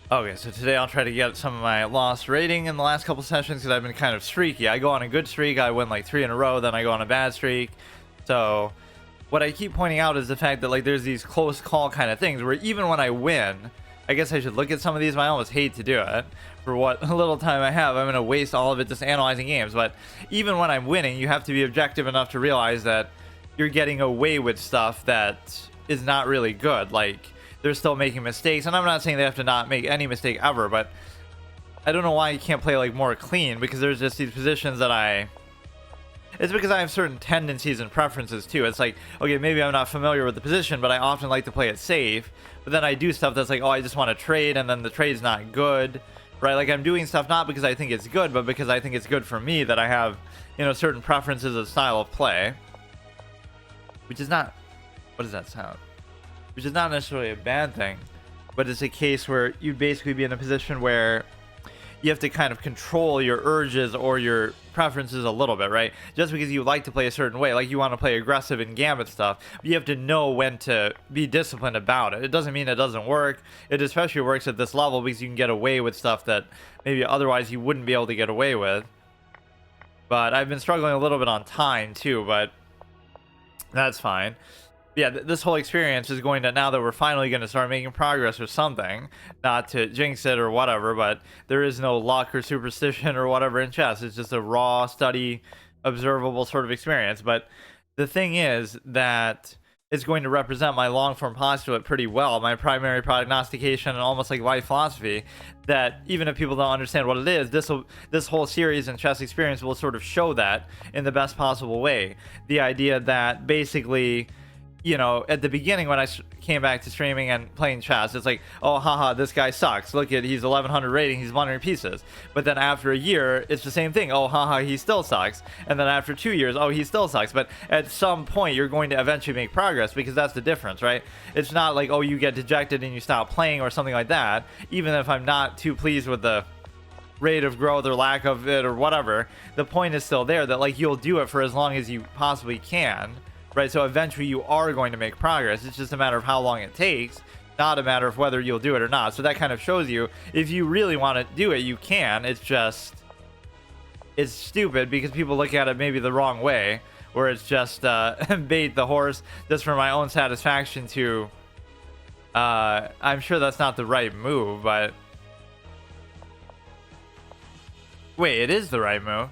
Okay, so today I'll try to get some of my lost rating in the last couple sessions because I've been kind of streaky. I go on a good streak, I win like 3 in a row, then I go on a bad streak. So what I keep pointing out is the fact that like there's these close call kind of things where even when I win, I guess I should look at some of these, but I almost hate to do it. For what little time I have, I'm going to waste all of it just analyzing games. But even when I'm winning, you have to be objective enough to realize that you're getting away with stuff that is not really good. Like, they're still making mistakes, and I'm not saying they have to not make any mistake ever, but I don't know why you can't play like more clean, because there's just these positions that it's because I have certain tendencies and preferences too. It's like, okay, maybe I'm not familiar with the position, but I often like to play it safe, but then I do stuff that's like, oh, I just want to trade, and then the trade's not good, right? Like, I'm doing stuff not because I think it's good, but because I think it's good for me, that I have, certain preferences of style of play, which is not, what does that sound? Which is not necessarily a bad thing, but it's a case where you'd basically be in a position where you have to kind of control your urges or your preferences a little bit, right? Just because you like to play a certain way, like you want to play aggressive and gambit stuff, you have to know when to be disciplined about it. It doesn't mean it doesn't work. It especially works at this level because you can get away with stuff that maybe otherwise you wouldn't be able to get away with. But I've been struggling a little bit on time too, but that's fine. Yeah, this whole experience is going to, now that we're finally going to start making progress or something, not to jinx it or whatever, but there is no luck or superstition or whatever in chess. It's just a raw, study, observable sort of experience. But the thing is that it's going to represent my long-form postulate pretty well, my primary prognostication and almost like life philosophy, that even if people don't understand what it is, this whole series and chess experience will sort of show that in the best possible way. The idea that basically, at the beginning when I came back to streaming and playing chess, it's like, oh, haha, this guy sucks. Look at, he's 1100 rating, he's 100 pieces. But then after a year, it's the same thing. Oh, haha, he still sucks. And then after 2 years, oh, he still sucks. But at some point, you're going to eventually make progress, because that's the difference, right? It's not like, oh, you get dejected and you stop playing or something like that. Even if I'm not too pleased with the rate of growth or lack of it or whatever, the point is still there that like you'll do it for as long as you possibly can. Right, so eventually you are going to make progress. It's just a matter of how long it takes, not a matter of whether you'll do it or not. So that kind of shows you, if you really want to do it, you can. It's just, it's stupid because people look at it maybe the wrong way, where it's just bait the horse just for my own satisfaction to, I'm sure that's not the right move, but wait, it is the right move.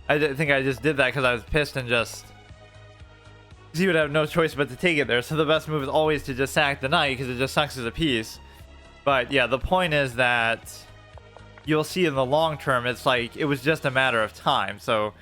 I think I just did that because I was pissed and just, he would have no choice but to take it there. So the best move is always to just sack the knight, because it just sucks as a piece. But yeah, the point is that you'll see in the long term, it's like it was just a matter of time. So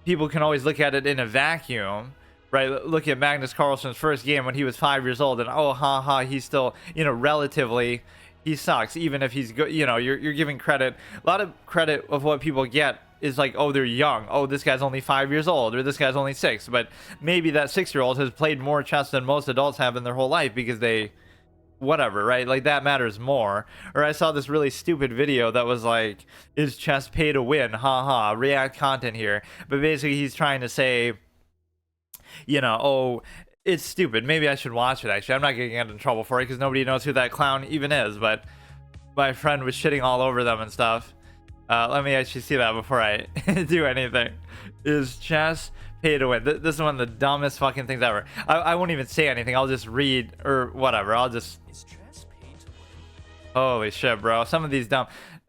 people can always look at it in a vacuum, right? Look at Magnus Carlsen's first game when he was 5 years old, and oh, haha, he's still, relatively, he sucks. Even if he's good, you're giving credit, a lot of credit of what people get is like, oh, they're young, oh, this guy's only 5 years old, or this guy's only 6. But maybe that 6-year-old has played more chess than most adults have in their whole life, because they, whatever, right? Like, that matters more. Or I saw this really stupid video that was like, is chess pay to win, haha, react content here. But basically he's trying to say, oh, it's stupid, maybe I should watch it. Actually, I'm not gonna get in trouble for it because nobody knows who that clown even is, but my friend was shitting all over them and stuff. Let me actually see that before I do anything. Is chess pay to win? This is one of the dumbest fucking things ever. I won't even say anything. I'll just read or whatever. I'll just. Is chess pay to win? Holy shit, bro! Some of these dumb.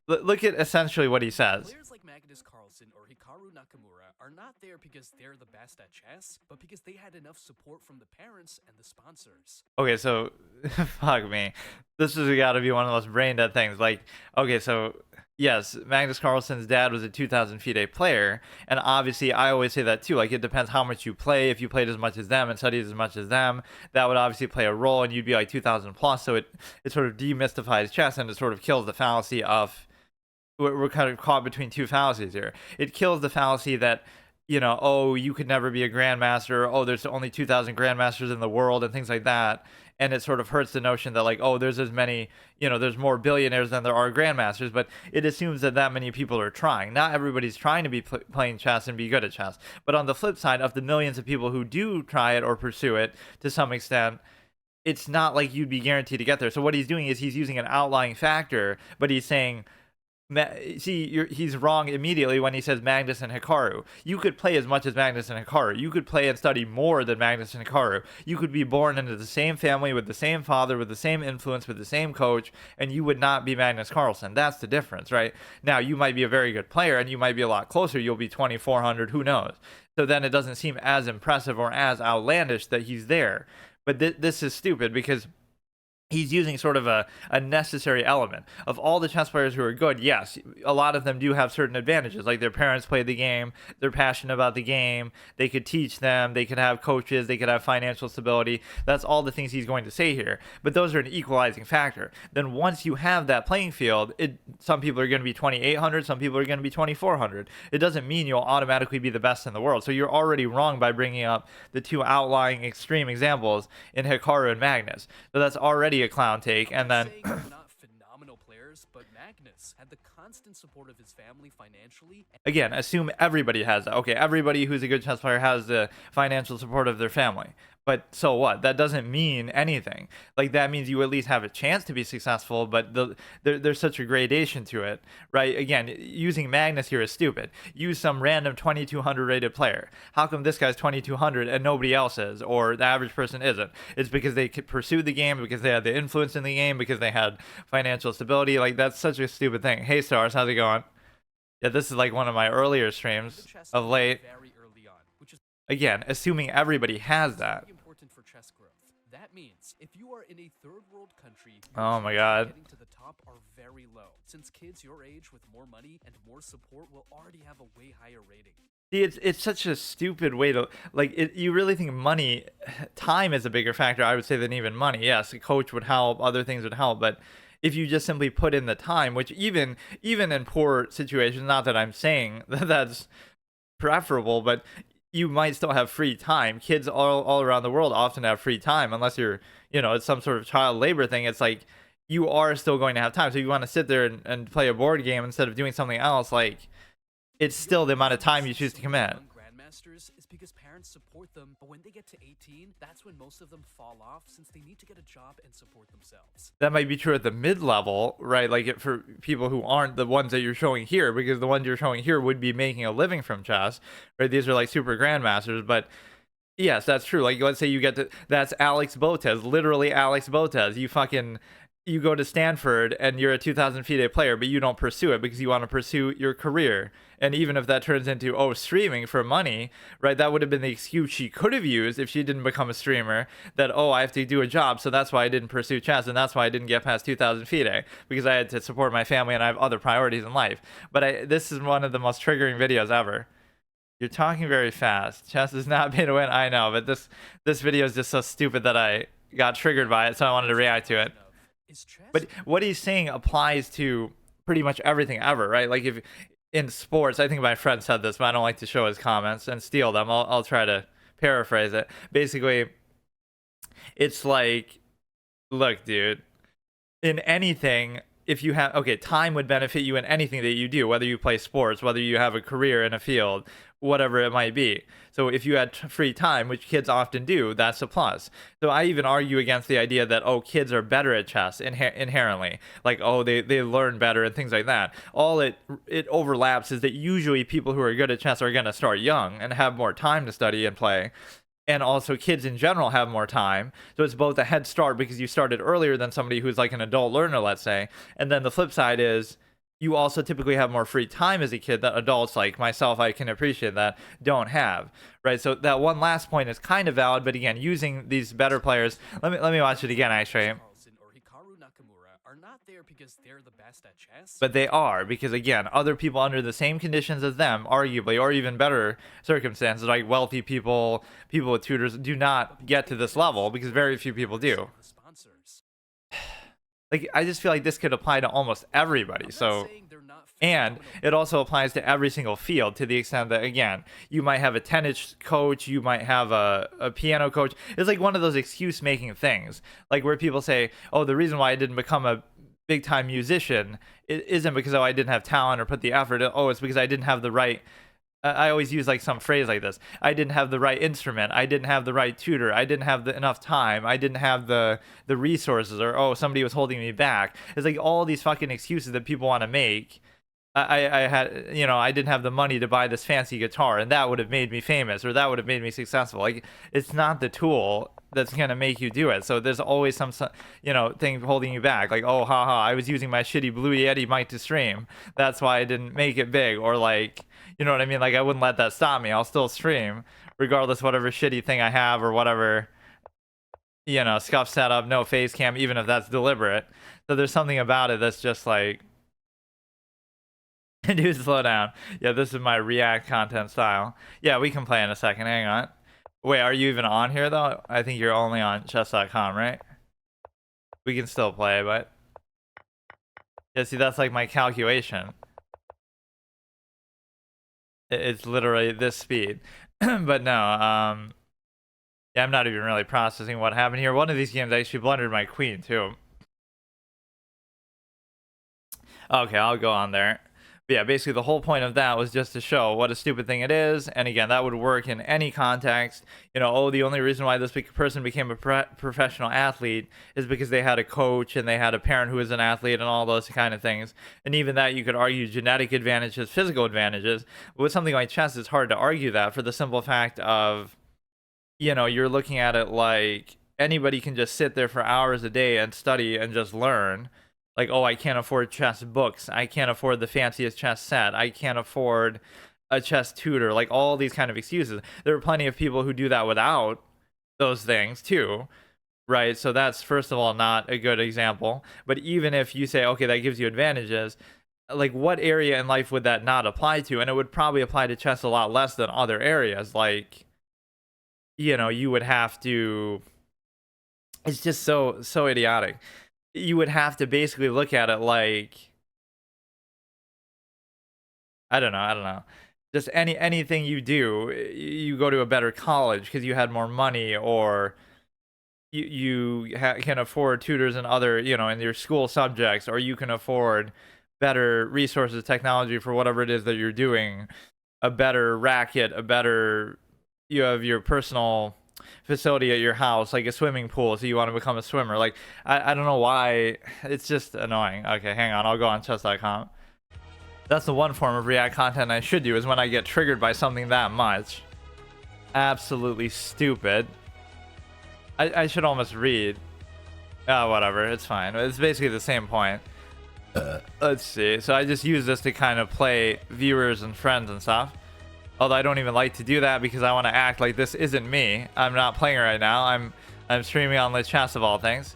Look at essentially what he says. Players like Magnus Carlsen or Hikaru Nakamura are not there because they're the best at chess, but because they had enough support from the parents and the sponsors. Okay, so fuck me. This has got to be one of those brain dead things. Like, okay, so yes, Magnus Carlsen's dad was a 2000 FIDE player, and obviously I always say that too. Like, it depends how much you play. If you played as much as them and studied as much as them, that would obviously play a role, and you'd be like 2000 plus. So it sort of demystifies chess, and it sort of kills the fallacy of, we're kind of caught between two fallacies here. It kills the fallacy that, oh, you could never be a grandmaster. Oh, there's only 2000 grandmasters in the world and things like that. And it sort of hurts the notion that like, oh, there's as many, there's more billionaires than there are grandmasters. But it assumes that many people are trying. Not everybody's trying to be playing chess and be good at chess. But on the flip side, of the millions of people who do try it or pursue it to some extent, it's not like you'd be guaranteed to get there. So what he's doing is he's using an outlying factor, but he's saying, see, he's wrong immediately when he says Magnus and Hikaru. You could play as much as Magnus and Hikaru. You could play and study more than Magnus and Hikaru. You could be born into the same family with the same father, with the same influence, with the same coach, and you would not be Magnus Carlsen. That's the difference, right? Now, you might be a very good player, and you might be a lot closer. You'll be 2,400, who knows? So then it doesn't seem as impressive or as outlandish that he's there. But this is stupid because he's using sort of a necessary element of all the chess players who are good. Yes, a lot of them do have certain advantages, like their parents played the game, they're passionate about the game, they could teach them, they could have coaches, they could have financial stability. That's all the things he's going to say here, but those are an equalizing factor. Then once you have that playing field, some people are going to be 2,800, some people are going to be 2,400. It doesn't mean you'll automatically be the best in the world. So you're already wrong by bringing up the two outlying extreme examples in Hikaru and Magnus. So that's already a clown take. And then they're not phenomenal players, but Magnus had the constant support of his family financially. Again, assume everybody has that. Okay, everybody who's a good chess player has the financial support of their family. But so what? That doesn't mean anything. Like, that means you at least have a chance to be successful, but there's such a gradation to it, right? Again, using Magnus here is stupid. Use some random 2,200 rated player. How come this guy's 2,200 and nobody else is, or the average person isn't? It's because they could pursue the game, because they had the influence in the game, because they had financial stability. Like, that's such a stupid thing. Hey, Stars, how's it going? Yeah, this is like one of my earlier streams of late. Very early on, which is Again, assuming everybody has that. very important for chess growth. That means if you are in a third world country, Oh my chances of God. getting to the top are very low, since kids your age with more money and more support will already have a way higher rating. See, it's such a stupid way to, like, you really think money, time is a bigger factor, I would say, than even money. Yes, a coach would help, other things would help, but if you just simply put in the time, which even in poor situations, not that I'm saying that that's preferable, but you might still have free time. Kids all around the world often have free time, unless you're, it's some sort of child labor thing. It's like you are still going to have time. So you want to sit there and play a board game instead of doing something else, like, it's still the amount of time you choose to commit. Young grandmasters is because parents support them, but when they get to 18, that's when most of them fall off, since they need to get a job and support themselves. That might be true at the mid-level, right? Like, for people who aren't the ones that you're showing here, because the ones you're showing here would be making a living from chess, right? These are like super grandmasters, but yes, that's true. Like, let's say you get to, that's Alex Botez, literally Alex Botez. You go to Stanford and you're a 2,000 FIDE player, but you don't pursue it because you want to pursue your career. And even if that turns into, streaming for money, right, that would have been the excuse she could have used if she didn't become a streamer, that, I have to do a job, so that's why I didn't pursue chess, and that's why I didn't get past 2,000 FIDE, because I had to support my family and I have other priorities in life. But this is one of the most triggering videos ever. You're talking very fast. Chess has not been a win. I know, but this video is just so stupid that I got triggered by it, so I wanted to react to it. But what he's saying applies to pretty much everything ever, right? Like, if in sports, I think my friend said this, but I don't like to show his comments and steal them. I'll try to paraphrase it. Basically, it's like, look, dude, in anything, if you have, time would benefit you in anything that you do, whether you play sports, whether you have a career in a field, whatever it might be. So if you had free time, which kids often do, that's a plus. So I even argue against the idea that, kids are better at chess inherently. Like, they learn better and things like that. All it overlaps is that usually people who are good at chess are going to start young and have more time to study and play. And also, kids in general have more time. So it's both a head start because you started earlier than somebody who's like an adult learner, let's say. And then the flip side is you also typically have more free time as a kid that adults like myself, I can appreciate that, don't have, right? So that one last point is kind of valid, but again, using these better players, let me watch it again, actually. Or Hikaru Nakamura are not there because they're the best at chess. But they are, because again, other people under the same conditions as them, arguably, or even better circumstances, like wealthy people, people with tutors, do not get to this level because very few people do. Like, I just feel like this could apply to almost everybody. So, and it also applies to every single field, to the extent that, again, you might have a tennis coach, you might have a piano coach. It's like one of those excuse making things, like where people say, the reason why I didn't become a big time musician isn't because I didn't have talent or put the effort. It's because I didn't have the right I always use like some phrase like this. I didn't have the right instrument. I didn't have the right tutor. I didn't have enough time. I didn't have the resources, or oh, somebody was holding me back. It's like all these fucking excuses that people want to make. I had, I didn't have the money to buy this fancy guitar, and that would have made me famous, or that would have made me successful. Like, it's not the tool that's gonna make you do it. So there's always some thing holding you back. Like, oh, haha, I was using my shitty Blue Yeti mic to stream. That's why I didn't make it big. Or like, you know what I mean? Like, I wouldn't let that stop me. I'll still stream regardless whatever shitty thing I have or whatever. Scuff setup, no face cam, even if that's deliberate. So there's something about it that's just like. Dude, slow down. Yeah, this is my React content style. Yeah, we can play in a second. Hang on. Wait, are you even on here, though? I think you're only on chess.com, right? We can still play, but... Yeah, see, that's like my calculation. It's literally this speed. But no, yeah, I'm not even really processing what happened here. One of these games actually blundered my queen, too. Okay, I'll go on there. But yeah, basically the whole point of that was just to show what a stupid thing it is. And again, that would work in any context. Oh, the only reason why this person became a professional athlete is because they had a coach and they had a parent who was an athlete and all those kind of things. And even that, you could argue genetic advantages, physical advantages. But with something like chess, it's hard to argue that for the simple fact of, you're looking at it like anybody can just sit there for hours a day and study and just learn. Like, oh, I can't afford chess books. I can't afford the fanciest chess set. I can't afford a chess tutor. Like, all these kind of excuses. There are plenty of people who do that without those things, too. Right? So that's, first of all, not a good example. But even if you say, okay, that gives you advantages, like, what area in life would that not apply to? And it would probably apply to chess a lot less than other areas. Like, you would have to... It's just so idiotic. You would have to basically look at it like, I don't know. Just anything you do, you go to a better college because you had more money, or you can afford tutors and other, in your school subjects, or you can afford better resources, technology for whatever it is that you're doing, a better racket, you have your personal facility at your house, like a swimming pool, so you want to become a swimmer. Like, I don't know why. It's just annoying. Okay, hang on, I'll go on chess.com. That's the one form of React content I should do, is when I get triggered by something that much. Absolutely stupid. I should almost read. Oh, whatever, it's fine. It's basically the same point. Let's see. So I just use this to kind of play viewers and friends and stuff. Although I don't even like to do that because I want to act like this isn't me. I'm not playing right now. I'm streaming on Let's Chess of all things.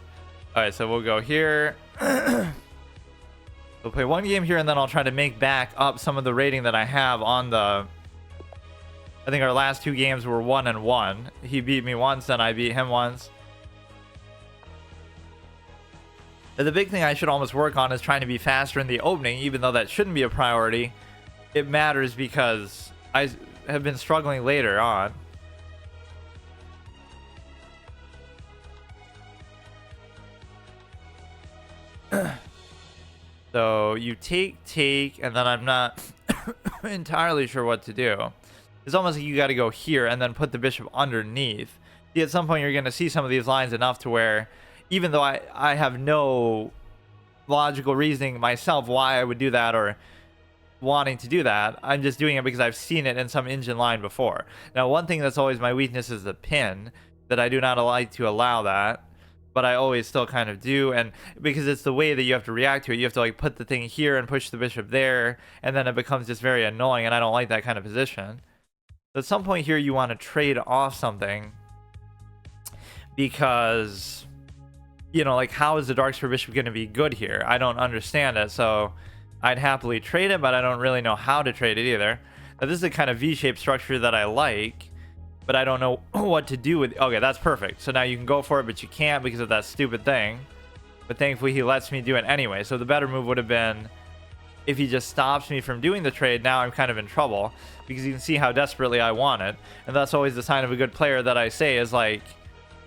All right, so we'll go here. We'll play one game here, and then I'll try to make back up some of the rating that I have on the... I think our last two games were 1-1. He beat me once, and I beat him once. And the big thing I should almost work on is trying to be faster in the opening, even though that shouldn't be a priority. It matters because I have been struggling later on. So you take, and then I'm not entirely sure what to do. It's almost like you got to go here and then put the bishop underneath. See, at some point you're going to see some of these lines enough to where, even though I have no logical reasoning myself why I would do that or wanting to do that, I'm just doing it because I've seen it in some engine line before. Now, one thing that's always my weakness is the pin, that I do not like to allow that, but I always still kind of do. And because it's the way that you have to react to it, you have to like put the thing here and push the bishop there, and then it becomes just very annoying, and I don't like that kind of position. At some point here, you want to trade off something, because, like, how is the dark square bishop going to be good here? I don't understand it, so I'd happily trade it, but I don't really know how to trade it either. Now, this is the kind of V-shaped structure that I like, but I don't know what to do with... Okay, that's perfect. So now you can go for it, but you can't because of that stupid thing. But thankfully, he lets me do it anyway. So the better move would have been if he just stops me from doing the trade. Now I'm kind of in trouble because you can see how desperately I want it. And that's always the sign of a good player that I say is like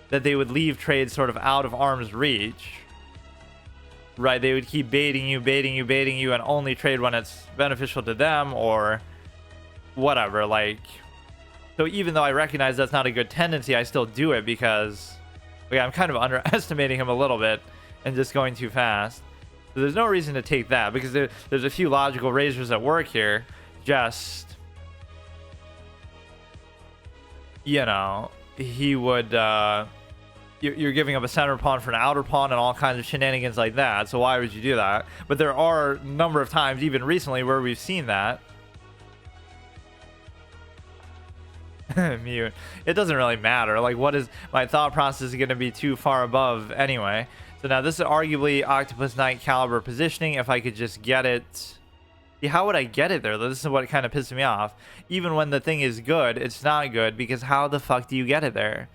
that they would leave trades sort of out of arm's reach. Right, they would keep baiting you, and only trade when it's beneficial to them, or whatever, like, so even though I recognize that's not a good tendency, I still do it because, yeah, I'm kind of underestimating him a little bit and just going too fast. So there's no reason to take that because there's a few logical razors at work here. Just, you know, he would, you're giving up a center pawn for an outer pawn and all kinds of shenanigans like that. So why would you do that? But there are a number of times, even recently, where we've seen that. Mute. It doesn't really matter. Like, what is my thought process is going to be too far above anyway. So now this is arguably Octopus Knight caliber positioning. If I could just get it. See, how would I get it there though? This is what kind of pisses me off. Even when the thing is good, it's not good because how the fuck do you get it there?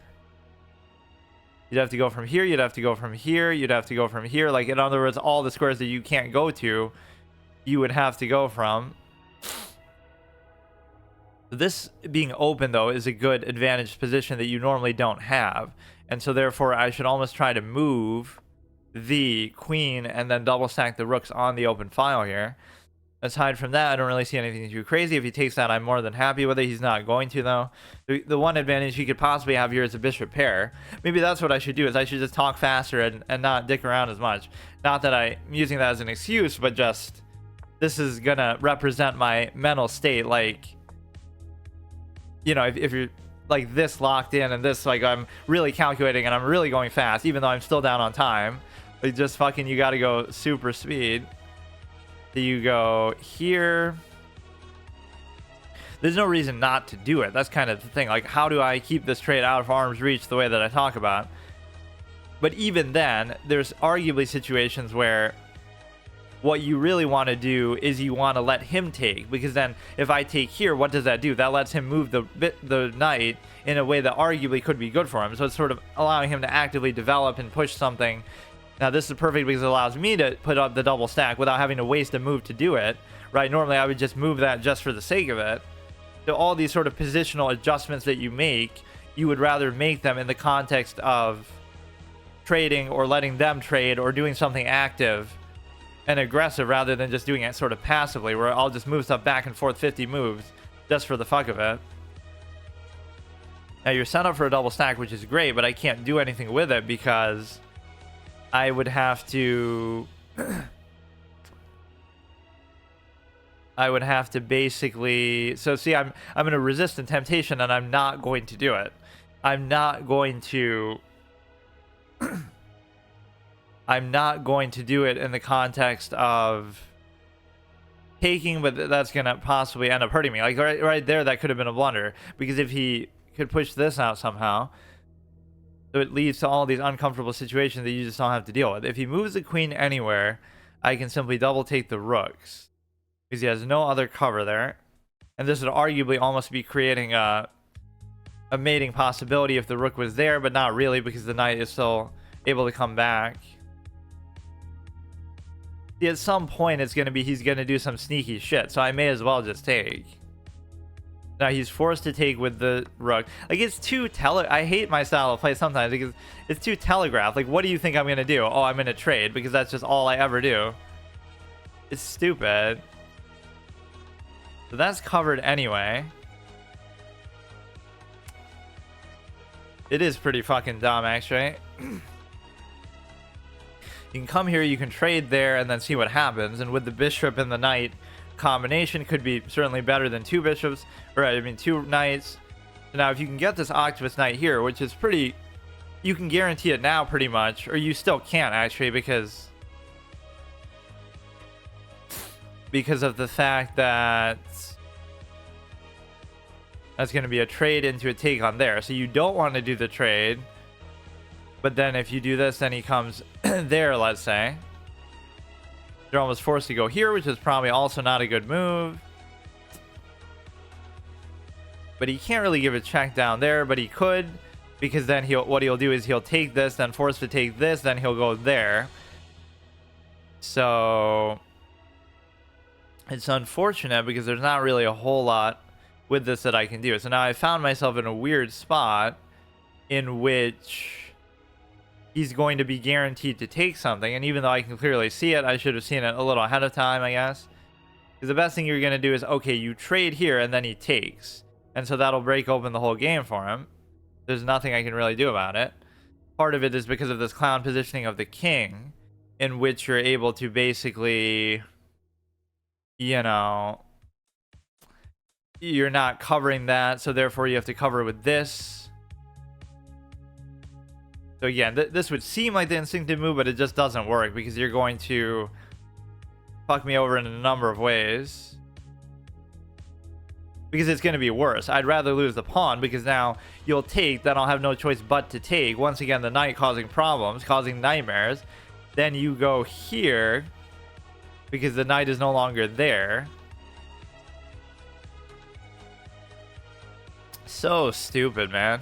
You'd have to go from here, you'd have to go from here, you'd have to go from here. Like, in other words, all the squares that you can't go to, you would have to go from. This being open, though, is a good advantaged position that you normally don't have. And so, therefore, I should almost try to move the queen and then double stack the rooks on the open file here. Aside from that, I don't really see anything too crazy. If he takes that, I'm more than happy with it. He's not going to, though. The one advantage he could possibly have here is a bishop pair. Maybe that's what I should do, is I should just talk faster and not dick around as much. Not that I'm using that as an excuse, but just this is going to represent my mental state. Like, you know, if you're like this locked in and this, like, I'm really calculating and I'm really going fast, even though I'm still down on time. Like, just fucking, you got to go super speed. So you go here. There's no reason not to do it. That's kind of the thing. Like, how do I keep this trade out of arm's reach the way that I talk about? But even then, there's arguably situations where what you really want to do is you want to let him take, because then if I take here, what does that do? That lets him move the knight in a way that arguably could be good for him. So it's sort of allowing him to actively develop and push something. Now this is perfect because it allows me to put up the double stack without having to waste a move to do it, right? Normally I would just move that just for the sake of it. So all these sort of positional adjustments that you make, you would rather make them in the context of trading or letting them trade or doing something active and aggressive rather than just doing it sort of passively, where I'll just move stuff back and forth 50 moves just for the fuck of it. Now you're set up for a double stack, which is great, but I can't do anything with it because I would have to basically, so see, I'm going to resist the temptation and I'm not going to do it. I'm not going to do it in the context of taking, but that's going to possibly end up hurting me. Like right there, that could have been a blunder, because if he could push this out somehow, so it leads to all these uncomfortable situations that you just don't have to deal with. If he moves the queen anywhere, I can simply double take the rooks because he has no other cover there. And this would arguably almost be creating a mating possibility if the rook was there, but not really, because the knight is still able to come back. See, at some point it's going to be he's going to do some sneaky shit, so I may as well just take. Now he's forced to take with the rook. Like, it's too I hate my style of play sometimes because it's too telegraphed. Like, what do you think I'm going to do? Oh, I'm going to trade, because that's just all I ever do. It's stupid. So that's covered anyway. It is pretty fucking dumb, actually. You can come here, you can trade there, and then see what happens. And with the bishop and the knight combination, could be certainly better than two bishops, or I mean two knights. So now if you can get this Octopus Knight here, which is pretty, you can guarantee it now pretty much, or you still can't actually, because of the fact that that's going to be a trade into a take on there. So you don't want to do the trade, but then if you do this, then he comes there, let's say. They're almost forced to go here, which is probably also not a good move. But he can't really give a check down there, but he could, because then what he'll do is he'll take this, then force to take this, then he'll go there. So it's unfortunate because there's not really a whole lot with this that I can do. So now I found myself in a weird spot in which he's going to be guaranteed to take something, and even though I can clearly see it, I should have seen it a little ahead of time, I guess. Because the best thing you're going to do is, okay, you trade here and then he takes. And so that'll break open the whole game for him. There's nothing I can really do about it. Part of it is because of this clown positioning of the king, in which you're able to basically, you know, you're not covering that, so therefore you have to cover with this. So again, this would seem like the instinctive move, but it just doesn't work because you're going to fuck me over in a number of ways. Because it's going to be worse. I'd rather lose the pawn because now you'll take, then I'll have no choice but to take. Once again, the knight causing problems, causing nightmares. Then you go here because the knight is no longer there. So stupid, man.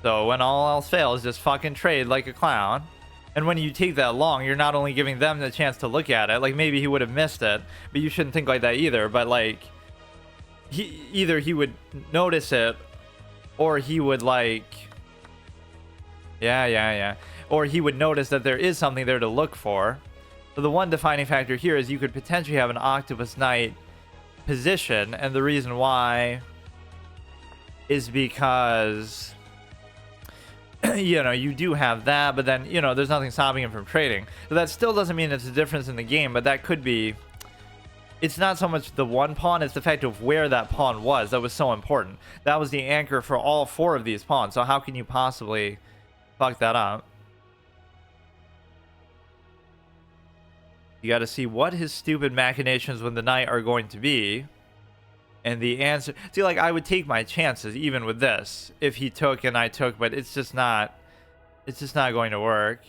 So when all else fails, just fucking trade like a clown. And when you take that long, you're not only giving them the chance to look at it, like maybe he would have missed it, but you shouldn't think like that either. But like, either he would notice it, or he would like, or he would notice that there is something there to look for. So the one defining factor here is you could potentially have an octopus knight position, and the reason why is because you know, you do have that, but then, you know, there's nothing stopping him from trading. So that still doesn't mean it's a difference in the game, but that could be. It's not so much the one pawn, it's the fact of where that pawn was that was so important. That was the anchor for all four of these pawns, so how can you possibly fuck that up? You got to see what his stupid machinations with the knight are going to be. And the answer, see, like, I would take my chances even with this if he took and I took, but it's just not going to work.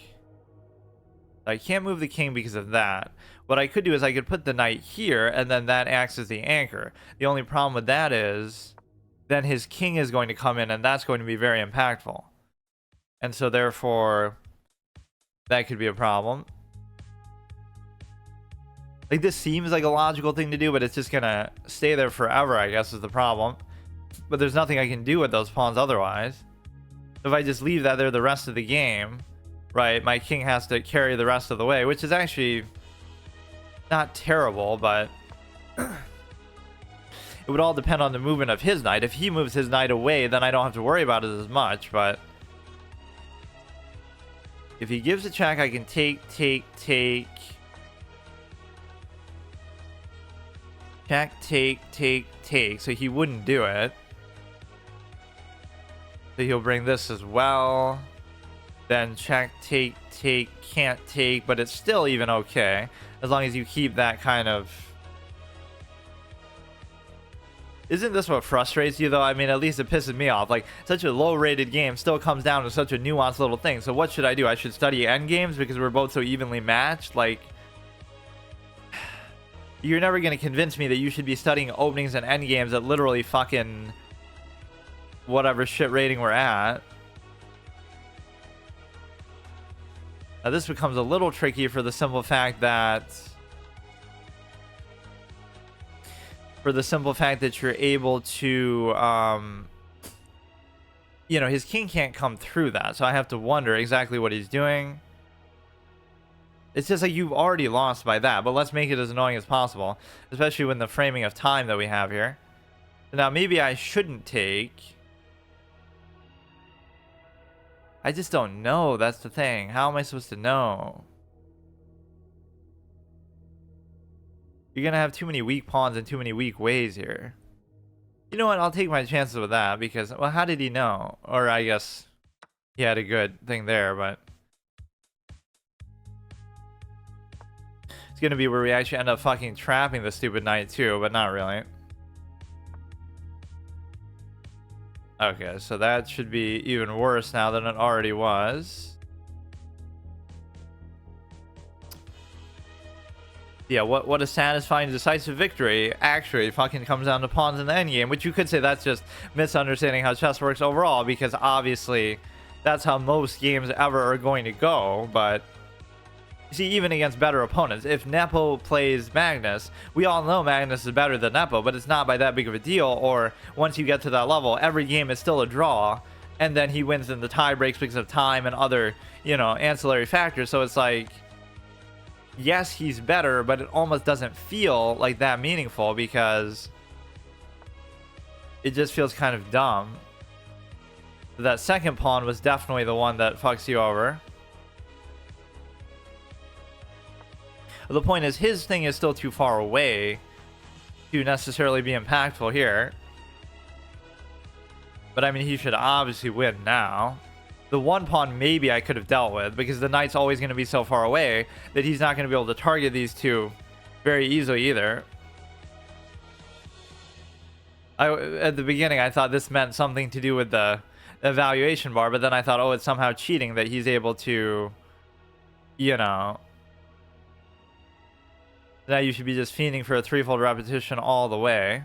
I can't move the king because of that. What I could do is I could put the knight here, and then that acts as the anchor. The only problem with that is then his king is going to come in, and that's going to be very impactful. And so therefore, that could be a problem. Like, this seems like a logical thing to do, but it's just gonna stay there forever, I guess, is the problem. But there's nothing I can do with those pawns otherwise. If I just leave that there the rest of the game, right, my king has to carry the rest of the way, which is actually not terrible, but it would all depend on the movement of his knight. If he moves his knight away, then I don't have to worry about it as much, but if he gives a check, I can take. Check, take. So he wouldn't do it. So he'll bring this as well. Then check, take, can't take, but it's still even okay. As long as you keep that kind of... Isn't this what frustrates you, though? I mean, at least it pisses me off. Like, such a low-rated game still comes down to such a nuanced little thing. So what should I do? I should study endgames because we're both so evenly matched? Like... You're never going to convince me that you should be studying openings and endgames at literally fucking whatever shit rating we're at. Now this becomes a little tricky for the simple fact that you're able to you know, his king can't come through that, so I have to wonder exactly what he's doing. It's just like you've already lost by that, but let's make it as annoying as possible, especially when the framing of time that we have here. Now, maybe I shouldn't take. I just don't know. That's the thing. How am I supposed to know? You're going to have too many weak pawns and too many weak ways here. You know what? I'll take my chances with that because, well, how did he know? Or I guess he had a good thing there, but... It's gonna be where we actually end up fucking trapping the stupid knight too, but not really. Okay, so that should be even worse now than it already was. Yeah, what a satisfying decisive victory actually fucking comes down to pawns in the endgame, which you could say that's just misunderstanding how chess works overall, because obviously that's how most games ever are going to go, but see, even against better opponents, if Nepo plays Magnus, we all know Magnus is better than Nepo, but it's not by that big of a deal, or once you get to that level, every game is still a draw, and then he wins in the tie breaks because of time and other, you know, ancillary factors. So it's like, yes, he's better, but it almost doesn't feel like that meaningful because it just feels kind of dumb. That second pawn was definitely the one that fucks you over. The point is, his thing is still too far away to necessarily be impactful here. But I mean, he should obviously win now. The one pawn maybe I could have dealt with, because the knight's always going to be so far away that he's not going to be able to target these two very easily either. At the beginning, I thought this meant something to do with the evaluation bar, but then I thought, oh, it's somehow cheating that he's able to, you know... Now you should be just fiending for a threefold repetition all the way.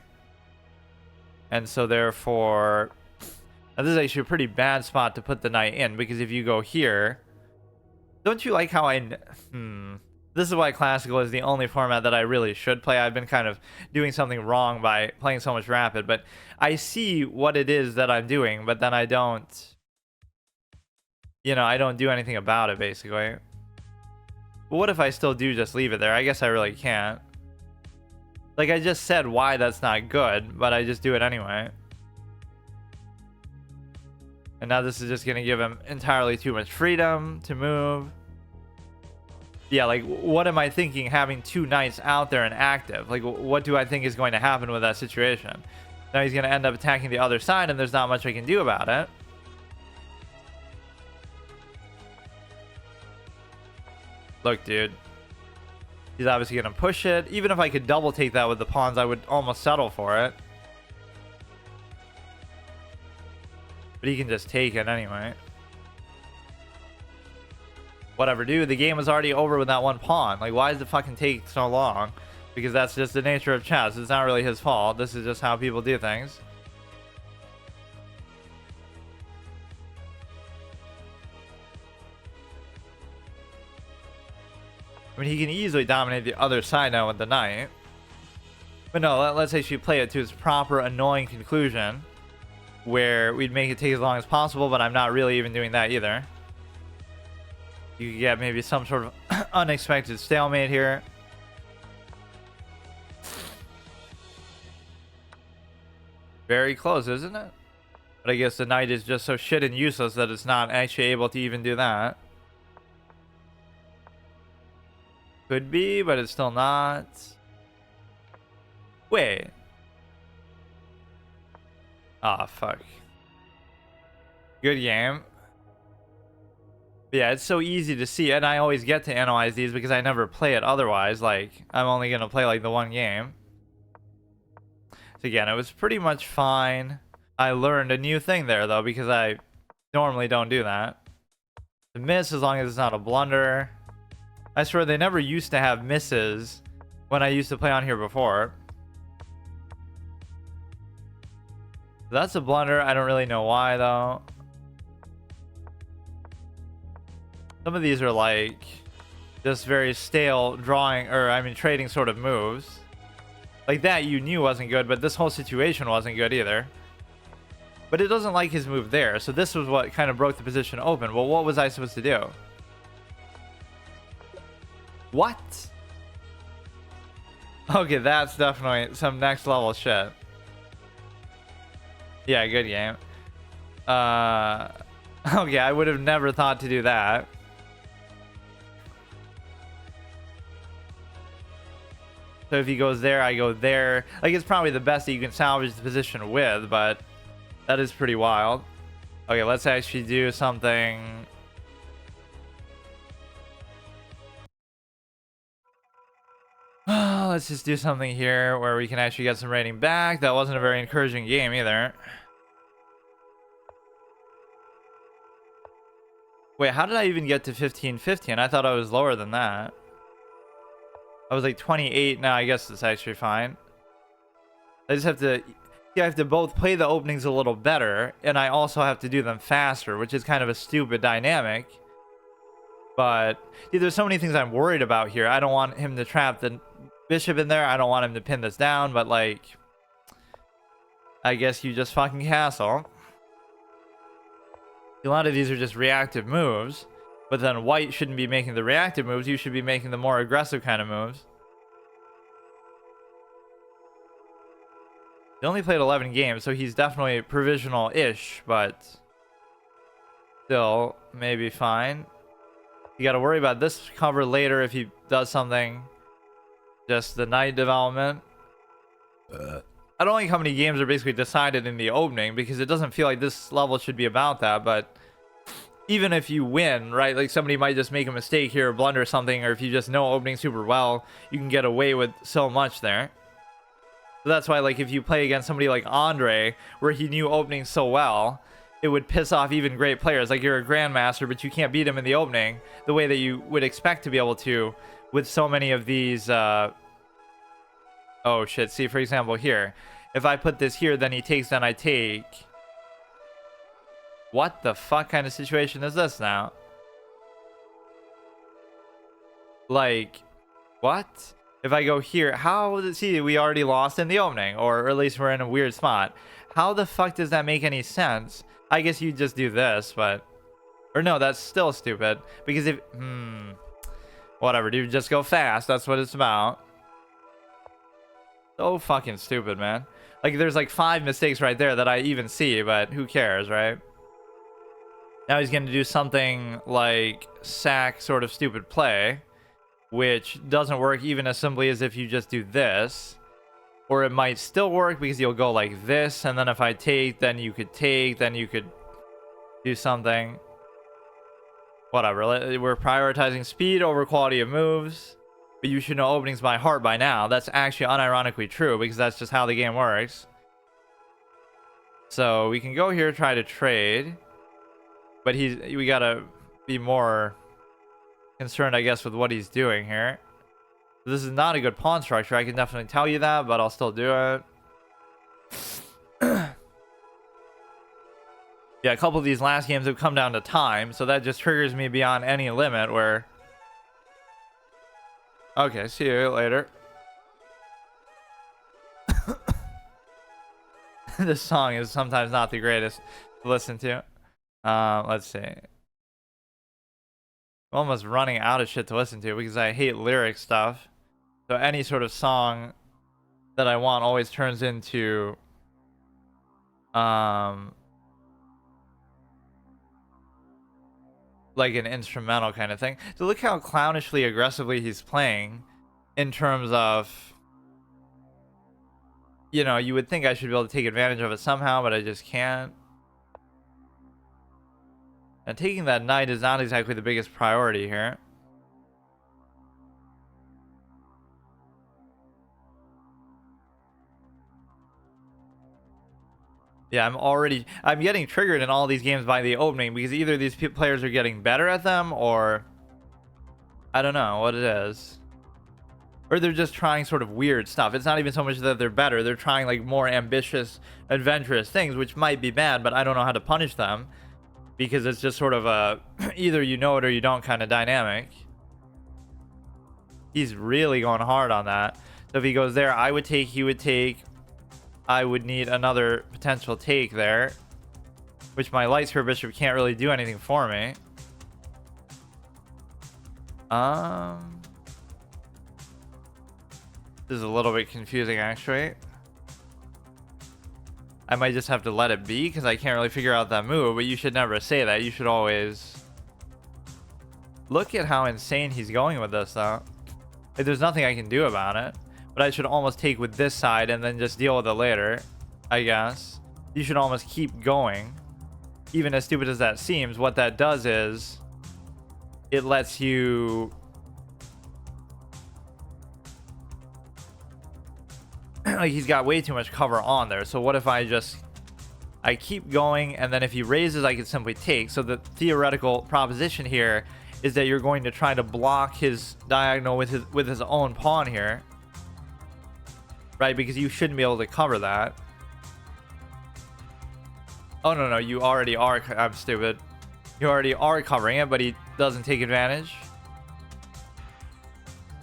And so therefore... Now this is actually a pretty bad spot to put the knight in, because if you go here... Don't you like how I... This is why Classical is the only format that I really should play. I've been kind of doing something wrong by playing so much Rapid, but I see what it is that I'm doing, but then I don't... You know, I don't do anything about it, basically. But what if I still do just leave it there? I guess I really can't. Like, I just said why that's not good, but I just do it anyway. And now this is just going to give him entirely too much freedom to move. Yeah, like, what am I thinking having two knights out there and active? Like, what do I think is going to happen with that situation? Now he's going to end up attacking the other side, and there's not much I can do about it. Look, dude. He's obviously going to push it. Even if I could double take that with the pawns, I would almost settle for it. But he can just take it anyway. Whatever, dude. The game was already over with that one pawn. Like, why does it fucking take so long? Because that's just the nature of chess. It's not really his fault. This is just how people do things. I mean, he can easily dominate the other side now with the knight. But no, let's actually play it to its proper annoying conclusion, where we'd make it take as long as possible, but I'm not really even doing that either. You could get maybe some sort of unexpected stalemate here. Very close, isn't it? But I guess the knight is just so shit and useless that it's not actually able to even do that. Could be, but it's still not. Wait. Ah, fuck. Good game. But yeah, it's so easy to see, and I always get to analyze these because I never play it otherwise. Like, I'm only going to play like the one game. So again, it was pretty much fine. I learned a new thing there, though, because I normally don't do that. To miss as long as it's not a blunder. I swear they never used to have misses when I used to play on here before. That's a blunder. I don't really know why, though. Some of these are like just very stale drawing, or I mean trading sort of moves. Like that you knew wasn't good, but this whole situation wasn't good either. But it doesn't like his move there, so this was what kind of broke the position open. Well, what was I supposed to do? What? Okay, that's definitely some next level shit. Yeah, good game. Okay, I would have never thought to do that. So if he goes there, I go there. Like, it's probably the best that you can salvage the position with, but that is pretty wild. Okay, let's actually do something. Let's just do something here where we can actually get some rating back. That wasn't a very encouraging game either. Wait, how did I even get to 15-15? I thought I was lower than that. I was like 28. Now I guess it's actually fine. I just have to... Yeah, I have to both play the openings a little better, and I also have to do them faster, which is kind of a stupid dynamic. But dude, there's so many things I'm worried about here. I don't want him to trap the bishop in there. I don't want him to pin this down, but like, I guess you just fucking castle. A lot of these are just reactive moves, but then white shouldn't be making the reactive moves. You should be making the more aggressive kind of moves. He only played 11 games, so he's definitely provisional-ish, but still maybe fine. You got to worry about this cover later if he does something. Just the knight development. I don't like how many games are basically decided in the opening, because it doesn't feel like this level should be about that. But even if you win, right, like somebody might just make a mistake here or blunder something, or if you just know opening super well, you can get away with so much there. So that's why, like, if you play against somebody like Andre, where he knew opening so well, it would piss off even great players. Like, you're a grandmaster, but you can't beat him in the opening the way that you would expect to be able to with so many of these. Oh shit, see, for example here, if I put this here, then he takes, then I take. What the fuck kind of situation is this now? Like, what? If I go here, how does he, we already lost in the opening, or at least we're in a weird spot. How the fuck does that make any sense? I guess you just do this, but, or no, that's still stupid, because if, whatever, dude, just go fast. That's what it's about. So fucking stupid, man. Like, there's like 5 mistakes right there that I even see, but who cares, right? Now he's going to do something like sack sort of stupid play, which doesn't work even as simply as if you just do this. Or it might still work because you'll go like this, and then if I take, then you could take, then you could do something. Whatever, we're prioritizing speed over quality of moves. But you should know openings by heart by now. That's actually unironically true, because that's just how the game works. So we can go here, try to trade. But we gotta be more concerned, I guess, with what he's doing here. This is not a good pawn structure, I can definitely tell you that, but I'll still do it. Yeah, a couple of these last games have come down to time, so that just triggers me beyond any limit where... Okay, see you later. This song is sometimes not the greatest to listen to. Let's see. I'm almost running out of shit to listen to because I hate lyric stuff. So any sort of song that I want always turns into like an instrumental kind of thing. So look how clownishly aggressively he's playing in terms of, you know, you would think I should be able to take advantage of it somehow, but I just can't. And taking that knight is not exactly the biggest priority here. Yeah, I'm getting triggered in all these games by the opening because either these players are getting better at them or I don't know what it is. Or they're just trying sort of weird stuff. It's not even so much that they're better. They're trying like more ambitious, adventurous things, which might be bad, but I don't know how to punish them because it's just sort of a either you know it or you don't kind of dynamic. He's really going hard on that. So if he goes there, I would take, he would take. I would need another potential take there, which my light square bishop can't really do anything for me. This is a little bit confusing, actually. I might just have to let it be because I can't really figure out that move, but you should never say that. You should always... Look at how insane he's going with this, though. Like, there's nothing I can do about it. But I should almost take with this side and then just deal with it later, I guess. You should almost keep going. Even as stupid as that seems, what that does is it lets you... like, he's got way too much cover on there. So what if I keep going, and then if he raises, I can simply take. So the theoretical proposition here is that you're going to try to block his diagonal with his own pawn here. Right, because you shouldn't be able to cover that. Oh, no, you already are. I'm stupid. You already are covering it, but he doesn't take advantage.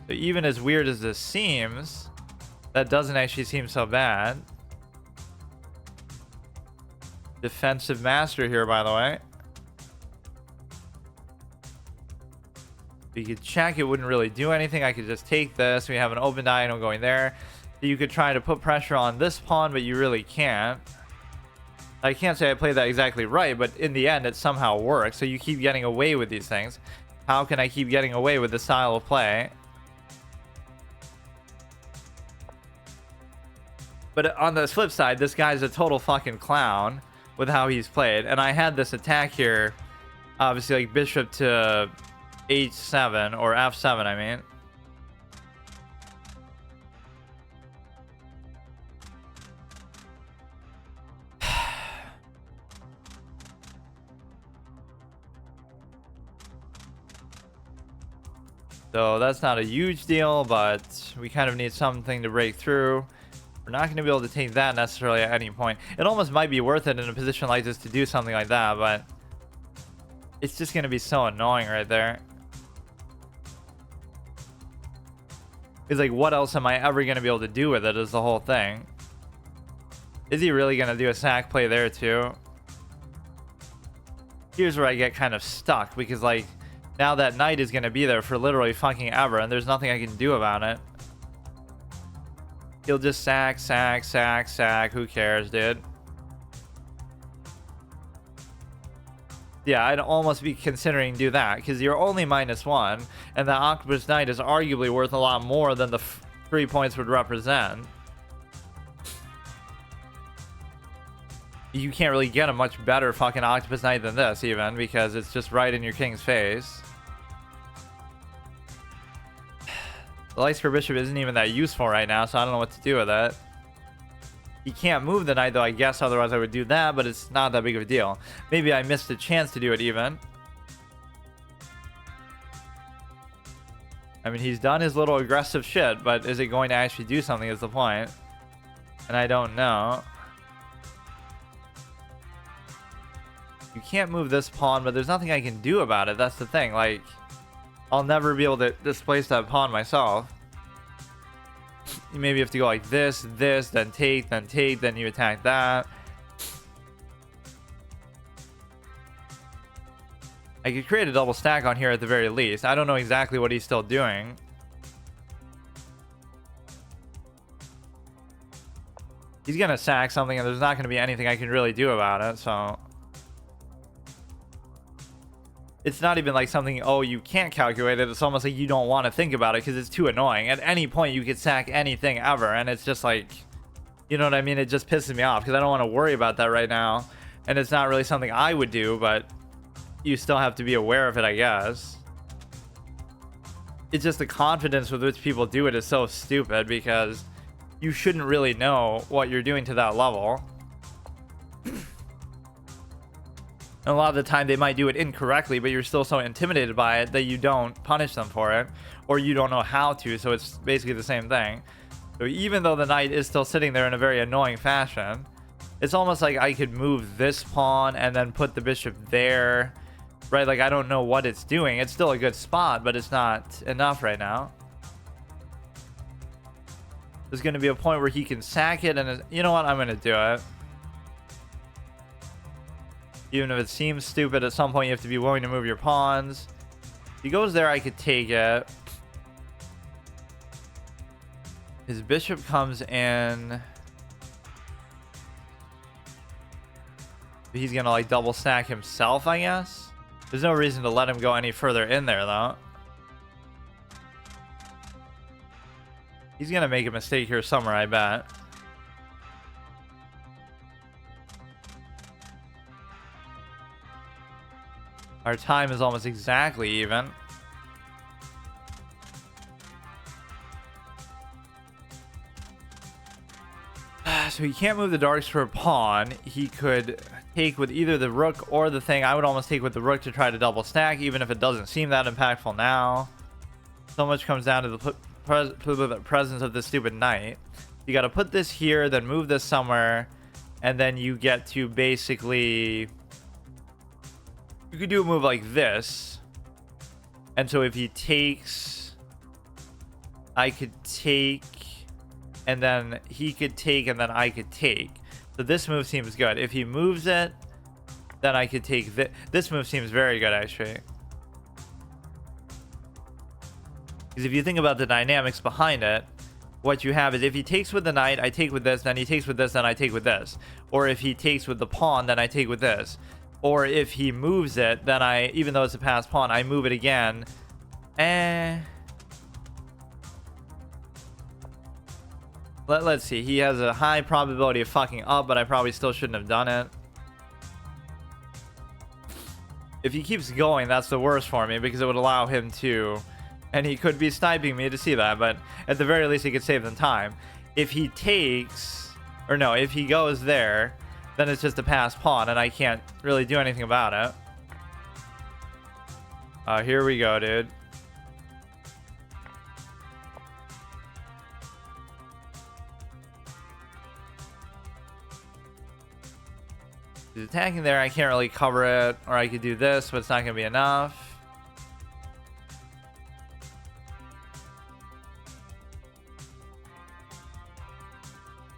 So even as weird as this seems, that doesn't actually seem so bad. Defensive master here, by the way. You could check, it wouldn't really do anything. I could just take this. We have an open diagonal going there. So you could try to put pressure on this pawn, but you really can't. I can't say I played that exactly right, but in the end, it somehow works. So you keep getting away with these things. How can I keep getting away with this style of play? But on the flip side, this guy's a total fucking clown with how he's played. And I had this attack here, obviously, like bishop to h7 or f7, I mean. So that's not a huge deal, but we kind of need something to break through. We're not going to be able to take that necessarily at any point. It almost might be worth it in a position like this to do something like that, but it's just going to be so annoying right there. It's like, what else am I ever going to be able to do with it is the whole thing. Is he really going to do a sack play there too? Here's where I get kind of stuck, because like, now that knight is going to be there for literally fucking ever, and there's nothing I can do about it. He'll just sack, sack, sack, sack. Who cares, dude? Yeah, I'd almost be considering do that, because you're only -1, and the octopus knight is arguably worth a lot more than the 3 points would represent. You can't really get a much better fucking octopus knight than this, even, because it's just right in your king's face. The light square bishop isn't even that useful right now, so I don't know what to do with it. He can't move the knight, though, I guess, otherwise I would do that, but it's not that big of a deal. Maybe I missed a chance to do it, even. I mean, he's done his little aggressive shit, but is it going to actually do something is the point. And I don't know. You can't move this pawn, but there's nothing I can do about it. That's the thing. Like, I'll never be able to displace that pawn myself. You maybe have to go like this, then take, then you attack that. I could create a double stack on here at the very least. I don't know exactly what he's still doing. He's gonna sack something, and there's not gonna be anything I can really do about it, so... It's not even like something, oh, you can't calculate it. It's almost like you don't want to think about it because it's too annoying. At any point, you could sack anything ever, and it's just like, you know what I mean? It just pisses me off because I don't want to worry about that right now. And it's not really something I would do, but you still have to be aware of it, I guess. It's just the confidence with which people do it is so stupid because you shouldn't really know what you're doing to that level. And a lot of the time they might do it incorrectly, but you're still so intimidated by it that you don't punish them for it, or you don't know how to, so it's basically the same thing. So even though the knight is still sitting there in a very annoying fashion, it's almost like I could move this pawn and then put the bishop there, right? Like, I don't know what it's doing. It's still a good spot, but it's not enough right now. There's going to be a point where he can sack it, and you know what? I'm going to do it. Even if it seems stupid, at some point you have to be willing to move your pawns. If he goes there, I could take it. His bishop comes in. He's gonna like double stack himself, I guess. There's no reason to let him go any further in there, though. He's gonna make a mistake here somewhere, I bet. Our time is almost exactly even. So he can't move the darks for a pawn. He could take with either the rook or the thing. I would almost take with the rook to try to double stack, even if it doesn't seem that impactful now. So much comes down to the presence of this stupid knight. You got to put this here, then move this somewhere, and then you get to basically... You could do a move like this. And so if he takes, I could take, and then he could take, and then I could take. So this move seems good. If he moves it, then I could take this. This move seems very good, actually. Because if you think about the dynamics behind it, what you have is if he takes with the knight, I take with this, then he takes with this, then I take with this. Or if he takes with the pawn, then I take with this. Or if he moves it, then I, even though it's a passed pawn, I move it again. Let's see. He has a high probability of fucking up, but I probably still shouldn't have done it. If he keeps going, that's the worst for me because it would allow him to... And he could be sniping me to see that, but at the very least he could save them time. If he takes... Or no, if he goes there, then it's just a passed pawn, and I can't really do anything about it. Here we go, dude. He's attacking there, I can't really cover it, or I could do this, but it's not going to be enough.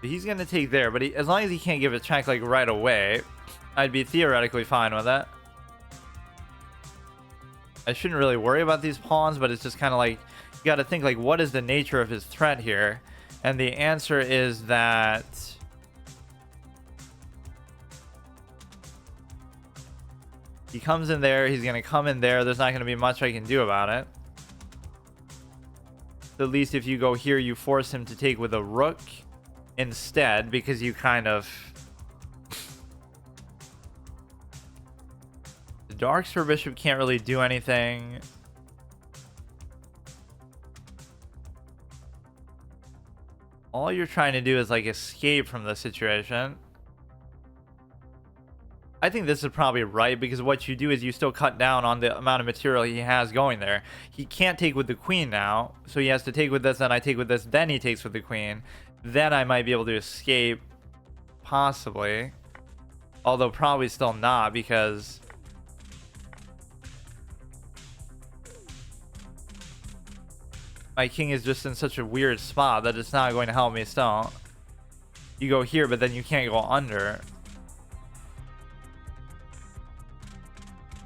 He's going to take there, but as long as he can't give a check like right away, I'd be theoretically fine with it. I shouldn't really worry about these pawns, but it's just kind of like, you got to think like, what is the nature of his threat here? And the answer is that... He comes in there, he's going to come in there, there's not going to be much I can do about it. So at least if you go here, you force him to take with a rook instead, because you kind of... The Darkspur Bishop can't really do anything. All you're trying to do is like escape from the situation. I think this is probably right, because what you do is you still cut down on the amount of material he has going there. He can't take with the queen now, so he has to take with this, then I take with this, then he takes with the queen. Then I might be able to escape, possibly. Although probably still not, because... my king is just in such a weird spot that it's not going to help me still. You go here, but then you can't go under.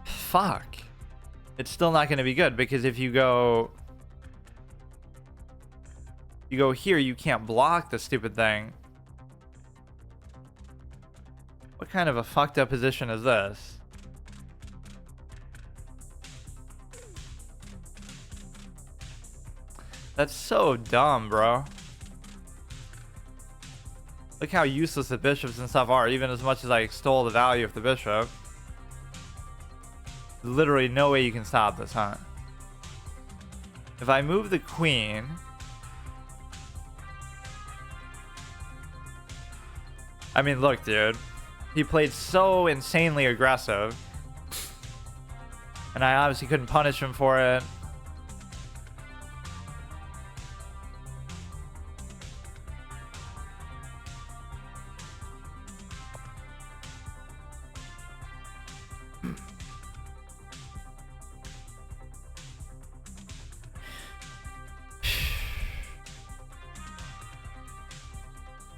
Fuck. It's still not going to be good, because if you go here, you can't block the stupid thing. What kind of a fucked up position is this? That's so dumb, bro. Look how useless the bishops and stuff are, even as much as I extol the value of the bishop. Literally no way you can stop this, huh? If I move the queen... I mean, look, dude. He played so insanely aggressive. And I obviously couldn't punish him for it.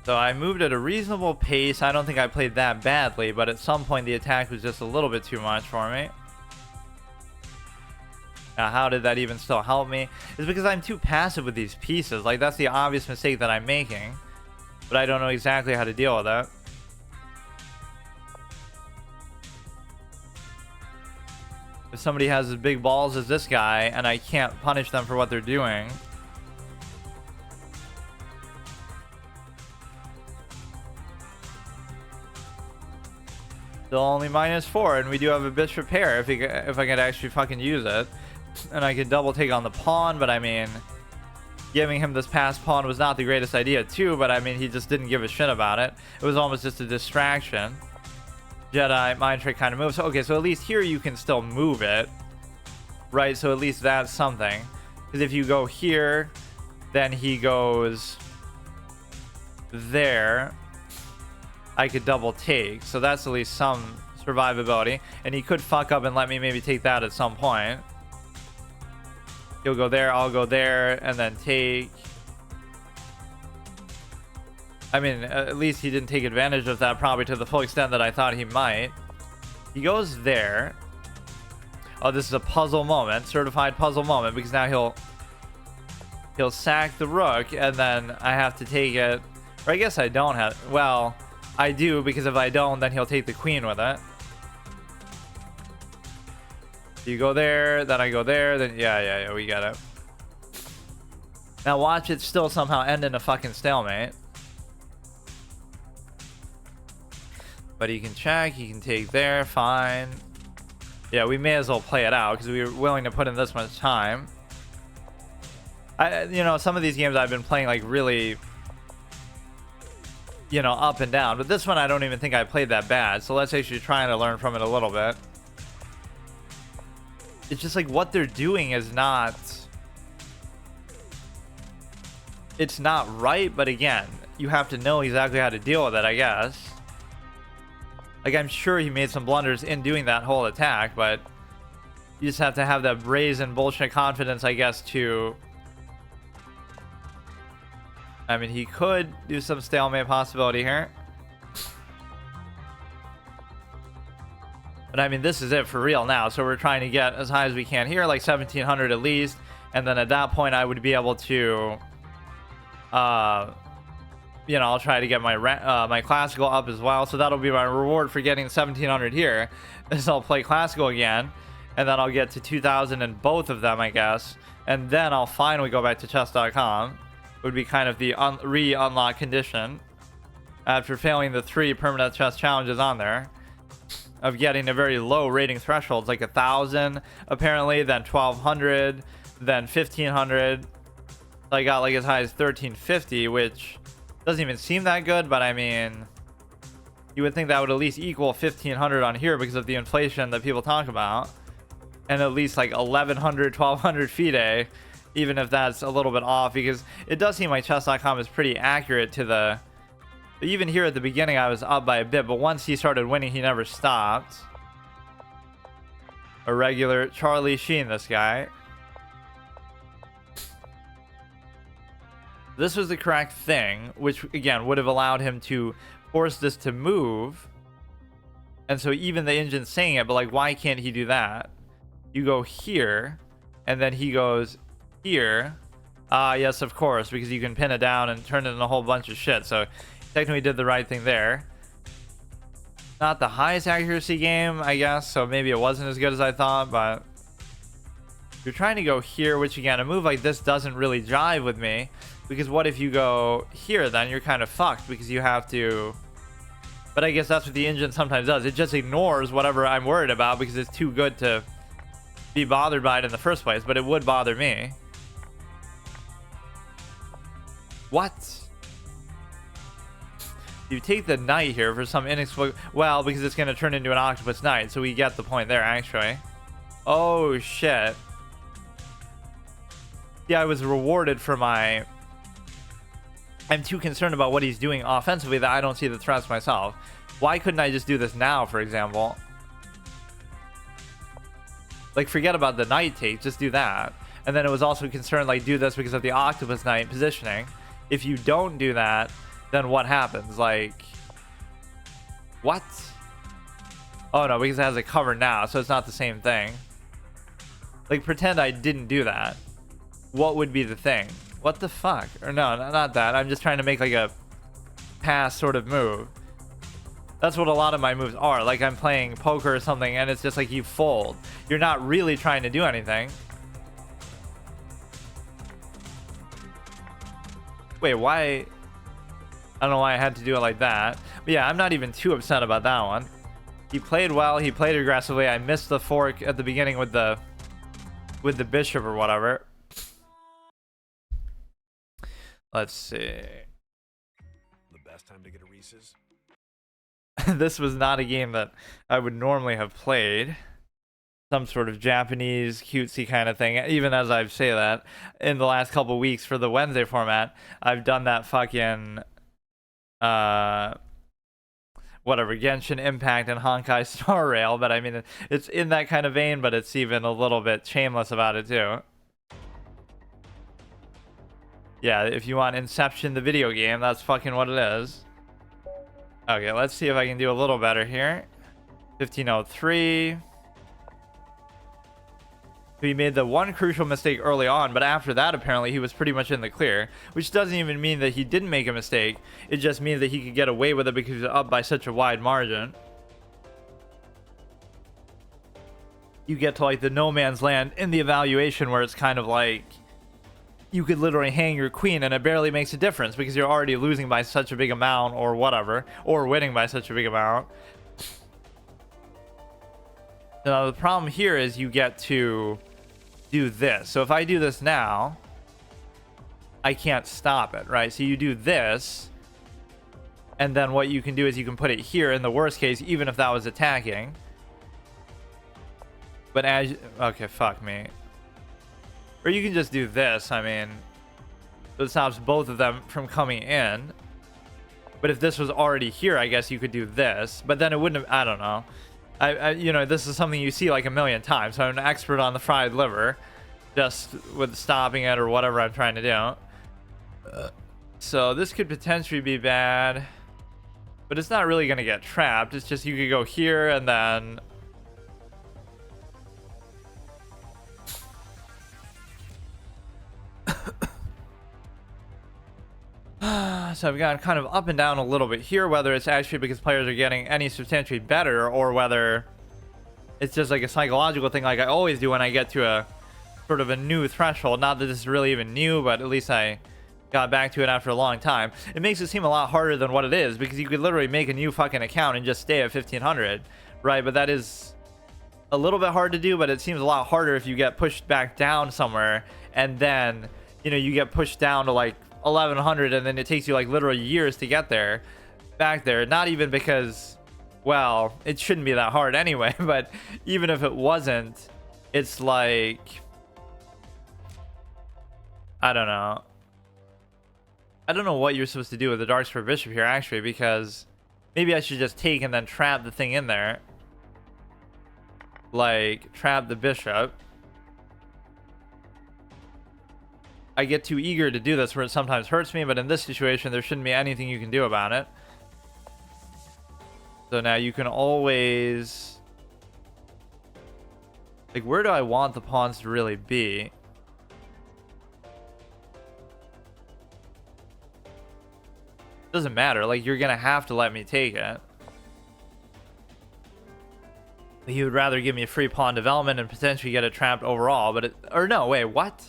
So I moved at a reasonable pace. I don't think I played that badly, but at some point the attack was just a little bit too much for me. Now, how did that even still help me? It's because I'm too passive with these pieces. Like, that's the obvious mistake that I'm making. But I don't know exactly how to deal with it. If somebody has as big balls as this guy, and I can't punish them for what they're doing... Still only -4, and we do have a bishop pair if I could actually fucking use it. And I could double take on the pawn, but I mean... Giving him this passed pawn was not the greatest idea too, but I mean, he just didn't give a shit about it. It was almost just a distraction. Jedi mind trick kind of moves. Okay, so at least here you can still move it. Right, so at least that's something. Because if you go here, then he goes... there. I could double take, so that's at least some survivability. And he could fuck up and let me maybe take that at some point. He'll go there, I'll go there, and then take. I mean, at least he didn't take advantage of that probably to the full extent that I thought he might. He goes there. Oh, this is a puzzle moment, certified puzzle moment, because now he'll he'll sack the rook, and then I have to take it. Or I guess I don't have. Well, I do, because if I don't, then he'll take the queen with it. You go there, then I go there, then yeah, we got it. Now watch it still somehow end in a fucking stalemate. But he can check, he can take there, fine. Yeah, we may as well play it out because we were willing to put in this much time. You know, some of these games I've been playing like really, you know, up and down. But this one I don't even think I played that bad. So let's actually try to learn from it a little bit. It's just like what they're doing is not... It's not right, but again, you have to know exactly how to deal with it, I guess. Like, I'm sure he made some blunders in doing that whole attack, but you just have to have that brazen bullshit confidence, I guess, to... I mean, he could do some stalemate possibility here. But I mean, this is it for real now. So we're trying to get as high as we can here, like 1700 at least. And then at that point, I would be able to... you know, I'll try to get my my classical up as well, so that'll be my reward for getting 1700 here. Is I'll play classical again, and then I'll get to 2000 in both of them, I guess, and then I'll finally go back to chess.com. Would be kind of the re-unlock condition after failing the 3 permanent chess challenges on there, of getting a very low rating thresholds, like 1000 apparently, then 1200, then 1500. I got like as high as 1350, which doesn't even seem that good, but I mean, you would think that would at least equal 1500 on here because of the inflation that people talk about, and at least like 1100, 1200 FIDE, even if that's a little bit off, because it does seem like chess.com is pretty accurate to the... Even here at the beginning, I was up by a bit, but once he started winning, he never stopped. A regular Charlie Sheen, this guy. This was the correct thing, which again would have allowed him to force this to move. And so even the engine's saying it, but like, why can't he do that? You go here, and then he goes here. Yes, of course, because you can pin it down and turn it into a whole bunch of shit. So technically did the right thing there. Not the highest accuracy game, I guess, so maybe it wasn't as good as I thought, but you're trying to go here, which again, a move like this doesn't really jive with me. Because what if you go here, then you're kind of fucked because you have to... But I guess that's what the engine sometimes does. It just ignores whatever I'm worried about because it's too good to be bothered by it in the first place. But it would bother me. What? You take the knight here for some inexplicable... Well, because it's going to turn into an octopus knight. So we get the point there, actually. Oh, shit. Yeah, I was rewarded for my... I'm too concerned about what he's doing offensively that I don't see the threats myself. Why couldn't I just do this now, for example? Like, forget about the knight take, just do that. And then it was also concerned, like, do this because of the octopus knight positioning. If you don't do that, then what happens? Like, what? Oh no, because it has a cover now, so it's not the same thing. Like, pretend I didn't do that. What would be the thing? What the fuck? Or no, not that. I'm just trying to make like a pass sort of move. That's what a lot of my moves are. Like I'm playing poker or something and it's just like you fold. You're not really trying to do anything. Wait, why? I don't know why I had to do it like that. But yeah, I'm not even too upset about that one. He played well. He played aggressively. I missed the fork at the beginning with the bishop or whatever. Let's see. The best time to get a Reese's? This was not a game that I would normally have played. Some sort of Japanese cutesy kind of thing. Even as I say that, in the last couple weeks for the Wednesday format, I've done that fucking whatever, Genshin Impact and Honkai Star Rail. But I mean, it's in that kind of vein, but it's even a little bit shameless about it too. Yeah, if you want Inception, the video game, that's fucking what it is. Okay, let's see if I can do a little better here. 1503. So he made the one crucial mistake early on, but after that, apparently, he was pretty much in the clear, which doesn't even mean that he didn't make a mistake. It just means that he could get away with it because he was up by such a wide margin. You get to like the no man's land in the evaluation where it's kind of like you could literally hang your queen and it barely makes a difference because you're already losing by such a big amount or whatever, or winning by such a big amount. Now the problem here is you get to do this. So if I do this now, I can't stop it, right? So you do this, and then what you can do is you can put it here in the worst case, even if that was attacking. But as okay, fuck me. Or you can just do this. I mean, it stops both of them from coming in. But if this was already here, I guess you could do this. But then it wouldn't have, I don't know. You know, this is something you see like a million times. So I'm an expert on the fried liver, just with stopping it or whatever I'm trying to do. So this could potentially be bad, but it's not really going to get trapped. It's just you could go here and then... So I've gone kind of up and down a little bit here, whether it's actually because players are getting any substantially better or whether it's just like a psychological thing like I always do when I get to a sort of a new threshold. Not that this is really even new, but at least I got back to it after a long time. It makes it seem a lot harder than what it is because you could literally make a new fucking account and just stay at 1500, right? But that is a little bit hard to do, but it seems a lot harder if you get pushed back down somewhere and then, you know, you get pushed down to like 1100 and then it takes you like literally years to get there back there. Not even because, well, it shouldn't be that hard anyway, but even if it wasn't, it's like, I don't know what you're supposed to do with the Darkspur Bishop here actually, because maybe I should just take and then trap the thing in there, like trap the bishop. I get too eager to do this where it sometimes hurts me, but in this situation, there shouldn't be anything you can do about it. So now you can always... Like, where do I want the pawns to really be? Doesn't matter. Like, you're going to have to let me take it. He would rather give me a free pawn development and potentially get it trapped overall, but it... Or no, wait, what?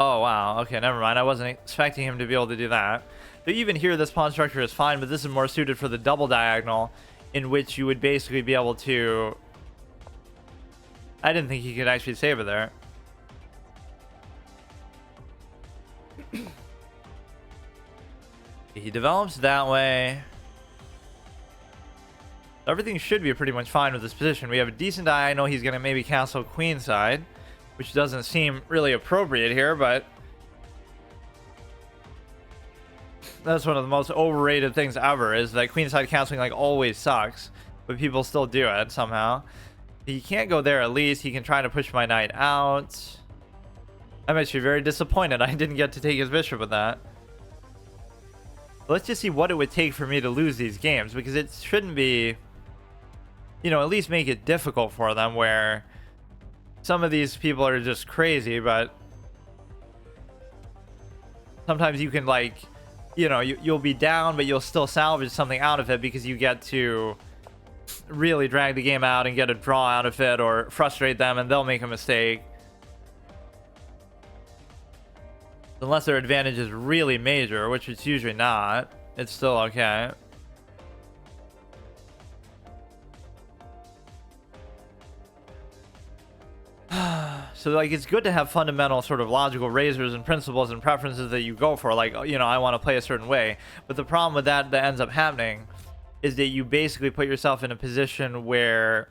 Oh, wow. Okay, never mind. I wasn't expecting him to be able to do that. So even here, this pawn structure is fine, but this is more suited for the double diagonal, in which you would basically be able to... I didn't think he could actually save it there. He develops that way. Everything should be pretty much fine with this position. We have a decent diagonal. He's going to maybe castle queenside, which doesn't seem really appropriate here, but that's one of the most overrated things ever, is that queenside castling like always sucks, but people still do it somehow. He can't go there. At least he can try to push my knight out. I'm actually very disappointed I didn't get to take his bishop with that. Let's just see what it would take for me to lose these games, because it shouldn't be, you know, at least make it difficult for them, where some of these people are just crazy, but sometimes you can, like, you know, you'll be down, but you'll still salvage something out of it because you get to really drag the game out and get a draw out of it, or frustrate them and they'll make a mistake. Unless their advantage is really major, which it's usually not, it's still okay. So, like, it's good to have fundamental sort of logical razors and principles and preferences that you go for. Like, you know, I want to play a certain way. But the problem with that ends up happening is that you basically put yourself in a position where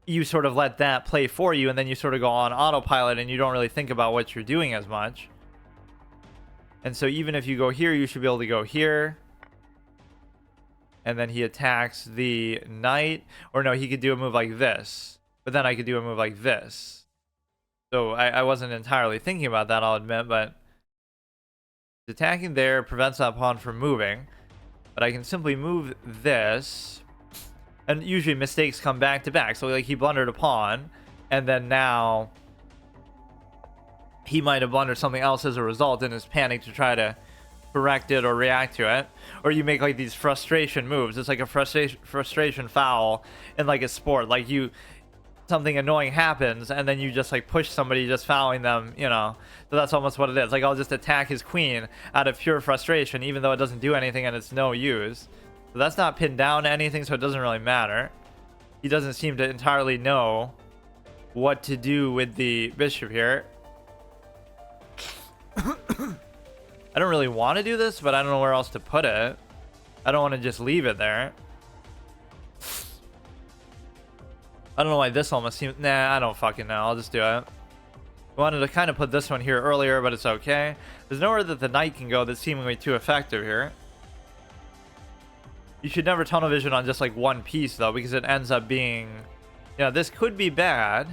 you sort of let that play for you, and then you sort of go on autopilot and you don't really think about what you're doing as much. And so even if you go here, you should be able to go here. And then he attacks the knight. Or no, he could do a move like this. But then I could do a move like this. So I wasn't entirely thinking about that, I'll admit, but attacking there prevents that pawn from moving. But I can simply move this. And usually mistakes come back to back. So like he blundered a pawn, and then now he might have blundered something else as a result in his panic to try to correct it or react to it. Or you make like these frustration moves. It's like a frustration foul in like a sport. Like something annoying happens and then you just like push somebody, just fouling them, you know. So that's almost what it is. Like I'll just attack his queen out of pure frustration, even though it doesn't do anything and it's no use. So that's not pinned down to anything, so it doesn't really matter. He doesn't seem to entirely know what to do with the bishop here. I don't really want to do this, but I don't know where else to put it. I don't want to just leave it there. I don't know why this almost seems... Nah, I don't fucking know. I'll just do it. I wanted to kind of put this one here earlier, but it's okay. There's nowhere that the knight can go that's seemingly too effective here. You should never tunnel vision on just like one piece, though, because it ends up being... Yeah, this could be bad.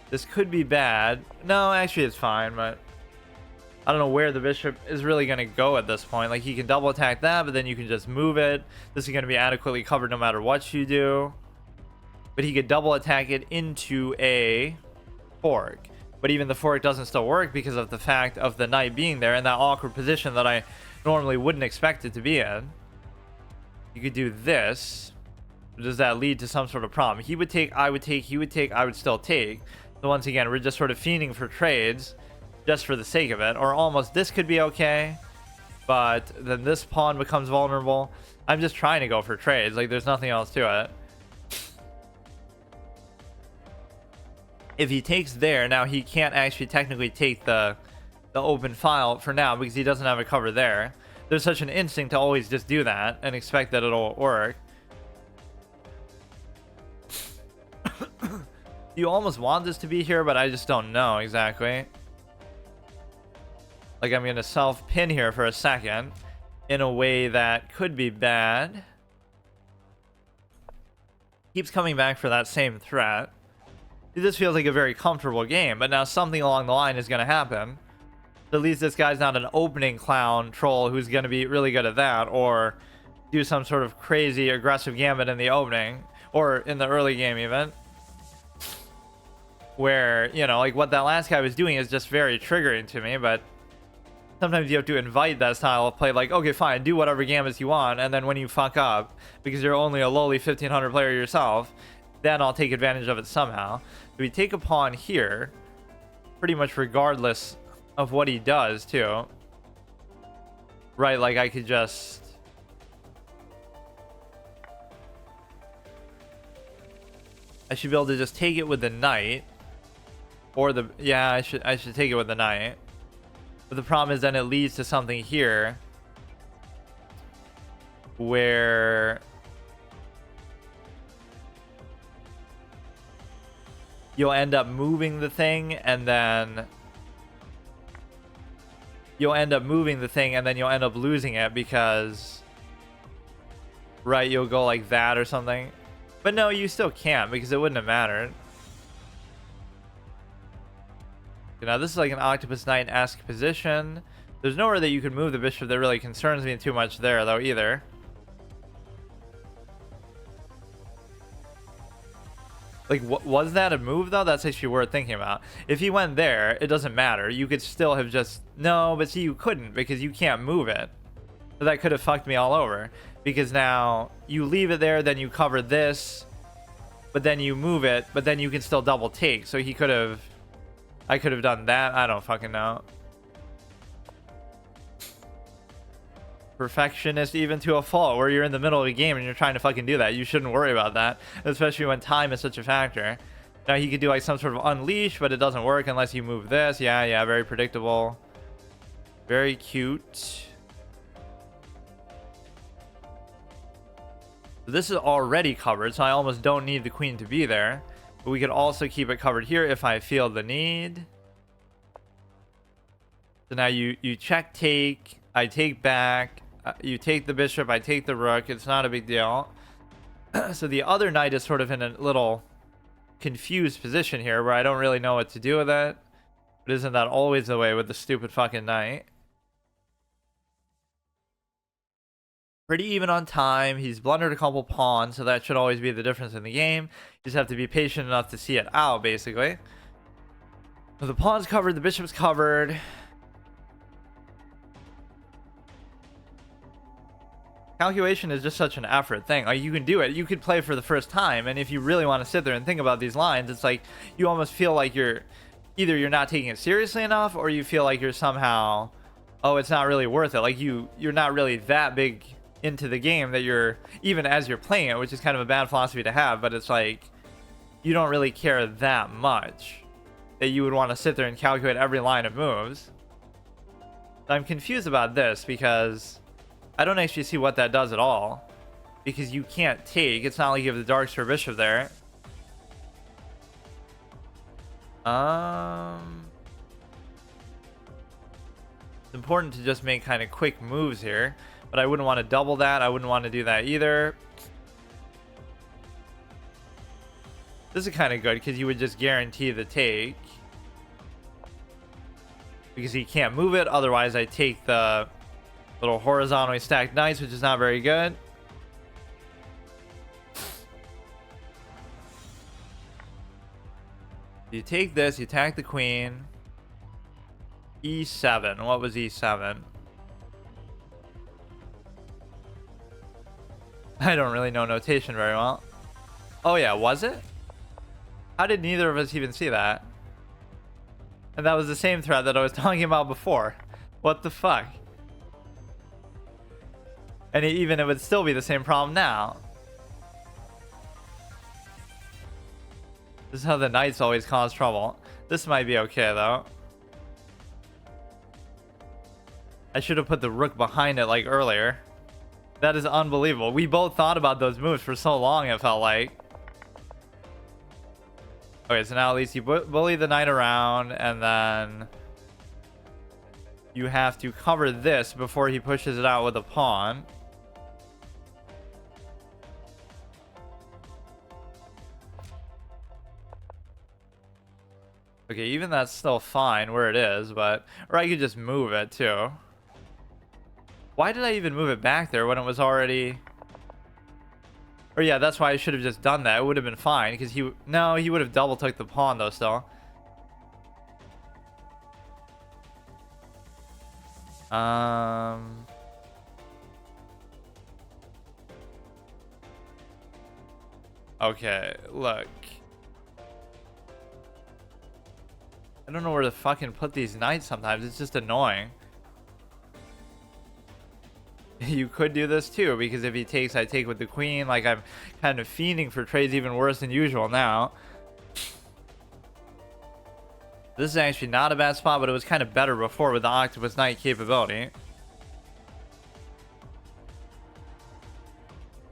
This could be bad. No, actually it's fine, but... I don't know where the bishop is really going to go at this point. Like, he can double attack that, but then you can just move it. This is going to be adequately covered no matter what you do. But he could double attack it into a fork. But even the fork doesn't still work because of the fact of the knight being there in that awkward position that I normally wouldn't expect it to be in. You could do this. Does that lead to some sort of problem? He would take, I would take, he would take, I would still take. So once again, we're just sort of fiending for trades just for the sake of it. Or almost this could be okay, but then this pawn becomes vulnerable. I'm just trying to go for trades. Like, there's nothing else to it. If he takes there, now he can't actually technically take the open file for now because he doesn't have a cover there. There's such an instinct to always just do that and expect that it'll work. You almost want this to be here, but I just don't know exactly. Like, I'm going to self-pin here for a second in a way that could be bad. Keeps coming back for that same threat. This feels like a very comfortable game, but now something along the line is going to happen. At least this guy's not an opening clown troll who's going to be really good at that, or do some sort of crazy aggressive gambit in the opening, or in the early game even. Where, you know, like what that last guy was doing is just very triggering to me, but sometimes you have to invite that style of play, like, okay, fine, do whatever gambits you want, and then when you fuck up, because you're only a lowly 1500 player yourself, then I'll take advantage of it somehow. So we take a pawn here, pretty much regardless of what he does, too. Right, like I could just... I should be able to just take it with the knight. Or the... Yeah, I should take it with the knight. But the problem is then it leads to something here where you'll end up moving the thing and then you'll end up losing it because, right, you'll go like that or something. But no, you still can't because it wouldn't have mattered. Now this is like an Octopus Knight-esque position. There's nowhere that you can move the bishop that really concerns me too much there, though, either. Like, was that a move, though? That's actually worth thinking about. If he went there, it doesn't matter. You could still have just... No, but see, you couldn't because you can't move it. So that could have fucked me all over. Because now you leave it there, then you cover this, but then you move it, but then you can still double take. So he could have... I could have done that. I don't fucking know. Perfectionist even to a fault, where you're in the middle of a game and you're trying to fucking do that. You shouldn't worry about that, especially when time is such a factor. Now he could do like some sort of unleash, but it doesn't work unless you move this. Yeah, very predictable. Very cute. This is already covered, so I almost don't need the queen to be there. But we could also keep it covered here if I feel the need. So now you check take, I take back, you take the bishop, I take the rook. It's not a big deal. So the other knight is sort of in a little confused position here where I don't really know what to do with it. But isn't that always the way with the stupid fucking knight? pretty even on time. He's blundered a couple pawns, so that should always be the difference in the game. You just have to be patient enough to see it out, basically. So the pawn's covered, the bishop's covered. Calculation is just such an effort thing. Like, you can do it. You could play for the first time, and if you really want to sit there and think about these lines, it's like you almost feel like you're not taking it seriously enough, or you feel like you're somehow, oh, it's not really worth it. Like you're not really that big into the game that you're, even as you're playing it, which is kind of a bad philosophy to have, but it's like you don't really care that much that you would want to sit there and calculate every line of moves. I'm confused about this because I don't actually see what that does at all, because you can't take. It's not like you have the dark star bishop there. It's important to just make kind of quick moves here, but I wouldn't want to double that. I wouldn't want to do that either. This is kind of good because you would just guarantee the take, because he can't move it. Otherwise, I take the little horizontally stacked knights, which is not very good. You take this, you attack the queen. E7. What was E7? I don't really know notation very well. Oh yeah, was it? How did neither of us even see that? And that was the same thread that I was talking about before. What the fuck? And it would still be the same problem now. This is how the knights always cause trouble. This might be okay though. I should have put the rook behind it like earlier. That is unbelievable. We both thought about those moves for so long, it felt like. Okay, so now at least you bully the knight around, and then you have to cover this before he pushes it out with a pawn. Okay, even that's still fine where it is, but... Or I could just move it, too. Why did I even move it back there when it was already... Or yeah, that's why I should have just done that. It would have been fine, because he... No, he would have double took the pawn, though, still. Okay, look. I don't know where to fucking put these knights sometimes. It's just annoying. You could do this too, because if he takes, I take with the queen. Like, I'm kind of fiending for trades even worse than usual now. This is actually not a bad spot, but it was kind of better before with the octopus knight capability.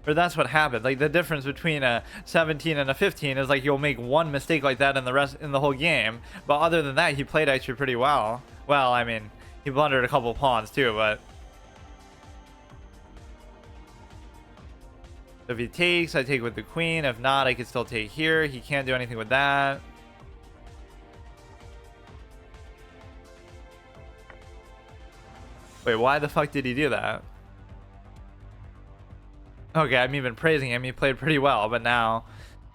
Or that's what happened. Like, the difference between a 17 and a 15 is like you'll make one mistake like that in the whole game. But other than that, he played actually pretty well. Well, I mean, he blundered a couple pawns too, but if he takes, I take with the queen. If not, I can still take here. He can't do anything with that. Wait, why the fuck did he do that? Okay, I'm even praising him. He played pretty well, but now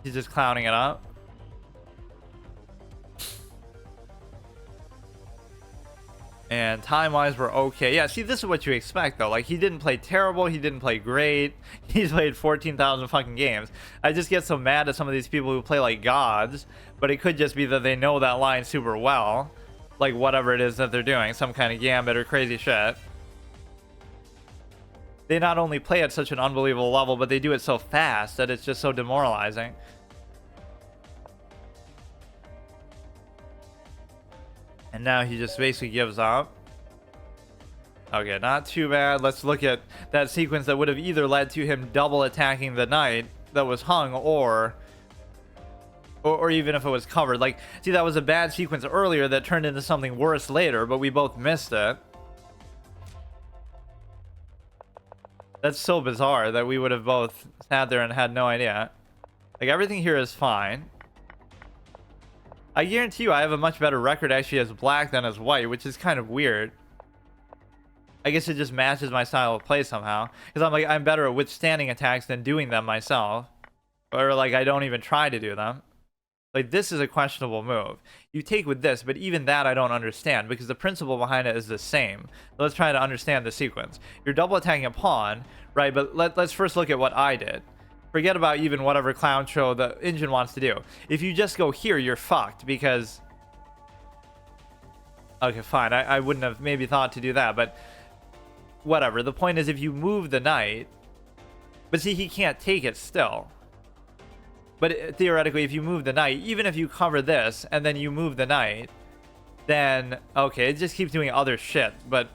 he's just clowning it up. And time-wise, we're okay. Yeah, see, this is what you expect, though. Like, he didn't play terrible. He didn't play great. He's played 14,000 fucking games. I just get so mad at some of these people who play like gods, but it could just be that they know that line super well. Like, whatever it is that they're doing. Some kind of gambit or crazy shit. They not only play at such an unbelievable level, but they do it so fast that it's just so demoralizing. And now he just basically gives up. Okay, not too bad. Let's look at that sequence that would have either led to him double attacking the knight that was hung, or even if it was covered. Like, see, that was a bad sequence earlier that turned into something worse later, but we both missed it. That's so bizarre that we would have both sat there and had no idea. Like, everything here is fine. I guarantee you I have a much better record actually as black than as white, which is kind of weird. I guess it just matches my style of play somehow. Because I'm like, I'm better at withstanding attacks than doing them myself. Or like, I don't even try to do them. Like, this is a questionable move. You take with this, but even that I don't understand because the principle behind it is the same. Let's try to understand the sequence. You're double attacking a pawn, right? But let's first look at what I did. Forget about even whatever clown show the engine wants to do. If you just go here, you're fucked because... Okay, fine. I wouldn't have maybe thought to do that, but whatever. The point is if you move the knight... But see, he can't take it still. But theoretically, if you move the knight, even if you cover this and then you move the knight, then, okay, it just keeps doing other shit. But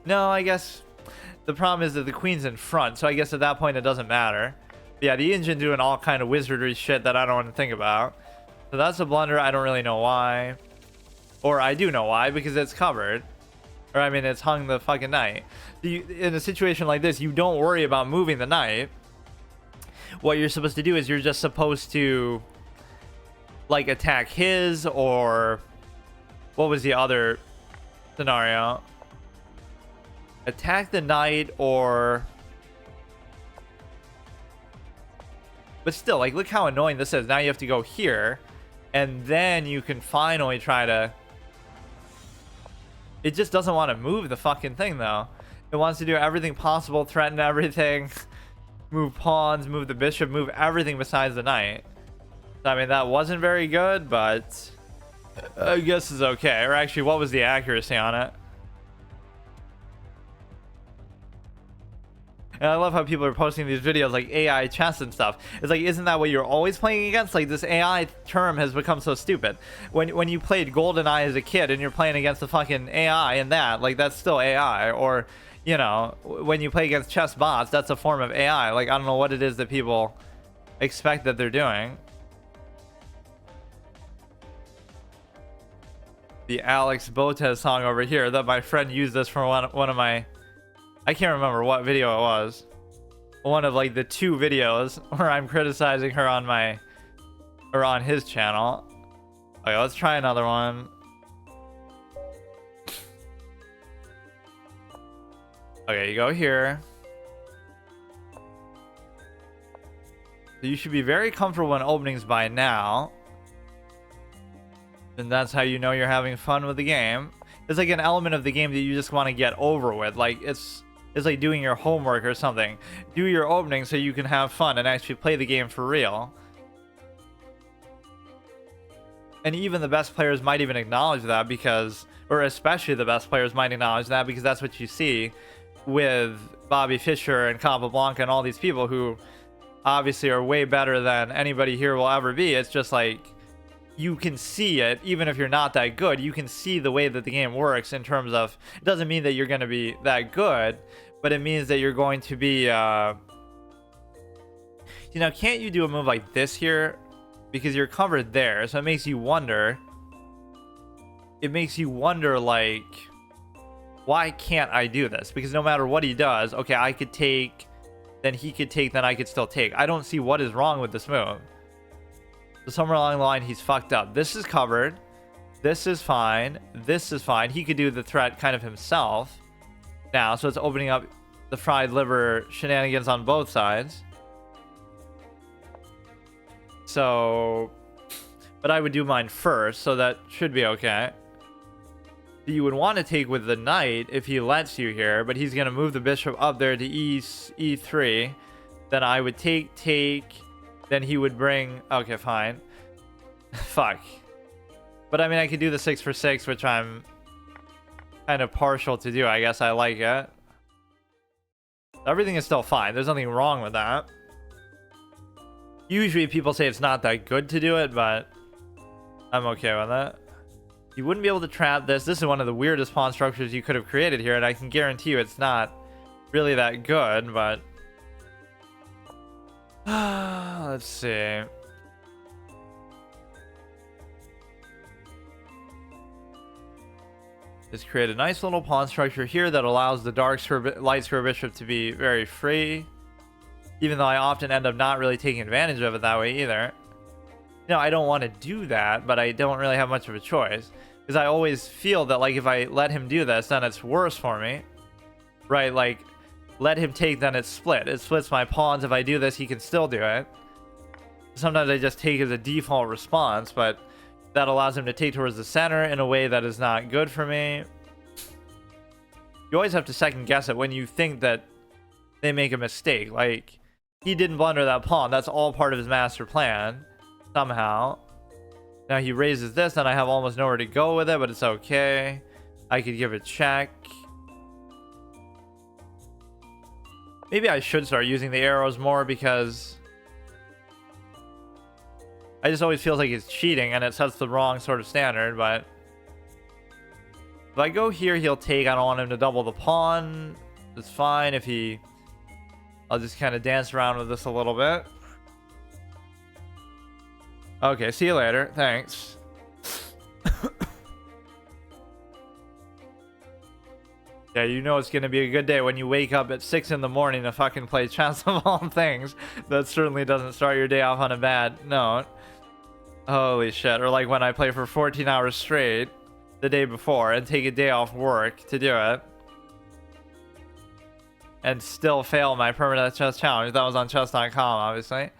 no, I guess the problem is that the queen's in front, so I guess at that point it doesn't matter. But yeah, the engine doing all kind of wizardry shit that I don't want to think about. So that's a blunder. I don't really know why. Or I do know why, because it's covered. Or I mean, it's hung the fucking knight. In a situation like this, you don't worry about moving the knight. What you're supposed to do is you're just supposed to like attack his, or what was the other scenario? Attack the knight, or but still, like, look how annoying this is. Now you have to go here and then you can finally try to... It just doesn't want to move the fucking thing though. It wants to do everything possible, threaten everything. Move pawns, move the bishop, move everything besides the knight. So, I mean, that wasn't very good, but I guess it's okay. Or actually, what was the accuracy on it? And I love how people are posting these videos like AI chess and stuff. It's like, isn't that what you're always playing against? Like, this AI term has become so stupid. When you played GoldenEye as a kid and you're playing against the fucking AI and that, like, that's still AI. Or... You know, when you play against chess bots, that's a form of AI. Like, I don't know what it is that people expect that they're doing. The Alex Botez song over here, that my friend used this for one of my... I can't remember what video it was. One of, like, the 2 videos where I'm criticizing her on my... Or on his channel. Okay, let's try another one. Okay, you go here. So you should be very comfortable in openings by now. And that's how you know you're having fun with the game. It's like an element of the game that you just want to get over with. Like, it's like doing your homework or something. Do your opening so you can have fun and actually play the game for real. And even the best players might even acknowledge that because... Or especially the best players might acknowledge that because that's what you see with Bobby Fischer and Capablanca and all these people who obviously are way better than anybody here will ever be. It's just like, you can see it, even if you're not that good, you can see the way that the game works in terms of, it doesn't mean that you're going to be that good, but it means that you're going to be, you know, can't you do a move like this here? Because you're covered there, so it makes you wonder, like, why can't I do this? Because no matter what he does, okay, I could take, then he could take, then I could still take. I don't see what is wrong with this move. So somewhere along the line, he's fucked up. This is covered. This is fine. This is fine. He could do the threat kind of himself now. So it's opening up the fried liver shenanigans on both sides. So, but I would do mine first, so that should be okay. You would want to take with the knight if he lets you here, but he's going to move the bishop up there to e3. Then I would take, then he would bring... Okay, fine. Fuck. But I mean, I could do the 6 for 6, which I'm kind of partial to do. I guess I like it. Everything is still fine. There's nothing wrong with that. Usually people say it's not that good to do it, but I'm okay with it. You wouldn't be able to trap this. This is one of the weirdest pawn structures you could have created here, and I can guarantee you it's not really that good, but... let's see. Just create a nice little pawn structure here that allows the light square bishop to be very free. Even though I often end up not really taking advantage of it that way either. No, I don't want to do that, but I don't really have much of a choice. Because I always feel that, like, if I let him do this, then it's worse for me. Right? Like, let him take, then it's split. It splits my pawns. If I do this, he can still do it. Sometimes I just take as a default response, but that allows him to take towards the center in a way that is not good for me. You always have to second guess it when you think that they make a mistake. Like, he didn't blunder that pawn. That's all part of his master plan, somehow. Now he raises this, and I have almost nowhere to go with it, but it's okay. I could give a check. Maybe I should start using the arrows more, because I just always feel like it's cheating, and it sets the wrong sort of standard. But if I go here, he'll take. I don't want him to double the pawn. It's fine if he... I'll just kind of dance around with this a little bit. Okay, see you later. Thanks. Yeah, you know it's gonna be a good day when you wake up at 6 in the morning to fucking play chess of all things. That certainly doesn't start your day off on a bad note. Holy shit. Or like when I play for 14 hours straight the day before and take a day off work to do it. And still fail my permanent chess challenge. That was on chess.com, obviously.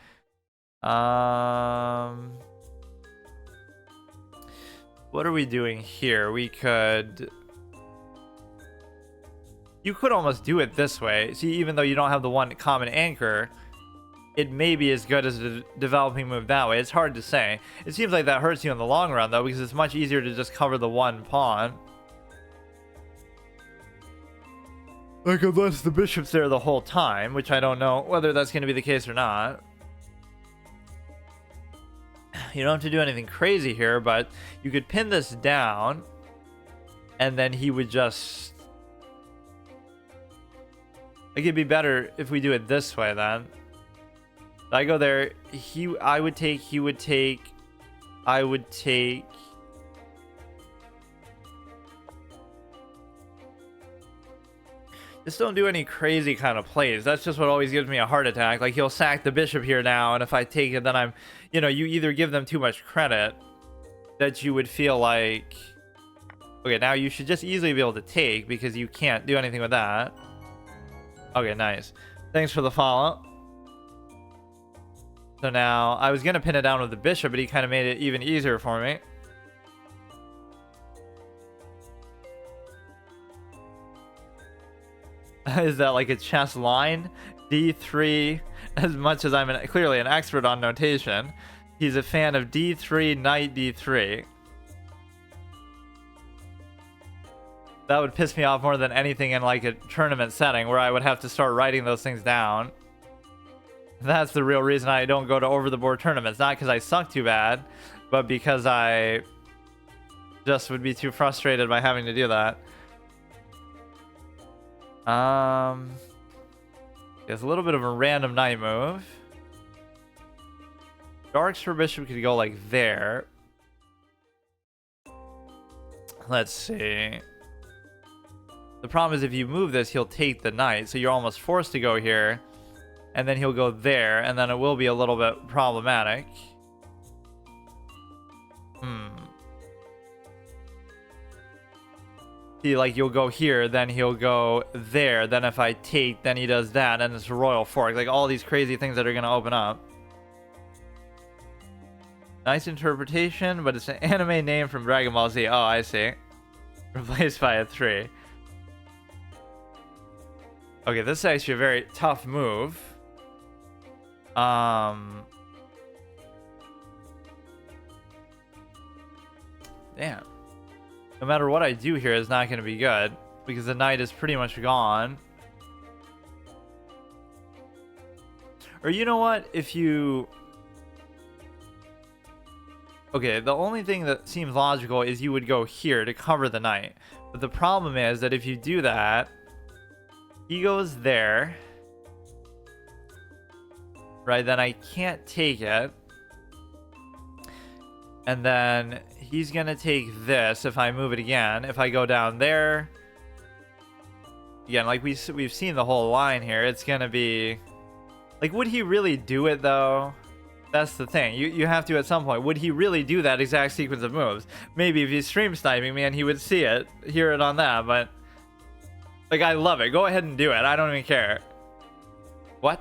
What are we doing here? We could... You could almost do it this way. See, even though you don't have the one common anchor, it may be as good as a developing move that way. It's hard to say. It seems like that hurts you in the long run, though, because it's much easier to just cover the one pawn. Like, unless the bishop's there the whole time, which I don't know whether that's going to be the case or not. You don't have to do anything crazy here, but you could pin this down, and then he would just... Like, it'd be better if we do it this way, then. I go there, I would take, he would take, I would take... Just don't do any crazy kind of plays. That's just what always gives me a heart attack. Like, he'll sack the bishop here now, and if I take it, then I'm... You know, you either give them too much credit that you would feel like... Okay, now you should just easily be able to take, because you can't do anything with that. Okay, nice. Thanks for the follow. So now, I was going to pin it down with the bishop, but he kind of made it even easier for me. Is that like a chess line? D3, as much as I'm clearly an expert on notation, he's a fan of D3, knight D3. That would piss me off more than anything in like a tournament setting where I would have to start writing those things down. That's the real reason I don't go to over-the-board tournaments. Not because I suck too bad, but because I just would be too frustrated by having to do that. It's a little bit of a random knight move. Darks for bishop could go like there. Let's see. The problem is if you move this, he'll take the knight, so you're almost forced to go here. And then he'll go there, and then it will be a little bit problematic. See, like, you'll go here, then he'll go there, then if I take, then he does that, and it's a royal fork. Like, all these crazy things that are going to open up. Nice interpretation, but it's an anime name from Dragon Ball Z. Oh, I see. Replaced by a 3. Okay, this is actually a very tough move. Damn. No matter what I do here is not going to be good, because the knight is pretty much gone. Or you know what? If you... Okay, the only thing that seems logical is you would go here to cover the knight. But the problem is that if you do that, he goes there. Right, then I can't take it. And then he's going to take this if I move it again. If I go down there... Again, like we've seen the whole line here. It's going to be... Like, would he really do it, though? That's the thing. You have to at some point. Would he really do that exact sequence of moves? Maybe if he's stream sniping me and he would see it, hear it on that, but like I love it. Go ahead and do it. I don't even care. What?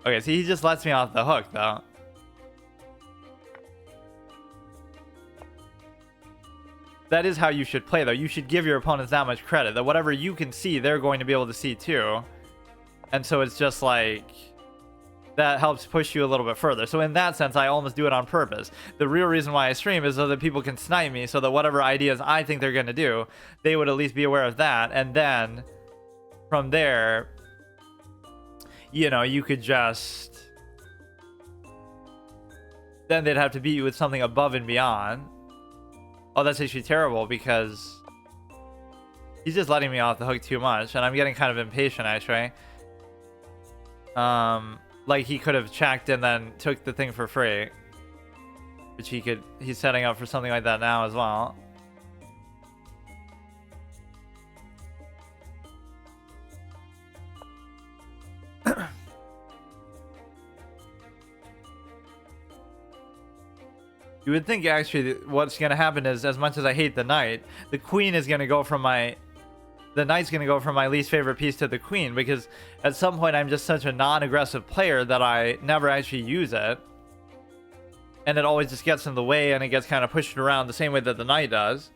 Okay, so he just lets me off the hook though. That is how you should play though. You should give your opponents that much credit that whatever you can see, they're going to be able to see too. And so it's just like that helps push you a little bit further. So in that sense, I almost do it on purpose. The real reason why I stream is so that people can snipe me, so that whatever ideas I think they're going to do, they would at least be aware of that. And then from there, you know, you could just... Then they'd have to beat you with something above and beyond. Oh, that's actually terrible because he's just letting me off the hook too much. And I'm getting kind of impatient, actually. Like he could have checked and then took the thing for free, which he's setting up for something like that now as well. You would think actually what's going to happen is, as much as I hate the knight, the queen is going to go from the knight's going to go from my least favorite piece to the queen, because at some point I'm just such a non-aggressive player that I never actually use it. And it always just gets in the way and it gets kind of pushed around the same way that the knight does.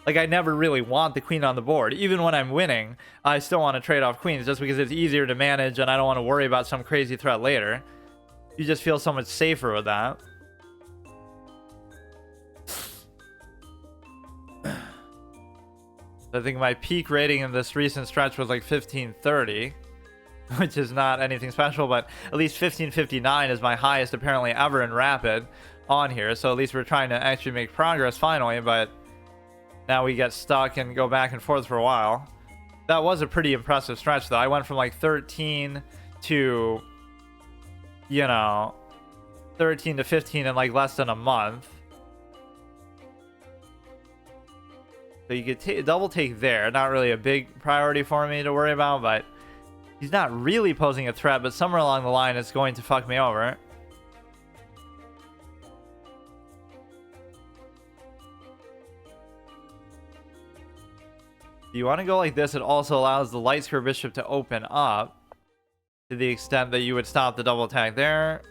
Like I never really want the queen on the board. Even when I'm winning, I still want to trade off queens just because it's easier to manage and I don't want to worry about some crazy threat later. You just feel so much safer with that. I think my peak rating in this recent stretch was like 1530, which is not anything special, but at least 1559 is my highest apparently ever in Rapid on here. So at least we're trying to actually make progress finally, but now we get stuck and go back and forth for a while. That was a pretty impressive stretch though. I went from like 13 to, you know, 13 to 15 in like less than a month. So you could double take there. Not really a big priority for me to worry about, but he's not really posing a threat, but somewhere along the line it's going to fuck me over. Do you want to go like this? It also allows the light square bishop to open up to the extent that you would stop the double attack there.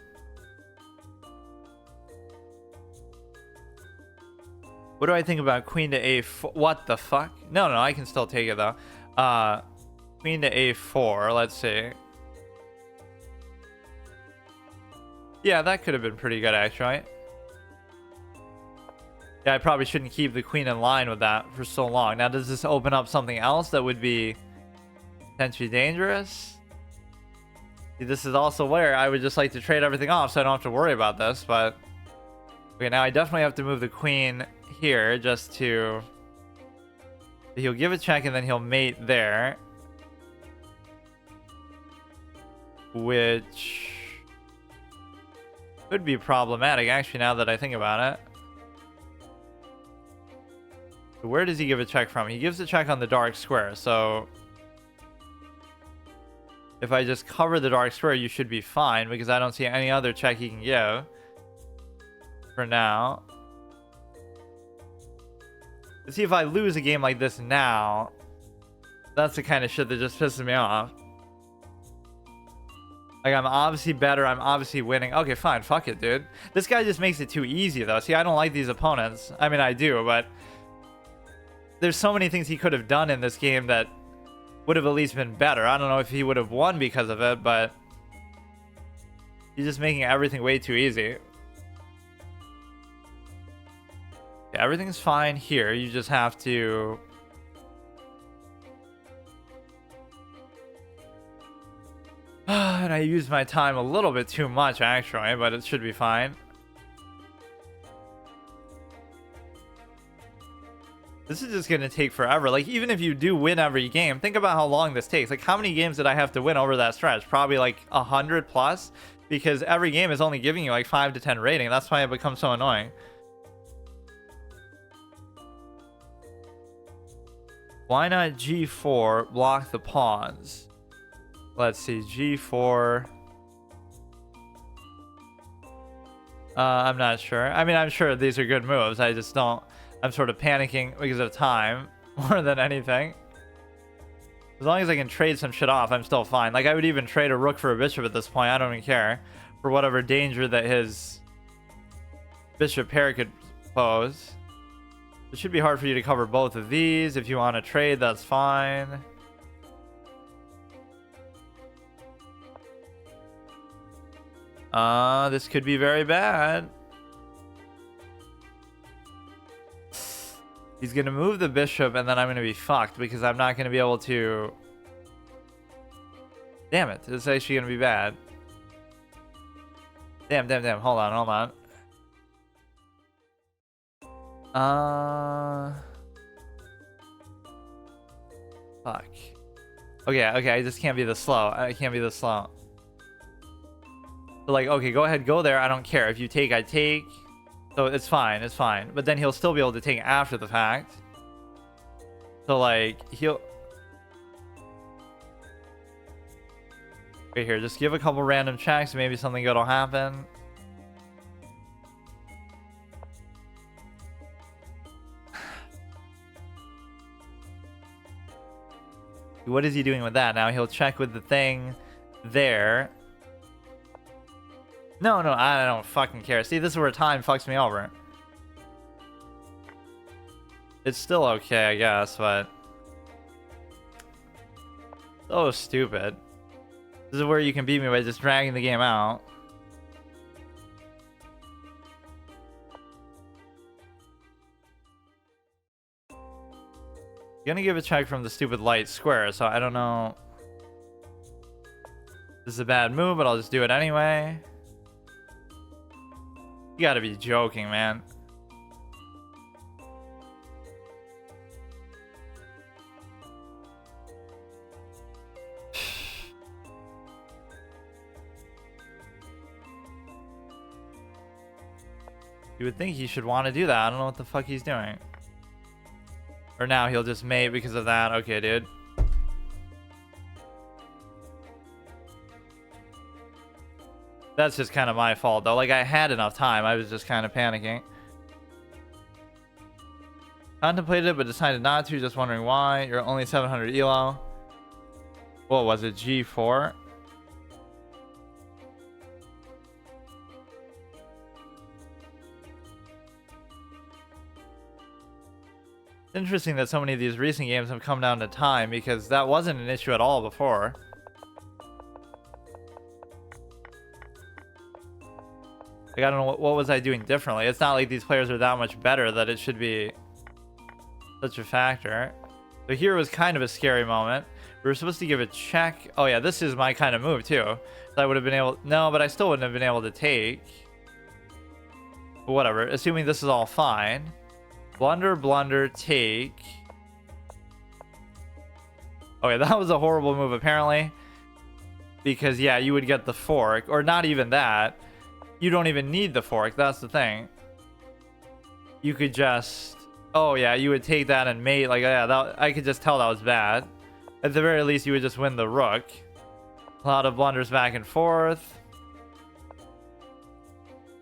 What do I think about queen to a4? What the fuck? No, I can still take it though. Queen to a4. Let's see. Yeah, that could have been pretty good actually. Yeah, I probably shouldn't keep the queen in line with that for so long. Now, does this open up something else that would be potentially dangerous? See, this is also where I would just like to trade everything off so I don't have to worry about this, but... Okay, now I definitely have to move the queen here just to... He'll give a check and then he'll mate there. Which... could be problematic, actually, now that I think about it. Where does he give a check from? He gives a check on the dark square, so... If I just cover the dark square, you should be fine, because I don't see any other check he can give. For now. Let's see if I lose a game like this now. That's the kind of shit that just pisses me off. Like, I'm obviously better. I'm obviously winning. Okay, fine. Fuck it, dude. This guy just makes it too easy, though. See, I don't like these opponents. I mean, I do, but... There's so many things he could have done in this game that would have at least been better. I don't know if he would have won because of it, but... He's just making everything way too easy. Yeah, everything's fine here. You just have to... And I used my time a little bit too much, actually, but it should be fine. This is just going to take forever. Like, even if you do win every game, think about how long this takes. Like, how many games did I have to win over that stretch? Probably like 100 plus, because every game is only giving you like 5 to 10 rating. That's why it becomes so annoying. Why not g4, block the pawns? Let's see, g4. I'm not sure. I mean, I'm sure these are good moves. I just don't. I'm sort of panicking because of time more than anything. As long as I can trade some shit off, I'm still fine. Like, I would even trade a rook for a bishop at this point. I don't even care. For whatever danger that his bishop pair could pose. It should be hard for you to cover both of these. If you want to trade, that's fine. This could be very bad. He's going to move the bishop, and then I'm going to be fucked because I'm not going to be able to... Damn it. This is actually going to be bad. Damn. Hold on. Fuck. Okay, I just can't be this slow. I can't be this slow. But like, okay, go ahead, go there. I don't care. If you take, I take. So it's fine, But then he'll still be able to take after the fact. So like, he'll... Right here, just give a couple random checks. Maybe something good will happen. What is he doing with that? Now he'll check with the thing there. No, I don't fucking care. See, this is where time fucks me over. It's still okay, I guess, but... So stupid. This is where you can beat me by just dragging the game out. Gonna give a check from the stupid light square, so I don't know. This is a bad move, but I'll just do it anyway. You gotta be joking, man. You would think he should want to do that. I don't know what the fuck he's doing. Or now he'll just mate because of that. Okay, dude. That's just kind of my fault, though. Like, I had enough time. I was just kind of panicking. Contemplated it, but decided not to. Just wondering why. You're only 700 elo. What was it? G4? It's interesting that so many of these recent games have come down to time, because that wasn't an issue at all before. Like, I don't know, what was I doing differently? It's not like these players are that much better that it should be such a factor. So here was kind of a scary moment. We were supposed to give a check. Oh yeah, this is my kind of move too. So I would have been able... No, but I still wouldn't have been able to take. But whatever, assuming this is all fine. Blunder, take. Okay, that was a horrible move apparently. Because yeah, you would get the fork. Or not even that. You don't even need the fork, that's the thing. You could just... Oh yeah, you would take that and mate. Like, yeah, that, I could just tell that was bad. At the very least, you would just win the rook. A lot of blunders back and forth.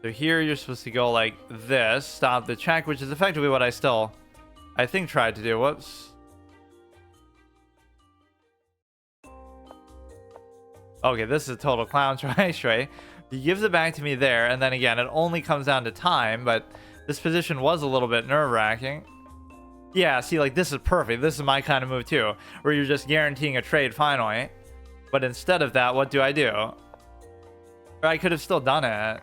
So here you're supposed to go like this, stop the check, which is effectively what I think tried to do. Whoops. Okay, this is a total clown try. He gives it back to me there, and then again, it only comes down to time, but this position was a little bit nerve-wracking. Yeah, see, like, this is perfect. This is my kind of move too, where you're just guaranteeing a trade finally. But instead of that, what do? Or I could have still done it.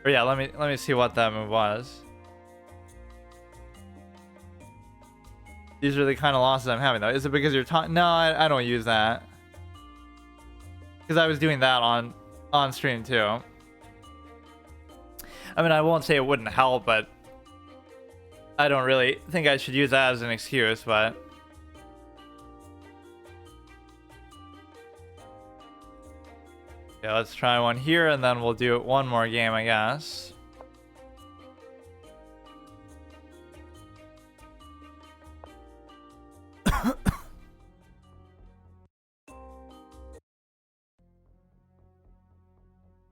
Or yeah, let me see what that move was. These are the kind of losses I'm having though. Is it because you're talking? No, I don't use that. Because I was doing that on stream too. I mean, I won't say it wouldn't help, but I don't really think I should use that as an excuse, but... Yeah, let's try one here, and then we'll do one more game, I guess.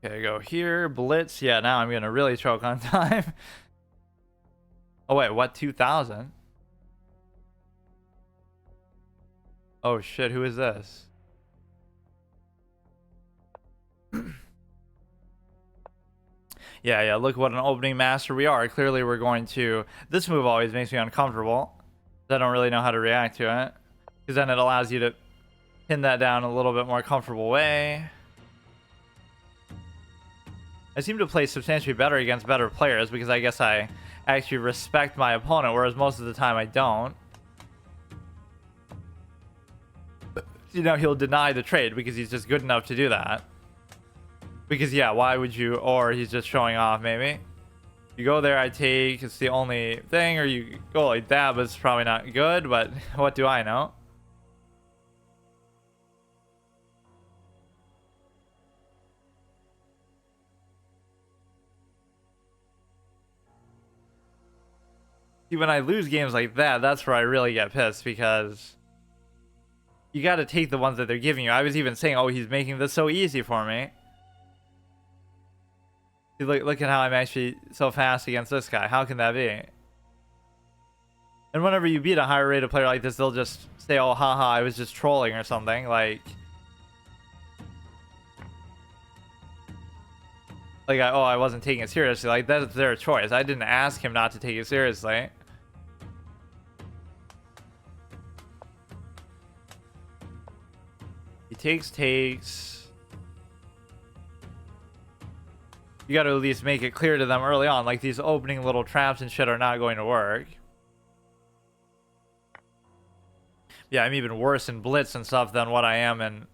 Okay, go here, blitz. Yeah, now I'm gonna really choke on time. Oh wait, what? 2,000? Oh shit, who is this? Yeah, look what an opening master we are. Clearly we're going to... This move always makes me uncomfortable. I don't really know how to react to it. Because then it allows you to pin that down a little bit more comfortable way. I seem to play substantially better against better players because I guess I actually respect my opponent, whereas most of the time I don't. You know, he'll deny the trade because he's just good enough to do that. Because, yeah, why would you? Or he's just showing off, maybe. You go there, I take, it's the only thing, or you go like that, but it's probably not good, but what do I know? See, when I lose games like that, that's where I really get pissed, because you got to take the ones that they're giving you. I was even saying, oh, he's making this so easy for me. See, look at how I'm actually so fast against this guy. How can that be? And whenever you beat a higher rated player like this, they'll just say, oh, haha, I was just trolling or something. Like oh, I wasn't taking it seriously. Like, that's their choice. I didn't ask him not to take it seriously. He takes. You got to at least make it clear to them early on. Like, these opening little traps and shit are not going to work. Yeah, I'm even worse in blitz and stuff than what I am in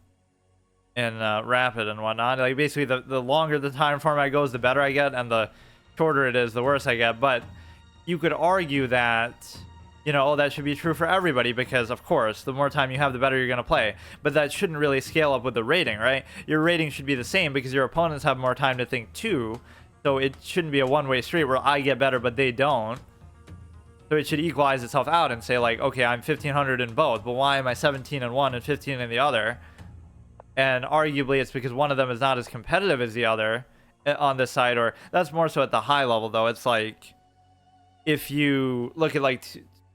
rapid and whatnot. Like, basically, the longer the time format goes, the better I get, and the shorter it is, the worse I get. But you could argue that, you know, oh, that should be true for everybody, because of course the more time you have, the better you're going to play. But that shouldn't really scale up with the rating, right? Your rating should be the same because your opponents have more time to think too. So it shouldn't be a one-way street where I get better but they don't. So it should equalize itself out and say, like, okay, I'm 1500 in both, but why am I 17 in one and 15 in the other? And arguably it's because one of them is not as competitive as the other on this side. Or that's more so at the high level, though. It's like, if you look at, like,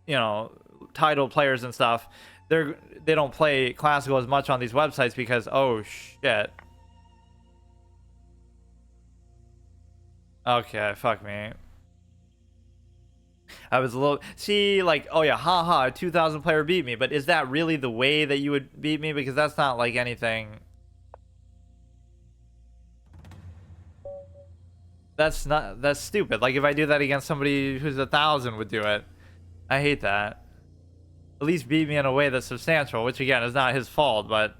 you know, titled players and stuff, they don't play classical as much on these websites because, oh shit, okay, fuck me, I was a little, see, like, oh yeah, haha, a 2,000 player beat me, but is that really the way that you would beat me? Because that's not like anything. That's stupid. Like, if I do that against somebody who's 1,000 would do it. I hate that. At least beat me in a way that's substantial, which again is not his fault, but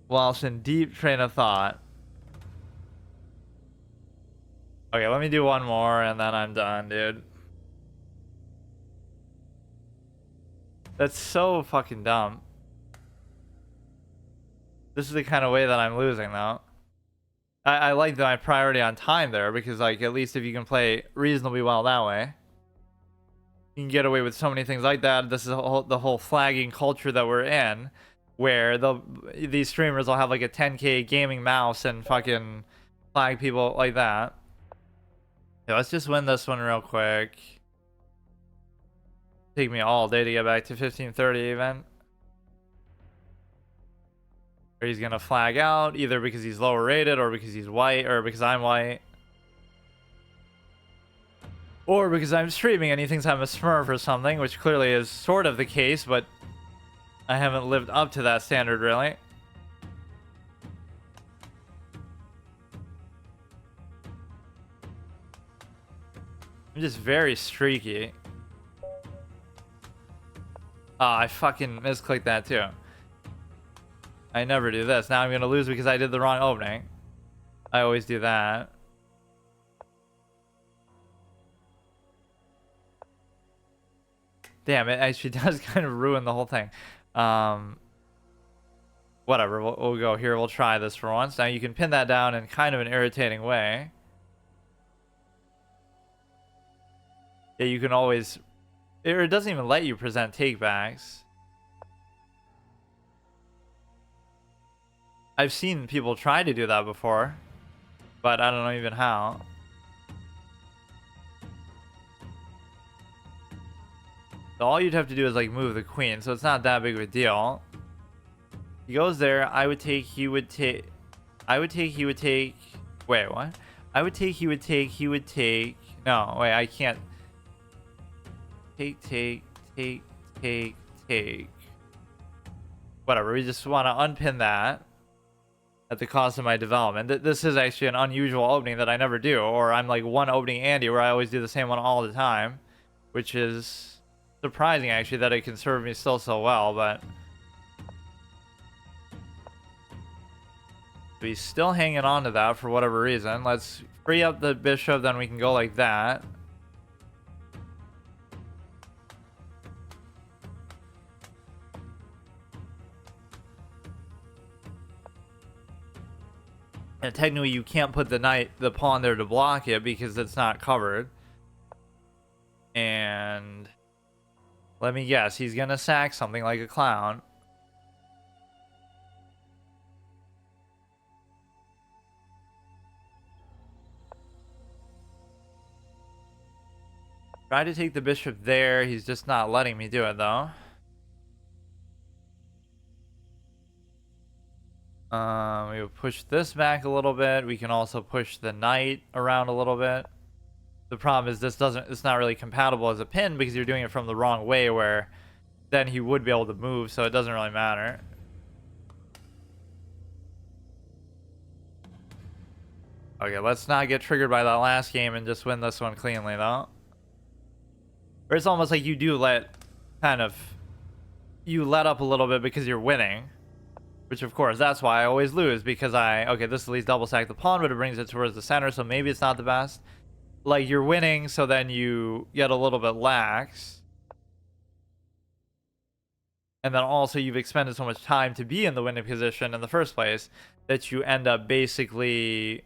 whilst in deep train of thought. Okay, let me do one more and then I'm done, dude. That's so fucking dumb. This is the kind of way that I'm losing, though. I like my priority on time there, because, like, at least if you can play reasonably well that way, you can get away with so many things like that. This is the whole flagging culture that we're in, where these streamers will have like a 10K gaming mouse and fucking flag people like that. Yeah, let's just win this one real quick. Take me all day to get back to 1530 even. Or he's gonna flag out either because he's lower rated, or because he's white, or because I'm white, or because I'm streaming and he thinks I'm a smurf or something, which clearly is sort of the case, but I haven't lived up to that standard really. I'm just very streaky. Ah, I fucking misclicked that too. I never do this. Now I'm gonna lose because I did the wrong opening. I always do that. Damn, it actually does kind of ruin the whole thing. Whatever, we'll go here. We'll try this for once. Now you can pin that down in kind of an irritating way. Yeah, you can always... It doesn't even let you present takebacks. I've seen people try to do that before, but I don't know even how. So all you'd have to do is like move the queen, so it's not that big of a deal. He goes there. I would take. He would take. I would take. He would take. Wait, what? I would take. He would take. He would take. No, wait. I can't. Take. Whatever. We just want to unpin that at the cost of my development. This is actually an unusual opening that I never do, or I'm like one opening Andy where I always do the same one all the time, which is surprising actually that it can serve me still so well, but he's still hanging on to that for whatever reason. Let's free up the bishop, then we can go like that. And technically you can't put the pawn there to block it because it's not covered. And let me guess, he's gonna sack something like a clown. Try to take the bishop there. He's just not letting me do it though. We will push this back a little bit. We can also push the knight around a little bit. The problem is it's not really compatible as a pin because you're doing it from the wrong way, where then he would be able to move, so it doesn't really matter. Okay, let's not get triggered by that last game and just win this one cleanly though. Or it's almost like you do let up a little bit because you're winning. Which of course, that's why I always lose, because okay, this at least double sack the pawn, but it brings it towards the center, so maybe it's not the best. Like, you're winning, so then you get a little bit lax. And then also you've expended so much time to be in the winning position in the first place that you end up basically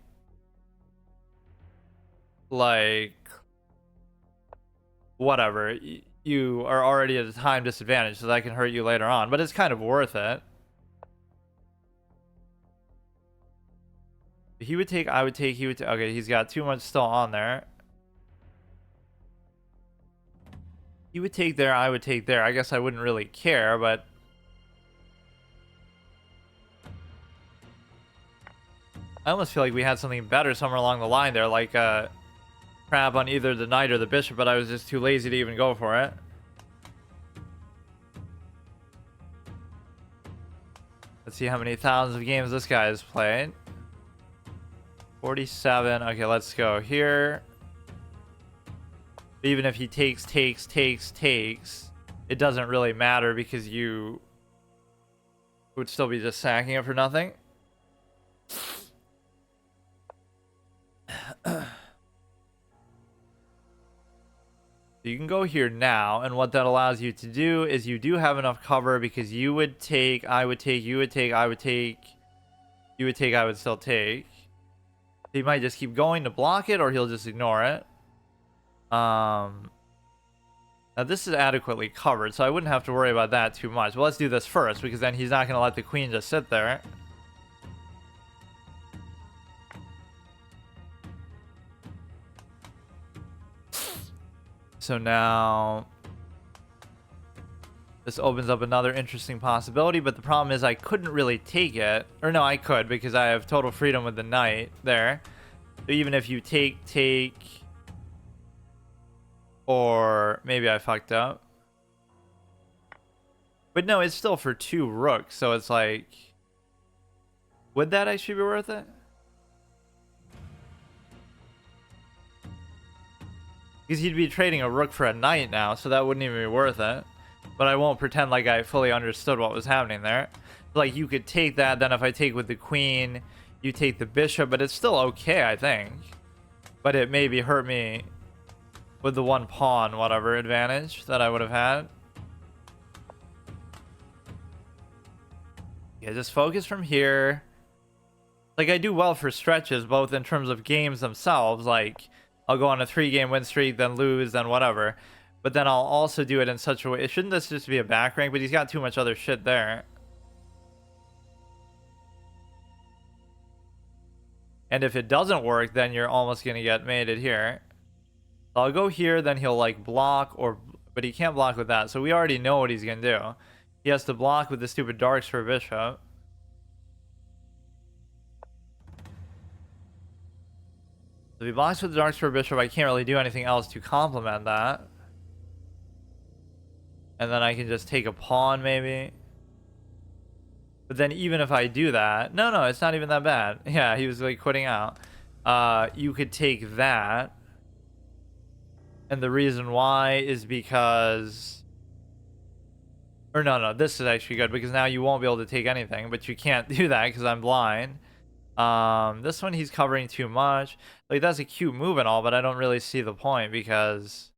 like whatever. You are already at a time disadvantage, so that can hurt you later on, but it's kind of worth it. He would take, I would take, he would take. Okay, he's got too much still on there. He would take there, I would take there. I guess I wouldn't really care, but I almost feel like we had something better somewhere along the line there, like crab on either the knight or the bishop, but I was just too lazy to even go for it. Let's see how many thousands of games this guy has played. 47. Okay, let's go here. Even if he takes, it doesn't really matter because you would still be just sacking it for nothing. You can go here now, and what that allows you to do is you do have enough cover because you would take, I would take, you would take, I would take, you would take, I would still take. He might just keep going to block it, or he'll just ignore it. Now this is adequately covered, so I wouldn't have to worry about that too much. But let's do this first, because then he's not going to let the queen just sit there. So now this opens up another interesting possibility, but the problem is I couldn't really take it. Or no, I could, because I have total freedom with the knight there. So even if you take, or maybe I fucked up. But no, it's still for 2 rooks, so it's like, would that actually be worth it? Because he'd be trading a rook for a knight now, so that wouldn't even be worth it. But I won't pretend like I fully understood what was happening there. Like, you could take that, then if I take with the queen, you take the bishop, but it's still okay, I think. But it maybe hurt me with the 1 pawn, whatever, advantage that I would have had. Yeah, just focus from here. Like, I do well for stretches, both in terms of games themselves. Like, I'll go on a 3-game win streak, then lose, then whatever. But then I'll also do it in such a way. Shouldn't this just be a back rank? But he's got too much other shit there. And if it doesn't work, then you're almost going to get mated here. So I'll go here, then he'll like block, but he can't block with that. So we already know what he's going to do. He has to block with the stupid darks for bishop. So if he blocks with the darks for bishop, I can't really do anything else to complement that. And then I can just take a pawn maybe. But then even if I do that, no, it's not even that bad. Yeah, he was like quitting out. You could take that. And the reason why is because... Or no, this is actually good because now you won't be able to take anything, but you can't do that because I'm blind. This one he's covering too much. Like, that's a cute move and all, but I don't really see the point because...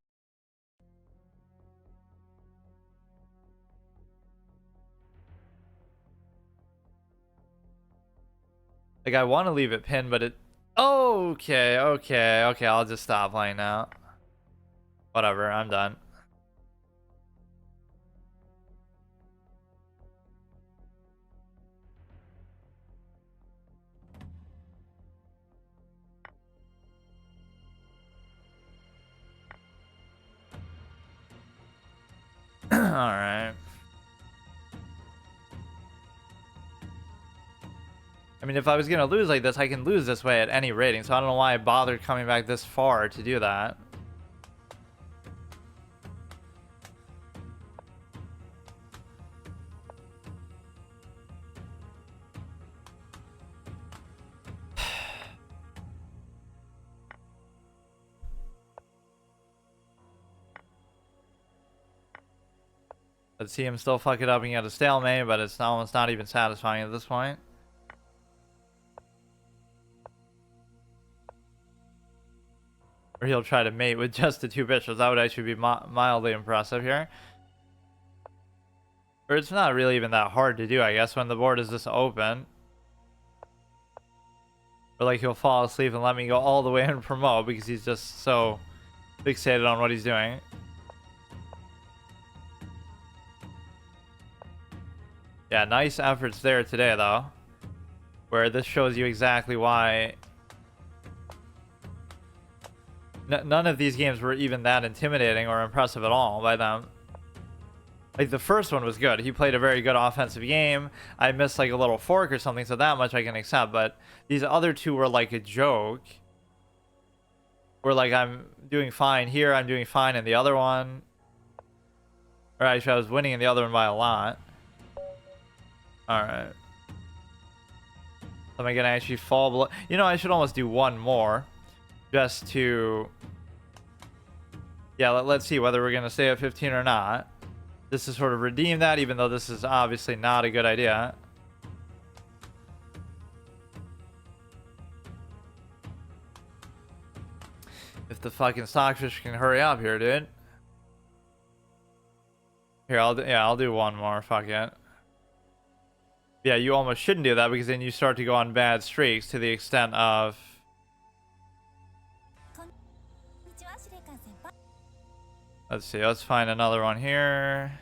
Like, I want to leave it pinned, but it... Okay, I'll just stop playing now. Whatever, I'm done. Alright. I mean, if I was going to lose like this, I can lose this way at any rating, so I don't know why I bothered coming back this far to do that. Let's see him still fuck it up and get a stalemate, but it's almost not even satisfying at this point. Or he'll try to mate with just the 2 bishops. That would actually be mildly impressive here. Or it's not really even that hard to do, I guess, when the board is this open. Or like he'll fall asleep and let me go all the way and promote because he's just so fixated on what he's doing. Yeah, nice efforts there today, though. Where this shows you exactly why... None of these games were even that intimidating or impressive at all by them. Like, the first one was good. He played a very good offensive game. I missed, like, a little fork or something, so that much I can accept. But these other two were, like, a joke. Where, like, I'm doing fine here, I'm doing fine in the other one. Or actually, I was winning in the other one by a lot. Alright. Am I gonna actually fall below? You know, I should almost do one more. Just to... Yeah, let's see whether we're gonna stay at 15 or not. This is sort of redeem that, even though this is obviously not a good idea. If the fucking stockfish can hurry up here, dude. Here, I'll do one more. Fuck it. Yeah, you almost shouldn't do that because then you start to go on bad streaks to the extent of... Let's see, let's find another one here.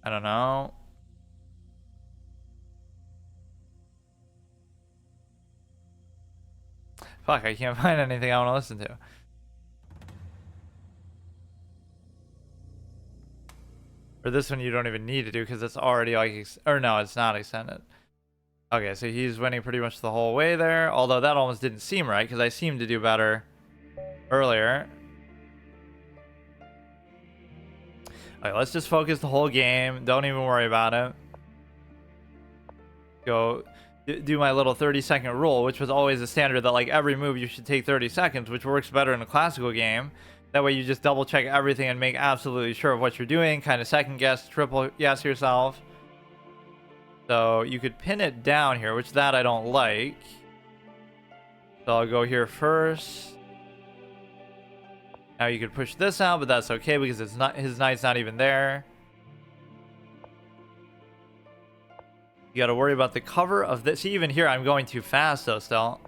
I don't know. Fuck, I can't find anything I want to listen to. Or this one you don't even need to do because it's already like... Or no, it's not extended. Okay, so he's winning pretty much the whole way there. Although that almost didn't seem right because I seemed to do better earlier. Alright, let's just focus the whole game. Don't even worry about it. Go do my little 30-second rule, which was always a standard that like every move you should take 30 seconds, which works better in a classical game. That way you just double check everything and make absolutely sure of what you're doing. Kind of second guess, triple guess yourself. So you could pin it down here, which that I don't like. So I'll go here first. Now you could push this out, but that's okay because it's not, his knight's not even there. You got to worry about the cover of this. See, even here I'm going too fast though still.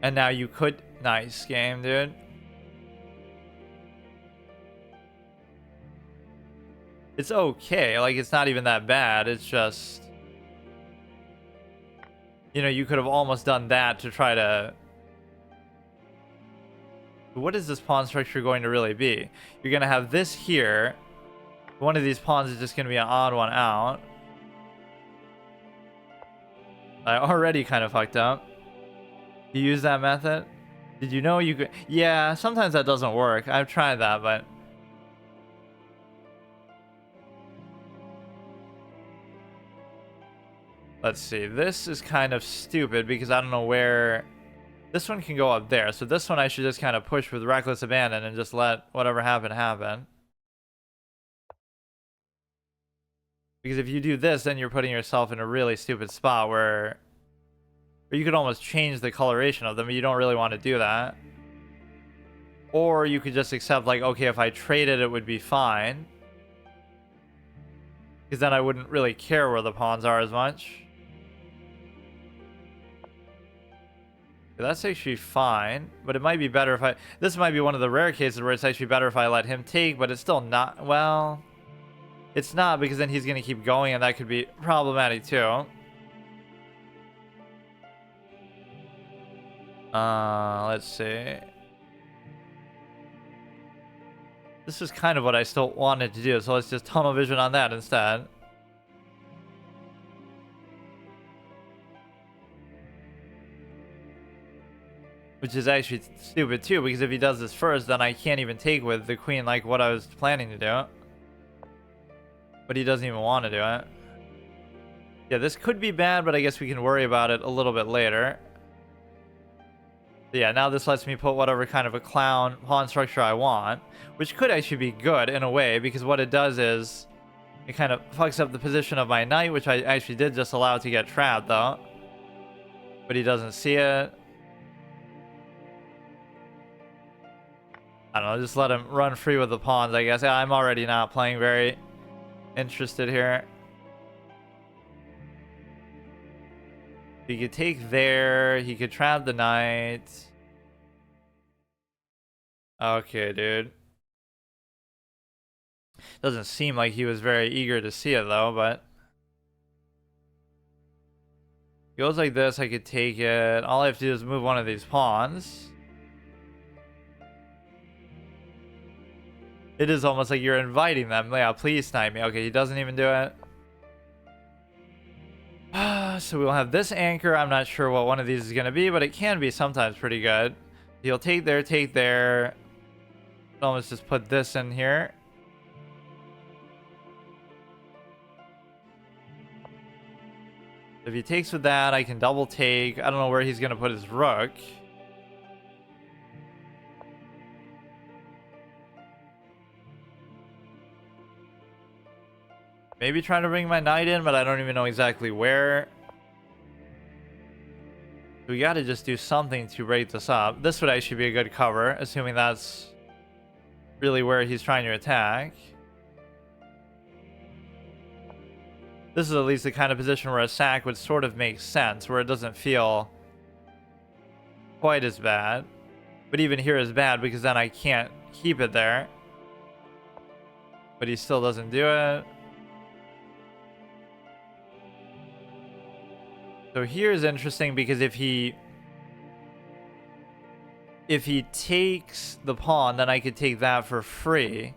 And now you could... Nice game, dude. It's okay. Like, it's not even that bad. It's just, you know, you could have almost done that to try to... What is this pawn structure going to really be? You're going to have this here. One of these pawns is just going to be an odd one out. I already kind of fucked up. You use that method? Did you know you could... Yeah, sometimes that doesn't work. I've tried that, but... Let's see. This is kind of stupid because I don't know where... This one can go up there. So this one I should just kind of push with reckless abandon and just let whatever happen happen. Because if you do this, then you're putting yourself in a really stupid spot where you could almost change the coloration of them, but you don't really want to do that. Or you could just accept, like, okay, if I traded, it would be fine. Because then I wouldn't really care where the pawns are as much. That's actually fine, but it might be better if I... This might be one of the rare cases where it's actually better if I let him take, but it's still not... Well, it's not, because then he's going to keep going, and that could be problematic too. Let's see. This is kind of what I still wanted to do, so let's just tunnel vision on that instead. Which is actually stupid too, because if he does this first, then I can't even take with the queen like what I was planning to do. But he doesn't even want to do it. Yeah, this could be bad, but I guess we can worry about it a little bit later. Yeah, now this lets me put whatever kind of a clown pawn structure I want, which could actually be good in a way, because what it does is it kind of fucks up the position of my knight, which I actually did just allow to get trapped though. But he doesn't see it. I don't know, just let him run free with the pawns, I guess. I'm already not playing very interested here. He could take there. He could trap the knight. Okay, dude. Doesn't seem like he was very eager to see it, though, but... Goes like this, I could take it. All I have to do is move one of these pawns. It is almost like you're inviting them. Yeah, please snipe me. Okay, he doesn't even do it. So we'll have this anchor. I'm not sure what one of these is going to be, but it can be sometimes pretty good. He'll take there, take there. Almost just put this in here. If he takes with that, I can double take. I don't know where he's going to put his rook. Maybe trying to bring my knight in, but I don't even know exactly where. We got to just do something to break this up. This would actually be a good cover, assuming that's really where he's trying to attack. This is at least the kind of position where a sack would sort of make sense, where it doesn't feel quite as bad. But even here is bad, because then I can't keep it there. But he still doesn't do it. So here's interesting, because if he takes the pawn, then I could take that for free.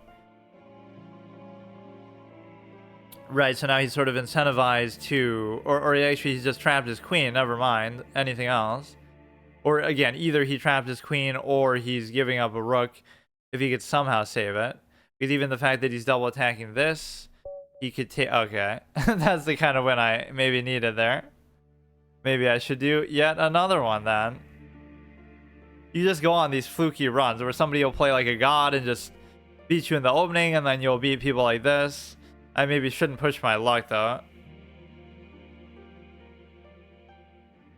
Right, so now he's sort of incentivized to, or actually he's just trapped his queen, never mind anything else. Or again, either he trapped his queen or he's giving up a rook if he could somehow save it. Because even the fact that he's double attacking this, he could take, okay. That's the kind of win I maybe needed there. Maybe I should do yet another one then. You just go on these fluky runs where somebody will play like a god and just beat you in the opening, and then you'll beat people like this. I maybe shouldn't push my luck though.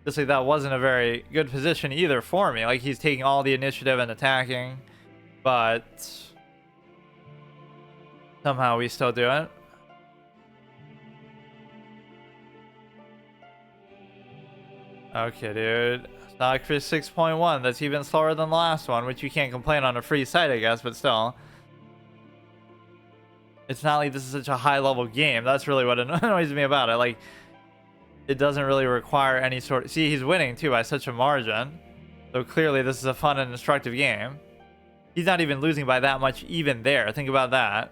Just like that wasn't a very good position either for me. Like he's taking all the initiative and attacking, but somehow we still do it. Okay, dude. Stock fish 6.1. That's even slower than the last one, which you can't complain on a free site, I guess, but still. It's not like this is such a high level game. That's really what annoys me about it. Like, it doesn't really require any sort of... See, he's winning too by such a margin. So clearly this is a fun and instructive game. He's not even losing by that much even there. Think about that.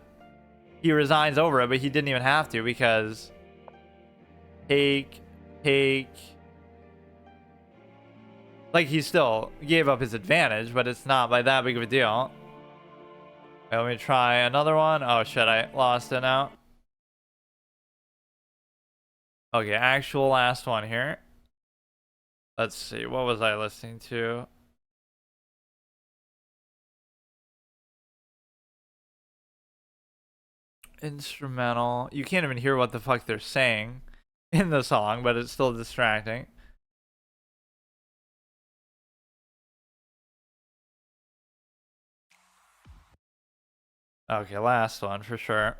He resigns over it, but he didn't even have to because... Take... Like, he still gave up his advantage, but it's not by that big of a deal. Okay, let me try another one. Oh shit, I lost it now. Okay, actual last one here. Let's see, what was I listening to? Instrumental. You can't even hear what the fuck they're saying in the song, but it's still distracting. Okay, last one for sure.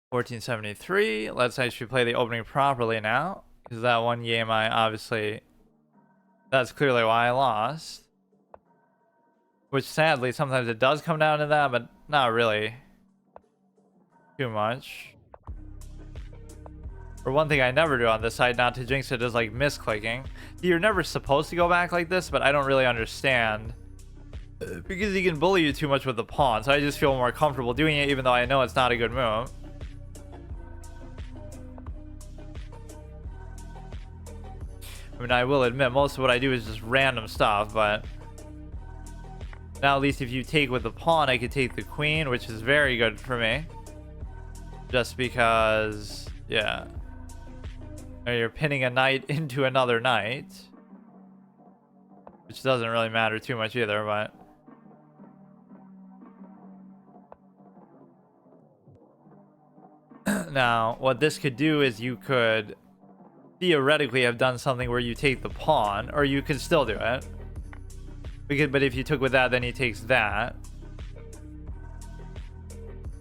1473. Let's actually play the opening properly now. Because that one game I obviously... That's clearly why I lost. Which sadly, sometimes it does come down to that, but not really too much. Or one thing I never do on this side, not to jinx it, is like misclicking. You're never supposed to go back like this, but I don't really understand. Because he can bully you too much with the pawn, so I just feel more comfortable doing it even though I know it's not a good move. I mean, I will admit, most of what I do is just random stuff, but... Now at least if you take with the pawn, I could take the queen, which is very good for me. Just because, yeah. You're pinning a knight into another knight. Which doesn't really matter too much either, but... Now, what this could do is you could theoretically have done something where you take the pawn, or you could still do it. But if you took with that, then he takes that.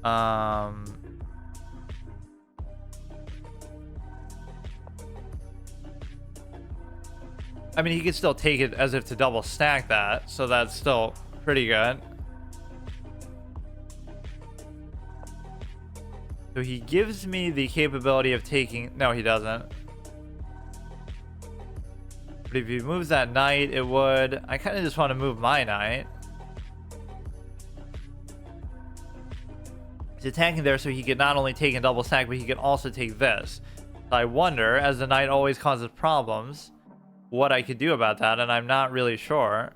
I mean, he could still take it as if to double stack that, so that's still pretty good. So he gives me the capability of taking... No, he doesn't. But if he moves that knight, it would... I kind of just want to move my knight. He's attacking there so he could not only take and double stack, but he could also take this. So I wonder, as the knight always causes problems, what I could do about that, and I'm not really sure.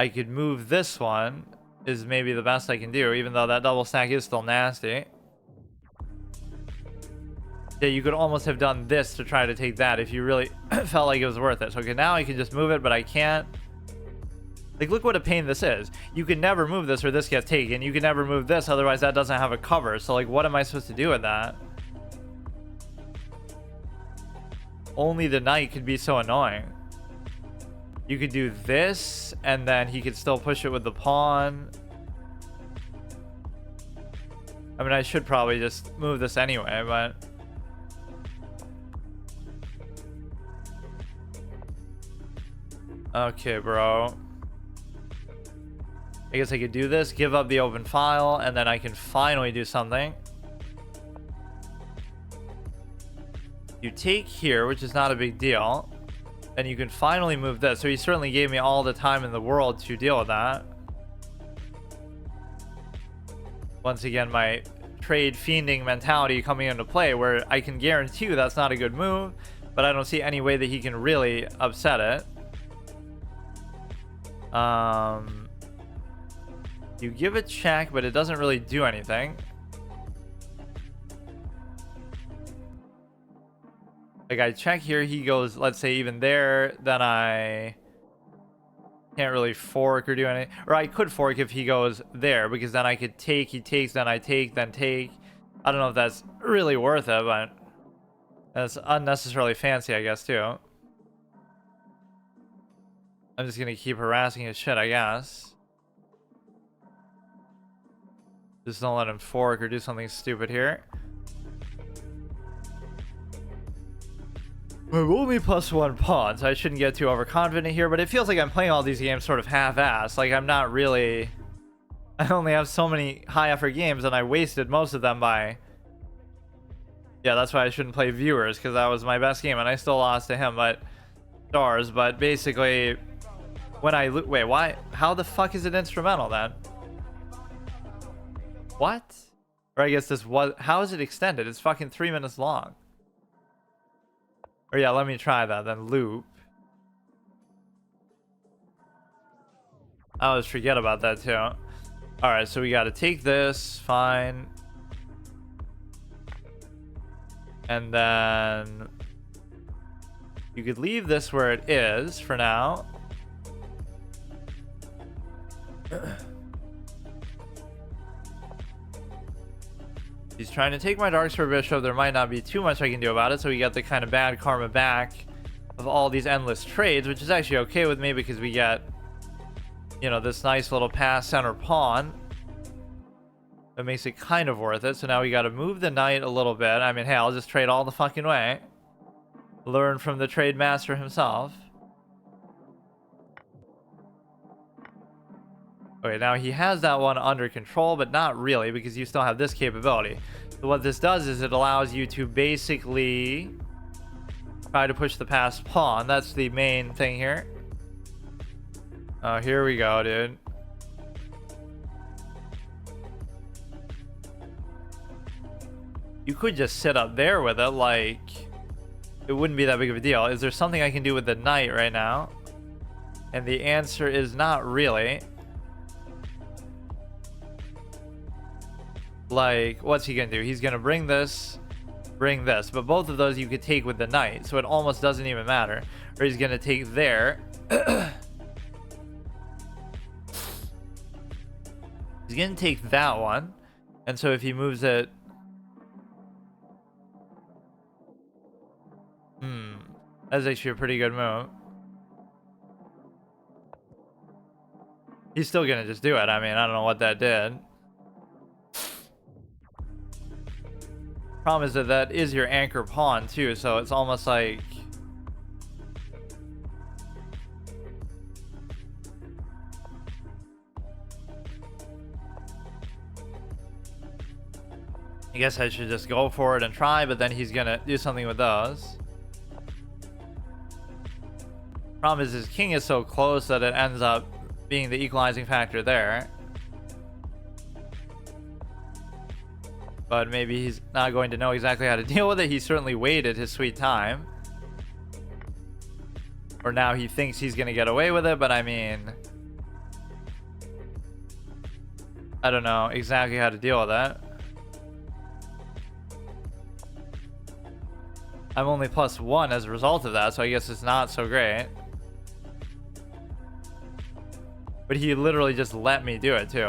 I could move this one, is maybe the best I can do, even though that double stack is still nasty. Yeah, you could almost have done this to try to take that if you really felt like it was worth it. So, okay, now I can just move it, but I can't. Like, look what a pain this is. You can never move this or this gets taken. You can never move this, otherwise that doesn't have a cover. So, like, what am I supposed to do with that? Only the knight could be so annoying. You could do this, and then he could still push it with the pawn. I mean, I should probably just move this anyway, but... Okay, bro. I guess I could do this, give up the open file, and then I can finally do something. You take here, which is not a big deal. And you can finally move this. So he certainly gave me all the time in the world to deal with that. Once again, my trade fiending mentality coming into play, where I can guarantee you that's not a good move, but I don't see any way that he can really upset it. You give a check, but it doesn't really do anything. Like, I check here, he goes, let's say, even there, then I can't really fork or do anything. Or I could fork if he goes there, because then I could take, he takes, then I take, then take. I don't know if that's really worth it, but that's unnecessarily fancy, I guess, too. I'm just gonna keep harassing his shit, I guess. Just don't let him fork or do something stupid here. I'm only +1 pawn, so I shouldn't get too overconfident here, but it feels like I'm playing all these games sort of half-assed. Like, I'm not really... I only have so many high-effort games, and I wasted most of them by... Yeah, that's why I shouldn't play Viewers, because that was my best game, and I still lost to him, but... Stars, but basically... When I... Wait, why? How the fuck is it instrumental, then? What? Or I guess this was... How is it extended? It's fucking 3 minutes long. Or yeah, let me try that, then loop. I always forget about that too. Alright, so we gotta take this, fine. And then... You could leave this where it is for now. He's trying to take my Darksword Bishop. There might not be too much I can do about it, so we get the kind of bad karma back of all these endless trades, which is actually okay with me because we get, you know, this nice little pass center pawn. That makes it kind of worth it. So now we got to move the knight a little bit. I mean, hey, I'll just trade all the fucking way. Learn from the trade master himself. Okay, now he has that one under control, but not really, because you still have this capability. So what this does is it allows you to basically try to push the passed pawn. That's the main thing here. Oh, here we go, dude. You could just sit up there with it, like... It wouldn't be that big of a deal. Is there something I can do with the knight right now? And the answer is not really. Like, what's he gonna do? He's gonna bring this, but both of those you could take with the knight, so it almost doesn't even matter. Or he's gonna take there. He's gonna take that one, and so if he moves it, that's actually a pretty good move. He's still gonna just do it. I mean, I don't know what that did. Problem is that that is your anchor pawn too, so it's almost like... I guess I should just go for it and try, but then he's gonna do something with those. Problem is his king is so close that it ends up being the equalizing factor there. But maybe he's not going to know exactly how to deal with it. He certainly waited his sweet time. Or now he thinks he's going to get away with it, but I mean... I don't know exactly how to deal with that. I'm only +1 as a result of that, so I guess it's not so great. But he literally just let me do it too.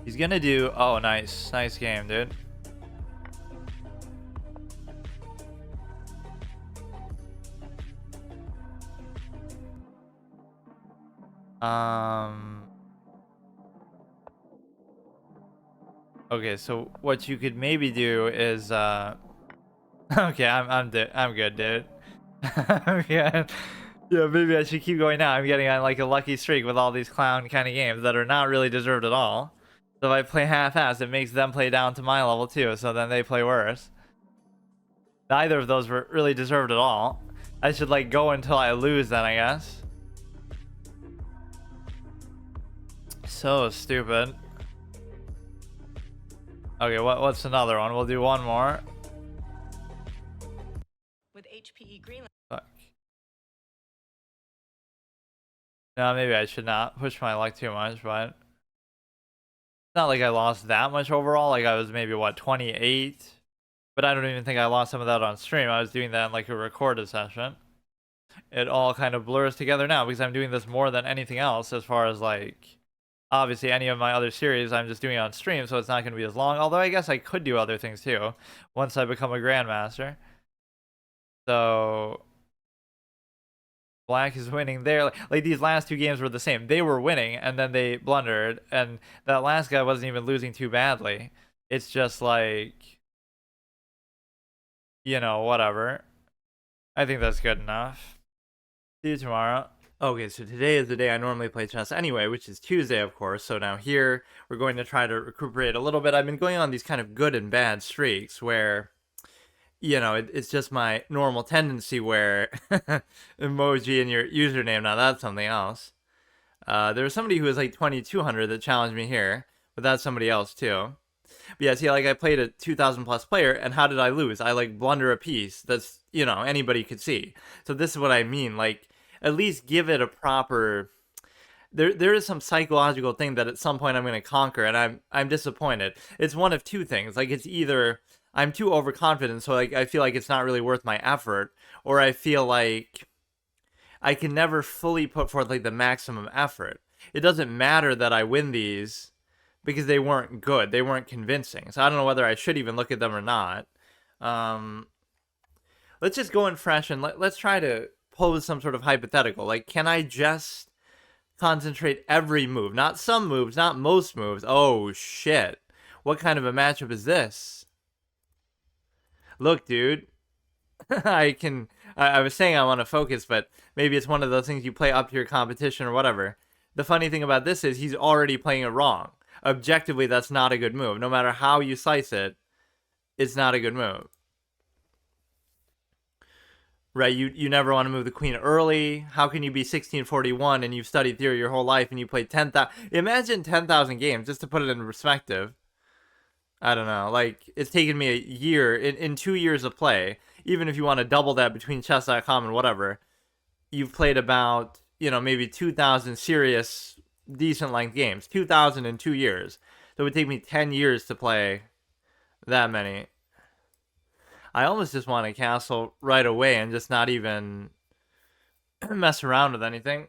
He's gonna do... Oh, nice. Nice game, dude. Okay, so what you could maybe do is... Okay, I'm good, dude. Okay. Yeah, maybe I should keep going now. I'm getting on like a lucky streak with all these clown kind of games that are not really deserved at all. So if I play half-assed, it makes them play down to my level too, so then they play worse. Neither of those were really deserved at all. I should like go until I lose then, I guess. So stupid. Okay, what's another one? We'll do one more. With HPE Greenland. Fuck. No, maybe I should not push my luck too much, but... It's not like I lost that much overall. Like I was maybe, what, 28? But I don't even think I lost some of that on stream. I was doing that in like a recorded session. It all kind of blurs together now because I'm doing this more than anything else as far as like... Obviously, any of my other series, I'm just doing it on stream, so it's not going to be as long. Although I guess I could do other things too once I become a Grandmaster. So... Black is winning there. Like these last two games were the same. They were winning and then they blundered, and that last guy wasn't even losing too badly. It's just like, whatever. I think that's good enough. See you tomorrow. Okay, so today is the day I normally play chess anyway, which is Tuesday, of course. So now here, we're going to try to recuperate a little bit. I've been going on these kind of good and bad streaks where, it's just my normal tendency where emoji in your username, now that's something else. There was somebody who was like 2200 that challenged me here, but that's somebody else too. But yeah, see, like I played a 2000 plus player, and how did I lose? I like blunder a piece that's, anybody could see. So this is what I mean. Like, at least give it a proper. There is some psychological thing that at some point I'm going to conquer, and I'm disappointed. It's one of two things. Like, it's either I'm too overconfident, so like I feel like it's not really worth my effort, or I feel like I can never fully put forth like the maximum effort. It doesn't matter that I win these because they weren't good. They weren't convincing. So I don't know whether I should even look at them or not. Let's just go in fresh and let's try to pose some sort of hypothetical. Like, can I just concentrate every move? Not some moves, not most moves. Oh, shit. What kind of a matchup is this? Look, dude. I was saying I want to focus, but maybe it's one of those things you play up to your competition or whatever. The funny thing about this is he's already playing it wrong. Objectively, that's not a good move. No matter how you slice it, it's not a good move. Right, you never want to move the queen early. How can you be 1641 and you've studied theory your whole life and you played 10,000? Imagine 10,000 games, just to put it in perspective. I don't know, like, it's taken me a year, in 2 years of play, even if you want to double that between chess.com and whatever, you've played about, maybe 2,000 serious, decent length games. 2,000 in 2 years. So it would take me 10 years to play that many. I almost just want a castle right away and just not even mess around with anything.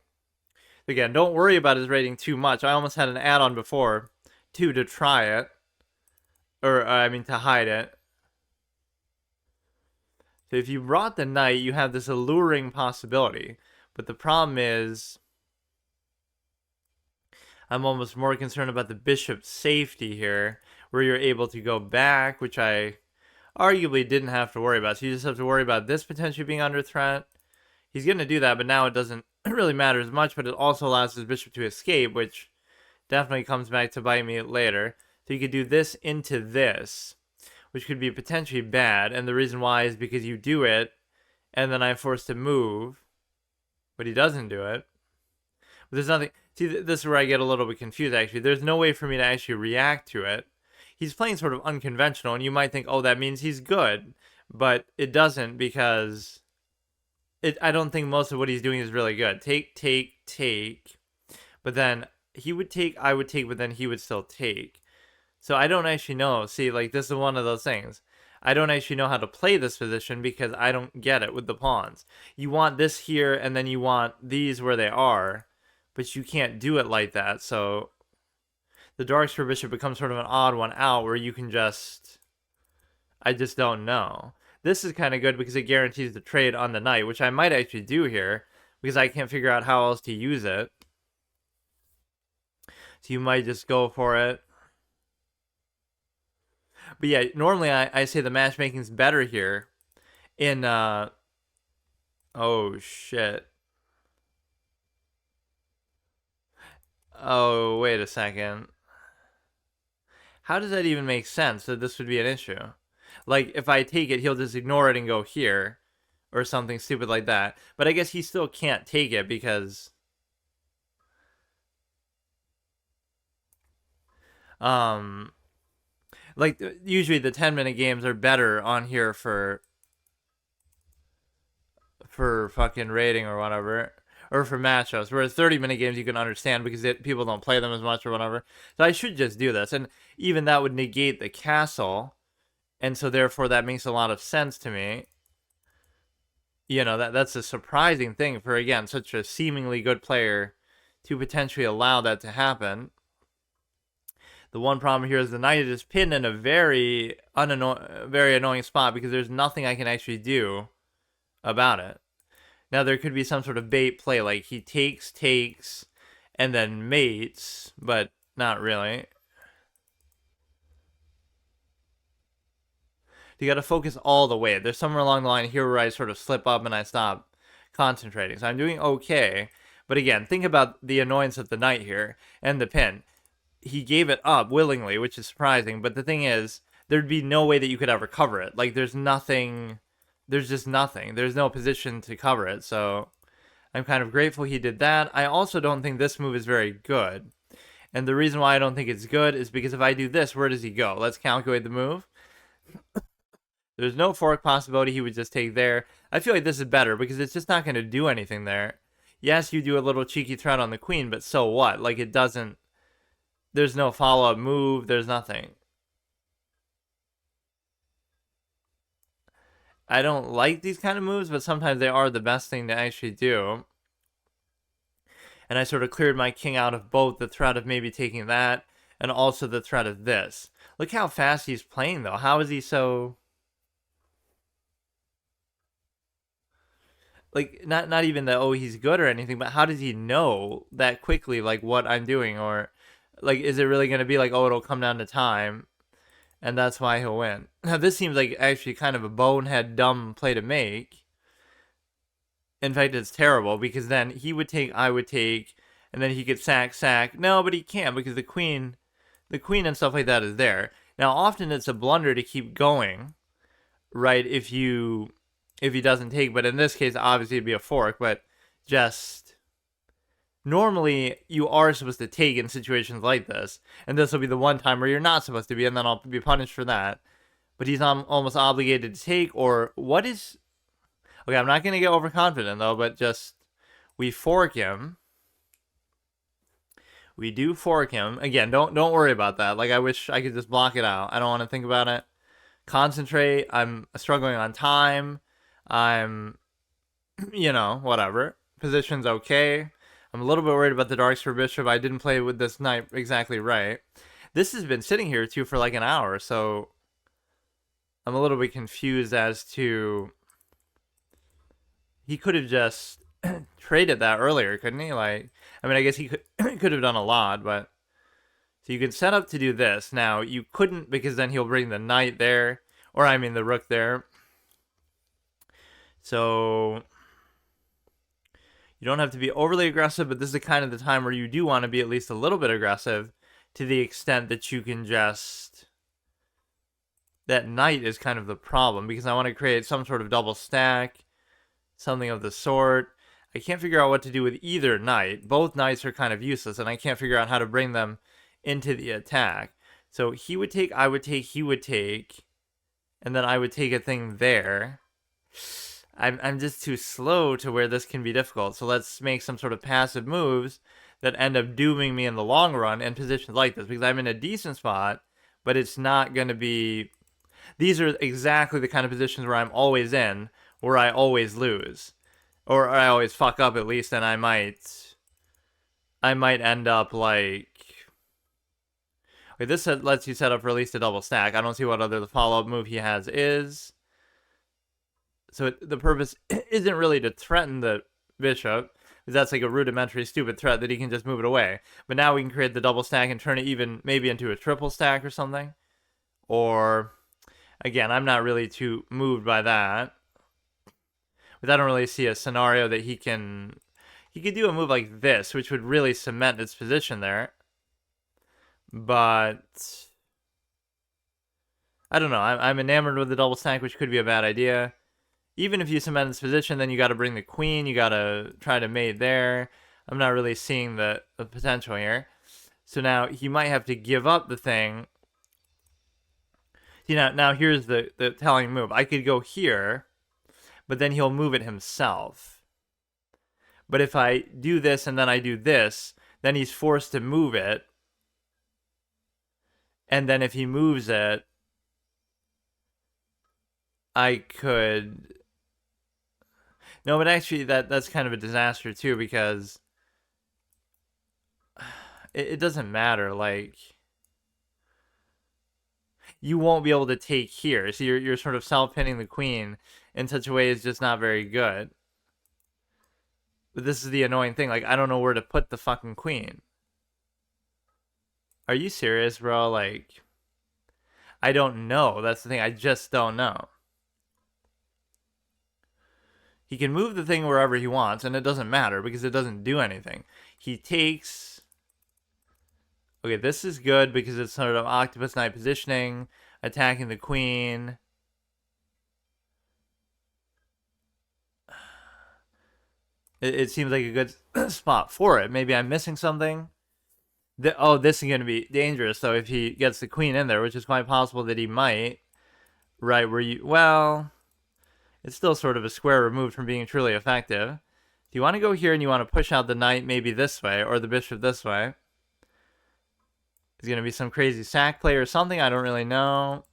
Again, don't worry about his rating too much. I almost had an add-on before, too, to try it. Or, I mean, to hide it. So if you brought the knight, you have this alluring possibility. But the problem is, I'm almost more concerned about the bishop's safety here, where you're able to go back, which I arguably didn't have to worry about. So you just have to worry about this potentially being under threat. He's going to do that, but now it doesn't really matter as much, but it also allows his bishop to escape, which definitely comes back to bite me later. So you could do this into this, which could be potentially bad, and the reason why is because you do it, and then I'm forced to move, but he doesn't do it. But there's nothing. See, this is where I get a little bit confused, actually. There's no way for me to actually react to it. He's playing sort of unconventional, and you might think, oh, that means he's good. But it doesn't, because I don't think most of what he's doing is really good. Take, take, take. But then he would take, I would take, but then he would still take. So I don't actually know. See, like, this is one of those things. I don't actually know how to play this position because I don't get it with the pawns. You want this here, and then you want these where they are. But you can't do it like that, so the dark square bishop becomes sort of an odd one out where you can just... I just don't know. This is kind of good because it guarantees the trade on the knight, which I might actually do here because I can't figure out how else to use it. So you might just go for it. But yeah, normally I say the matchmaking's better here in... Oh, shit. Oh, wait a second. How does that even make sense that this would be an issue? Like, if I take it, he'll just ignore it and go here. Or something stupid like that. But I guess he still can't take it because... Like, usually the 10-minute games are better on here for fucking rating or whatever. Or for matchups. Whereas 30-minute games you can understand because people don't play them as much or whatever. So I should just do this. And even that would negate the castle. And so therefore that makes a lot of sense to me. You know, that's a surprising thing for, again, such a seemingly good player to potentially allow that to happen. The one problem here is the knight is pinned in a very annoying spot because there's nothing I can actually do about it. Now there could be some sort of bait play, like he takes, and then mates, but not really. You got to focus all the way. There's somewhere along the line here where I sort of slip up and I stop concentrating. So I'm doing okay. But again, think about the annoyance of the knight here and the pin. He gave it up willingly, which is surprising. But the thing is, there'd be no way that you could ever cover it. Like, there's nothing. There's just nothing. There's no position to cover it. So I'm kind of grateful he did that. I also don't think this move is very good. And the reason why I don't think it's good is because if I do this, where does he go? Let's calculate the move. There's no fork possibility. He would just take there. I feel like this is better because it's just not going to do anything there. Yes, you do a little cheeky threat on the queen, but so what? Like, it doesn't... There's no follow-up move. There's nothing. I don't like these kind of moves, but sometimes they are the best thing to actually do. And I sort of cleared my king out of both the threat of maybe taking that and also the threat of this. Look how fast he's playing, though. How is he so... Like, not even that, oh, he's good or anything, but how does he know that quickly, like, what I'm doing? Or, like, is it really going to be like, oh, it'll come down to time, and that's why he'll win? Now, this seems like actually kind of a bonehead, dumb play to make. In fact, it's terrible, because then he would take, I would take, and then he could sack. No, but he can't, because the queen and stuff like that is there. Now, often it's a blunder to keep going, right, if he doesn't take, but in this case, obviously it'd be a fork, but just normally you are supposed to take in situations like this, and this will be the one time where you're not supposed to be, and then I'll be punished for that. But he's almost obligated to take, or what is... Okay, I'm not going to get overconfident, though, but just... We fork him. We do fork him. Again, don't worry about that. Like, I wish I could just block it out. I don't want to think about it. Concentrate. I'm struggling on time. I'm, whatever. Position's okay. I'm a little bit worried about the Darksphere Bishop. I didn't play with this knight exactly right. This has been sitting here, too, for like an hour, so I'm a little bit confused as to... He could have just traded that earlier, couldn't he? Like, I mean, I guess he could have done a lot, but... So you can set up to do this. Now, you couldn't, because then he'll bring the knight there, or I mean the rook there. So you don't have to be overly aggressive, but this is the kind of the time where you do want to be at least a little bit aggressive to the extent that you can just... That knight is kind of the problem, because I want to create some sort of double stack, something of the sort. I can't figure out what to do with either knight. Both knights are kind of useless, and I can't figure out how to bring them into the attack. So he would take, I would take, he would take, and then I would take a thing there. I'm just too slow to where this can be difficult. So let's make some sort of passive moves that end up dooming me in the long run in positions like this. Because I'm in a decent spot, but it's not going to be... These are exactly the kind of positions where I'm always in, where I always lose. Or I always fuck up at least, and I might end up like... Wait, this lets you set up for at least a double stack. I don't see what other the follow-up move he has is... So the purpose isn't really to threaten the bishop, because that's like a rudimentary, stupid threat that he can just move it away. But now we can create the double stack and turn it even maybe into a triple stack or something. Or, again, I'm not really too moved by that. But I don't really see a scenario that he can... He could do a move like this, which would really cement its position there. But... I don't know. I'm enamored with the double stack, which could be a bad idea. Even if you cement this position, then you got to bring the queen. You got to try to mate there. I'm not really seeing the potential here. So now he might have to give up the thing. See, now here's the telling move. I could go here, but then he'll move it himself. But if I do this and then I do this, then he's forced to move it. And then if he moves it, I could... No, but actually that's kind of a disaster too, because it doesn't matter. Like, you won't be able to take here, so you're sort of self-pinning the queen in such a way is just not very good. But this is the annoying thing. Like, I don't know where to put the fucking queen. Are you serious, bro? Like, I don't know. That's the thing. I just don't know. He can move the thing wherever he wants, and it doesn't matter because it doesn't do anything. He takes... Okay, this is good because it's sort of Octopus Knight positioning, attacking the queen. It seems like a good spot for it. Maybe I'm missing something. Oh, this is going to be dangerous, though, if he gets the queen in there, which is quite possible that he might. Right, where you... Well, it's still sort of a square removed from being truly effective. Do you want to go here and you want to push out the knight maybe this way, or the bishop this way? Is going to be some crazy sack play or something? I don't really know.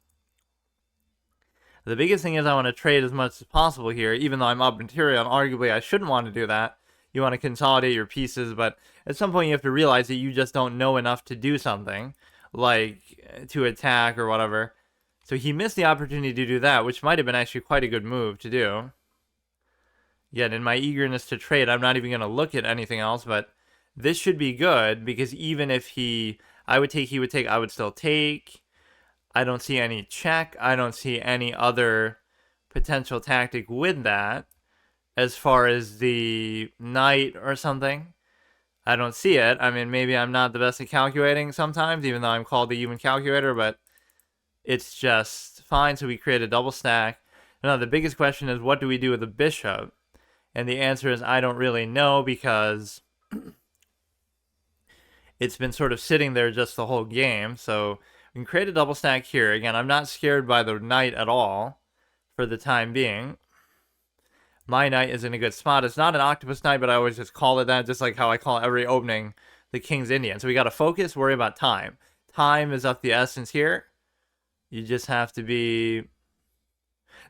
The biggest thing is I want to trade as much as possible here, even though I'm up material, and arguably I shouldn't want to do that. You want to consolidate your pieces, but at some point you have to realize that you just don't know enough to do something, like to attack or whatever. So he missed the opportunity to do that, which might have been actually quite a good move to do. Yet in my eagerness to trade, I'm not even going to look at anything else, but this should be good, because even if he would take, I would still take. I don't see any check. I don't see any other potential tactic with that. As far as the knight or something, I don't see it. I mean, maybe I'm not the best at calculating sometimes, even though I'm called the human calculator, but it's just fine. So we create a double stack. Now, the biggest question is, what do we do with the bishop? And the answer is, I don't really know, because it's been sort of sitting there just the whole game. So we can create a double stack here. Again, I'm not scared by the knight at all for the time being. My knight is in a good spot. It's not an octopus knight, but I always just call it that, just like how I call every opening the King's Indian. So we got to focus, worry about time. Time is of the essence here. You just have to be...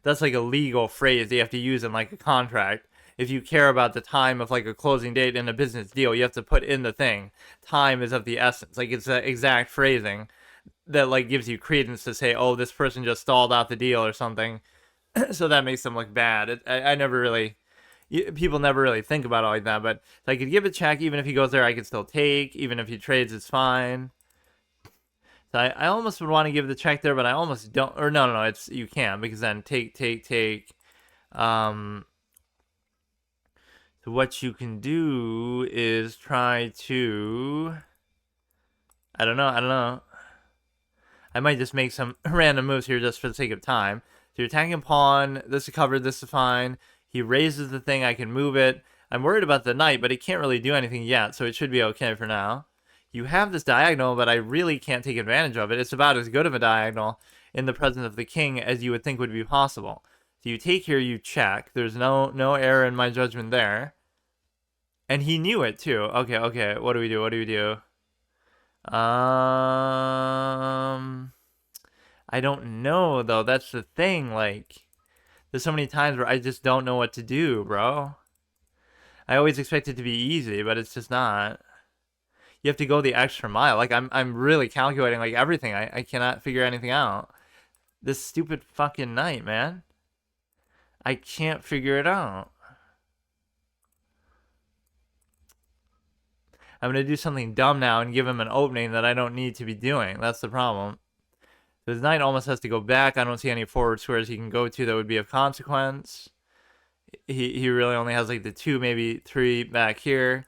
That's like a legal phrase that you have to use in like a contract. If you care about the time of like a closing date in a business deal, you have to put in the thing. Time is of the essence. Like, it's the exact phrasing that like gives you credence to say, oh, this person just stalled out the deal or something. So that makes them look bad. I never really... People never really think about it like that, but I could give a check. Even if he goes there, I could still take. Even if he trades, it's fine. So I almost would want to give the check there, but I almost don't. Or no, it's you can, because then take. So what you can do is try to... I don't know. I might just make some random moves here just for the sake of time. So you're attacking pawn. This is covered. This is fine. He raises the thing. I can move it. I'm worried about the knight, but he can't really do anything yet, so it should be okay for now. You have this diagonal, but I really can't take advantage of it. It's about as good of a diagonal in the presence of the king as you would think would be possible. So you take here, you check. There's no error in my judgment there. And he knew it, too. Okay. What do we do? I don't know, though. That's the thing. Like, there's so many times where I just don't know what to do, bro. I always expect it to be easy, but it's just not. You have to go the extra mile. Like, I'm really calculating, like, everything. I cannot figure anything out. This stupid fucking knight, man. I can't figure it out. I'm going to do something dumb now and give him an opening that I don't need to be doing. That's the problem. His knight almost has to go back. I don't see any forward squares he can go to that would be of consequence. He really only has like the 2, maybe 3 back here.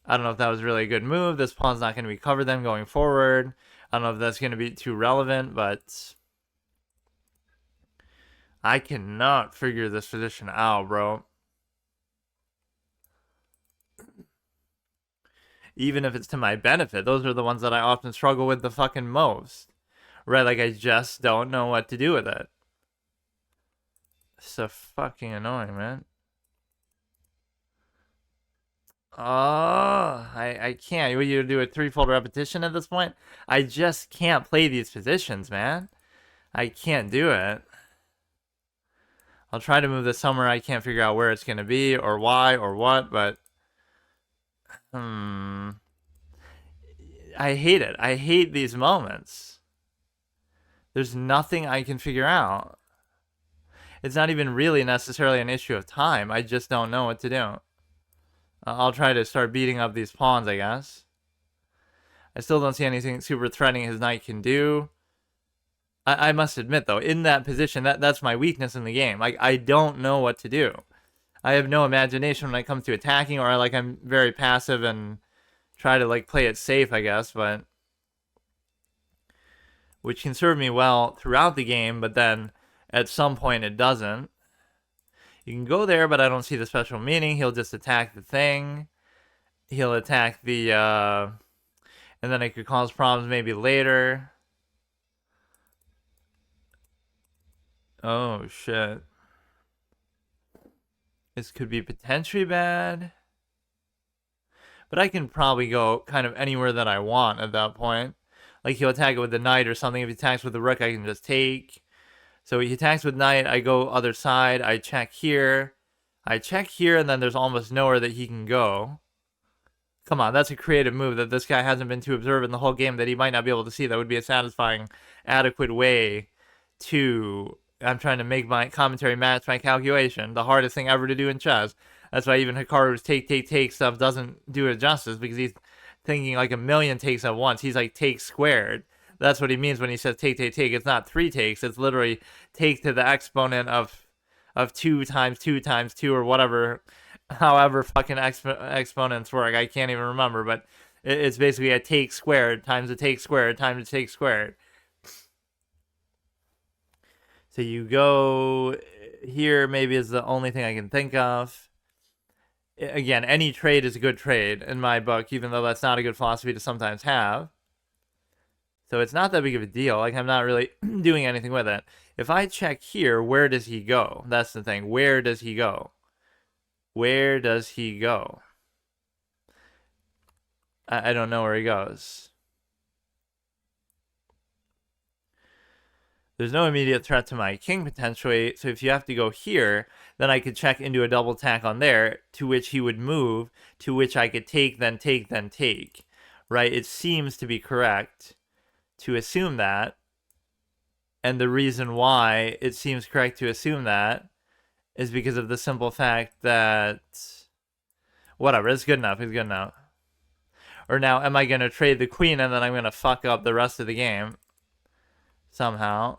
I don't know if that was really a good move. This pawn's not going to be covered then going forward. I don't know if that's going to be too relevant, but I cannot figure this position out, bro. Even if it's to my benefit, those are the ones that I often struggle with the fucking most. Right, like I just don't know what to do with it. So fucking annoying, man. Oh, I can't. You do a 3-fold repetition at this point? I just can't play these positions, man. I can't do it. I'll try to move this somewhere. I can't figure out where it's going to be or why or what, but... I hate it. I hate these moments. There's nothing I can figure out. It's not even really necessarily an issue of time. I just don't know what to do. I'll try to start beating up these pawns, I guess. I still don't see anything super threatening his knight can do. I must admit, though, in that position, that's my weakness in the game. Like, I don't know what to do. I have no imagination when it comes to attacking, or like I'm very passive and try to like play it safe, I guess, but which can serve me well throughout the game, but then at some point it doesn't. You can go there, but I don't see the special meaning. He'll just attack the thing. He'll attack the, and then it could cause problems maybe later. Oh, shit. This could be potentially bad. But I can probably go kind of anywhere that I want at that point. Like, he'll attack it with the knight or something. If he attacks with the rook, I can just take. So he attacks with knight, I go other side, I check here. I check here, and then there's almost nowhere that he can go. Come on, that's a creative move that this guy hasn't been too observant in the whole game that he might not be able to see. That would be a satisfying, adequate way to... I'm trying to make my commentary match my calculation. The hardest thing ever to do in chess. That's why even Hikaru's take stuff doesn't do it justice, because he's thinking like a million takes at once. He's like take squared. That's what he means when he says take. It's not 3 takes. It's literally take to the exponent of 2 times 2 times 2 or whatever, however fucking exponents work. I can't even remember, but it's basically a take squared times a take squared times a take squared. So you go here, maybe is the only thing I can think of. Again, any trade is a good trade in my book, even though that's not a good philosophy to sometimes have. So it's not that big of a deal. Like, I'm not really doing anything with it. If I check here, where does he go? That's the thing. Where does he go? Where does he go? I don't know where he goes. There's no immediate threat to my king, potentially. So if you have to go here, then I could check into a double attack on there, to which he would move, to which I could take, then take, then take. Right? It seems to be correct to assume that. And the reason why it seems correct to assume that is because of the simple fact that... Whatever, it's good enough. It's good enough. Or now, am I going to trade the queen and then I'm going to fuck up the rest of the game? Somehow.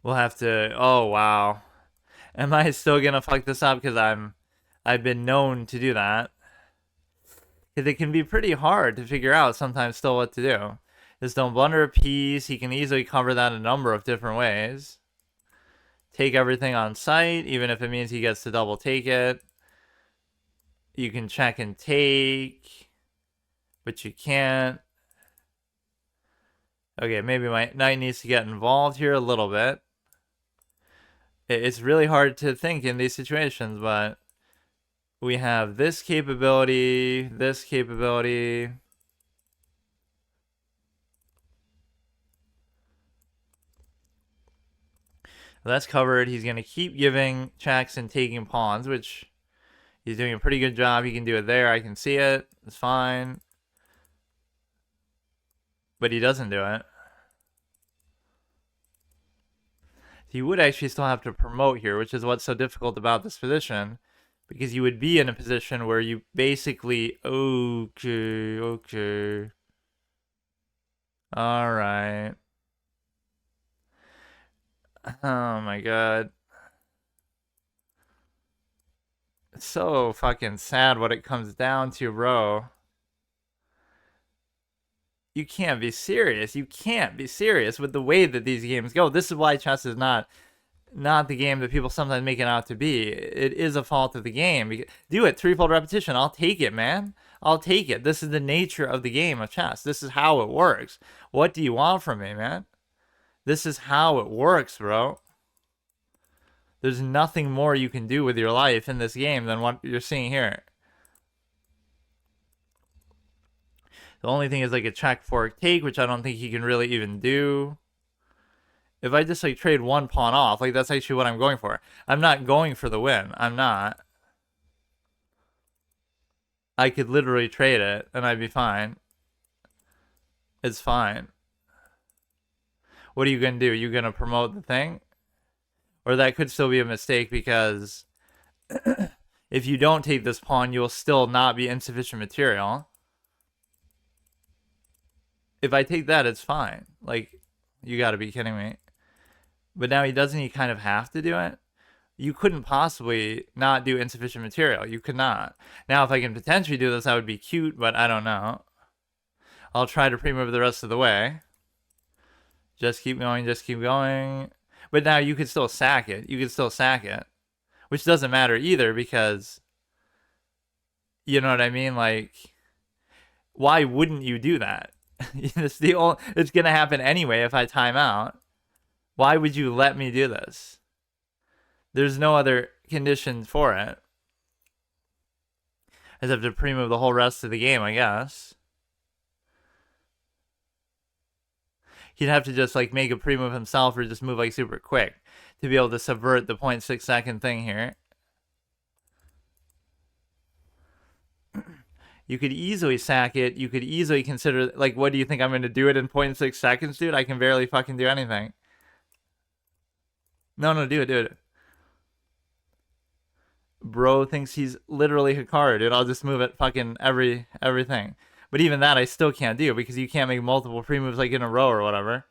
We'll have to... Oh, wow. Am I still going to fuck this up? Because I've been known to do that. Because it can be pretty hard to figure out sometimes still what to do. Just don't blunder a piece. He can easily cover that a number of different ways. Take everything on sight, even if it means he gets to double take it. You can check and take, but you can't. Okay, maybe my knight needs to get involved here a little bit. It's really hard to think in these situations, but we have this capability, this capability. That's covered. He's going to keep giving checks and taking pawns, which he's doing a pretty good job. He can do it there. I can see it. It's fine. But he doesn't do it. He would actually still have to promote here, which is what's so difficult about this position. Because you would be in a position where you basically... Okay. Alright. Oh my god. It's so fucking sad what it comes down to, bro. You can't be serious. You can't be serious with the way that these games go. This is why chess is not the game that people sometimes make it out to be. It is a fault of the game. Do it. Threefold repetition. I'll take it, man. I'll take it. This is the nature of the game of chess. This is how it works. What do you want from me, man? This is how it works, bro. There's nothing more you can do with your life in this game than what you're seeing here. The only thing is like a check, fork, take, which I don't think he can really even do. If I just like trade one pawn off, like that's actually what I'm going for. I'm not going for the win. I'm not. I could literally trade it and I'd be fine. It's fine. What are you going to do? You going to promote the thing? Or that could still be a mistake because if you don't take this pawn, you'll still not be insufficient material. If I take that, it's fine. Like, you gotta be kidding me. But now he kind of have to do it? You couldn't possibly not do insufficient material. You could not. Now, if I can potentially do this, that would be cute, but I don't know. I'll try to pre-move the rest of the way. Just keep going, just keep going. But now you could still sack it. You could still sack it. Which doesn't matter either because... You know what I mean? Like, why wouldn't you do that? It's going to happen anyway if I time out. Why would you let me do this? There's no other condition for it. I just have to pre-move the whole rest of the game, I guess. He'd have to just like make a pre-move himself or just move like super quick to be able to subvert the 0.6 second thing here. You could easily sack it. You could easily consider, like, what do you think I'm going to do it in 0.6 seconds, dude? I can barely fucking do anything. No, do it. Bro thinks he's literally Hikaru, dude. I'll just move it fucking everything. But even that I still can't do because you can't make multiple pre-moves like in a row or whatever.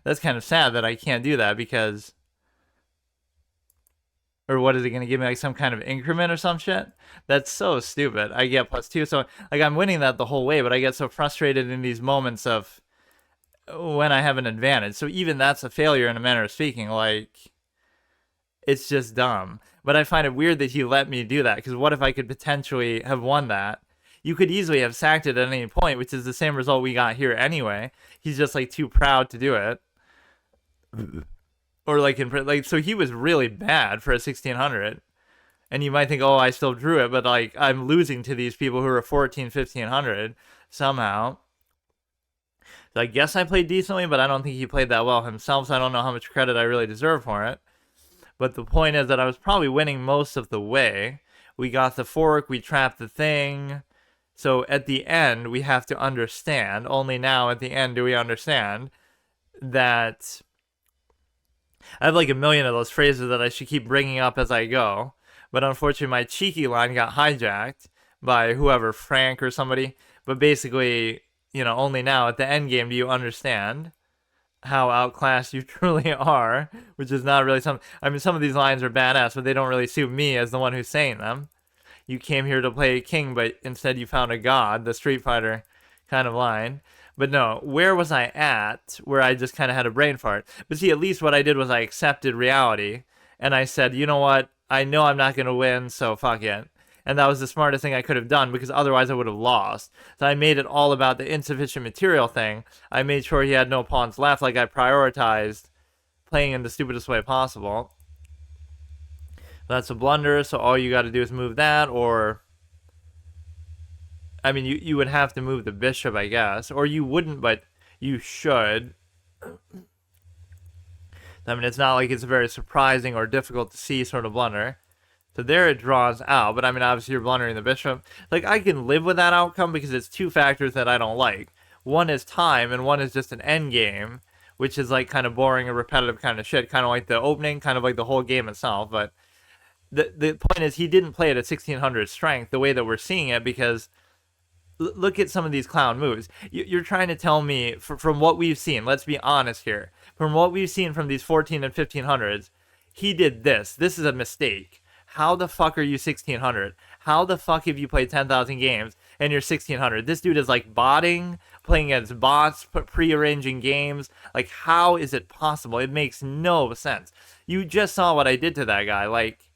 That's kind of sad that I can't do that because... Or what is it going to give me, like some kind of increment or some shit? That's so stupid. I get +2, so like I'm winning that the whole way, but I get so frustrated in these moments of when I have an advantage. So even that's a failure in a manner of speaking. Like, it's just dumb. But I find it weird that he let me do that, because what if I could potentially have won that? You could easily have sacked it at any point, which is the same result we got here anyway. He's just like too proud to do it. Or like so he was really bad for a 1600. And you might think, oh, I still drew it, but like I'm losing to these people who are 1500 somehow. So I guess I played decently, but I don't think he played that well himself, so I don't know how much credit I really deserve for it. But the point is that I was probably winning most of the way. We got the fork, we trapped the thing. So at the end, we have to understand, only now at the end do we understand, that I have like a million of those phrases that I should keep bringing up as I go. But unfortunately, my cheeky line got hijacked by whoever, Frank or somebody. But basically, you know, only now at the end game do you understand how outclassed you truly are, which is not really some... I mean, some of these lines are badass, but they don't really suit me as the one who's saying them. You came here to play a king, but instead you found a god, the Street Fighter kind of line. But no, where was I at where I just kind of had a brain fart? But see, at least what I did was I accepted reality, and I said, you know what? I know I'm not going to win, so fuck it. And that was the smartest thing I could have done, because otherwise I would have lost. So I made it all about the insufficient material thing. I made sure he had no pawns left, like I prioritized playing in the stupidest way possible. That's a blunder, so all you got to do is move that, or... I mean, you would have to move the bishop, I guess. Or you wouldn't, but you should. I mean, it's not like it's a very surprising or difficult to see sort of blunder. So there it draws out, but I mean, obviously you're blundering the bishop. Like, I can live with that outcome because it's two factors that I don't like. One is time, and one is just an end game, which is like kind of boring and repetitive kind of shit. Kind of like the opening, kind of like the whole game itself. But the point is, he didn't play it at 1600 strength the way that we're seeing it, because... Look at some of these clown moves. You're trying to tell me, from what we've seen, let's be honest here, from what we've seen from these 14 and 1500s, he did this. This is a mistake. How the fuck are you 1600? How the fuck have you played 10,000 games and you're 1600? This dude is like botting, playing against bots, pre-arranging games. Like, how is it possible? It makes no sense. You just saw what I did to that guy. Like,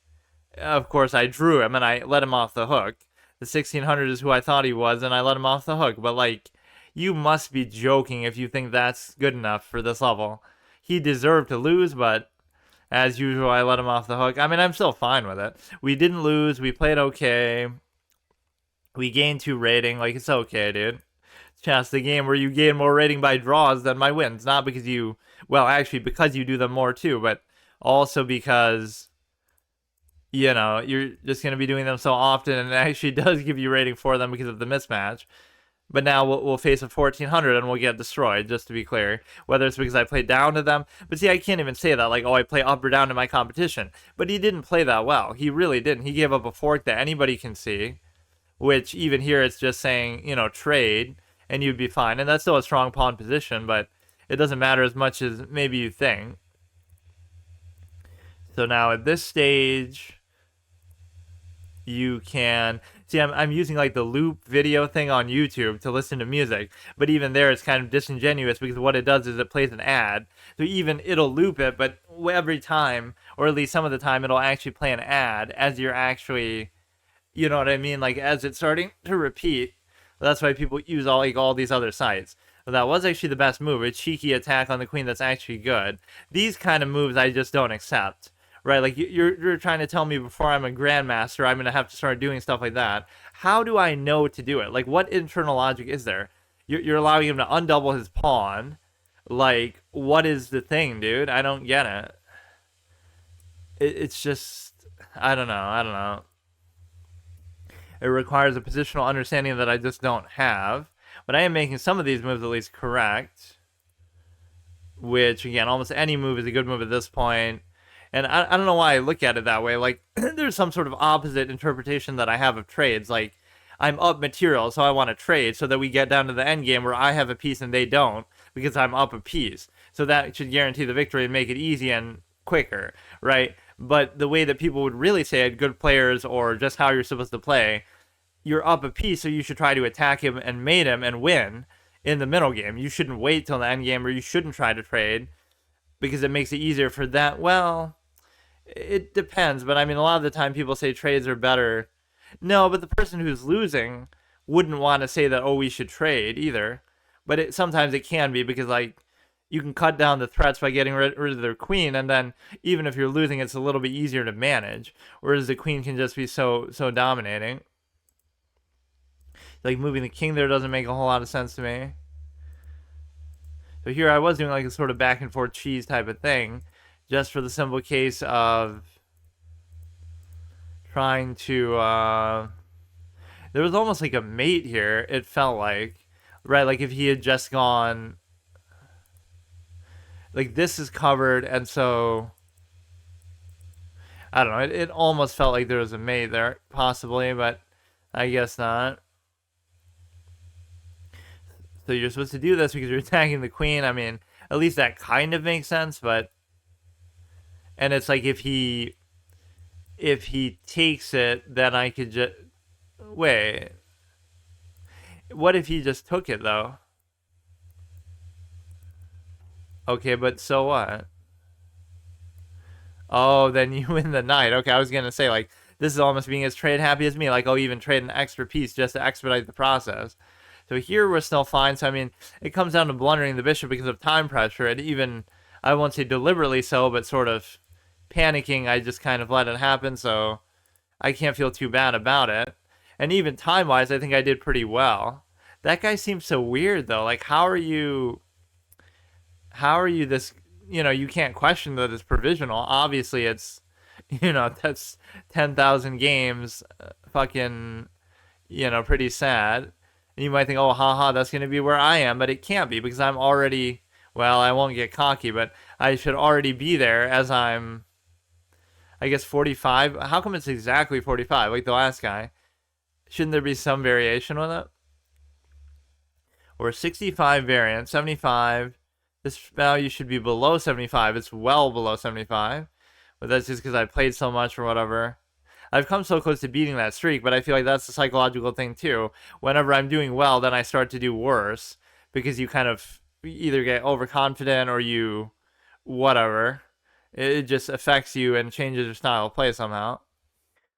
of course, I drew him and I let him off the hook. The 1600 is who I thought he was, and I let him off the hook. But, like, you must be joking if you think that's good enough for this level. He deserved to lose, but as usual, I let him off the hook. I mean, I'm still fine with it. We didn't lose. We played okay. We gained 2 rating. Like, it's okay, dude. It's just the game where you gain more rating by draws than by wins. Not because you... Well, actually, because you do them more, too. But also because... You know, you're just going to be doing them so often, and it actually does give you rating for them because of the mismatch. but now we'll face a 1400 and we'll get destroyed, just to be clear. Whether it's because I played down to them. But see, I can't even say that, like, oh, I play up or down to my competition. But he didn't play that well. He really didn't. He gave up a fork that anybody can see, which even here it's just saying, trade, and you'd be fine. And that's still a strong pawn position, but it doesn't matter as much as maybe you think. So now at this stage, you can see I'm using like the loop video thing on YouTube to listen to music, but even there it's kind of disingenuous because what it does is it plays an ad. So even it'll loop it, but every time, or at least some of the time, it'll actually play an ad as you're actually, you know what I mean, like as it's starting to repeat. That's why people use all these other sites. But that was actually the best move, a cheeky attack on the queen that's actually good. These kind of moves I just don't accept. Right, like you're trying to tell me before I'm a grandmaster, I'm gonna have to start doing stuff like that. How do I know to do it? Like, what internal logic is there? You're allowing him to undouble his pawn. Like, what is the thing, dude? I don't get it. It's just, I don't know. It requires a positional understanding that I just don't have. But I am making some of these moves at least correct. Which, again, almost any move is a good move at this point. And I don't know why I look at it that way. Like, there's some sort of opposite interpretation that I have of trades. Like, I'm up material, so I want to trade so that we get down to the end game where I have a piece and they don't because I'm up a piece. So that should guarantee the victory and make it easy and quicker, right? But the way that people would really say it, good players or just how you're supposed to play, you're up a piece, so you should try to attack him and mate him and win in the middle game. You shouldn't wait till the end game, or you shouldn't try to trade because it makes it easier for that. Well, it depends, but I mean, a lot of the time people say trades are better. No, but the person who's losing wouldn't want to say that, oh, we should trade either. But sometimes it can be because, like, you can cut down the threats by getting rid of their queen, and then even if you're losing, it's a little bit easier to manage. Whereas the queen can just be so dominating. Like, moving the king there doesn't make a whole lot of sense to me. So here I was doing like a sort of back and forth cheese type of thing, just for the simple case of trying to, there was almost like a mate here, it felt like, right? Like if he had just gone, like this is covered, and so, I don't know, it almost felt like there was a mate there, possibly, but I guess not. So you're supposed to do this because you're attacking the queen. I mean, at least that kind of makes sense, but, and it's like if he takes it, then I could just, wait, what if he just took it though? Okay, but so what? Oh, then you win the knight. Okay, I was gonna say, like, this is almost being as trade happy as me. Like, oh, even trade an extra piece just to expedite the process. So here we're still fine. So I mean, it comes down to blundering the bishop because of time pressure, and even, I won't say deliberately so, but sort of panicking, I just kind of let it happen, so I can't feel too bad about it. And even time-wise, I think I did pretty well. That guy seems so weird, though. Like, how are you this, you can't question that it's provisional. Obviously, it's, that's 10,000 games, fucking, pretty sad. And you might think, oh, haha, that's going to be where I am, but it can't be because I'm already, well, I won't get cocky, but I should already be there as I'm, I guess, 45. How come it's exactly 45, like the last guy? Shouldn't there be some variation with it? Or 65 variant, 75. This value should be below 75. It's well below 75. But that's just because I played so much or whatever. I've come so close to beating that streak, but I feel like that's the psychological thing too. Whenever I'm doing well, then I start to do worse because you kind of either get overconfident or you whatever. It just affects you and changes your style of play somehow.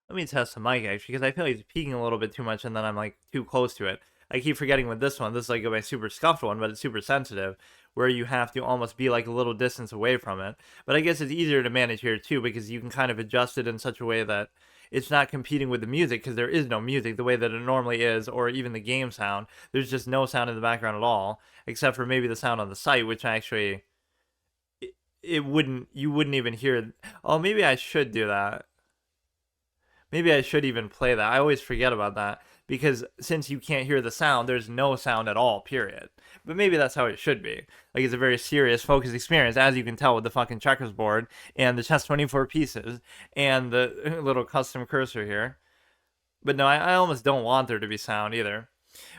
Let me test the mic actually, because I feel like it's peaking a little bit too much and then I'm like too close to it. I keep forgetting with this one. This is like my super scuffed one, but it's super sensitive, where you have to almost be like a little distance away from it. But I guess it's easier to manage here too, because you can kind of adjust it in such a way that it's not competing with the music, because there is no music the way that it normally is, or even the game sound. There's just no sound in the background at all, except for maybe the sound on the site, which actually, you wouldn't even hear. Oh, maybe I should do that. Maybe I should even play that. I always forget about that. because since you can't hear the sound, there's no sound at all, period. But maybe that's how it should be. Like, it's a very serious, focused experience, as you can tell with the fucking checkers board and the chess 24 pieces and the little custom cursor here. But no, I almost don't want there to be sound either.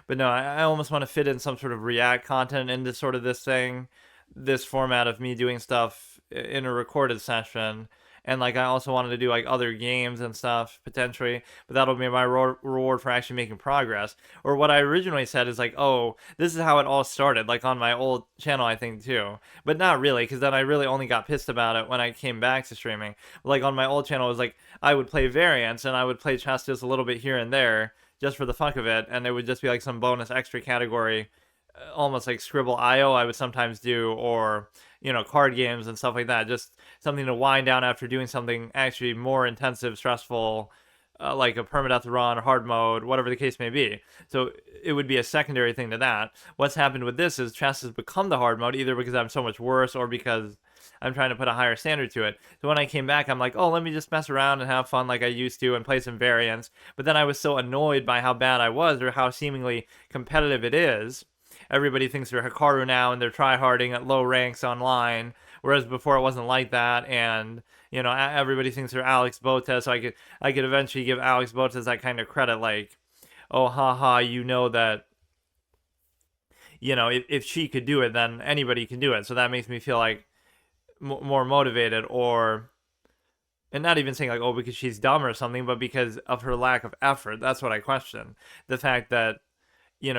But no, I almost want to fit in some sort of React content into sort of this thing, this format of me doing stuff in a recorded session. And like, I also wanted to do like other games and stuff potentially, but that'll be my reward for actually making progress. Or what I originally said is like, oh, this is how it all started, like on my old channel, I think too. But not really, because then I really only got pissed about it when I came back to streaming. Like on my old channel, it was like I would play variants and I would play chess just a little bit here and there, just for the fuck of it, and it would just be like some bonus extra category, almost like Scribble IO I would sometimes do, or card games and stuff like that, just something to wind down after doing something actually more intensive, stressful, like a permadeath run, hard mode, whatever the case may be. So it would be a secondary thing to that. What's happened with this is chess has become the hard mode, either because I'm so much worse or because I'm trying to put a higher standard to it. So when I came back, I'm like, oh, let me just mess around and have fun like I used to and play some variants. But then I was so annoyed by how bad I was, or how seemingly competitive it is. Everybody thinks they're Hikaru now and they're tryharding at low ranks online, whereas before it wasn't like that. And everybody thinks they're Alex Botes, so I could eventually give Alex Botes that kind of credit, like, oh, haha, that if she could do it, then anybody can do it. So that makes me feel like more motivated, and not even saying like, oh, because she's dumb or something, but because of her lack of effort. That's what I question. The fact that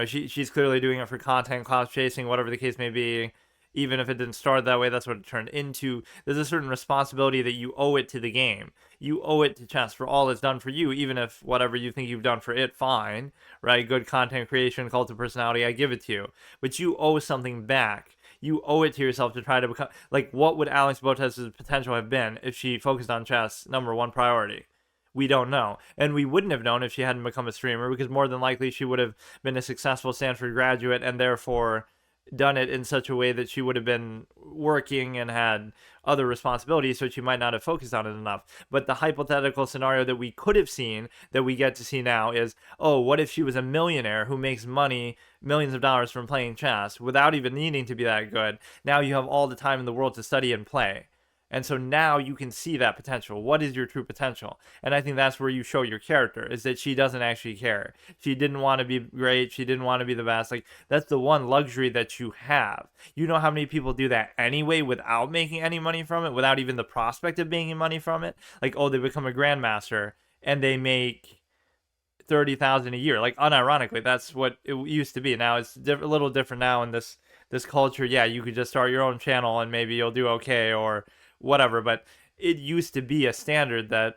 she's clearly doing it for content, clout chasing, whatever the case may be. Even if it didn't start that way, that's what it turned into. There's a certain responsibility that you owe it to the game. You owe it to chess for all it's done for you, even if whatever you think you've done for it, fine, right? Good content creation, cult of personality, I give it to you. But you owe something back. You owe it to yourself to try to become, like, what would Alex Botes' potential have been if she focused on chess, number one priority? We don't know. And we wouldn't have known if she hadn't become a streamer, because more than likely she would have been a successful Stanford graduate and therefore done it in such a way that she would have been working and had other responsibilities, so she might not have focused on it enough. But the hypothetical scenario that we could have seen, that we get to see now, is, oh, what if she was a millionaire who makes money, millions of dollars from playing chess without even needing to be that good? Now you have all the time in the world to study and play. And so now you can see that potential. What is your true potential? And I think that's where you show your character, is that she doesn't actually care. She didn't want to be great. She didn't want to be the best. Like, that's the one luxury that you have. You know how many people do that anyway without making any money from it, without even the prospect of making money from it? Like, oh, they become a grandmaster and they make 30,000 a year. Like, unironically, that's what it used to be. Now it's a little different now in this culture. Yeah, you could just start your own channel and maybe you'll do okay, or whatever, but it used to be a standard that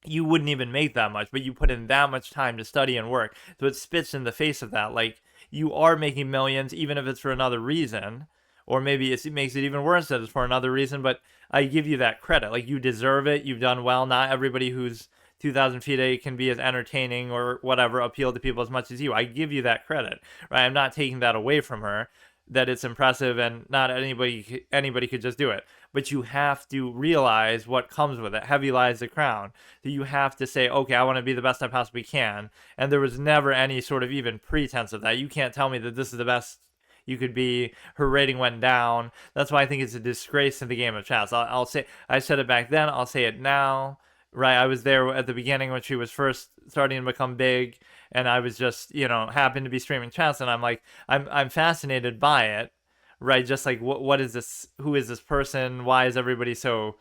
you wouldn't even make that much, but you put in that much time to study and work. So it spits in the face of that. Like, you are making millions, even if it's for another reason, or maybe it makes it even worse that it's for another reason, but I give you that credit. Like, you deserve it. You've done well. Not everybody who's 2,000 feet a can be as entertaining or whatever, appeal to people as much as you. I give you that credit, right? I'm not taking that away from her, that it's impressive and not anybody could just do it. But you have to realize what comes with it. Heavy lies the crown. So you have to say, okay, I want to be the best I possibly can. And there was never any sort of even pretense of that. You can't tell me that this is the best you could be. Her rating went down. That's why I think it's a disgrace in the game of chess. I'll say, I said it back then, I'll say it now. Right, I was there at the beginning when she was first starting to become big, and I was just, happened to be streaming chess, and I'm like, I'm fascinated by it, right? Just like, what is this? Who is this person? Why is everybody so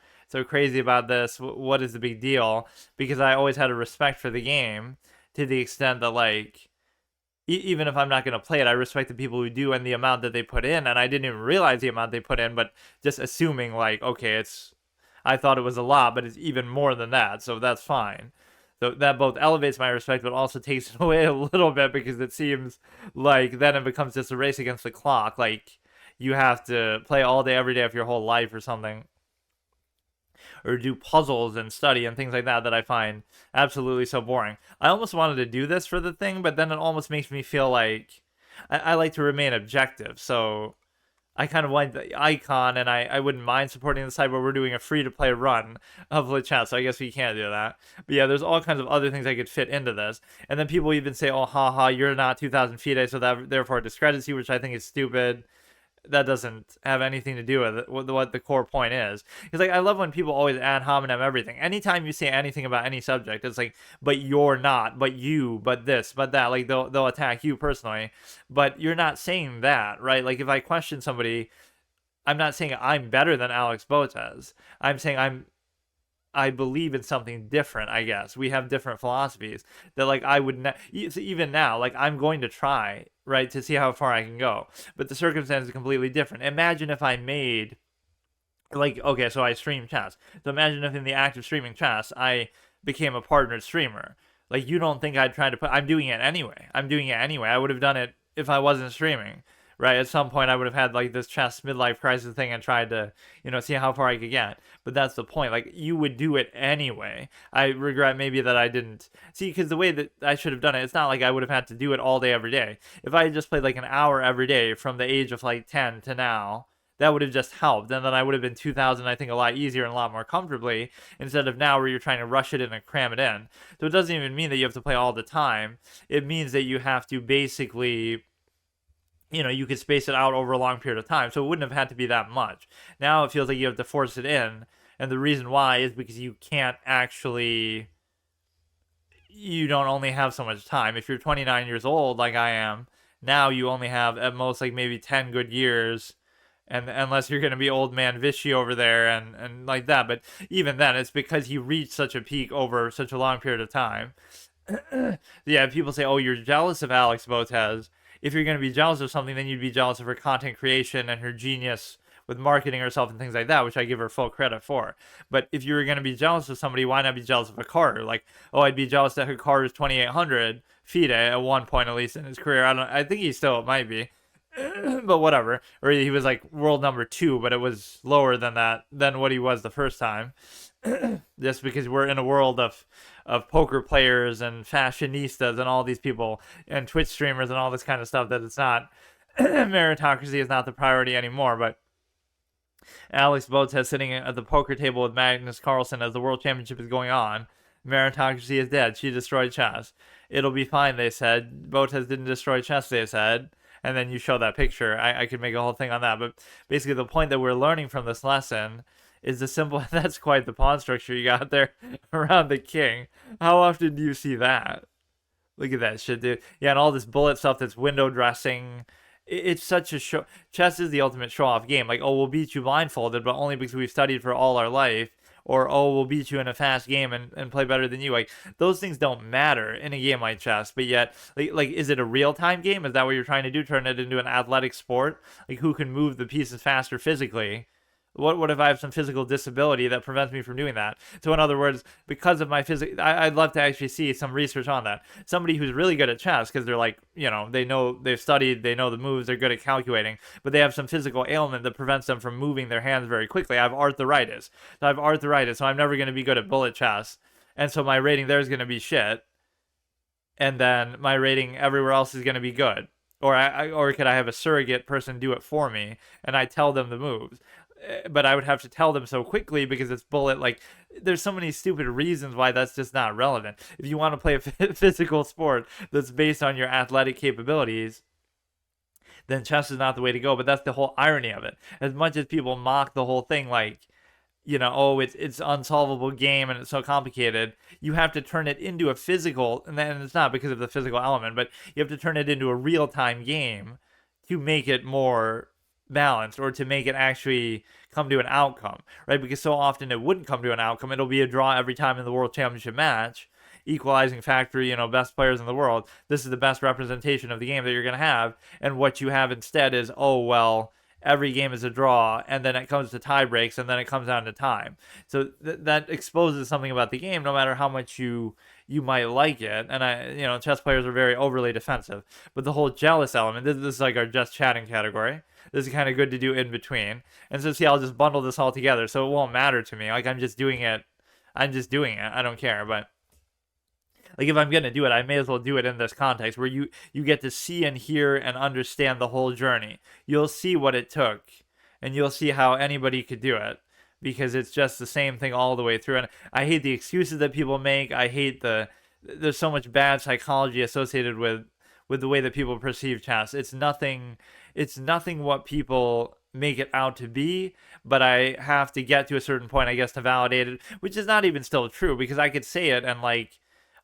crazy about this? What is the big deal? Because I always had a respect for the game, to the extent that, like, even if I'm not going to play it, I respect the people who do and the amount that they put in, and I didn't even realize the amount they put in, but just assuming, like, okay, I thought it was a lot, but it's even more than that, so that's fine. So that both elevates my respect, but also takes it away a little bit, because it seems like then it becomes just a race against the clock. Like, you have to play all day, every day of your whole life or something. Or do puzzles and study and things like that I find absolutely so boring. I almost wanted to do this for the thing, but then it almost makes me feel like I like to remain objective. So I kind of like the icon, and I wouldn't mind supporting the site, but we're doing a free-to-play run of the chat, so I guess we can't do that. But yeah, there's all kinds of other things I could fit into this. And then people even say, oh, haha, you're not 2,000 FIDE, so that therefore it discredits you, which I think is stupid. That doesn't have anything to do with it, what the core point is. Because like I love when people always ad hominem everything. Anytime you say anything about any subject, it's like, but you're not, but you, but this, but that. Like they'll attack you personally, but you're not saying that, right? Like if I question somebody, I'm not saying I'm better than Alex Botez. I'm saying I believe in something different, I guess. We have different philosophies that like I would even now, like I'm going to try, right, to see how far I can go. But the circumstance is completely different. Imagine if I made like okay, so I stream chess. So imagine if in the act of streaming chess, I became a partnered streamer. Like you don't think I'd try to put I'm doing it anyway. I'm doing it anyway. I would have done it if I wasn't streaming. Right, at some point I would have had like this chess midlife crisis thing and tried to, see how far I could get. But that's the point. Like you would do it anyway. I regret maybe that I didn't see because the way that I should have done it, it's not like I would have had to do it all day every day. If I had just played like an hour every day from the age of like 10 to now, that would have just helped. And then I would have been 2,000, I think, a lot easier and a lot more comfortably instead of now where you're trying to rush it in and cram it in. So it doesn't even mean that you have to play all the time. It means that you have to basically you could space it out over a long period of time. So it wouldn't have had to be that much. Now it feels like you have to force it in. And the reason why is because you can't actually, you don't only have so much time. If you're 29 years old, like I am, now you only have at most like maybe 10 good years. And unless you're going to be old man Vichy over there and like that. But even then, it's because you reached such a peak over such a long period of time. Yeah, people say, oh, you're jealous of Alex Botez. If you're going to be jealous of something, then you'd be jealous of her content creation and her genius with marketing herself and things like that, which I give her full credit for. But if you were going to be jealous of somebody, why not be jealous of Hikaru? Like, oh, I'd be jealous that Hikaru's 2,800 FIDE at one point, at least in his career. I think he still might be. But whatever. Or he was like world number 2, but it was lower than that, than what he was the first time. Just because we're in a world of poker players and fashionistas and all these people and Twitch streamers and all this kind of stuff that it's not meritocracy is not the priority anymore. But Alex Botez sitting at the poker table with Magnus Carlsen as the world championship is going on. Meritocracy is dead. She destroyed chess. It'll be fine, they said. Botez didn't destroy chess, they said. And then you show that picture. I could make a whole thing on that. But basically the point that we're learning from this lesson is the simple, that's quite the pawn structure you got there around the king. How often do you see that? Look at that shit, dude. Yeah, and all this bullet stuff that's window dressing. It's such a show. Chess is the ultimate show-off game. Like, oh, we'll beat you blindfolded, but only because we've studied for all our life. Or, oh, we'll beat you in a fast game and play better than you. Like, those things don't matter in a game like chess. But yet, like is it a real-time game? Is that what you're trying to do? Turn it into an athletic sport? Like, who can move the pieces faster physically? What if I have some physical disability that prevents me from doing that? So in other words, because of my I'd love to actually see some research on that. Somebody who's really good at chess because they're like, they know, they've studied, they know the moves, they're good at calculating, but they have some physical ailment that prevents them from moving their hands very quickly. I have arthritis. So I'm never going to be good at bullet chess. And so my rating there is going to be shit. And then my rating everywhere else is going to be good. Or could I have a surrogate person do it for me and I tell them the moves? But I would have to tell them so quickly because it's bullet. Like, there's so many stupid reasons why that's just not relevant. If you want to play a physical sport that's based on your athletic capabilities, then chess is not the way to go. But that's the whole irony of it. As much as people mock the whole thing, like, oh, it's unsolvable game and it's so complicated, you have to turn it into a physical, and then it's not because of the physical element, but you have to turn it into a real-time game to make it more balanced or to make it actually come to an outcome, right? Because so often it wouldn't come to an outcome. It'll be a draw every time in the world championship match, equalizing factor, best players in the world. This is the best representation of the game that you're going to have. And what you have instead is, oh, well, every game is a draw, and then it comes to tie breaks, and then it comes down to time. So that exposes something about the game, no matter how much you might like it. And chess players are very overly defensive. But the whole jealous element, this is like our just chatting category. This is kind of good to do in between. And so see, I'll just bundle this all together, so it won't matter to me. Like, I'm just doing it. I don't care. But Like if I'm gonna do it, I may as well do it in this context where you get to see and hear and understand the whole journey. You'll see what it took, and you'll see how anybody could do it because it's just the same thing all the way through. And I hate the excuses that people make. I hate there's so much bad psychology associated with the way that people perceive chess. It's nothing what people make it out to be, but I have to get to a certain point, I guess, to validate it, which is not even still true because I could say it and like,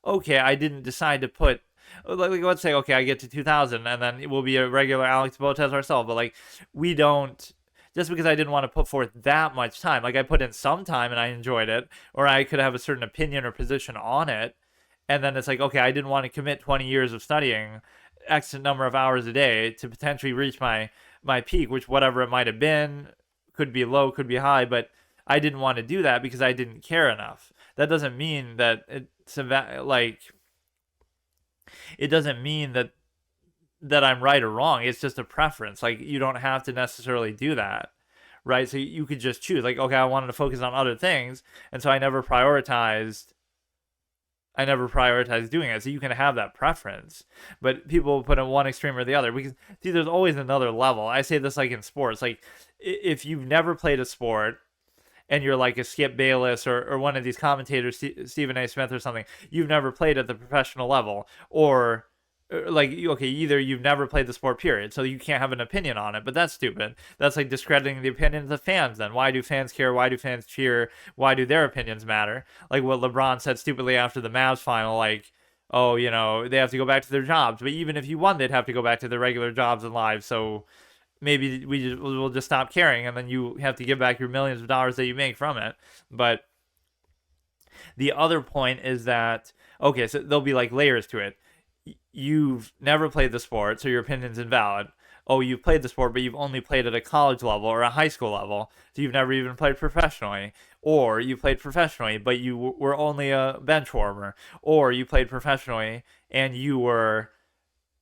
okay, I didn't decide to put like let's say okay, I get to 2000 and then it will be a regular Alex Botez ourselves, but like we don't just because I didn't want to put forth that much time. Like I put in some time and I enjoyed it, or I could have a certain opinion or position on it, and then it's like okay, I didn't want to commit 20 years of studying X number of hours a day to potentially reach my peak, which whatever it might have been, could be low, could be high, but I didn't want to do that because I didn't care enough. That doesn't mean that like it doesn't mean that I'm right or wrong. It's just a preference. Like you don't have to necessarily do that, right? So you could just choose like okay, I wanted to focus on other things, and so I never prioritized doing it. So you can have that preference, but people put in one extreme or the other because see, there's always another level. I say this like in sports, like if you've never played a sport and you're like a Skip Bayless or one of these commentators, Stephen A. Smith or something, you've never played at the professional level, or like okay, either you've never played the sport period, so you can't have an opinion on it, but that's stupid. That's like discrediting the opinions of fans. Then why do fans care? Why do fans cheer? Why do their opinions matter? Like what LeBron said stupidly after the Mavs final, like oh they have to go back to their jobs, but even if you won they'd have to go back to their regular jobs and lives, so maybe we'll just stop caring, and then you have to give back your millions of dollars that you make from it. But the other point is that okay, so there'll be like layers to it. You've never played the sport, so your opinion's invalid. Oh, you've played the sport, but you've only played at a college level or a high school level, so you've never even played professionally. Or you played professionally, but you were only a bench warmer. Or you played professionally and you were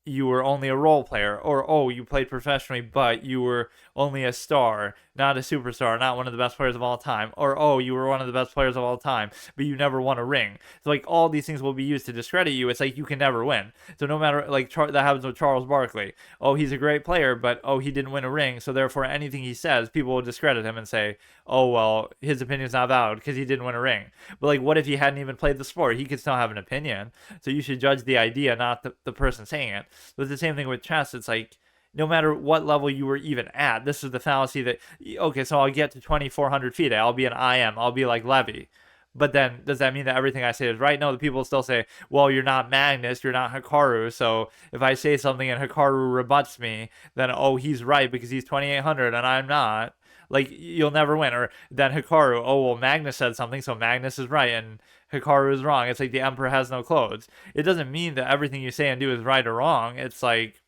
only a role player, or oh, you played professionally but you were only a star, not a superstar, not one of the best players of all time, or oh, you were one of the best players of all time but you never won a ring. So like all these things will be used to discredit you. It's like you can never win. So no matter like that happens with Charles Barkley. Oh, he's a great player, but oh, he didn't win a ring, so therefore anything he says people will discredit him and say oh well, his opinion's not valid because he didn't win a ring. But like what if he hadn't even played the sport? He could still have an opinion. So you should judge the idea, not the person saying it. But the same thing with chess. It's like no matter what level you were even at, this is the fallacy that okay, so I'll get to 2,400 feet. I'll be an IM. I'll be like Levy. But then does that mean that everything I say is right? No, the people still say, well, you're not Magnus, you're not Hikaru. So if I say something and Hikaru rebuts me, then oh, he's right because he's 2,800 and I'm not. Like you'll never win. Or then Hikaru, oh well, Magnus said something, so Magnus is right and Hikaru is wrong. It's like the emperor has no clothes. It doesn't mean that everything you say and do is right or wrong. It's like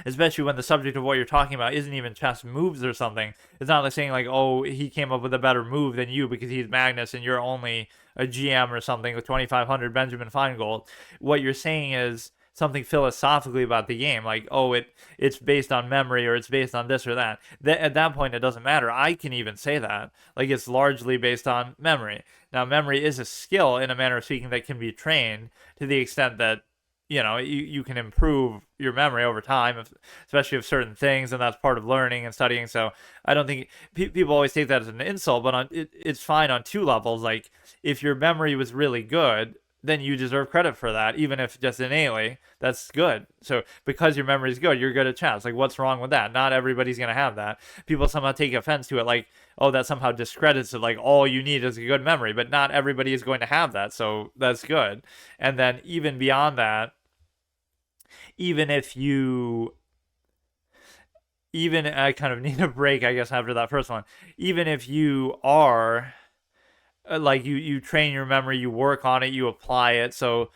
especially when the subject of what you're talking about isn't even chess moves or something. It's not like saying like, oh, he came up with a better move than you because he's Magnus and you're only a GM or something with 2,500 Benjamin Feingold. What you're saying is something philosophically about the game, like oh, it's based on memory or it's based on this or that. At that point, it doesn't matter. I can even say that like it's largely based on memory. Now, memory is a skill in a manner of speaking that can be trained to the extent that you can improve your memory over time, especially of certain things, and that's part of learning and studying. So I don't think people always take that as an insult, but it's fine on two levels. Like if your memory was really good, then you deserve credit for that, even if just innately, that's good. So because your memory is good, you're good at chess. Like what's wrong with that? Not everybody's gonna have that. People somehow take offense to it, like oh, that somehow discredits it. Like all you need is a good memory, but not everybody is going to have that. So that's good. And then even beyond that, even if you even I kind of need a break, I guess, after that first one. Even if you are like you train your memory, you work on it, you apply it, so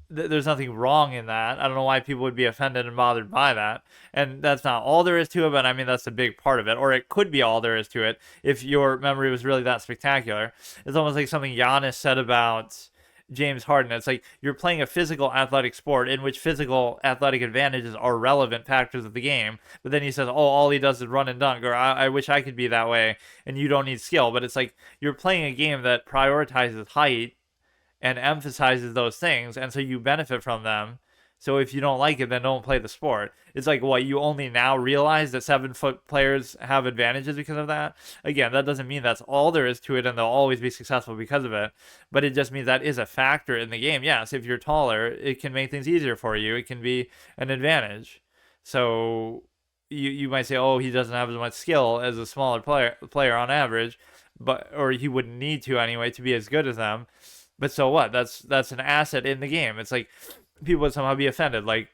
there's nothing wrong in that. I don't know why people would be offended and bothered by that. And that's not all there is to it, but I mean, that's a big part of it. Or it could be all there is to it if your memory was really that spectacular. It's almost like something Giannis said about James Harden. It's like you're playing a physical athletic sport in which physical athletic advantages are relevant factors of the game. But then he says, oh, all he does is run and dunk, or I wish I could be that way, and you don't need skill. But it's like you're playing a game that prioritizes height and emphasizes those things, and so you benefit from them. So if you don't like it, then don't play the sport. It's like, what, you only now realize that 7-foot players have advantages because of that? Again, that doesn't mean that's all there is to it and they'll always be successful because of it. But it just means that is a factor in the game. Yes, if you're taller, it can make things easier for you. It can be an advantage. So you might say, oh, he doesn't have as much skill as a smaller player on average, but or he wouldn't need to anyway to be as good as them. But so what? That's an asset in the game. It's like people would somehow be offended, like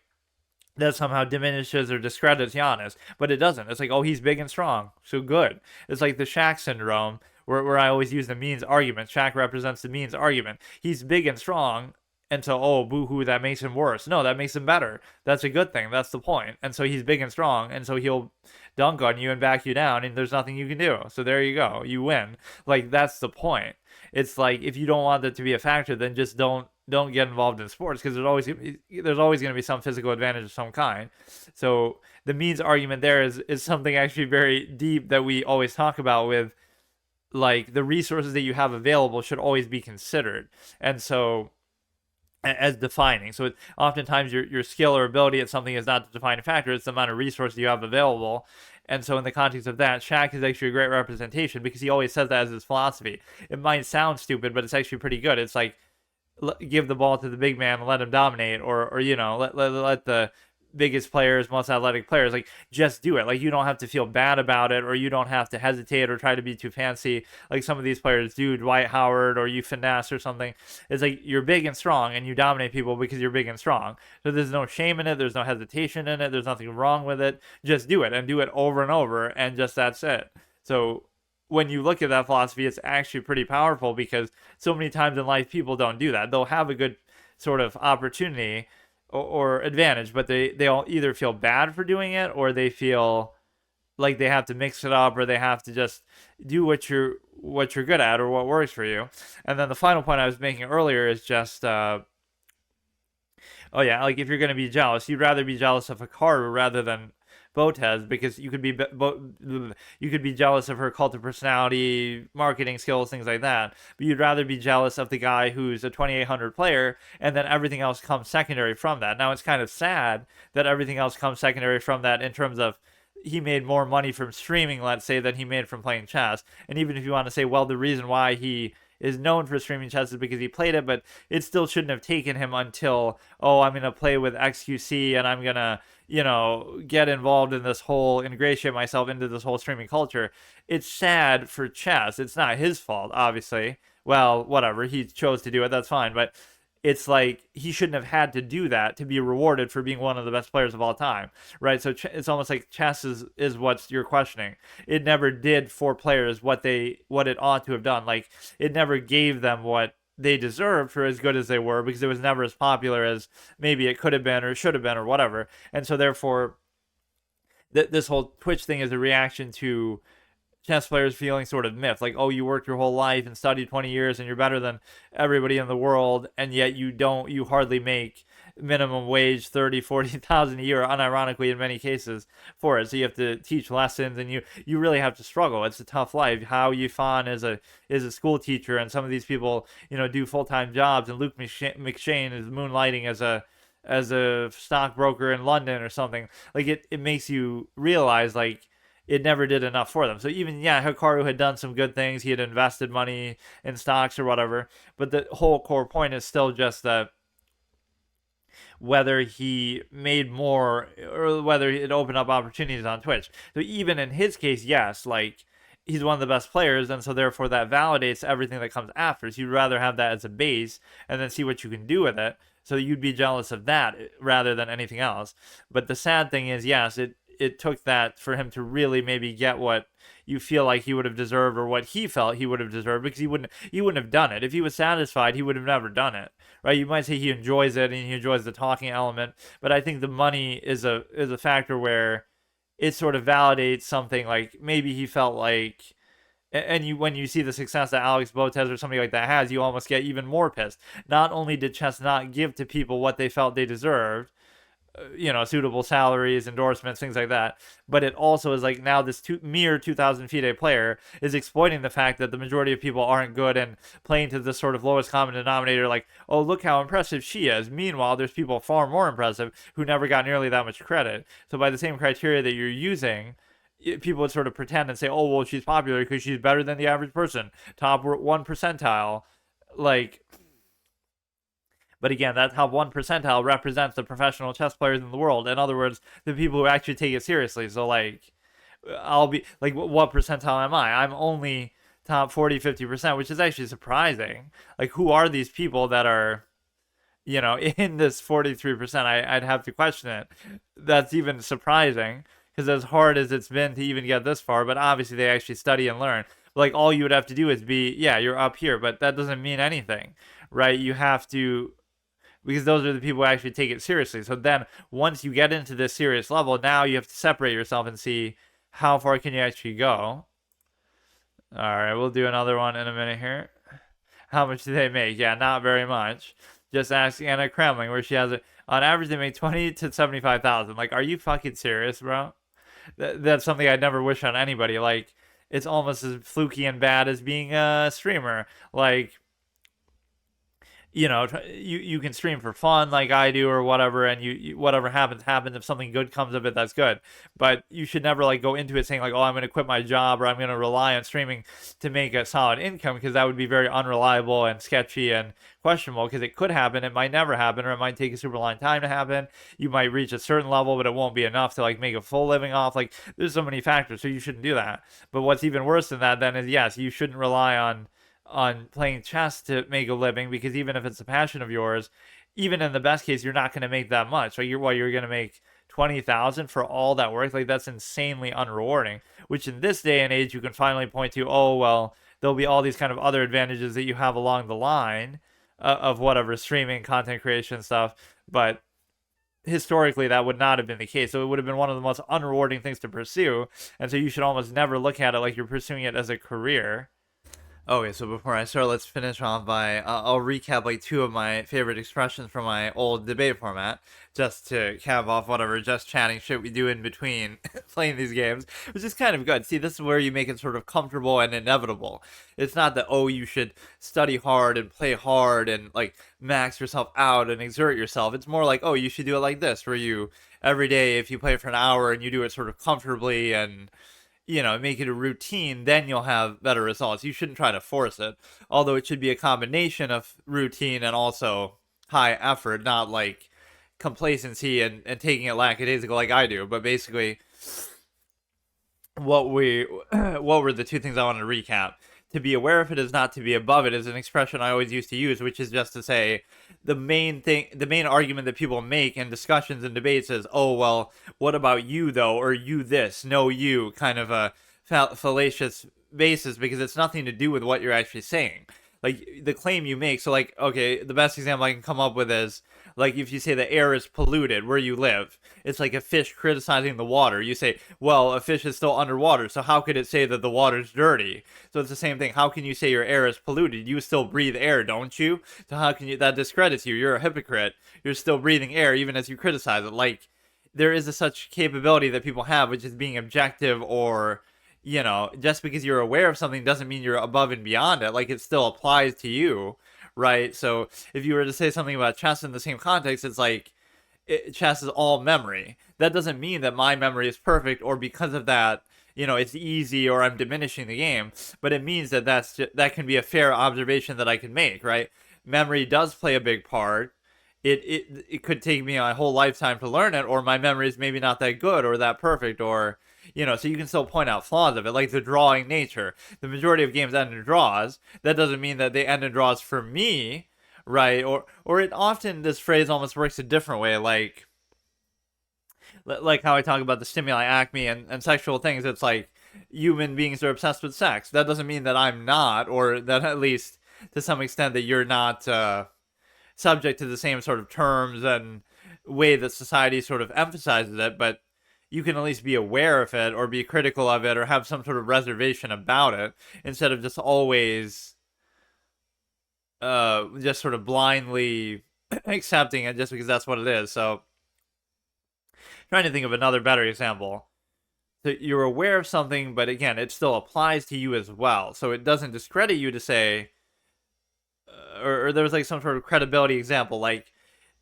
that somehow diminishes or discredits Giannis, but it doesn't. It's like, oh, he's big and strong, so good. It's like the Shaq syndrome, where I always use the means argument. Shaq represents the means argument. He's big and strong, and so, oh, boo-hoo, that makes him worse. No, that makes him better. That's a good thing. That's the point. And so he's big and strong, and so he'll dunk on you and back you down, and there's nothing you can do. So there you go. You win. Like, that's the point. It's like, if you don't want that to be a factor, then just don't get involved in sports, because there's always going to be some physical advantage of some kind. So the means argument there is something actually very deep that we always talk about with, like, the resources that you have available should always be considered. And so as defining. So oftentimes your skill or ability at something is not the defining factor, it's the amount of resources you have available. And so in the context of that, Shaq is actually a great representation, because he always says that as his philosophy. It might sound stupid, but it's actually pretty good. It's like, give the ball to the big man and let him dominate, or let the biggest players, most athletic players, like, just do it. Like, you don't have to feel bad about it, or you don't have to hesitate or try to be too fancy like some of these players do, Dwight Howard, or you finesse or something. It's like, you're big and strong and you dominate people because you're big and strong. So there's no shame in it, there's no hesitation in it, there's nothing wrong with it. Just do it, and do it over and over, and just that's it. So when you look at that philosophy, it's actually pretty powerful, because so many times in life people don't do that. They'll have a good sort of opportunity or advantage, but they'll either feel bad for doing it, or they feel like they have to mix it up, or they have to just do what you're good at, or what works for you. And then the final point I was making earlier is just oh yeah, like, if you're going to be jealous, you'd rather be jealous of Hikaru rather than Botez, because you could be jealous of her cult of personality, marketing skills, things like that. But you'd rather be jealous of the guy who's a 2,800 player, and then everything else comes secondary from that. Now, it's kind of sad that everything else comes secondary from that, in terms of he made more money from streaming, let's say, than he made from playing chess. And even if you want to say, well, the reason why he is known for streaming chess is because he played it, but it still shouldn't have taken him until, oh, I'm going to play with XQC, and I'm going to, get involved in this whole, ingratiate myself into this whole streaming culture. It's sad for chess. It's not his fault, obviously. Well, whatever. He chose to do it. That's fine. But it's like, he shouldn't have had to do that to be rewarded for being one of the best players of all time, right? So it's almost like chess is what you're questioning. It never did for players what it ought to have done. Like, it never gave them what they deserved for as good as they were, because it was never as popular as maybe it could have been or should have been or whatever. And so therefore, this whole Twitch thing is a reaction to chess players feeling sort of myth, like, oh, you worked your whole life and studied 20 years and you're better than everybody in the world, and yet you hardly make minimum wage 30,000-40,000 a year, unironically in many cases, for it. So you have to teach lessons, and you really have to struggle. It's a tough life. How Yifan is a school teacher, and some of these people do full-time jobs, and Luke McShane is moonlighting as a stockbroker in London or something. Like, it makes you realize, like, it never did enough for them. So even, yeah, Hikaru had done some good things. He had invested money in stocks or whatever. But the whole core point is still just that whether he made more or whether it opened up opportunities on Twitch. So even in his case, yes, like, he's one of the best players, and so therefore that validates everything that comes after. So you'd rather have that as a base and then see what you can do with it. So you'd be jealous of that rather than anything else. But the sad thing is, yes, it took that for him to really maybe get what you feel like he would have deserved, or what he felt he would have deserved, because he wouldn't have done it. If he was satisfied, he would have never done it, right? You might say he enjoys it and he enjoys the talking element, but I think the money is a factor where it sort of validates something. Like, maybe he felt like, and when you see the success that Alex Botez or somebody like that has, you almost get even more pissed. Not only did chess not give to people what they felt they deserved, suitable salaries, endorsements, things like that. But it also is like now this mere 2,000 FIDE player is exploiting the fact that the majority of people aren't good and playing to the sort of lowest common denominator. Like, oh, look how impressive she is. Meanwhile, there's people far more impressive who never got nearly that much credit. So by the same criteria that you're using, people would sort of pretend and say, oh, well, she's popular because she's better than the average person, top 1 percentile. Like, but again, that top 1 percentile represents the professional chess players in the world. In other words, the people who actually take it seriously. So, like, I'll be like, what percentile am I? I'm only top 40, 50%, which is actually surprising. Like, who are these people that are, in this 43%? I'd have to question it. That's even surprising because as hard as it's been to even get this far, but obviously they actually study and learn. Like, all you would have to do is be, yeah, you're up here, but that doesn't mean anything, right? You have to, because those are the people who actually take it seriously. So then once you get into this serious level, now you have to separate yourself and see how far can you actually go. All right, we'll do another one in a minute here. How much do they make? Yeah, not very much. Just ask Anna Kremling where she has it. On average, they make 20 to 75,000. Like, are you fucking serious, bro? That's something I'd never wish on anybody. Like, it's almost as fluky and bad as being a streamer. Like, you can stream for fun like I do or whatever, and you whatever happens. If something good comes of it, that's good. But you should never like go into it saying like, oh, I'm going to quit my job or I'm going to rely on streaming to make a solid income, because that would be very unreliable and sketchy and questionable, because it could happen, it might never happen, or it might take a super long time to happen. You might reach a certain level, but it won't be enough to like make a full living off. Like, there's so many factors, so you shouldn't do that. But what's even worse than that then is, yes, you shouldn't rely on playing chess to make a living, because even if it's a passion of yours, even in the best case, you're not going to make that much. Like, you're going to make 20,000 for all that work. Like, that's insanely unrewarding. Which in this day and age, you can finally point to, oh well, there'll be all these kind of other advantages that you have along the line of whatever streaming, content creation stuff. But historically, that would not have been the case. So it would have been one of the most unrewarding things to pursue. And so you should almost never look at it like you're pursuing it as a career. Okay, so before I start, let's finish off by I'll recap like two of my favorite expressions from my old debate format, just to cap off whatever just chatting shit we do in between playing these games, which is kind of good. See, this is where you make it sort of comfortable and inevitable. It's not that, oh, you should study hard and play hard and like max yourself out and exert yourself. It's more like, oh, you should do it like this, where you every day, if you play for an hour and you do it sort of comfortably and make it a routine, then you'll have better results. You shouldn't try to force it. Although it should be a combination of routine and also high effort, not like complacency and taking it lackadaisical like I do. But basically, what were the two things I wanted to recap? To be aware of it is not to be above it is an expression I always used to use, which is just to say the main argument that people make in discussions and debates is, oh, well, what about you though? Or you this, no you, kind of a fallacious basis, because it's nothing to do with what you're actually saying. Like, the claim you make. So like, okay, the best example I can come up with is like, if you say the air is polluted where you live, it's like a fish criticizing the water. You say, well, a fish is still underwater, so how could it say that the water's dirty? So it's the same thing. How can you say your air is polluted? You still breathe air, don't you? So how can you, that discredits you. You're a hypocrite. You're still breathing air even as you criticize it. Like, there is a such capability that people have, which is being objective, or just because you're aware of something doesn't mean you're above and beyond it. Like, it still applies to you, right? So if you were to say something about chess in the same context, it's like chess is all memory. That doesn't mean that my memory is perfect, or because of that, it's easy, or I'm diminishing the game. But it means that that can be a fair observation that I can make, right? Memory does play a big part. It could take me a whole lifetime to learn it, or my memory is maybe not that good or that perfect, or so you can still point out flaws of it, like the drawing nature. The majority of games end in draws. That doesn't mean that they end in draws for me, right? Or it often, this phrase almost works a different way, like how I talk about the stimuli acme and sexual things. It's like human beings are obsessed with sex. That doesn't mean that I'm not, or that at least to some extent that you're not subject to the same sort of terms and way that society sort of emphasizes it, but you can at least be aware of it, or be critical of it, or have some sort of reservation about it, instead of just always just sort of blindly accepting it just because that's what it is. So trying to think of another better example. So you're aware of something, but again, it still applies to you as well. So it doesn't discredit you to say, or there was like some sort of credibility example, like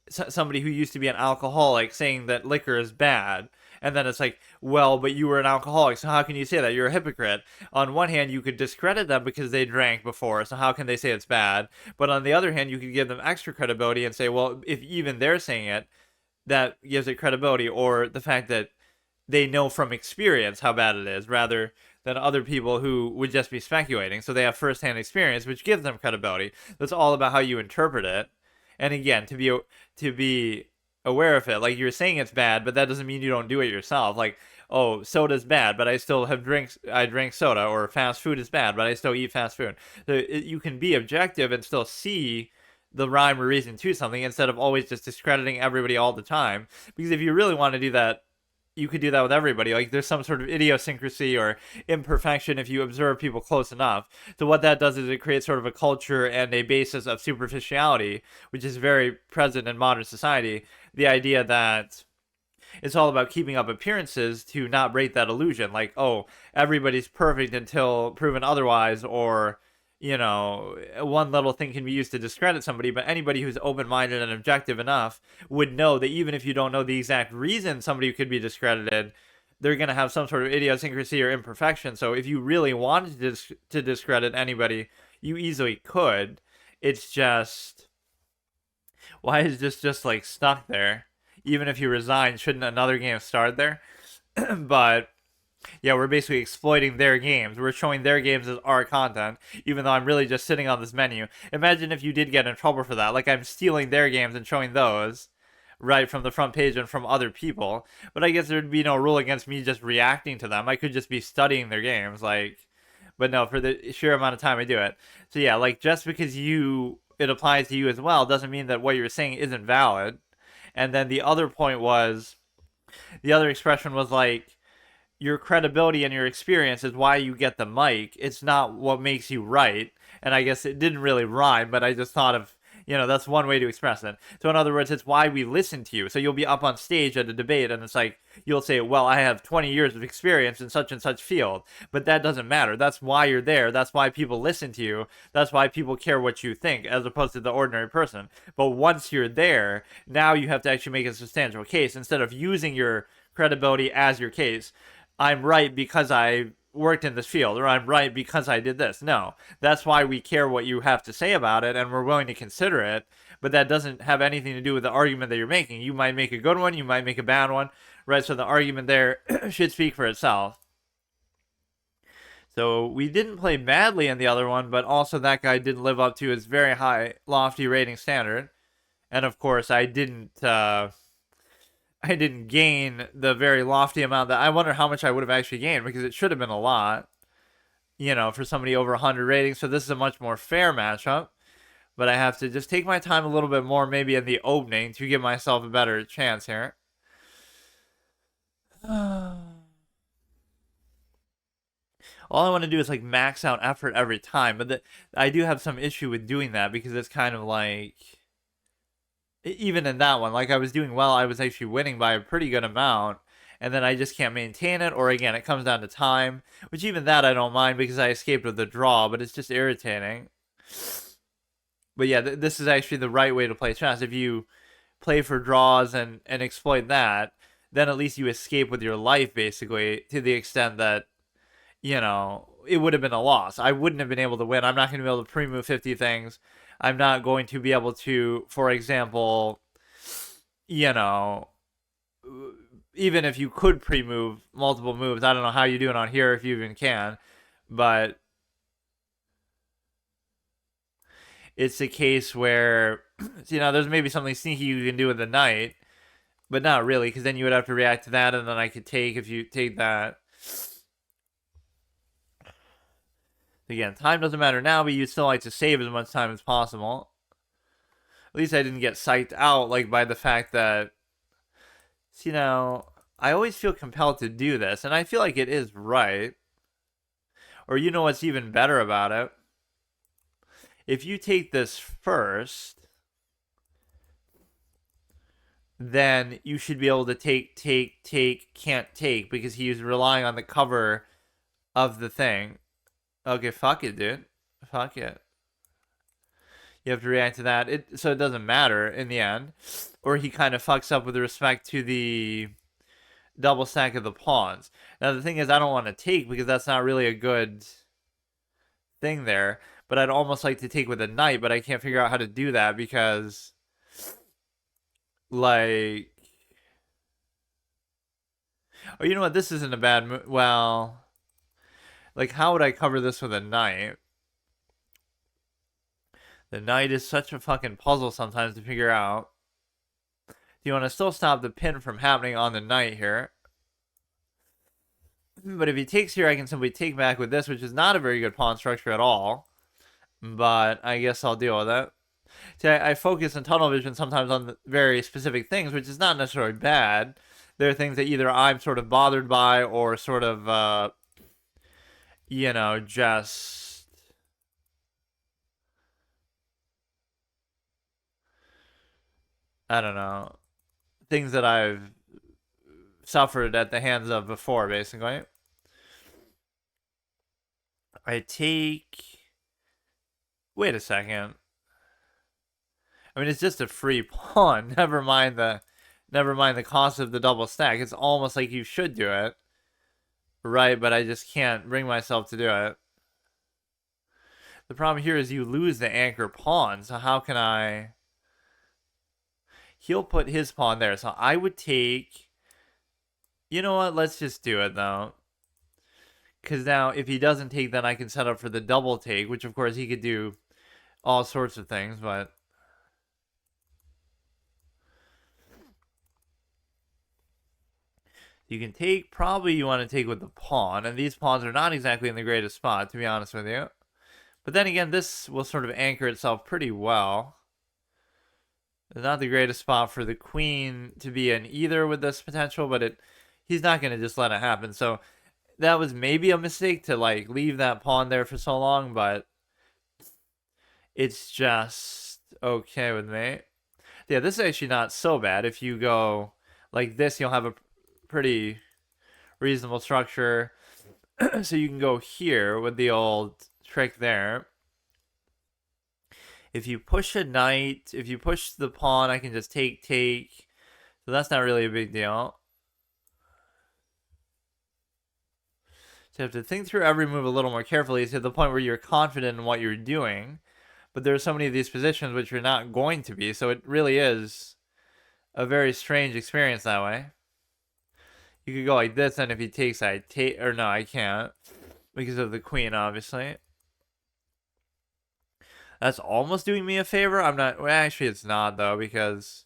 somebody who used to be an alcoholic saying that liquor is bad. And then it's like, well, but you were an alcoholic, so how can you say that? You're a hypocrite. On one hand, you could discredit them because they drank before, so how can they say it's bad? But on the other hand, you could give them extra credibility and say, well, if even they're saying it, that gives it credibility, or the fact that they know from experience how bad it is, rather than other people who would just be speculating. So they have firsthand experience, which gives them credibility. That's all about how you interpret it. And again, to be aware of it, like you're saying it's bad, but that doesn't mean you don't do it yourself. Like, oh, soda's bad, but I still have drinks. I drink soda, or fast food is bad, but I still eat fast food. So you can be objective and still see the rhyme or reason to something instead of always just discrediting everybody all the time. Because if you really want to do that, you could do that with everybody. Like there's some sort of idiosyncrasy or imperfection if you observe people close enough. So what that does is it creates sort of a culture and a basis of superficiality, which is very present in modern society. The idea that it's all about keeping up appearances to not break that illusion. Like, oh, everybody's perfect until proven otherwise, or one little thing can be used to discredit somebody, but anybody who's open-minded and objective enough would know that even if you don't know the exact reason somebody could be discredited, they're going to have some sort of idiosyncrasy or imperfection. So if you really wanted to discredit anybody, you easily could. It's just, why is this just like stuck there? Even if you resign, shouldn't another game start there? But yeah, we're basically exploiting their games. We're showing their games as our content, even though I'm really just sitting on this menu. Imagine if you did get in trouble for that. Like, I'm stealing their games and showing those right from the front page and from other people. But I guess there'd be no rule against me just reacting to them. I could just be studying their games. Like, but no, for the sheer amount of time I do it. So yeah, like, just because it applies to you as well doesn't mean that what you're saying isn't valid. And then the other point was, the other expression was like, your credibility and your experience is why you get the mic. It's not what makes you right. And I guess it didn't really rhyme, but I just thought of, that's one way to express it. So in other words, it's why we listen to you. So you'll be up on stage at a debate and it's like, you'll say, well, I have 20 years of experience in such and such field. But that doesn't matter. That's why you're there. That's why people listen to you. That's why people care what you think, as opposed to the ordinary person. But once you're there, now you have to actually make a substantial case instead of using your credibility as your case. I'm right because I worked in this field, or I'm right because I did this. No, that's why we care what you have to say about it, and we're willing to consider it. But that doesn't have anything to do with the argument that you're making. You might make a good one, you might make a bad one, right? So the argument there should speak for itself. So we didn't play badly in the other one, but also that guy didn't live up to his very high, lofty rating standard. And of course, I didn't gain the very lofty amount that I wonder how much I would have actually gained, because it should have been a lot, for somebody over 100 ratings. So this is a much more fair matchup, but I have to just take my time a little bit more, maybe in the opening, to give myself a better chance here. All I want to do is like max out effort every time, but I do have some issue with doing that, because it's kind of like, even in that one, like I was doing well, I was actually winning by a pretty good amount, and then I just can't maintain it, or again, it comes down to time, which even that I don't mind because I escaped with the draw, but it's just irritating. But yeah, this is actually the right way to play chess. If you play for draws and exploit that, then at least you escape with your life, basically, to the extent that, it would have been a loss. I wouldn't have been able to win. I'm not going to be able to pre-move 50 things. I'm not going to be able to, for example, even if you could pre-move multiple moves, I don't know how you do it on here, if you even can, but it's a case where, there's maybe something sneaky you can do with the knight, but not really, because then you would have to react to that, and then I could take, if you take that. Again, time doesn't matter now, but you'd still like to save as much time as possible. At least I didn't get psyched out, like, by the fact that, I always feel compelled to do this, and I feel like it is right. Or what's even better about it? If you take this first, then you should be able to take, can't take, because he's relying on the cover of the thing. Okay, fuck it, dude. Fuck it. You have to react to that. So it doesn't matter in the end. Or he kind of fucks up with respect to the double stack of the pawns. Now the thing is, I don't want to take because that's not really a good thing there. But I'd almost like to take with a knight, but I can't figure out how to do that because, like, oh, you know what? This isn't a bad move. Well, like, how would I cover this with a knight? The knight is such a fucking puzzle sometimes to figure out. Do you want to still stop the pin from happening on the knight here? But if he takes here, I can simply take back with this, which is not a very good pawn structure at all. But I guess I'll deal with it. See, I focus in tunnel vision sometimes on very specific things, which is not necessarily bad. There are things that either I'm sort of bothered by or sort of, you know, just... I don't know. Things that I've suffered at the hands of before, basically. I take... Wait a second. I mean, it's just a free pawn. Never mind the cost of the double stack. It's almost like you should do it. Right, but I just can't bring myself to do it. The problem here is you lose the anchor pawn, so how can I... He'll put his pawn there, so I would take... You know what, let's just do it, though. Because now, if he doesn't take, then I can set up for the double take, which, of course, he could do all sorts of things, but... You can take, probably you want to take with the pawn, and these pawns are not exactly in the greatest spot, to be honest with you. But then again, this will sort of anchor itself pretty well. It's not the greatest spot for the queen to be in either with this potential, but he's not going to just let it happen. So that was maybe a mistake to like leave that pawn there for so long, but it's just okay with me. Yeah, this is actually not so bad. If you go like this, you'll have a pretty reasonable structure. So you can go here with the old trick there. If you push a knight, if you push the pawn, I can just take. So that's not really a big deal. So you have to think through every move a little more carefully to the point where you're confident in what you're doing. But there are so many of these positions which you're not going to be, so it really is a very strange experience that way. You could go like this, and if he takes, I take, or no, I can't, because of the queen, obviously. That's almost doing me a favor. I'm not, well, actually it's not, though, because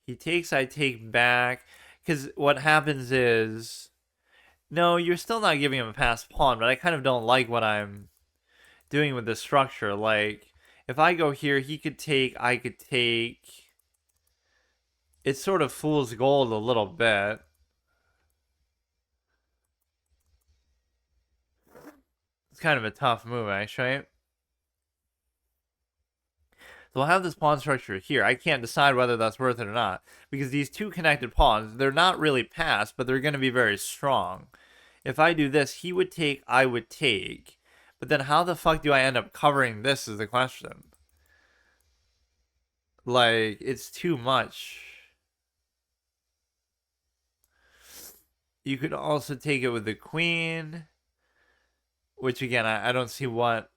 he takes, I take back, because what happens is, no, you're still not giving him a passed pawn, but I kind of don't like what I'm doing with this structure. Like, if I go here, he could take, I could take. It's sort of fool's gold a little bit. It's kind of a tough move, actually. So I'll have this pawn structure here. I can't decide whether that's worth it or not. Because these two connected pawns, they're not really passed, but they're going to be very strong. If I do this, he would take, I would take. But then how the fuck do I end up covering this is the question. Like, it's too much. You could also take it with the queen. Which, again, I don't see what...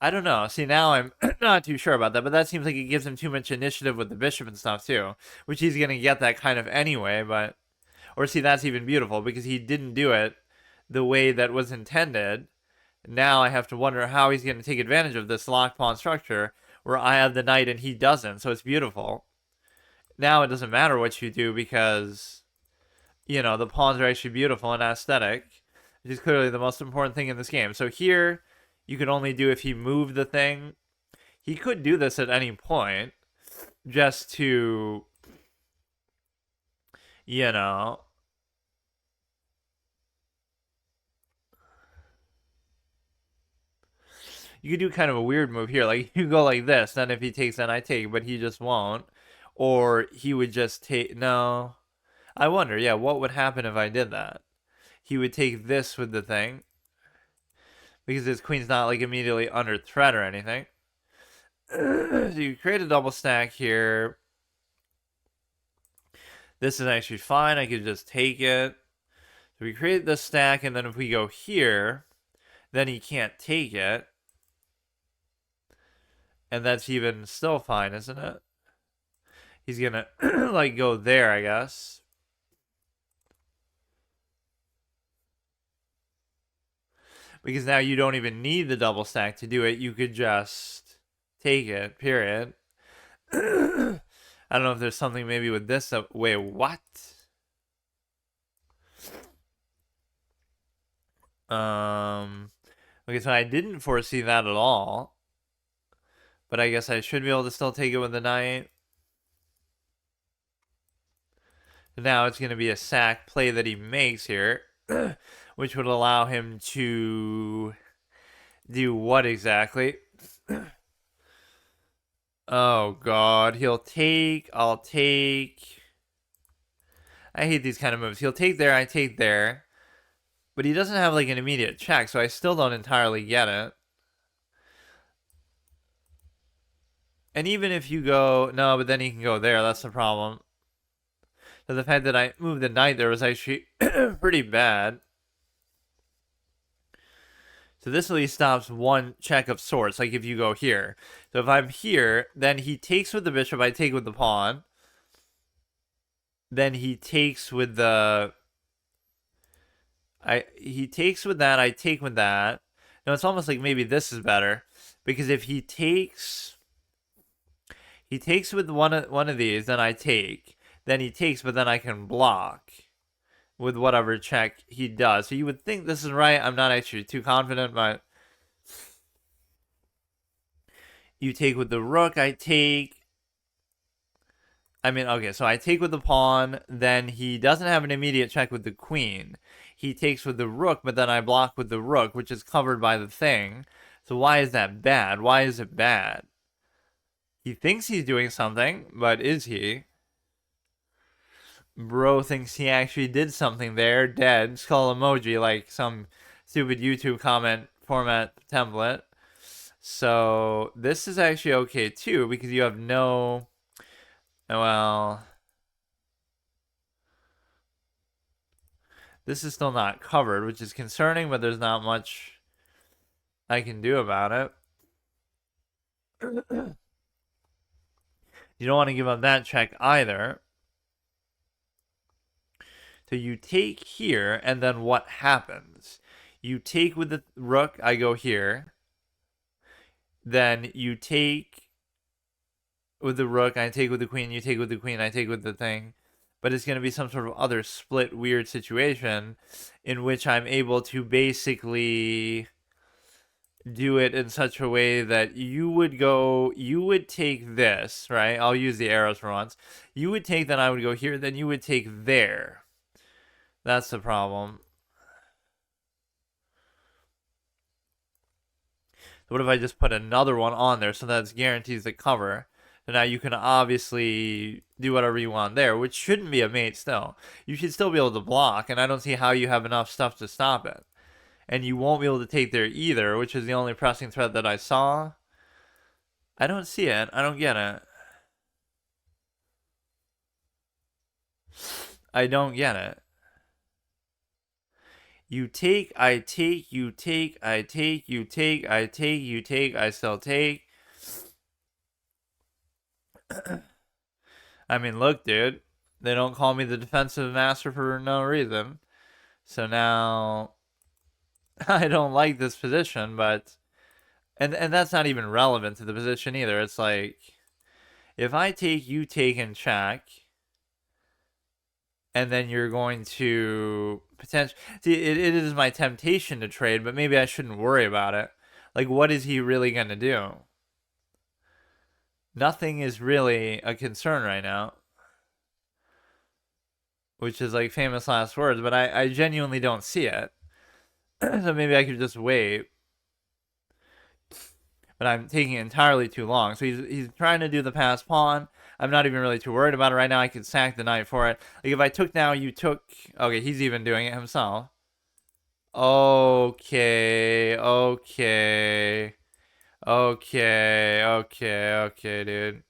I don't know. See, now I'm not too sure about that, but that seems like it gives him too much initiative with the bishop and stuff, too. Which he's going to get that kind of anyway, but... Or see, that's even beautiful, because he didn't do it the way that was intended. Now I have to wonder how he's going to take advantage of this locked pawn structure, where I have the knight and he doesn't, so it's beautiful. Now it doesn't matter what you do, because, you know, the pawns are actually beautiful and aesthetic, which is clearly the most important thing in this game. So here... You could only do if he moved the thing. He could do this at any point. Just to... You know... You could do kind of a weird move here. Like, you go like this. Then if he takes, then I take. But he just won't. Or he would just take... No. I wonder, yeah, what would happen if I did that? He would take this with the thing. Because his queen's not, like, immediately under threat or anything. So you create a double stack here. This is actually fine. I could just take it. So we create this stack, and then if we go here, then he can't take it. And that's even still fine, isn't it? He's gonna, like, go there, I guess. Because now you don't even need the double stack to do it. You could just take it, period. I don't know if there's something maybe with this. Wait, what? Okay, so I didn't foresee that at all. But I guess I should be able to still take it with the knight. Now it's going to be a sack play that he makes here. Which would allow him to do what exactly? Oh, God. He'll take... I'll take... I hate these kind of moves. He'll take there, I take there. But he doesn't have, like, an immediate check, so I still don't entirely get it. And even if you go... No, but then he can go there. That's the problem. So the fact that I moved the knight there was actually pretty bad. So this at least stops one check of sorts, like if you go here. So if I'm here, then he takes with the bishop, I take with the pawn. Then he takes with the... He takes with that, I take with that. No, it's almost like maybe this is better. Because if he takes... He takes with one of these, then I take. Then he takes, but then I can block with whatever check he does. So you would think this is right. I'm not actually too confident, but you take with the rook, I take. I mean, okay, so I take with the pawn, then he doesn't have an immediate check with the queen. He takes with the rook, but then I block with the rook, which is covered by the thing. So why is that bad? Why is it bad? He thinks he's doing something, but is he? Bro thinks he actually did something there. Dead. Skull emoji, like some stupid YouTube comment format template. So this is actually okay too, because you have no... Well... This is still not covered, which is concerning, but there's not much I can do about it. You don't want to give up that check either. So you take here, and then what happens? You take with the rook, I go here. Then you take with the rook, I take with the queen, you take with the queen, I take with the thing. But it's going to be some sort of other split weird situation in which I'm able to basically do it in such a way that you would take this, right? I'll use the arrows for once. You would take, then I would go here, then you would take there. That's the problem. What if I just put another one on there so that guarantees the cover? So now you can obviously do whatever you want there, which shouldn't be a mate still. You should still be able to block, and I don't see how you have enough stuff to stop it. And you won't be able to take there either, which is the only pressing threat that I saw. I don't see it. I don't get it. I don't get it. You take, I take, you take, I take, you take, I take, you take, I still take. I mean, look, dude. They don't call me the defensive master for no reason. So now I don't like this position, but and that's not even relevant to the position either. It's like if I take, you take and check, and then you're going to potentially see it is my temptation to trade, but maybe I shouldn't worry about it. Like, what is he really gonna do? Nothing is really a concern right now, which is like famous last words, but I genuinely don't see it. So maybe I could just wait. But I'm taking entirely too long. So he's trying to do the pass pawn. I'm not even really too worried about it right now. I could sack the knight for it. Like, if I took now, you took... Okay, he's even doing it himself. Okay, okay. Okay, okay, okay, dude.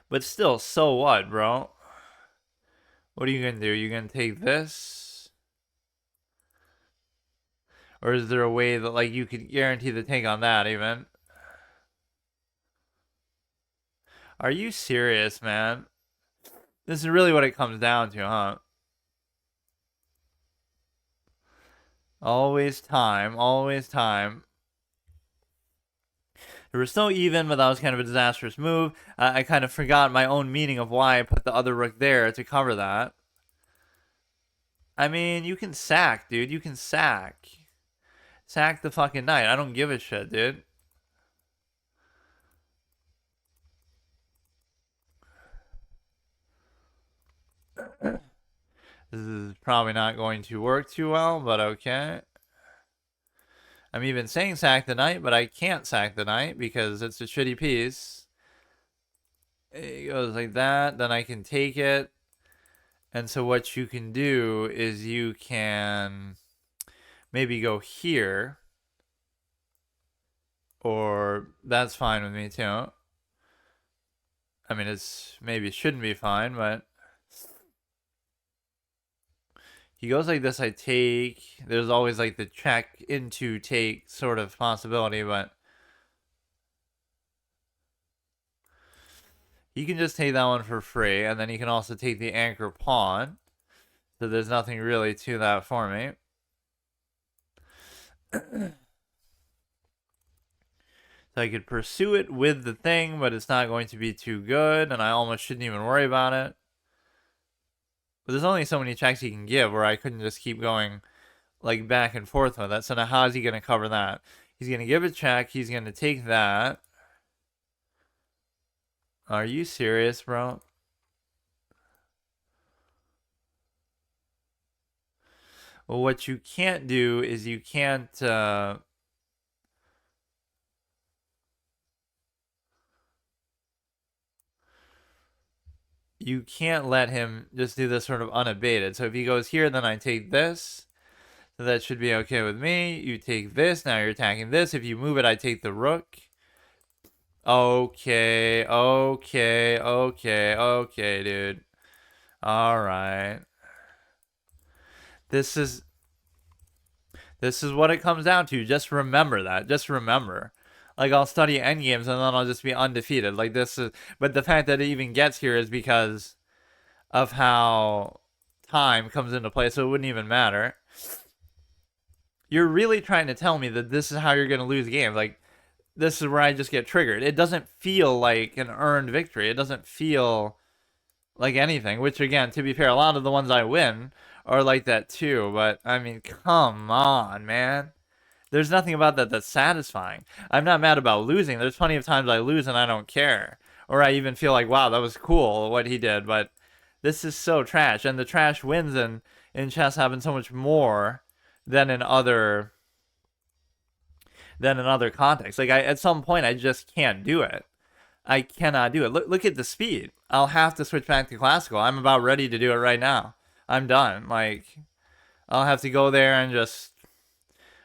But still, so what, bro? What are you gonna do? You gonna take this? Or is there a way that, like, you could guarantee the take on that, even? Are you serious, man? This is really what it comes down to, huh? Always time, always time. They were so even, but that was kind of a disastrous move. I kind of forgot my own meaning of why I put the other rook there to cover that. I mean, you can sack, dude. You can sack. Sack the fucking knight. I don't give a shit, dude. This is probably not going to work too well, but okay. I'm even saying sack the knight, but I can't sack the knight because it's a shitty piece. It goes like that, then I can take it. And so what you can do is you can maybe go here. Or that's fine with me too. I mean, it's maybe it shouldn't be fine, but he goes like this, I take. There's always like the check into take sort of possibility, but he can just take that one for free, and then he can also take the anchor pawn. So there's nothing really to that for me. So I could pursue it with the thing, but it's not going to be too good, and I almost shouldn't even worry about it. But there's only so many checks he can give where I couldn't just keep going like back and forth with it. So now how is he going to cover that? He's going to give a check. He's going to take that. Are you serious, bro? Well, what you can't do is you can't... you can't let him just do this sort of unabated. So if he goes here, then I take this. So that should be okay with me. You take this. Now you're attacking this. If you move it, I take the rook. Okay, okay, okay, okay, dude. All right. This is what it comes down to. Just remember that. Just remember. Like, I'll study endgames and then I'll just be undefeated. Like, this is... But the fact that it even gets here is because of how time comes into play, so it wouldn't even matter. You're really trying to tell me that this is how you're going to lose games. Like, this is where I just get triggered. It doesn't feel like an earned victory. It doesn't feel like anything, which, again, to be fair, a lot of the ones I win are like that too. But, I mean, come on, man. There's nothing about that that's satisfying. I'm not mad about losing. There's plenty of times I lose and I don't care. Or I even feel like, wow, that was cool what he did. But this is so trash. And the trash wins in chess happen so much more than in other contexts. Like, at some point, I just can't do it. I cannot do it. Look at the speed. I'll have to switch back to classical. I'm about ready to do it right now. I'm done. Like, I'll have to go there and just...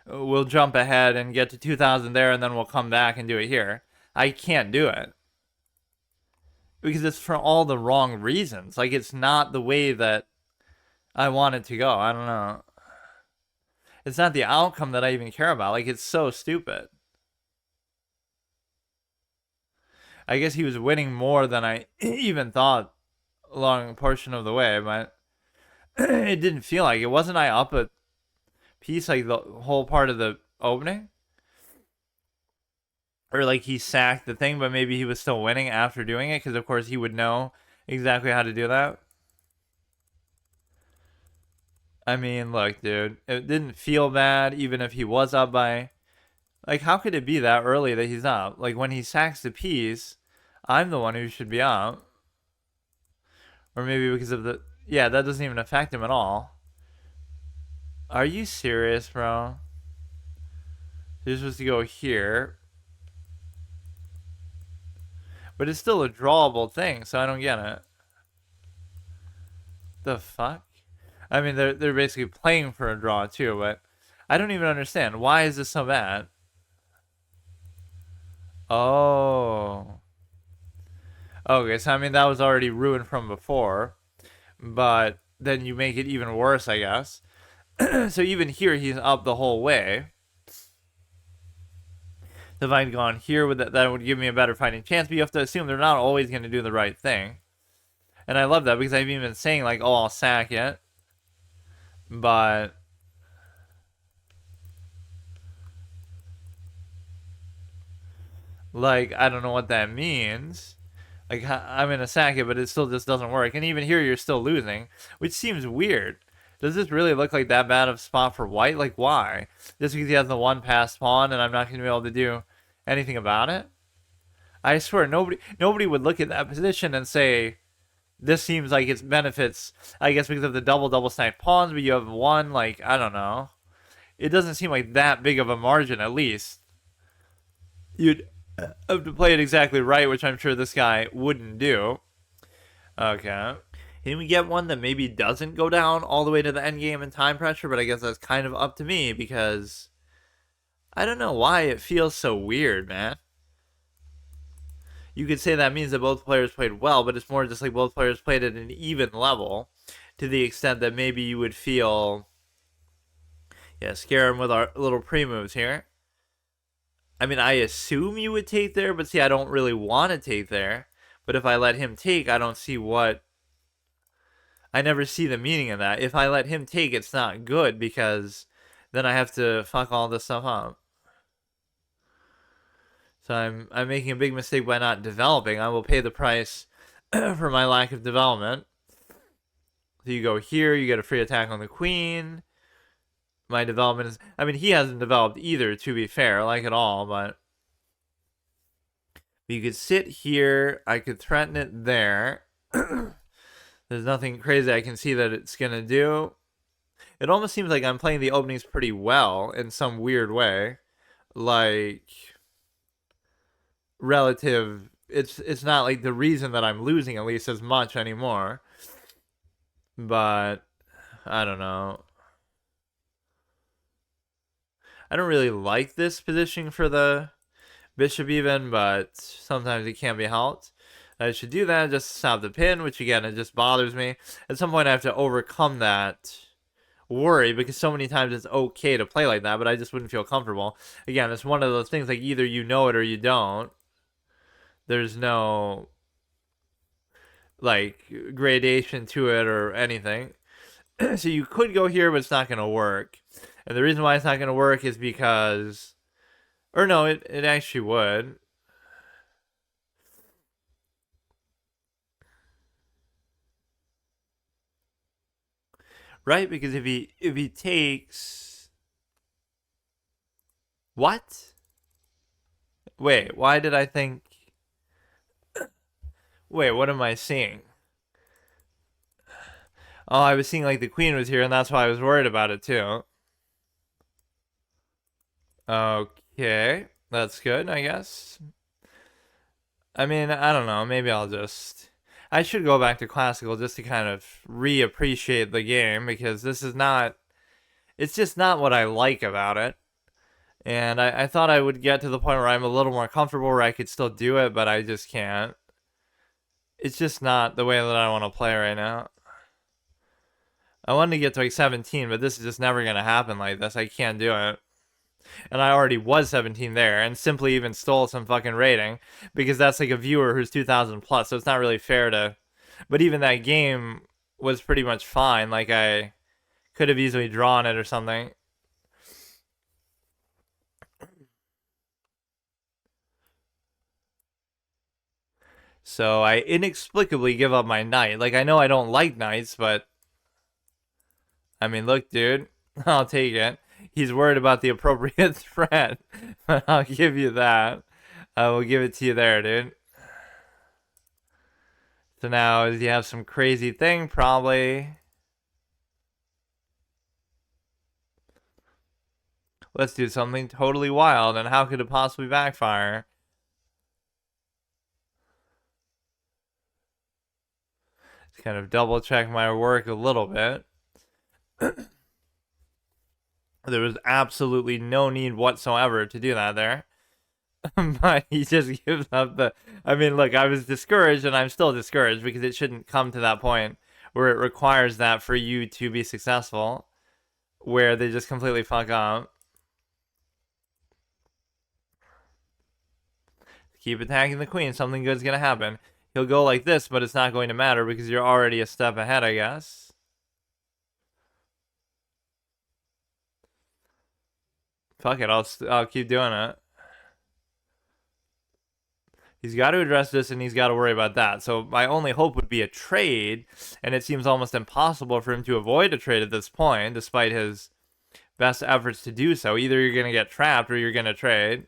We'll jump ahead and get to 2000 there, and then we'll come back and do it here. I can't do it. Because it's for all the wrong reasons. Like, it's not the way that I want it to go. I don't know. It's not the outcome that I even care about. Like, it's so stupid. I guess he was winning more than I even thought a long portion of the way, but it didn't feel like it. Wasn't I up a piece like the whole part of the opening? Or like he sacked the thing, but maybe he was still winning after doing it, because of course he would know exactly how to do that. I mean, look, dude, it didn't feel bad even if he was up by... Like, how could it be that early that he's up? Like, when he sacks the piece, I'm the one who should be up. Or maybe because of the... Yeah, that doesn't even affect him at all. Are you serious, bro? You're supposed to go here. But it's still a drawable thing, so I don't get it. The fuck? I mean, they're basically playing for a draw too, but I don't even understand. Why is this so bad? Oh. Okay, so I mean that was already ruined from before, but then you make it even worse, I guess. So even here, he's up the whole way. If I'd gone here, that would give me a better fighting chance, but you have to assume they're not always going to do the right thing. And I love that because I've even been saying, like, oh, I'll sack it. But like, I don't know what that means. Like, I'm going to sack it, but it still just doesn't work. And even here, you're still losing, which seems weird. Does this really look like that bad of a spot for white? Like, why? Just because he has the one passed pawn and I'm not going to be able to do anything about it? I swear, nobody would look at that position and say, this seems like it's benefits, I guess, because of the double stacked pawns, but you have one, like, I don't know. It doesn't seem like that big of a margin, at least. You'd have to play it exactly right, which I'm sure this guy wouldn't do. Okay. Can we get one that maybe doesn't go down all the way to the end game in time pressure? But I guess that's kind of up to me because I don't know why it feels so weird, man. You could say that means that both players played well, but it's more just like both players played at an even level to the extent that maybe you would feel, yeah, scare him with our little pre-moves here. I mean, I assume you would take there, but see, I don't really want to take there. But if I let him take, I don't see what... I never see the meaning of that. If I let him take, it's not good because then I have to fuck all this stuff up. So I'm making a big mistake by not developing. I will pay the price for my lack of development. So you go here, you get a free attack on the queen. My development is... I mean, he hasn't developed either, to be fair, like at all, but... You could sit here. I could threaten it there. There's nothing crazy I can see that it's going to do. It almost seems like I'm playing the openings pretty well in some weird way. Like... relative... It's not like the reason that I'm losing at least as much anymore. But... I don't know. I don't really like this position for the bishop even, but sometimes it can't be helped. I should do that just to stop the pin, which again, it just bothers me. At some point I have to overcome that worry because so many times it's okay to play like that, but I just wouldn't feel comfortable. Again, it's one of those things like either you know it or you don't. There's no like gradation to it or anything. So you could go here, but it's not going to work. And the reason why it's not going to work is because... Or no, it actually would. Right? Because if he takes... What? Wait, why did I think... Wait, what am I seeing? Oh, I was seeing like the queen was here, and that's why I was worried about it too. Okay, that's good, I guess. I mean, I don't know. Maybe I'll just... I should go back to classical just to kind of reappreciate the game because this is not... It's just not what I like about it. And I thought I would get to the point where I'm a little more comfortable where I could still do it, but I just can't. It's just not the way that I want to play right now. I wanted to get to like 17, but this is just never going to happen like this. I can't do it. And I already was 17 there and simply even stole some fucking rating because that's like a viewer who's 2,000 plus, so it's not really fair to... But even that game was pretty much fine. Like, I could have easily drawn it or something. So I inexplicably give up my knight. Like, I know I don't like knights, but... I mean, look, dude. I'll take it. He's worried about the appropriate threat. But I'll give you that. I will give it to you there, dude. So now, does he have some crazy thing? Probably. Let's do something totally wild. And how could it possibly backfire? Just kind of double check my work a little bit. There was absolutely no need whatsoever to do that there. But he just gives up the. I mean, look, I was discouraged and I'm still discouraged because it shouldn't come to that point where it requires that for you to be successful, where they just completely fuck up. Keep attacking the queen. Something good's going to happen. He'll go like this, but it's not going to matter because you're already a step ahead, I guess. Fuck it, I'll keep doing it. He's got to address this and he's got to worry about that. So my only hope would be a trade, and it seems almost impossible for him to avoid a trade at this point, despite his best efforts to do so. Either you're going to get trapped or you're going to trade.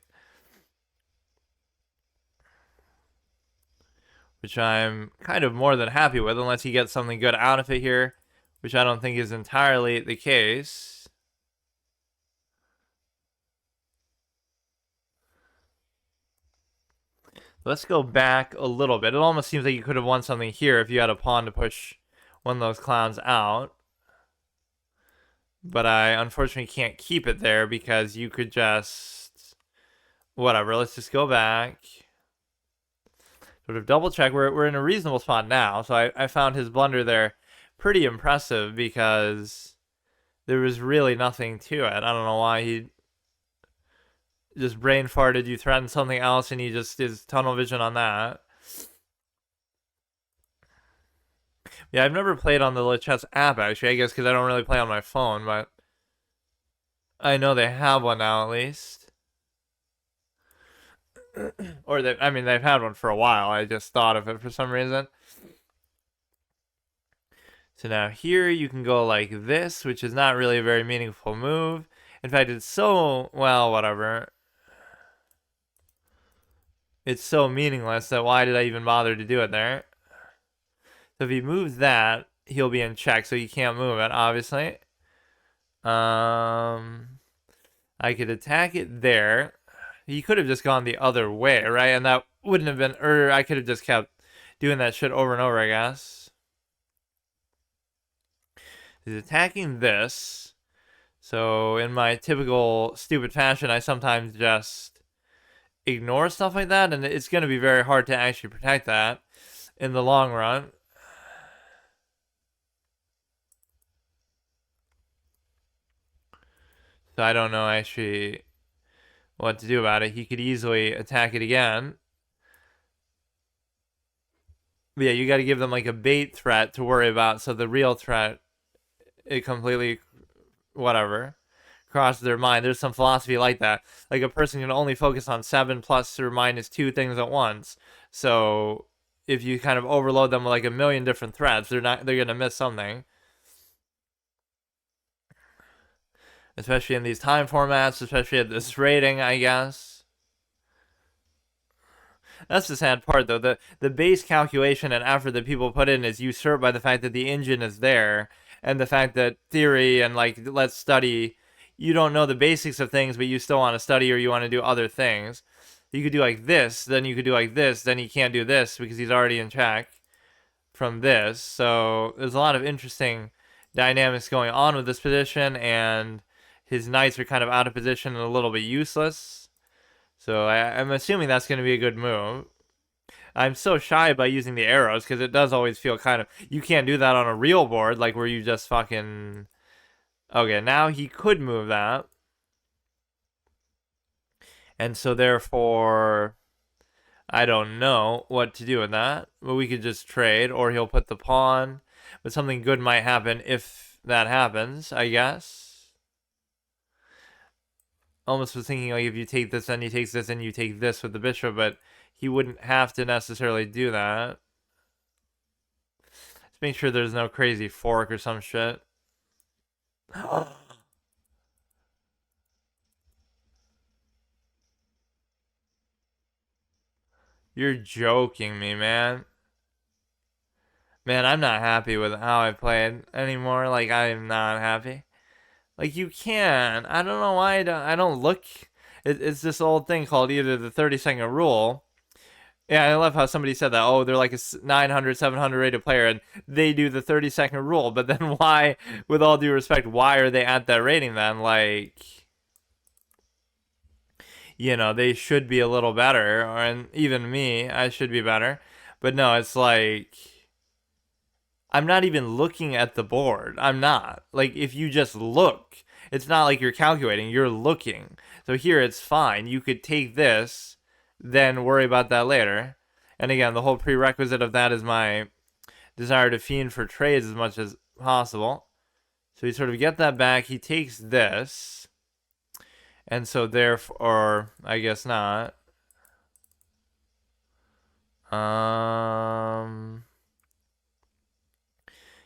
Which I'm kind of more than happy with, unless he gets something good out of it here, which I don't think is entirely the case. Let's go back a little bit. It almost seems like you could have won something here if you had a pawn to push one of those clowns out. But I unfortunately can't keep it there because you could just... Whatever, let's just go back. Sort of double check. We're in a reasonable spot now. So I found his blunder there pretty impressive because there was really nothing to it. I don't know why he just brain farted. You threatened something else and he just is tunnel vision on that. Yeah, I've never played on the Lichess app, actually, I guess because I don't really play on my phone, but I know they have one now, at least. Or, I mean, they've had one for a while. I just thought of it for some reason. So now here you can go like this, which is not really a very meaningful move. In fact, it's so, well, whatever. It's so meaningless that why did I even bother to do it there? So if he moves that, he'll be in check, so you can't move it, obviously. I could attack it there. He could have just gone the other way, right? And that wouldn't have been, or I could have just kept doing that shit over and over, I guess. He's attacking this. So in my typical stupid fashion, I sometimes just ignore stuff like that, and it's going to be very hard to actually protect that in the long run. So I don't know actually what to do about it. He could easily attack it again. But yeah, you got to give them like a bait threat to worry about. So the real threat, it completely, whatever, crosses their mind. There's some philosophy like that. Like a person can only focus on 7 plus or minus 2 things at once. So if you kind of overload them with like a million different threats, they're going to miss something. Especially in these time formats, especially at this rating, I guess. That's the sad part, though. The base calculation and effort that people put in is usurped by the fact that the engine is there, and the fact that theory and, like, let's study, you don't know the basics of things, but you still want to study or you want to do other things. You could do like this, then you could do like this, then he can't do this because he's already in check from this. So there's a lot of interesting dynamics going on with this position, and his knights are kind of out of position and a little bit useless. So I'm assuming that's going to be a good move. I'm so shy by using the arrows because it does always feel kind of... You can't do that on a real board, like where you just fucking... Okay, now he could move that. And so therefore, I don't know what to do with that. But we could just trade, or he'll put the pawn. But something good might happen if that happens, I guess. Almost was thinking, like, if you take this, then he takes this, and you take this with the bishop, but he wouldn't have to necessarily do that. Let's make sure there's no crazy fork or some shit. You're joking me, man. Man, I'm not happy with how I played anymore. Like, I am not happy. Like, you can. I don't know why I don't look... It's this old thing called either the 30-second rule, Yeah, I love how somebody said that. Oh, they're like a 900, 700 rated player, and they do the 30-second rule. But then why, with all due respect, why are they at that rating then? Like, they should be a little better. And even me, I should be better. But no, it's like, I'm not even looking at the board. I'm not. Like, if you just look, it's not like you're calculating, you're looking. So here it's fine. You could take this, then worry about that later. And again, the whole prerequisite of that is my desire to fiend for trades as much as possible. So you sort of get that back. He takes this. And so therefore, I guess not.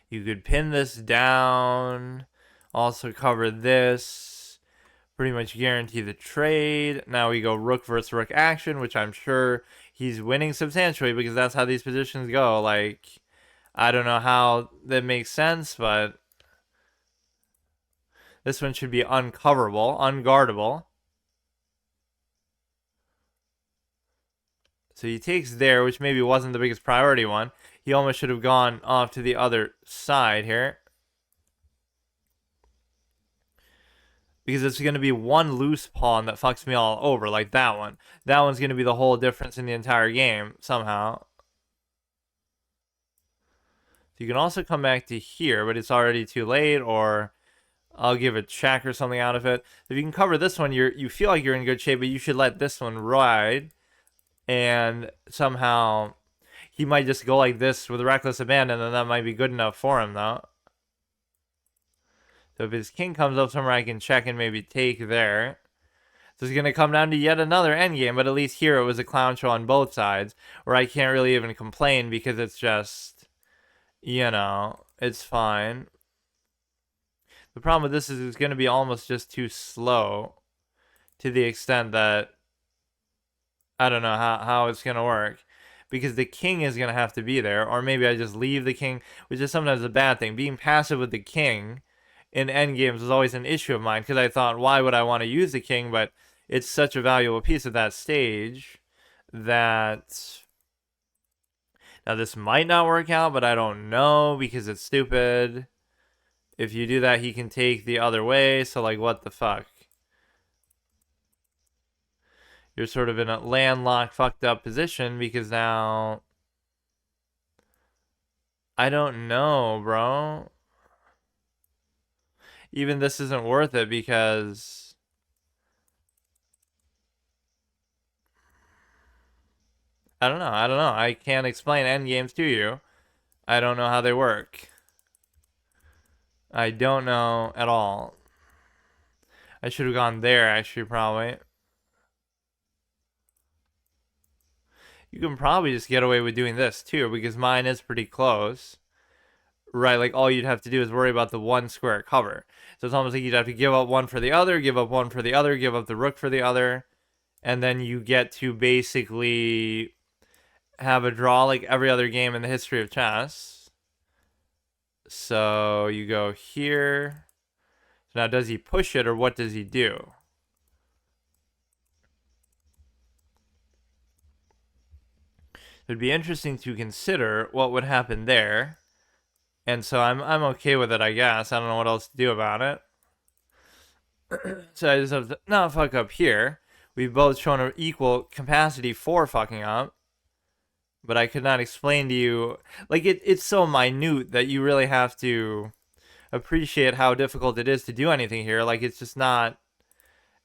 You could pin this down. Also cover this. Pretty much guarantee the trade. Now we go rook versus rook action, which I'm sure he's winning substantially because that's how these positions go. Like, I don't know how that makes sense, but this one should be uncoverable, unguardable. So he takes there, which maybe wasn't the biggest priority one. He almost should have gone off to the other side here. Because it's going to be one loose pawn that fucks me all over, like that one. That one's going to be the whole difference in the entire game, somehow. So you can also come back to here, but it's already too late, or I'll give a check or something out of it. If you can cover this one, you feel like you're in good shape, but you should let this one ride. And somehow he might just go like this with reckless abandon, and that might be good enough for him, though. So if his king comes up somewhere, I can check and maybe take there. So it's going to come down to yet another endgame, but at least here it was a clown show on both sides, where I can't really even complain because it's just, it's fine. The problem with this is it's going to be almost just too slow to the extent that I don't know how it's going to work. Because the king is going to have to be there, or maybe I just leave the king, which is sometimes a bad thing. Being passive with the king in endgames was always an issue of mine, because I thought, why would I want to use the king? But it's such a valuable piece at that stage that... Now, this might not work out, but I don't know, because it's stupid. If you do that, he can take the other way, so, like, what the fuck? You're sort of in a landlocked, fucked up position, because now... I don't know, bro. Even this isn't worth it because I don't know. I can't explain endgames to you. I don't know how they work. I don't know at all. I should have gone there, actually, probably. You can probably just get away with doing this, too, because mine is pretty close. Right, like, all you'd have to do is worry about the one square cover. So it's almost like you'd have to give up one for the other, give up one for the other, give up the rook for the other, and then you get to basically have a draw like every other game in the history of chess. So you go here. So now does he push it or what does he do? It'd be interesting to consider what would happen there. And so I'm okay with it, I guess. I don't know what else to do about it. So I just have to not fuck up here. We've both shown an equal capacity for fucking up. But I could not explain to you... Like, it's so minute that you really have to appreciate how difficult it is to do anything here. Like, it's just not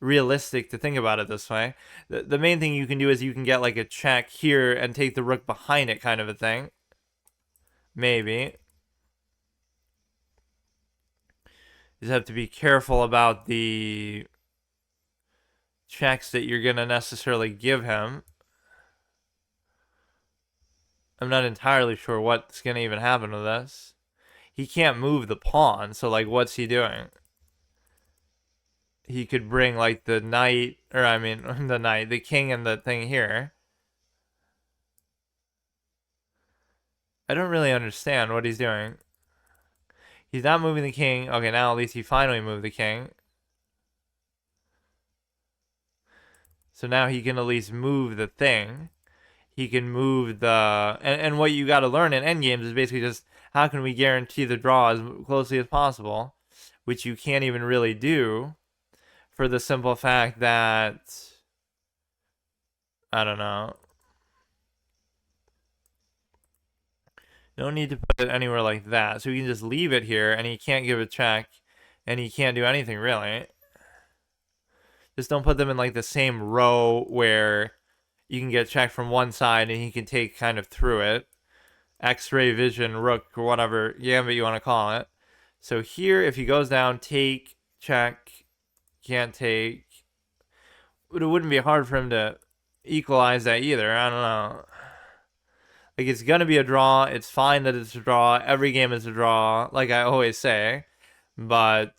realistic to think about it this way. The main thing you can do is you can get, like, a check here and take the rook behind it kind of a thing. Maybe. You just have to be careful about the checks that you're going to necessarily give him. I'm not entirely sure what's going to even happen with this. He can't move the pawn, so, like, what's he doing? He could bring, like, the knight, or I mean, the knight, the king and the thing here. I don't really understand what he's doing. He's not moving the king. Okay, now at least he finally moved the king. So now he can at least move the thing. he can move the and what you got to learn in endgames is basically just how can we guarantee the draw as closely as possible, which you can't even really do for the simple fact that I don't know. No need to put it anywhere like that. So we can just leave it here, and he can't give a check, and he can't do anything really. Just don't put them in like the same row where you can get checked from one side and he can take kind of through it. X-ray vision, rook, or whatever gambit you want to call it. So here, if he goes down, take, check, can't take. But it wouldn't be hard for him to equalize that either. I don't know. Like, it's going to be a draw. It's fine that it's a draw. Every game is a draw, like I always say. But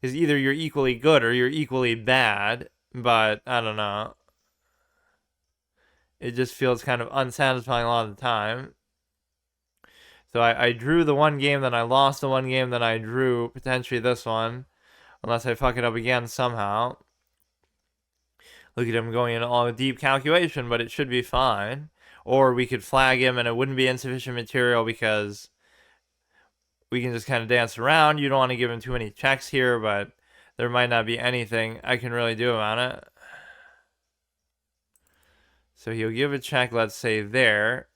it's either you're equally good or you're equally bad. But I don't know. It just feels kind of unsatisfying a lot of the time. So I drew the one game, then I lost the one game, then I drew potentially this one. Unless I fuck it up again somehow. Look at him going into all the deep calculation, but it should be fine. Or we could flag him and it wouldn't be insufficient material because we can just kind of dance around. You don't want to give him too many checks here, but there might not be anything I can really do about it. So he'll give a check, let's say there.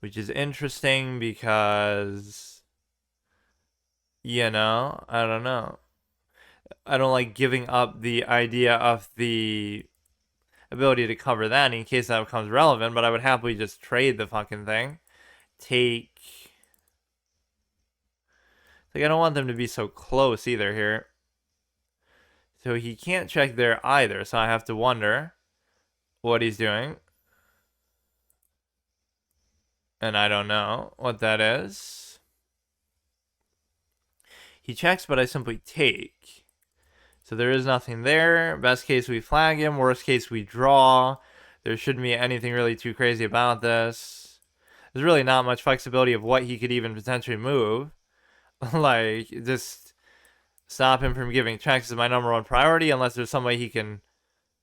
Which is interesting because, you know, I don't know. I don't like giving up the idea of the ability to cover that in case that becomes relevant, but I would happily just trade the fucking thing. Take. Like, I don't want them to be so close either here. So he can't check there either, so I have to wonder what he's doing. And I don't know what that is. He checks, but I simply take. So there is nothing there. Best case, we flag him. Worst case, we draw. There shouldn't be anything really too crazy about this. There's really not much flexibility of what he could even potentially move. Like, just stop him from giving checks is my number one priority, unless there's some way he can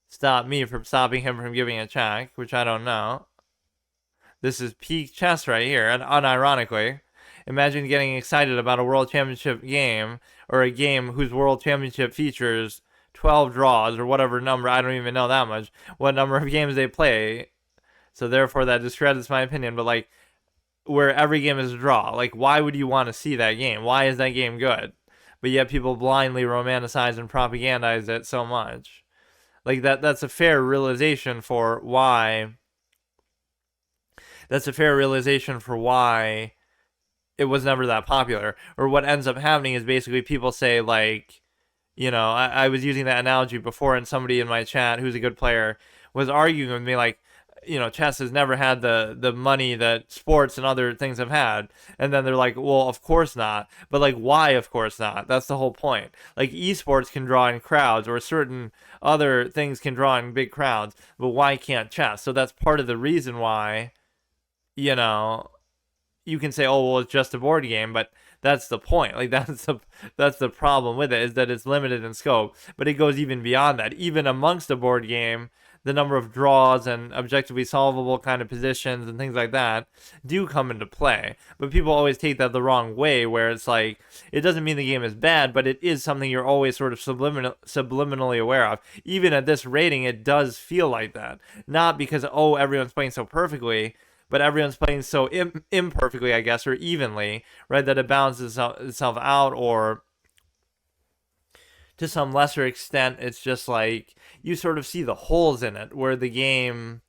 stop me from stopping him from giving a check, which I don't know. This is peak chess right here, and unironically. Imagine getting excited about a World Championship game, or a game whose World Championship features 12 draws, or whatever number, I don't even know that much, what number of games they play. So therefore that discredits my opinion, but like, where every game is a draw. Like, why would you want to see that game? Why is that game good? But yet people blindly romanticize and propagandize it so much. Like, that's a fair realization for why... That's a fair realization for why it was never that popular. Or what ends up happening is basically people say, like, you know, I was using that analogy before, and somebody in my chat who's a good player was arguing with me, like, you know, chess has never had the money that sports and other things have had. And then they're like, well, of course not. But, like, why of course not? That's the whole point. Like, esports can draw in crowds, or certain other things can draw in big crowds, but why can't chess? So that's part of the reason why, you know, you can say, oh, well, it's just a board game, but that's the point. Like, that's the problem with it, is that it's limited in scope. But it goes even beyond that. Even amongst a board game, the number of draws and objectively solvable kind of positions and things like that do come into play. But people always take that the wrong way, where it's like, it doesn't mean the game is bad, but it is something you're always sort of subliminally aware of. Even at this rating, it does feel like that. Not because, oh, everyone's playing so perfectly, but everyone's playing so imperfectly, I guess, or evenly, right, that it balances itself out, or to some lesser extent, it's just like you sort of see the holes in it, where the game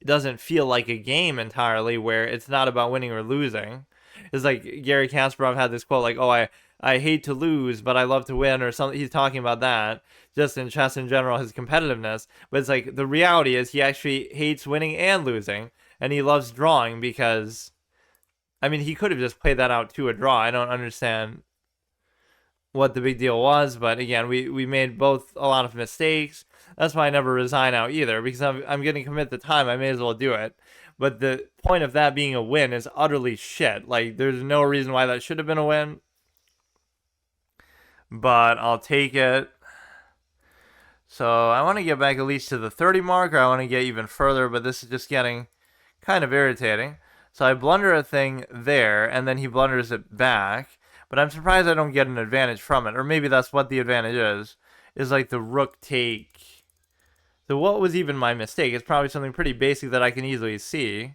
doesn't feel like a game entirely, where it's not about winning or losing. It's like Gary Kasparov had this quote, like, oh, I hate to lose, but I love to win, or something. He's talking about that, just in chess in general, his competitiveness. But it's like, the reality is he actually hates winning and losing. And he loves drawing because, I mean, he could have just played that out to a draw. I don't understand what the big deal was. But again, we made both a lot of mistakes. That's why I never resign out either, because I'm going to commit the time. I may as well do it. But the point of that being a win is utterly shit. Like, there's no reason why that should have been a win. But I'll take it. So I want to get back at least to the 30 mark, or I want to get even further, but this is just getting kind of irritating. So I blunder a thing there, and then he blunders it back. But I'm surprised I don't get an advantage from it. Or maybe that's what the advantage is like the rook take. So what was even my mistake? It's probably something pretty basic that I can easily see.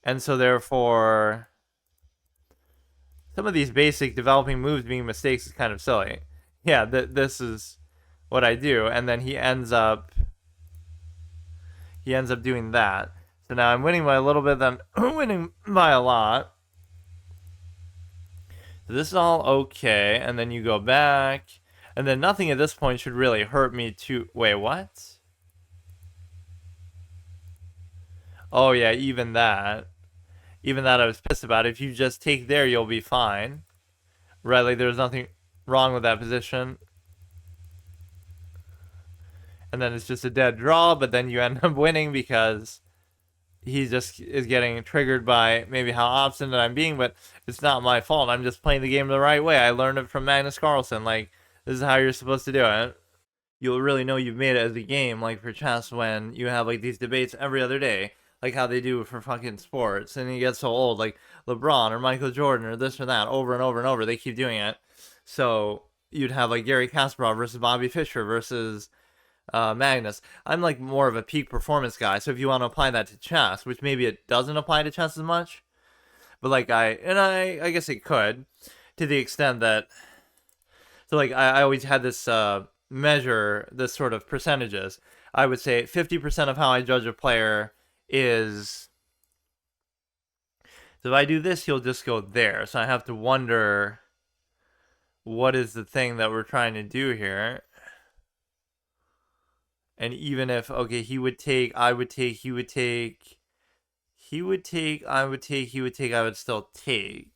And so therefore, some of these basic developing moves being mistakes is kind of silly. Yeah, this is what I do. And then he ends up doing that. So now I'm winning by a little bit, then winning by a lot. So this is all okay, and then you go back, and then nothing at this point should really hurt me too. Wait, what? Oh yeah, even that. Even that I was pissed about. If you just take there, you'll be fine. Right, like there's nothing wrong with that position. And then it's just a dead draw, but then you end up winning because he just is getting triggered by maybe how obstinate I'm being, but it's not my fault. I'm just playing the game the right way. I learned it from Magnus Carlsen. Like, this is how you're supposed to do it. You'll really know you've made it as a game, like for chess, when you have like these debates every other day, like how they do for fucking sports, and you get so old, like LeBron or Michael Jordan or this or that, over and over and over. They keep doing it. So you'd have like Gary Kasparov versus Bobby Fischer versus Magnus. I'm like more of a peak performance guy, so if you want to apply that to chess, which maybe it doesn't apply to chess as much, but like I guess it could, to the extent that, so like I always had this measure, this sort of percentages. I would say 50% of how I judge a player is, so if I do this, he'll just go there. So I have to wonder, what is the thing that we're trying to do here? And even if, okay, he would take, I would take, he would take, he would take, I would take, he would take, I would still take.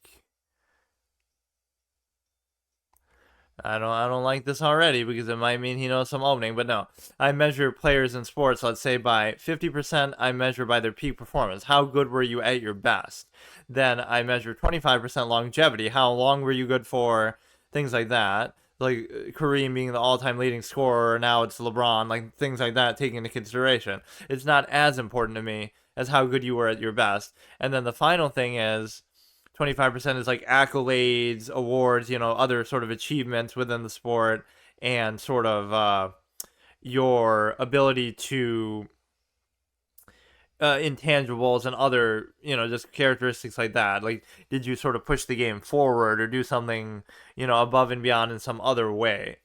I don't like this already because it might mean he knows some opening, but no. I measure players in sports, let's say by 50%, I measure by their peak performance. How good were you at your best? Then I measure 25% longevity. How long were you good for? Things like that. Like Kareem being the all-time leading scorer, now it's LeBron, like things like that taken into consideration. It's not as important to me as how good you were at your best. And then the final thing is 25% is like accolades, awards, you know, other sort of achievements within the sport, and sort of your ability to intangibles and other, you know, just characteristics like that. Like, did you sort of push the game forward or do something, you know, above and beyond in some other way?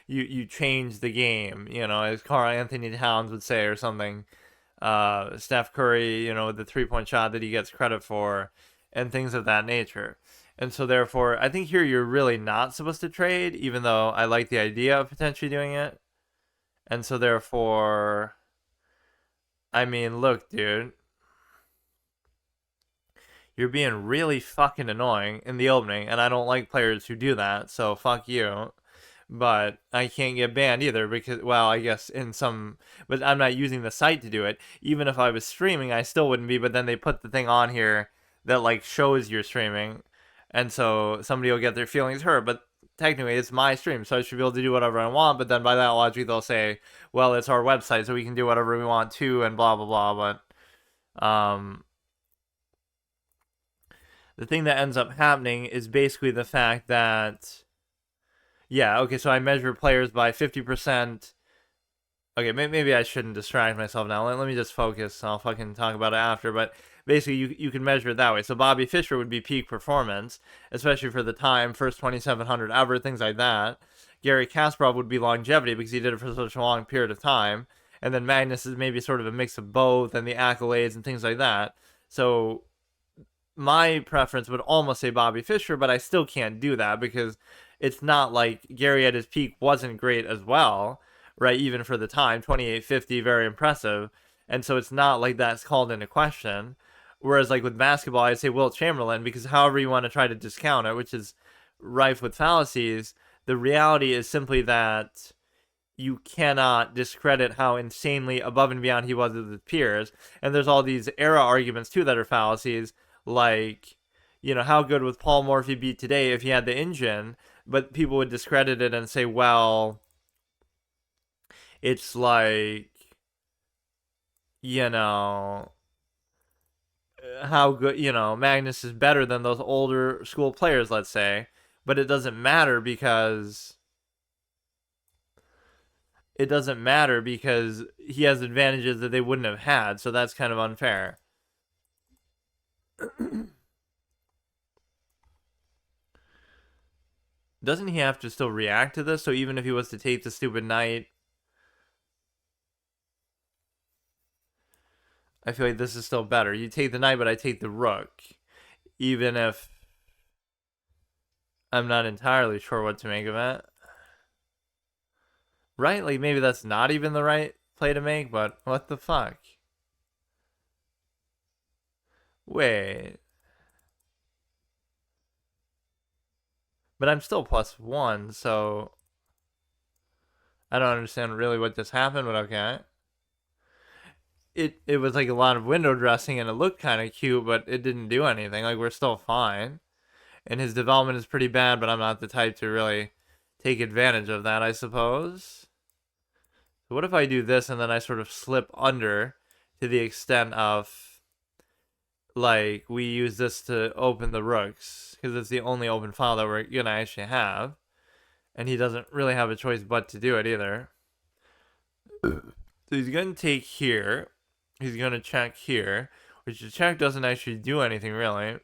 You changed the game, you know, as Carl Anthony Towns would say, or something. Steph Curry, you know, the 3-point shot that he gets credit for, and things of that nature. And so therefore, I think here you're really not supposed to trade, even though I like the idea of potentially doing it. And so therefore, I mean, look, dude, you're being really fucking annoying in the opening, and I don't like players who do that, so fuck you. But I can't get banned either because, well, I guess in some, but I'm not using the site to do it. Even if I was streaming, I still wouldn't be, but then they put the thing on here that like shows you're streaming, and so somebody will get their feelings hurt, but technically it's my stream, so I should be able to do whatever I want. But then by that logic, they'll say, well, it's our website, so we can do whatever we want too, and blah blah blah. But the thing that ends up happening is basically the fact that, yeah, okay, so I measure players by 50%. Okay, maybe I shouldn't distract myself now. Let me just focus. I'll fucking talk about it after. But basically, you can measure it that way. So Bobby Fischer would be peak performance, especially for the time, first 2,700 ever, things like that. Gary Kasparov would be longevity because he did it for such a long period of time. And then Magnus is maybe sort of a mix of both and the accolades and things like that. So my preference would almost say Bobby Fischer, but I still can't do that because it's not like Gary at his peak wasn't great as well, right? Even for the time, 2850, very impressive. And so it's not like that's called into question. Whereas like with basketball, I'd say Wilt Chamberlain, because however you want to try to discount it, which is rife with fallacies, the reality is simply that you cannot discredit how insanely above and beyond he was with his peers. And there's all these era arguments too that are fallacies, like, you know, how good would Paul Morphy be today if he had the engine? But people would discredit it and say, well, it's like, you know, how good, Magnus is better than those older school players, let's say, but it doesn't matter because he has advantages that they wouldn't have had, so that's kind of unfair. Doesn't he have to still react to this? So even if he was to take the stupid knight, I feel like this is still better. You take the knight, but I take the rook. Even if I'm not entirely sure what to make of it. Right? Like, maybe that's not even the right play to make, but what the fuck? Wait. But I'm still +1, so I don't understand really what just happened, but okay. It was like a lot of window dressing and it looked kind of cute, but it didn't do anything. Like, we're still fine. And his development is pretty bad, but I'm not the type to really take advantage of that, I suppose. So what if I do this and then I sort of slip under to the extent of, like, we use this to open the rooks, because it's the only open file that we're going to actually have. And he doesn't really have a choice but to do it either. So he's going to take here. He's going to check here, which the check doesn't actually do anything, really.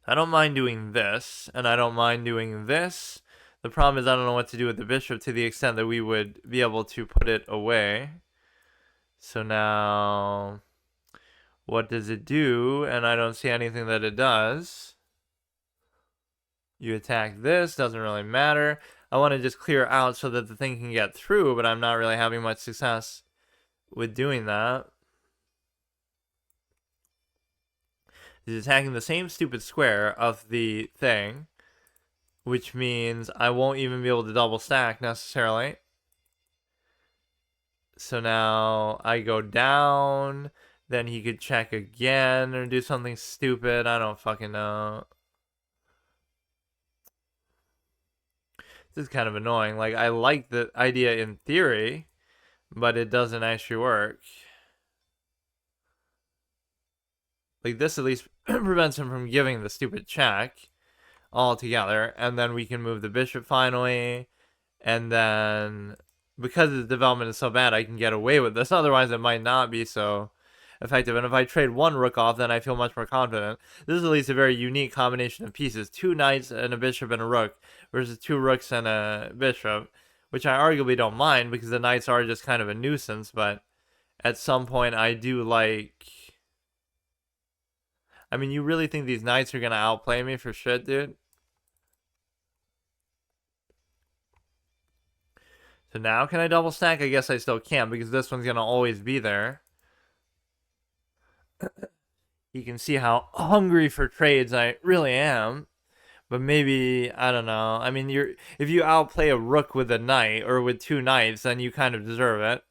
I don't mind doing this, and I don't mind doing this. The problem is I don't know what to do with the bishop to the extent that we would be able to put it away. So now, what does it do? And I don't see anything that it does. You attack this, doesn't really matter. I want to just clear out so that the thing can get through, but I'm not really having much success with doing that. He's attacking the same stupid square of the thing, which means I won't even be able to double stack necessarily. So now I go down, then he could check again or do something stupid. I don't fucking know. This is kind of annoying. Like, I like the idea in theory, but it doesn't actually work. Like, this at least prevents him from giving the stupid check altogether, and then we can move the bishop finally, and then because the development is so bad, I can get away with this. Otherwise, it might not be so effective. And if I trade one rook off, then I feel much more confident. This is at least a very unique combination of pieces. 2 knights and a bishop and a rook versus 2 rooks and a bishop, which I arguably don't mind because the knights are just kind of a nuisance, but at some point I do like... I mean, you really think these knights are going to outplay me for shit, dude? So now can I double stack? I guess I still can because this one's going to always be there. You can see how hungry for trades I really am. But maybe, I don't know. I mean, if you outplay a rook with a knight or with 2 knights, then you kind of deserve it.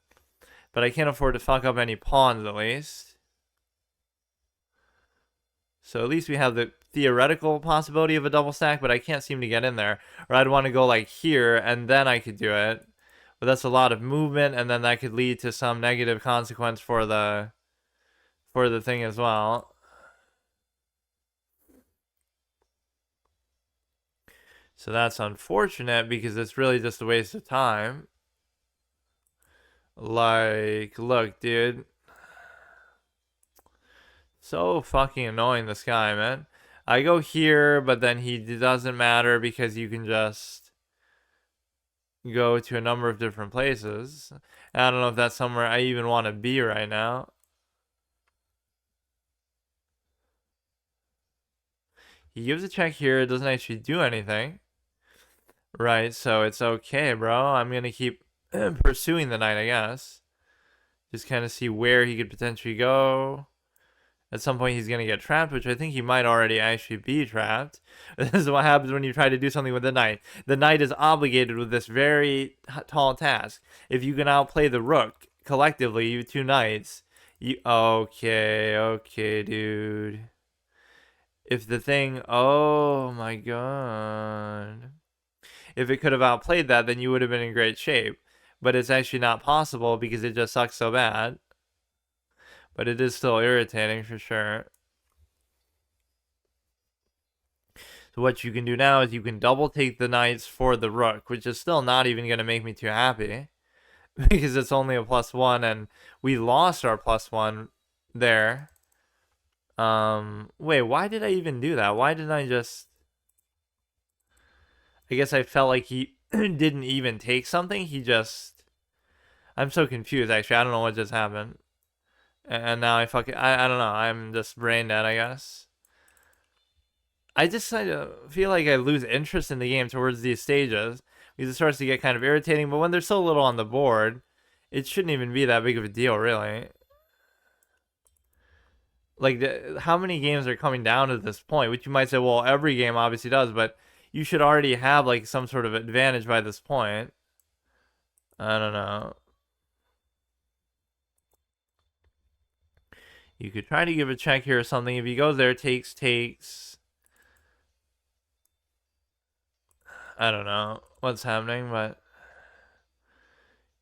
But I can't afford to fuck up any pawns, at least. So at least we have the theoretical possibility of a double stack, but I can't seem to get in there. Or I'd want to go like here, and then I could do it. But that's a lot of movement, and then that could lead to some negative consequence for the thing as well. So that's unfortunate because it's really just a waste of time. Like, look, dude. So fucking annoying, this guy, man. I go here, but then he doesn't matter because you can just go to a number of different places. I don't know if that's somewhere I even want to be right now. He gives a check here. It doesn't actually do anything. Right, so it's okay, bro. I'm going to keep pursuing the knight, I guess. Just kind of see where he could potentially go. At some point, he's going to get trapped, which I think he might already actually be trapped. This is what happens when you try to do something with the knight. The knight is obligated with this very tall task. If you can outplay the rook, collectively, you 2 knights, you... Okay, dude. If the thing... Oh, my God. if it could have outplayed that, then you would have been in great shape. But it's actually not possible because it just sucks so bad. But it is still irritating for sure. So what you can do now is you can double take the knights for the rook, which is still not even going to make me too happy. Because it's only a +1 and we lost our +1 there. Wait, why did I even do that? Why didn't I just... I guess I felt like he didn't even take something. He just... I'm so confused, actually. I don't know what just happened. And now I don't know. I'm just brain dead, I guess. I just feel like I lose interest in the game towards these stages. Because it starts to get kind of irritating. But when there's so little on the board, it shouldn't even be that big of a deal, really. Like, how many games are coming down to this point? Which you might say, well, every game obviously does. But you should already have, like, some sort of advantage by this point. I don't know. You could try to give a check here or something. If he goes there, takes. I don't know what's happening, but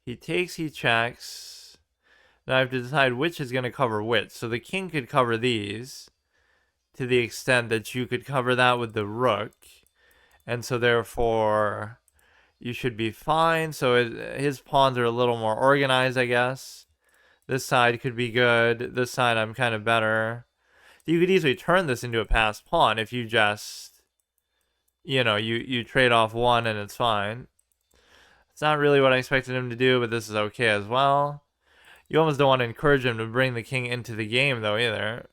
he takes, he checks. Now I have to decide which is going to cover which. So the king could cover these to the extent that you could cover that with the rook. And so therefore, you should be fine. So his pawns are a little more organized, I guess. This side could be good. This side I'm kind of better. You could easily turn this into a passed pawn if you just, you know, you trade off one and it's fine. It's not really what I expected him to do, but this is okay as well. You almost don't want to encourage him to bring the king into the game, though, either.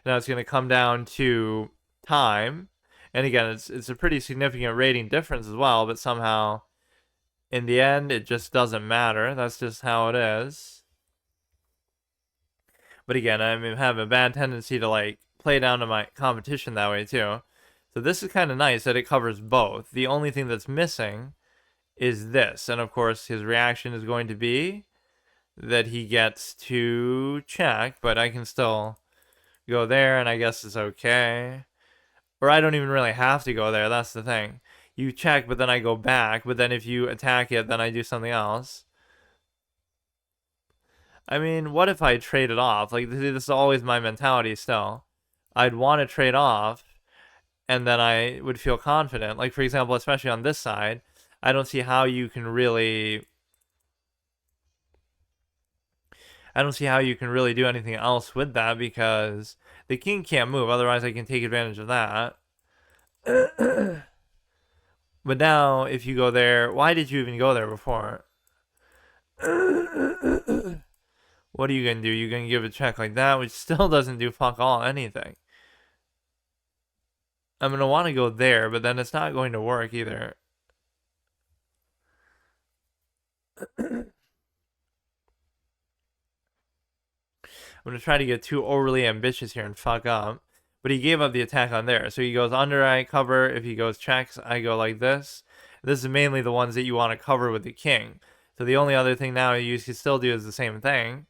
Now it's going to come down to time. And again, it's a pretty significant rating difference as well, but somehow, in the end, it just doesn't matter. That's just how it is. But again, I have a bad tendency to, like, play down to my competition that way, too. So this is kind of nice that it covers both. The only thing that's missing is this. And, of course, his reaction is going to be that he gets to check, but I can still go there, and I guess it's okay. Or I don't even really have to go there. That's the thing. You check, but then I go back. But then if you attack it, then I do something else. I mean, what if I trade it off? Like, this is always my mentality still. I'd want to trade off, and then I would feel confident. Like, for example, especially on this side, I don't see how you can really... I don't see how you can really do anything else with that because the king can't move. Otherwise, I can take advantage of that. But now, if you go there... Why did you even go there before? What are you going to do? You're going to give a check like that, which still doesn't do fuck all anything. I'm going to want to go there, but then it's not going to work either. I'm going to try to get too overly ambitious here and fuck up. But he gave up the attack on there. So he goes under, I cover. If he goes checks, I go like this. This is mainly the ones that you want to cover with the king. So the only other thing now you can still do is the same thing.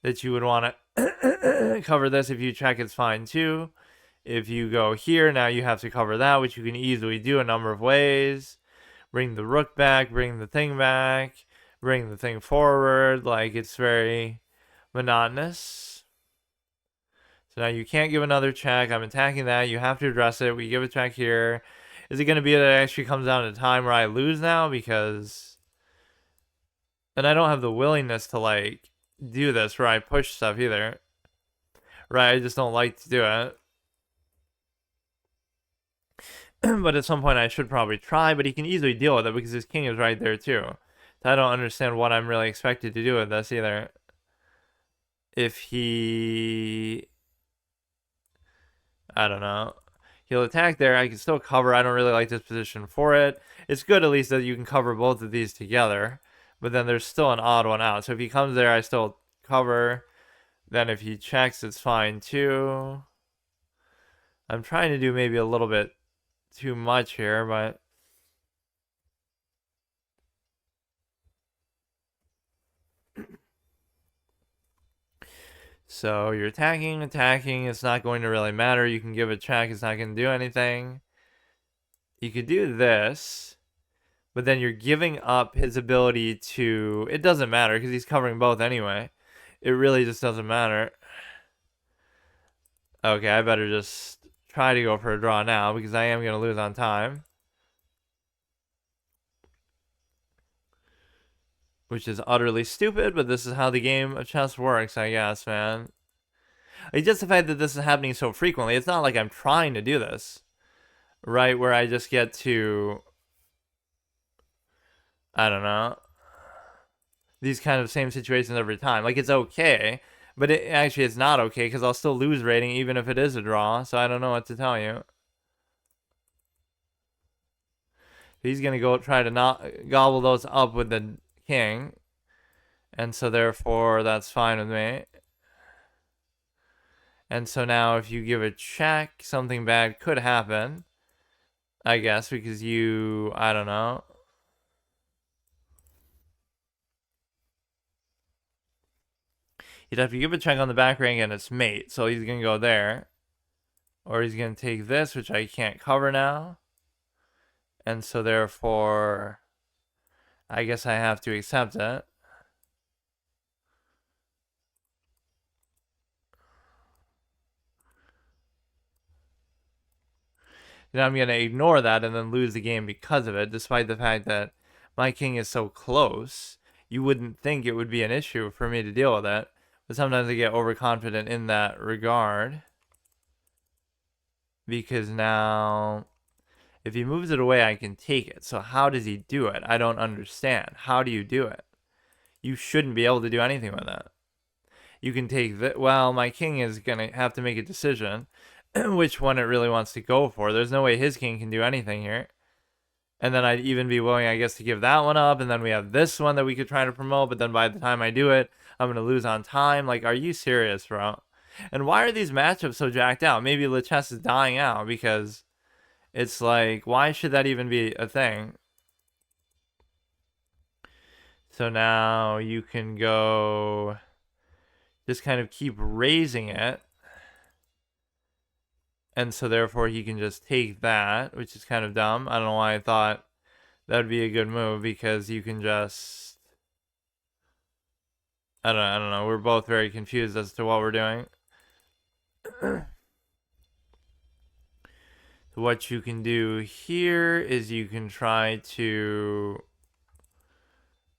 That you would want to cover this. If you check, it's fine too. If you go here, now you have to cover that, which you can easily do a number of ways. Bring the rook back, bring the thing back, bring the thing forward. Like, it's very monotonous. So now you can't give another check. I'm attacking that. You have to address it. We give a check here. Is it going to be that it actually comes down to time where I lose now? Because... And I don't have the willingness to, like, do this where I push stuff either. Right, I just don't like to do it. But at some point I should probably try, but he can easily deal with it because his king is right there too. So I don't understand what I'm really expected to do with this either. If he... I don't know. He'll attack there. I can still cover. I don't really like this position for it. It's good at least that you can cover both of these together. But then there's still an odd one out. So if he comes there, I still cover. Then if he checks, it's fine too. I'm trying to do maybe a little bit too much here, but... So you're attacking. It's not going to really matter. You can give a check. It's not going to do anything. you could do this, but then you're giving up his ability to... It doesn't matter because he's covering both anyway. It really just doesn't matter. Okay, I better just try to go for a draw now because I am going to lose on time. Which is utterly stupid, but this is how the game of chess works, I guess, man. It's just the fact that this is happening so frequently. It's not like I'm trying to do this, right? Where I just get to, I don't know, these kind of same situations every time. Like, it's okay, but actually it's not okay because I'll still lose rating even if it is a draw, so I don't know what to tell you. He's going to go try to not gobble those up with the king, and so therefore that's fine with me. And so now if you give a check, something bad could happen, I guess, because you, I don't know. He'd have to give a check on the back rank and its mate, so he's going to go there. Or he's going to take this, which I can't cover now. And so therefore, I guess I have to accept it. Then I'm going to ignore that and then lose the game because of it, despite the fact that my king is so close. You wouldn't think it would be an issue for me to deal with it, but sometimes I get overconfident in that regard. Because now, if he moves it away, I can take it. So how does he do it? I don't understand. How do you do it? You shouldn't be able to do anything with it. You can take that. Well, my king is going to have to make a decision which one it really wants to go for. There's no way his king can do anything here. And then I'd even be willing, I guess, to give that one up. And then we have this one that we could try to promote. But then by the time I do it, I'm going to lose on time. Like, are you serious, bro? And why are these matchups so jacked out? Maybe Lichess is dying out because it's like, why should that even be a thing? So now you can go... just kind of keep raising it. And so therefore he can just take that, which is kind of dumb. I don't know why I thought that would be a good move, because you can just... I don't know. We're both very confused as to what we're doing. So what you can do here is you can try to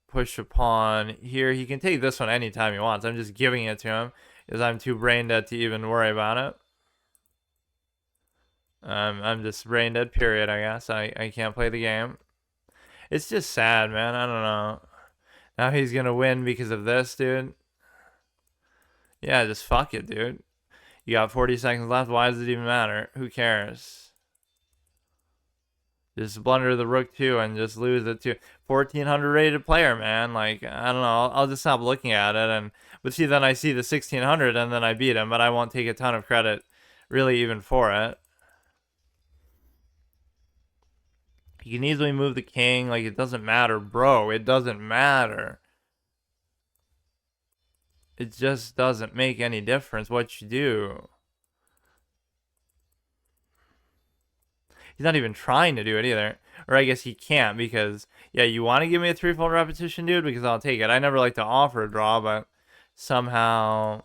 push a pawn here. He can take this one anytime he wants. I'm just giving it to him because I'm too brain dead to even worry about it. I'm just brain dead, period, I guess. I can't play the game. It's just sad, man. I don't know. Now he's going to win because of this, dude. Yeah, just fuck it, dude. You got 40 seconds left. Why does it even matter? Who cares? Just blunder the rook too and just lose it to 1400 rated player, man. Like, I don't know. I'll just stop looking at it. But see, then I see the 1600 and then I beat him. But I won't take a ton of credit really even for it. You can easily move the king. Like, it doesn't matter, bro. It doesn't matter. It just doesn't make any difference what you do. He's not even trying to do it either. Or I guess he can't because, yeah, you want to give me a threefold repetition, dude? Because I'll take it. I never like to offer a draw, but somehow...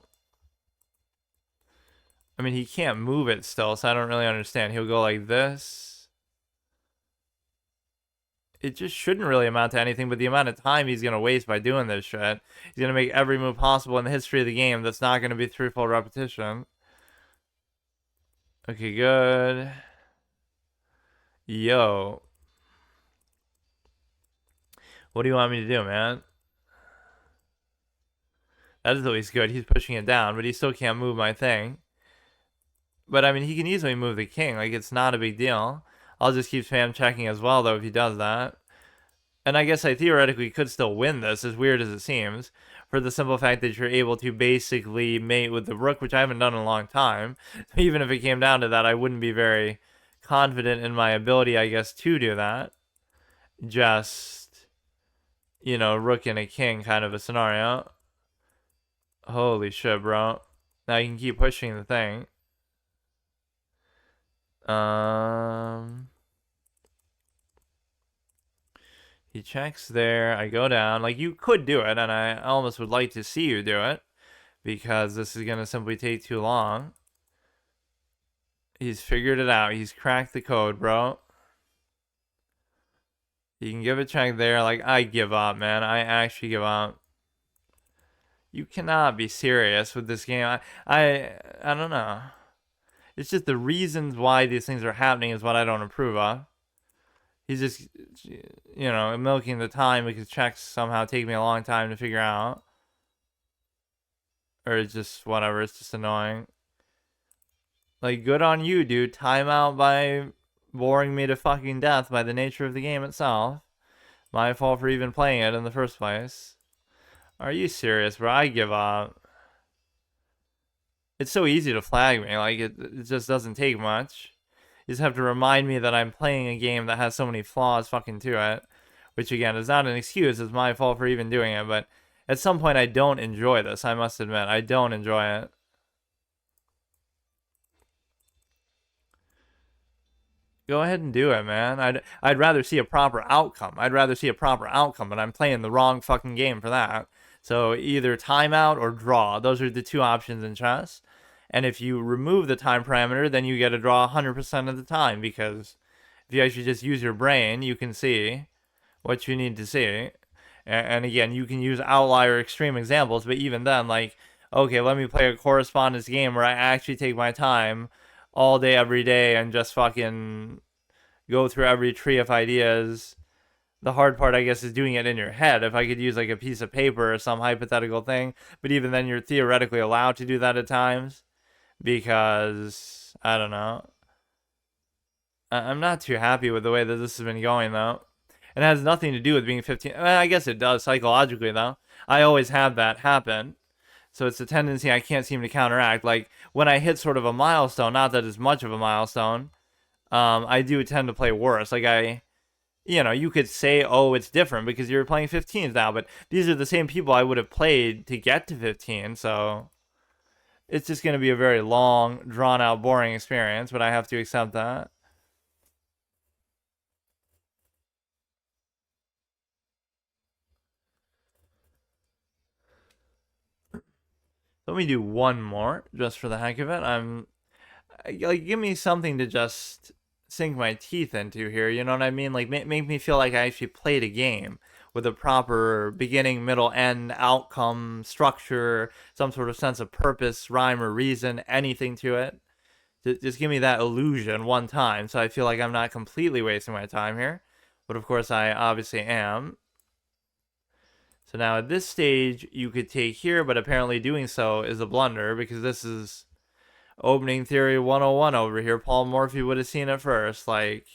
I mean, he can't move it still, so I don't really understand. He'll go like this. It just shouldn't really amount to anything, but the amount of time he's going to waste by doing this shit. He's going to make every move possible in the history of the game that's not going to be threefold repetition. Okay, good. Yo. What do you want me to do, man? That is at least good. He's pushing it down, but he still can't move my thing. But, I mean, he can easily move the king. Like, it's not a big deal. I'll just keep spam checking as well, though, if he does that. And I guess I theoretically could still win this, as weird as it seems, for the simple fact that you're able to basically mate with the rook, which I haven't done in a long time. Even if it came down to that, I wouldn't be very confident in my ability, I guess, to do that. Just, you know, rook and a king kind of a scenario. Holy shit, bro. Now you can keep pushing the thing. He checks there. I go down. Like, you could do it, and I almost would like to see you do it, because this is going to simply take too long. He's figured it out. He's cracked the code, bro. You can give a check there. Like, I give up, man. I actually give up. You cannot be serious with this game. I don't know. It's just the reasons why these things are happening is what I don't approve of. He's just, milking the time because checks somehow take me a long time to figure out. Or it's just whatever. It's just annoying. Like, good on you, dude. Timeout by boring me to fucking death by the nature of the game itself. My fault for even playing it in the first place. Are you serious, bro? I give up. It's so easy to flag me. Like, it just doesn't take much. You just have to remind me that I'm playing a game that has so many flaws fucking to it. Which, again, is not an excuse. It's my fault for even doing it. But at some point, I don't enjoy this. I must admit. I don't enjoy it. Go ahead and do it, man. I'd rather see a proper outcome. I'd rather see a proper outcome, but I'm playing the wrong fucking game for that. So either timeout or draw. Those are the two options in chess. And if you remove the time parameter, then you get a draw 100% of the time, because if you actually just use your brain, you can see what you need to see. And again, you can use outlier extreme examples, but even then, like, okay, let me play a correspondence game where I actually take my time all day, every day, and just fucking go through every tree of ideas. The hard part, I guess, is doing it in your head. If I could use like a piece of paper or some hypothetical thing, but even then, you're theoretically allowed to do that at times, because I don't know. I'm not too happy with the way that this has been going, though. It has nothing to do with being 15. I guess it does psychologically, though. I always have that happen. So it's a tendency I can't seem to counteract. Like, when I hit sort of a milestone, not that it's much of a milestone, I do tend to play worse. Like, you could say, oh, it's different because you're playing 15s now, but these are the same people I would have played to get to 15, so it's just going to be a very long, drawn-out, boring experience, but I have to accept that. Let me do one more, just for the heck of it. Like, give me something to just sink my teeth into here, you know what I mean? Like, make me feel like I actually played a game with a proper beginning, middle, end, outcome, structure, some sort of sense of purpose, rhyme, or reason, anything to it. Just give me that illusion one time, so I feel like I'm not completely wasting my time here. But of course, I obviously am. So now at this stage, you could take here, but apparently doing so is a blunder, because this is opening theory 101 over here. Paul Morphy would have seen it first. Like,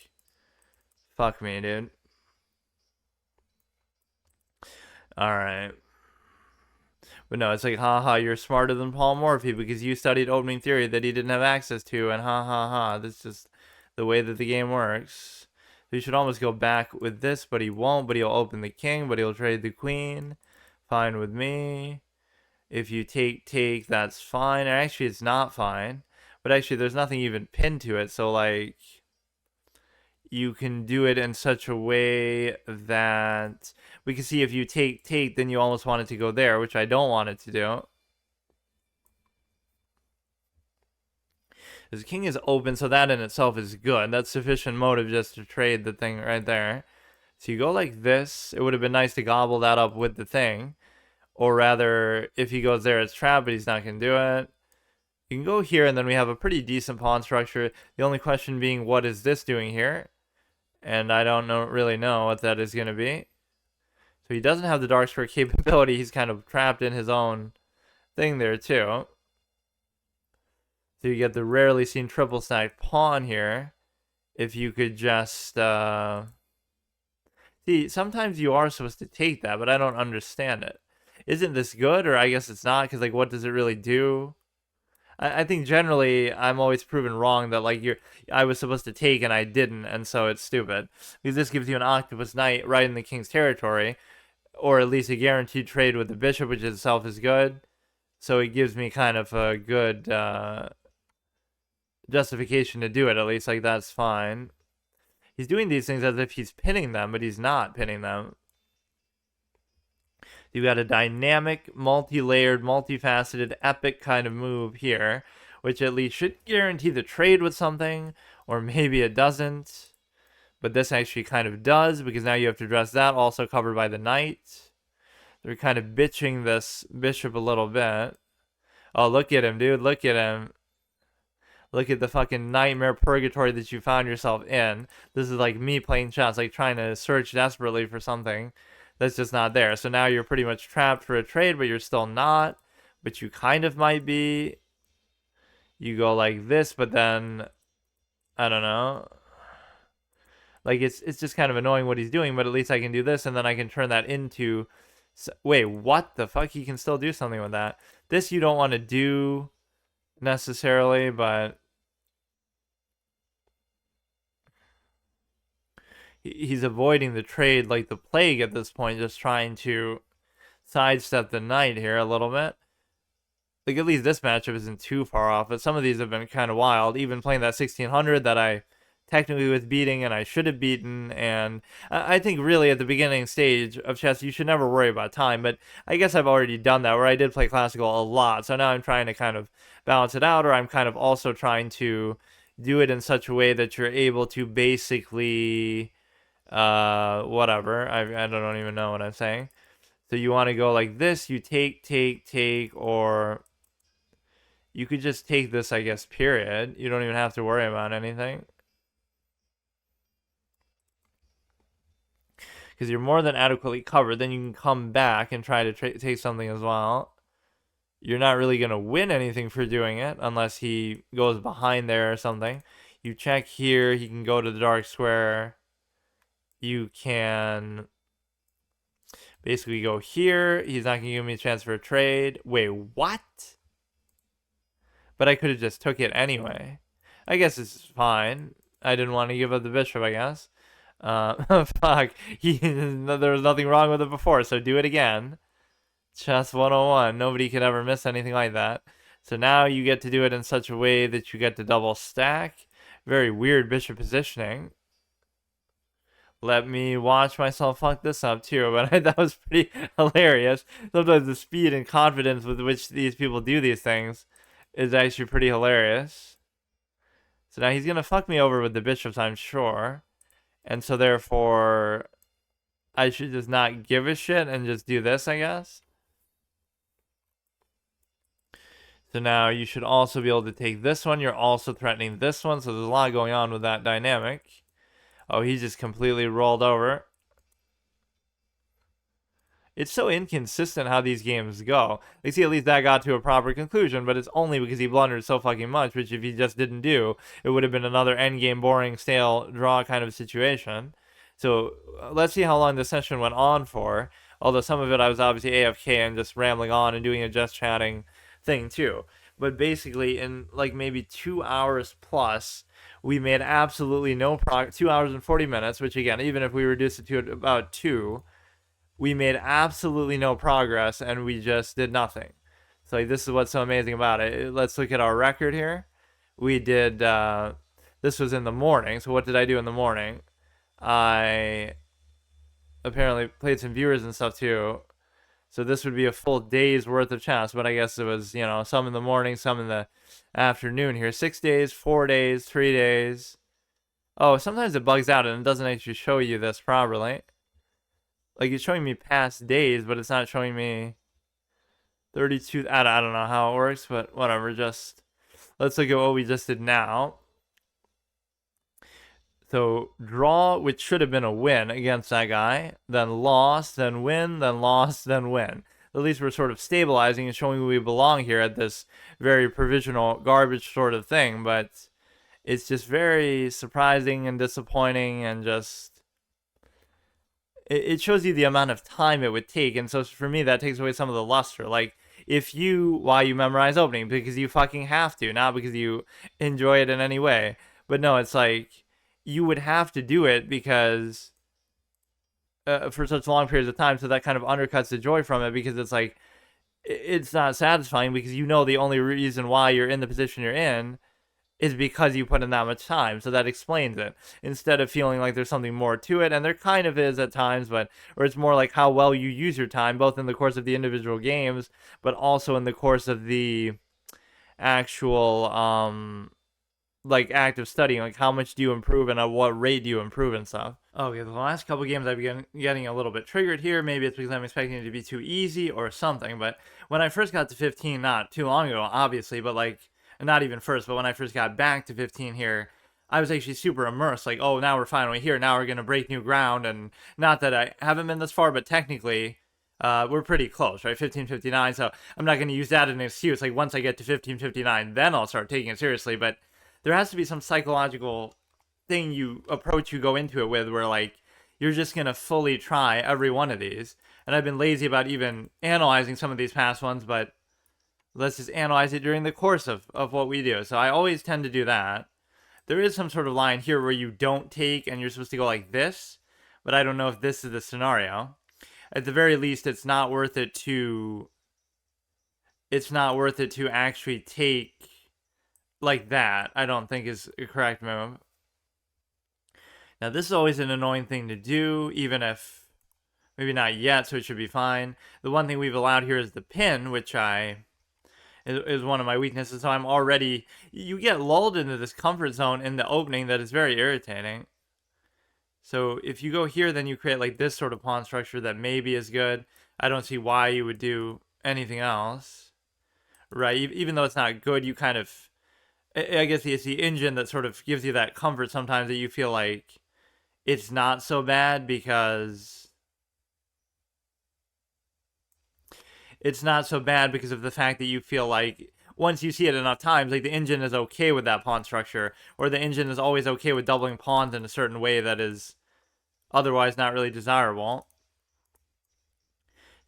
fuck me, dude. Alright. But no, it's like, haha, you're smarter than Paul Morphy because you studied opening theory that he didn't have access to, and ha ha ha. That's just the way that the game works. He should almost go back with this, but he won't. But he'll open the king, but he'll trade the queen. Fine with me. If you take, that's fine. Actually, it's not fine. But actually, there's nothing even pinned to it. So, like, you can do it in such a way that we can see if you take, then you almost want it to go there, which I don't want it to do. Because king is open, so that in itself is good. That's sufficient motive just to trade the thing right there. So you go like this. It would have been nice to gobble that up with the thing. Or rather, if he goes there, it's trapped, but he's not going to do it. You can go here, and then we have a pretty decent pawn structure. The only question being, what is this doing here? And I don't really know what that is going to be. So he doesn't have the dark square capability. He's kind of trapped in his own thing there, too. So you get the rarely seen triple stacked pawn here. If you could just... See, sometimes you are supposed to take that, but I don't understand it. Isn't this good? Or I guess it's not, because, like, what does it really do? I think generally I'm always proven wrong that, like, I was supposed to take and I didn't, and so it's stupid. Because this gives you an octopus knight right in the king's territory, or at least a guaranteed trade with the bishop, which itself is good. So it gives me kind of a good justification to do it, at least. Like, that's fine. He's doing these things as if he's pinning them, but he's not pinning them. You got a dynamic, multi-layered, multifaceted, epic kind of move here, which at least should guarantee the trade with something, or maybe it doesn't. But this actually kind of does, because now you have to address that, also covered by the knight. They're kind of bitching this bishop a little bit. Oh, look at him, dude. Look at him. Look at the fucking nightmare purgatory that you found yourself in. This is like me playing chess, like trying to search desperately for something that's just not there. So now you're pretty much trapped for a trade, but you're still not. But you kind of might be. You go like this, but then, I don't know. Like, it's just kind of annoying what he's doing, but at least I can do this, and then I can turn that into... Wait, what the fuck? He can still do something with that. This you don't want to do necessarily, but... He's avoiding the trade like the plague at this point, just trying to sidestep the knight here a little bit. Like, at least this matchup isn't too far off, but some of these have been kind of wild. Even playing that 1600 that I technically was beating and I should have beaten, and I think really at the beginning stage of chess you should never worry about time, but I guess I've already done that where I did play classical a lot, so now I'm trying to kind of balance it out, or I'm kind of also trying to do it in such a way that you're able to basically whatever, I don't even know what I'm saying. So you want to go like this, you take, or you could just take this, I guess, period. You don't even have to worry about anything. Because you're more than adequately covered. Then you can come back and try to take something as well. You're not really going to win anything for doing it unless he goes behind there or something. You check here. He can go to the dark square. You can basically go here. He's not going to give me a chance for a trade. Wait, what? But I could have just took it anyway. I guess it's fine. I didn't want to give up the bishop, I guess. Fuck. There was nothing wrong with it before, so do it again. Chess 101. Nobody could ever miss anything like that. So now you get to do it in such a way that you get to double stack. Very weird bishop positioning. Let me watch myself fuck this up too, but that was pretty hilarious. Sometimes the speed and confidence with which these people do these things is actually pretty hilarious. So now he's going to fuck me over with the bishops, I'm sure. And so therefore, I should just not give a shit and just do this, I guess. So now you should also be able to take this one. You're also threatening this one. So there's a lot going on with that dynamic. Oh, he just completely rolled over. It's so inconsistent how these games go. They see at least that got to a proper conclusion, but it's only because he blundered so fucking much, which if he just didn't do, it would have been another endgame, boring, stale draw kind of situation. So let's see how long this session went on for. Although some of it I was obviously AFK and just rambling on and doing a just chatting thing too. But basically in like maybe 2 hours plus, we made absolutely no progress. 2 hours and 40 minutes, which again, even if we reduced it to about 2, we made absolutely no progress and we just did nothing. So like, this is what's so amazing about it. Let's look at our record here. We did, this was in the morning. So what did I do in the morning? I apparently played some viewers and stuff too. So this would be a full day's worth of chess, but I guess it was, you know, some in the morning, some in the afternoon here. 6 days, 4 days, 3 days. Oh, sometimes it bugs out and it doesn't actually show you this properly. Like, it's showing me past days, but it's not showing me 32. I don't know how it works, but whatever. Just let's look at what we just did now. So, draw, which should have been a win against that guy, then lost, then win, then lost, then win. At least we're sort of stabilizing and showing we belong here at this very provisional garbage sort of thing, but it's just very surprising and disappointing and just... It shows you the amount of time it would take, and so for me that takes away some of the luster. Like, if you, why you memorize opening? Because you fucking have to, not because you enjoy it in any way. But no, it's like, you would have to do it because, for such long periods of time, so that kind of undercuts the joy from it, because it's like, it's not satisfying, because you know the only reason why you're in the position you're in is because you put in that much time. So that explains it. Instead of feeling like there's something more to it, and there kind of is at times, but or it's more like how well you use your time, both in the course of the individual games, but also in the course of the actual like active studying. Like how much do you improve and at what rate do you improve and stuff. Okay, the last couple games I've been getting a little bit triggered here. Maybe it's because I'm expecting it to be too easy or something. But when I first got to 15, not too long ago, obviously, but like not even first, but when I first got back to 15 here, I was actually super immersed. Like, oh, now we're finally here. Now we're gonna break new ground. And not that I haven't been this far, but technically, we're pretty close, right? 1559. So I'm not gonna use that as an excuse. Like once I get to 1559, then I'll start taking it seriously. But there has to be some psychological thing you go into it with where like you're just gonna fully try every one of these. And I've been lazy about even analyzing some of these past ones, but let's just analyze it during the course of what we do. So I always tend to do that. There is some sort of line here where you don't take and you're supposed to go like this, but I don't know if this is the scenario. At the very least, it's not worth it to actually take like that. I don't think is a correct move. Now this is always an annoying thing to do, even if maybe not yet, so it should be fine. The one thing we've allowed here is the pin, which is one of my weaknesses. So I'm already, you get lulled into this comfort zone in the opening that is very irritating. So if you go here, then you create like this sort of pawn structure that maybe is good. I don't see why you would do anything else, right? Even though it's not good, you kind of, I guess it's the engine that sort of gives you that comfort sometimes that you feel like it's not so bad because of the fact that you feel like once you see it enough times, like the engine is okay with that pawn structure, or the engine is always okay with doubling pawns in a certain way that is otherwise not really desirable.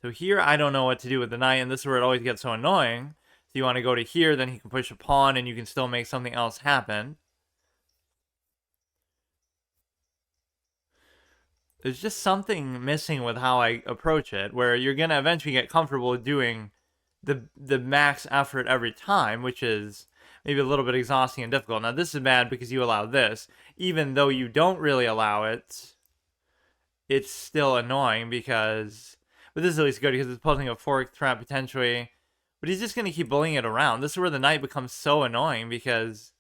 So here I don't know what to do with the knight, and this is where it always gets so annoying. So you want to go to here, then he can push a pawn, and you can still make something else happen. There's just something missing with how I approach it, where you're going to eventually get comfortable with doing the max effort every time, which is maybe a little bit exhausting and difficult. Now, this is bad because you allow this. Even though you don't really allow it, it's still annoying because... But this is at least good because it's posing a fork threat potentially. But he's just going to keep bullying it around. This is where the knight becomes so annoying because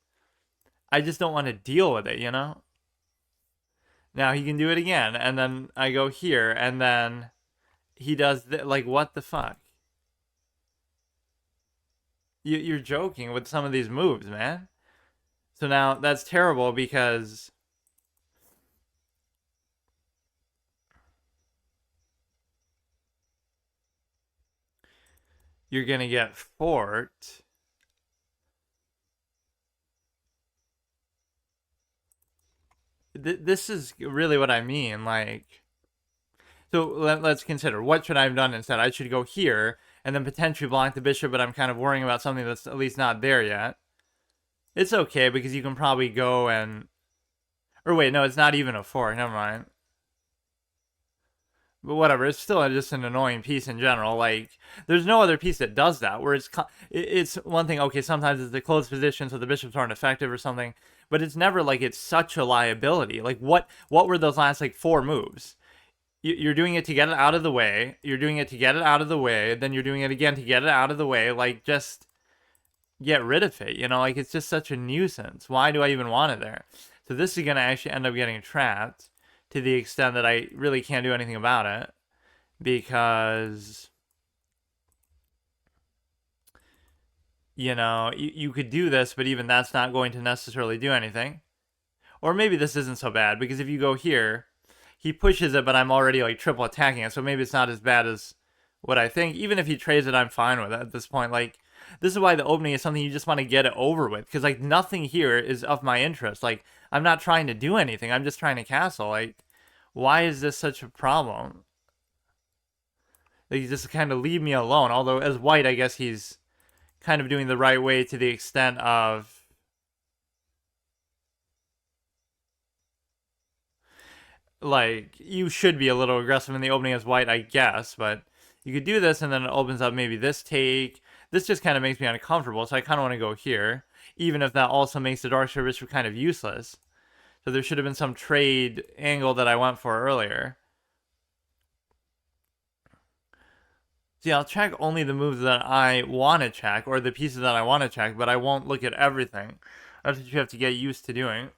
I just don't want to deal with it, you know? Now he can do it again, and then I go here, and then he does like, what the fuck? You're joking with some of these moves, man. So now that's terrible because you're gonna get forked. This is really what I mean, like... So let's consider, what should I have done instead? I should go here, and then potentially block the bishop, but I'm kind of worrying about something that's at least not there yet. It's okay, because you can probably go and... Or wait, no, it's not even a fork, never mind. But whatever, it's still just an annoying piece in general. Like, there's no other piece that does that, where it's one thing, okay, sometimes it's the closed position, so the bishops aren't effective or something, but it's never like it's such a liability. Like, what were those last, like, 4 moves? You're doing it to get it out of the way, you're doing it to get it out of the way, then you're doing it again to get it out of the way. Like, just get rid of it, you know? Like, it's just such a nuisance. Why do I even want it there? So this is going to actually end up getting trapped to the extent that I really can't do anything about it, because, you know, you could do this, but even that's not going to necessarily do anything. Or maybe this isn't so bad, because if you go here, he pushes it, but I'm already like triple attacking it, so maybe it's not as bad as what I think. Even if he trades it, I'm fine with it at this point. Like, this is why the opening is something you just want to get it over with, because like nothing here is of my interest. Like, I'm not trying to do anything, I'm just trying to castle. Like, why is this such a problem? Like, you just kind of leave me alone. Although as white, I guess he's kind of doing the right way to the extent of, like, you should be a little aggressive in the opening as white, I guess, but you could do this, and then it opens up maybe this take. This just kind of makes me uncomfortable, so I kind of want to go here. even if that also makes the Dark Square Bishop kind of useless. So there should have been some trade angle that I went for earlier. See, I'll check only the moves that I want to check, or the pieces that I want to check, but I won't look at everything. That's what you have to get used to doing.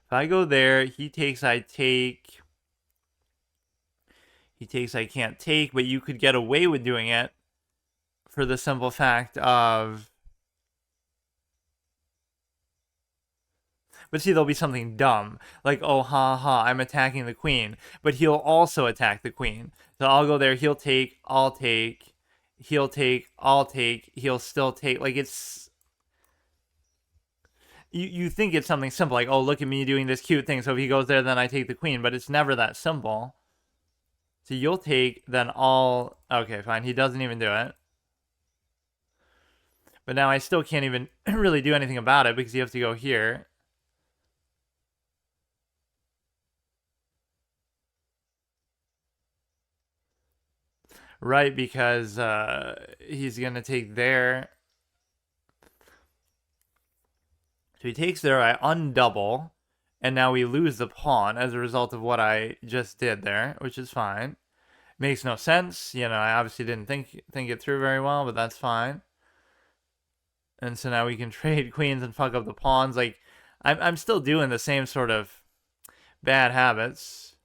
If I go there, he takes, I take. He takes, I can't take, but you could get away with doing it for the simple fact of... But see, there'll be something dumb. Like, oh, ha ha, I'm attacking the queen. But he'll also attack the queen. So I'll go there, he'll take, I'll take, he'll take, I'll take, he'll still take. Like, it's... You think it's something simple, like, oh, look at me doing this cute thing, so if he goes there, then I take the queen. But it's never that simple. So you'll take, then I'll... Okay, fine, he doesn't even do it. But now I still can't even really do anything about it because you have to go here. Right, because he's going to take there. So he takes there, I undouble, and now we lose the pawn as a result of what I just did there, which is fine. Makes no sense. You know, I obviously didn't think it through very well, but that's fine. And so now we can trade queens and fuck up the pawns. Like, I'm still doing the same sort of bad habits.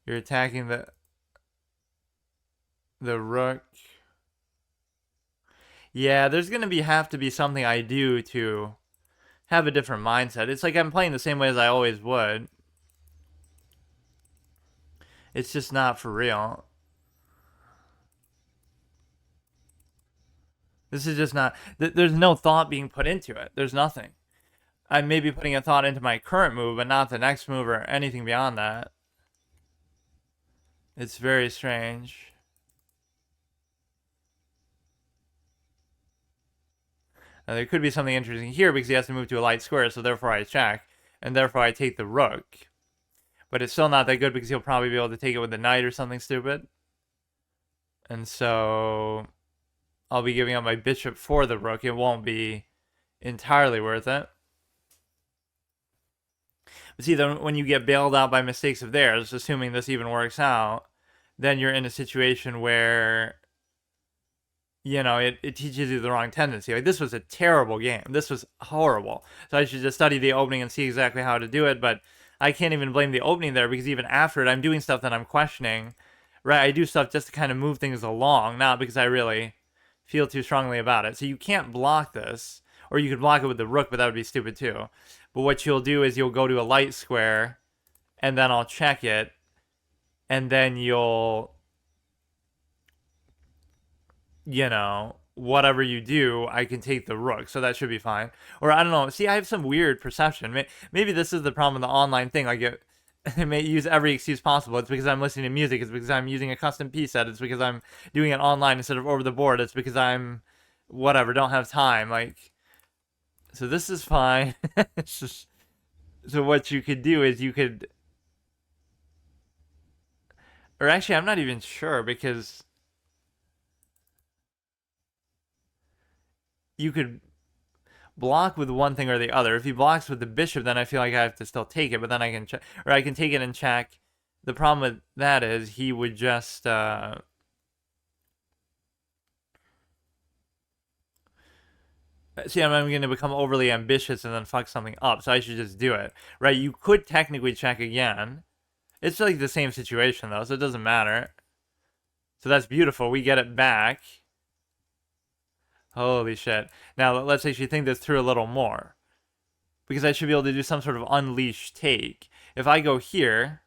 You're attacking the rook. Yeah, there's gonna have to be something I do to have a different mindset. It's like I'm playing the same way as I always would. It's just not for real. This is just not... There's no thought being put into it. There's nothing. I may be putting a thought into my current move, but not the next move or anything beyond that. It's very strange. Now, there could be something interesting here because he has to move to a light square, so therefore I check. And therefore I take the rook. But it's still not that good because he'll probably be able to take it with the knight or something stupid. And so... I'll be giving up my bishop for the rook. It won't be entirely worth it. But see, then when you get bailed out by mistakes of theirs, assuming this even works out, then you're in a situation where, you know, it teaches you the wrong tendency. Like, this was a terrible game. This was horrible. So I should just study the opening and see exactly how to do it. But I can't even blame the opening there because even after it, I'm doing stuff that I'm questioning. Right? I do stuff just to kind of move things along, not because I really feel too strongly about it. So you can't block this, or you could block it with the rook, but that would be stupid too. But what you'll do is you'll go to a light square, and then I'll check it, and then you'll, you know, whatever you do, I can take the rook, so that should be fine. Or I don't know. See, I have some weird perception. Maybe this is the problem with the online thing. Like, I may use every excuse possible. It's because I'm listening to music. It's because I'm using a custom piece set. It's because I'm doing it online instead of over the board. It's because I'm, whatever, don't have time. Like, so this is fine. It's just, so what you could do is you could, or actually, I'm not even sure because you could block with one thing or the other. If he blocks with the bishop, then I feel like I have to still take it, but then I can check, or I can take it and check. The problem with that is he would just see, I'm going to become overly ambitious and then fuck something up, so I should just do it. Right? You could technically check again. It's like the same situation though, so it doesn't matter. So that's beautiful. We get it back. Holy shit. Now, let's actually think this through a little more. Because I should be able to do some sort of unleash take. If I go here,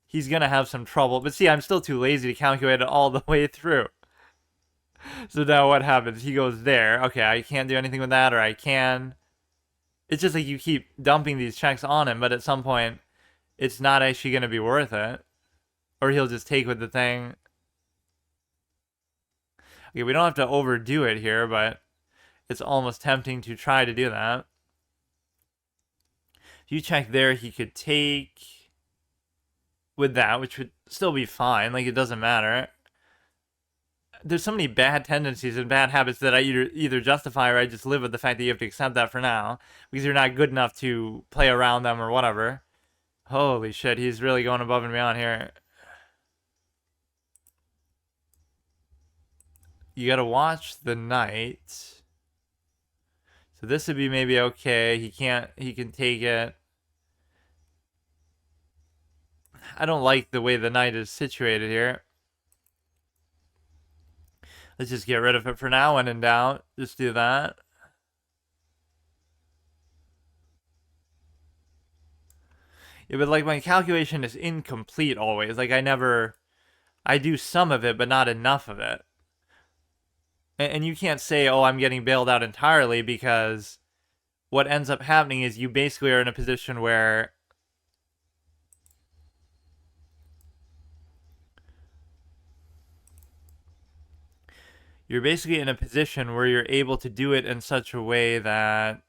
he's going to have some trouble. But see, I'm still too lazy to calculate it all the way through. So now what happens? He goes there. Okay, I can't do anything with that, or I can. It's just like you keep dumping these checks on him, but at some point, it's not actually going to be worth it. Or he'll just take with the thing. Okay, we don't have to overdo it here, but it's almost tempting to try to do that. If you check there, he could take with that, which would still be fine. Like, it doesn't matter. There's so many bad tendencies and bad habits that I either justify or I just live with the fact that you have to accept that for now because you're not good enough to play around them or whatever. Holy shit, he's really going above and beyond here. You gotta watch the knight. So this would be maybe okay. He can take it. I don't like the way the knight is situated here. Let's just get rid of it for now. When in doubt, just do that. Yeah, but like my calculation is incomplete always. Like I do some of it, but not enough of it. And you can't say, oh, I'm getting bailed out entirely, because what ends up happening is you basically are in a position where you're able to do it in such a way that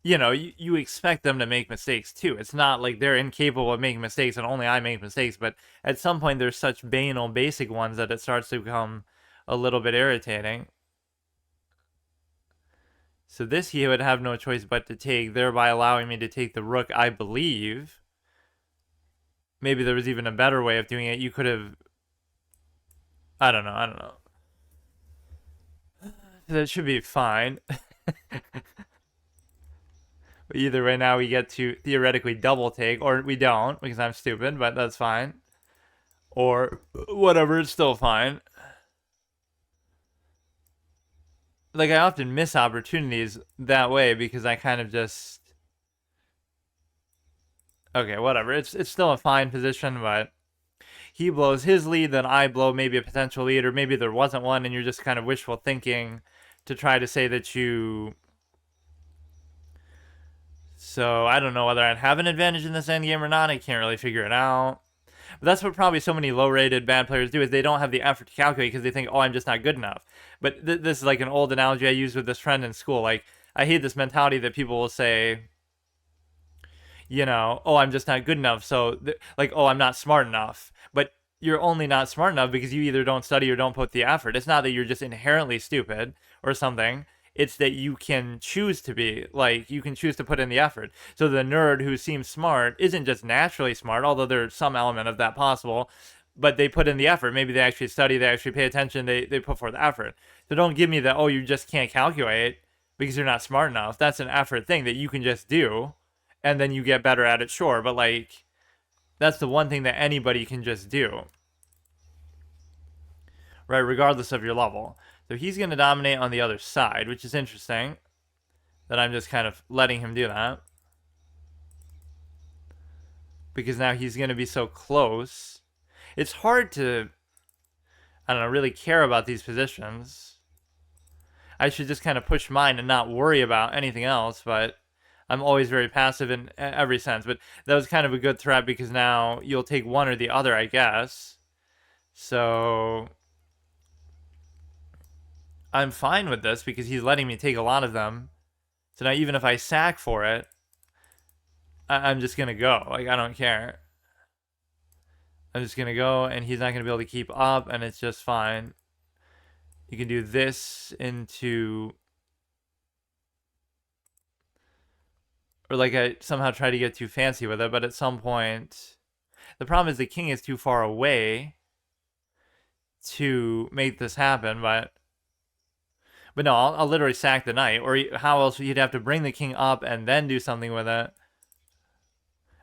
you expect them to make mistakes too. It's not like they're incapable of making mistakes and only I make mistakes, but at some point there's such banal basic ones that it starts to become a little bit irritating. So this he would have no choice but to take, thereby allowing me to take the rook, I believe. Maybe there was even a better way of doing it. You could have... I don't know. That should be fine. But either way, now we get to theoretically double take, or we don't, because I'm stupid, but that's fine. Or whatever, it's still fine. Like, I often miss opportunities that way because I kind of just... Okay, whatever. It's still a fine position, but he blows his lead, then I blow maybe a potential lead, or maybe there wasn't one, and you're just kind of wishful thinking to try to say that you... So, I don't know whether I'd have an advantage in this endgame or not. I can't really figure it out. But that's what probably so many low-rated bad players do, is they don't have the effort to calculate because they think, oh, I'm just not good enough. But this is like an old analogy I used with this friend in school. Like, I hate this mentality that people will say, oh, I'm just not good enough. So, like, oh, I'm not smart enough. But you're only not smart enough because you either don't study or don't put the effort. It's not that you're just inherently stupid or something. It's that you can choose to be, like, you can choose to put in the effort. So the nerd who seems smart isn't just naturally smart, although there's some element of that possible, but they put in the effort. Maybe they actually study, they actually pay attention, they put forth effort. So don't give me that, oh, you just can't calculate because you're not smart enough. That's an effort thing that you can just do, and then you get better at it, sure. But, like, that's the one thing that anybody can just do, right, regardless of your level. So he's going to dominate on the other side, which is interesting that I'm just kind of letting him do that. Because now he's going to be so close. It's hard to, I don't know, really care about these positions. I should just kind of push mine and not worry about anything else, but I'm always very passive in every sense. But that was kind of a good threat because now you'll take one or the other, I guess. So I'm fine with this because he's letting me take a lot of them. So now even if I sack for it, I'm just going to go. Like, I don't care. I'm just going to go, and he's not going to be able to keep up, and it's just fine. You can do this into... Or, like, I somehow try to get too fancy with it, but at some point... The problem is the king is too far away to make this happen, but no, I'll literally sack the knight. Or how else you'd have to bring the king up and then do something with it.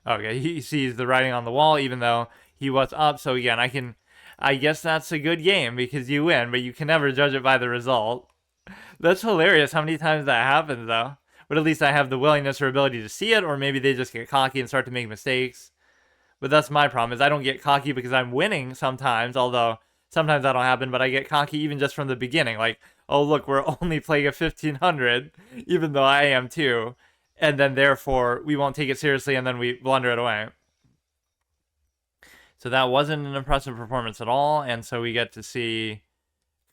Okay, he sees the writing on the wall, even though he was up. So again, I guess that's a good game because you win, but you can never judge it by the result. That's hilarious how many times that happens, though. But at least I have the willingness or ability to see it, or maybe they just get cocky and start to make mistakes. But that's my problem, is I don't get cocky because I'm winning sometimes, although sometimes that'll happen, but I get cocky even just from the beginning. Like, oh, look, we're only playing a 1500, even though I am too. And then, therefore, we won't take it seriously, and then we blunder it away. So that wasn't an impressive performance at all, and so we get to see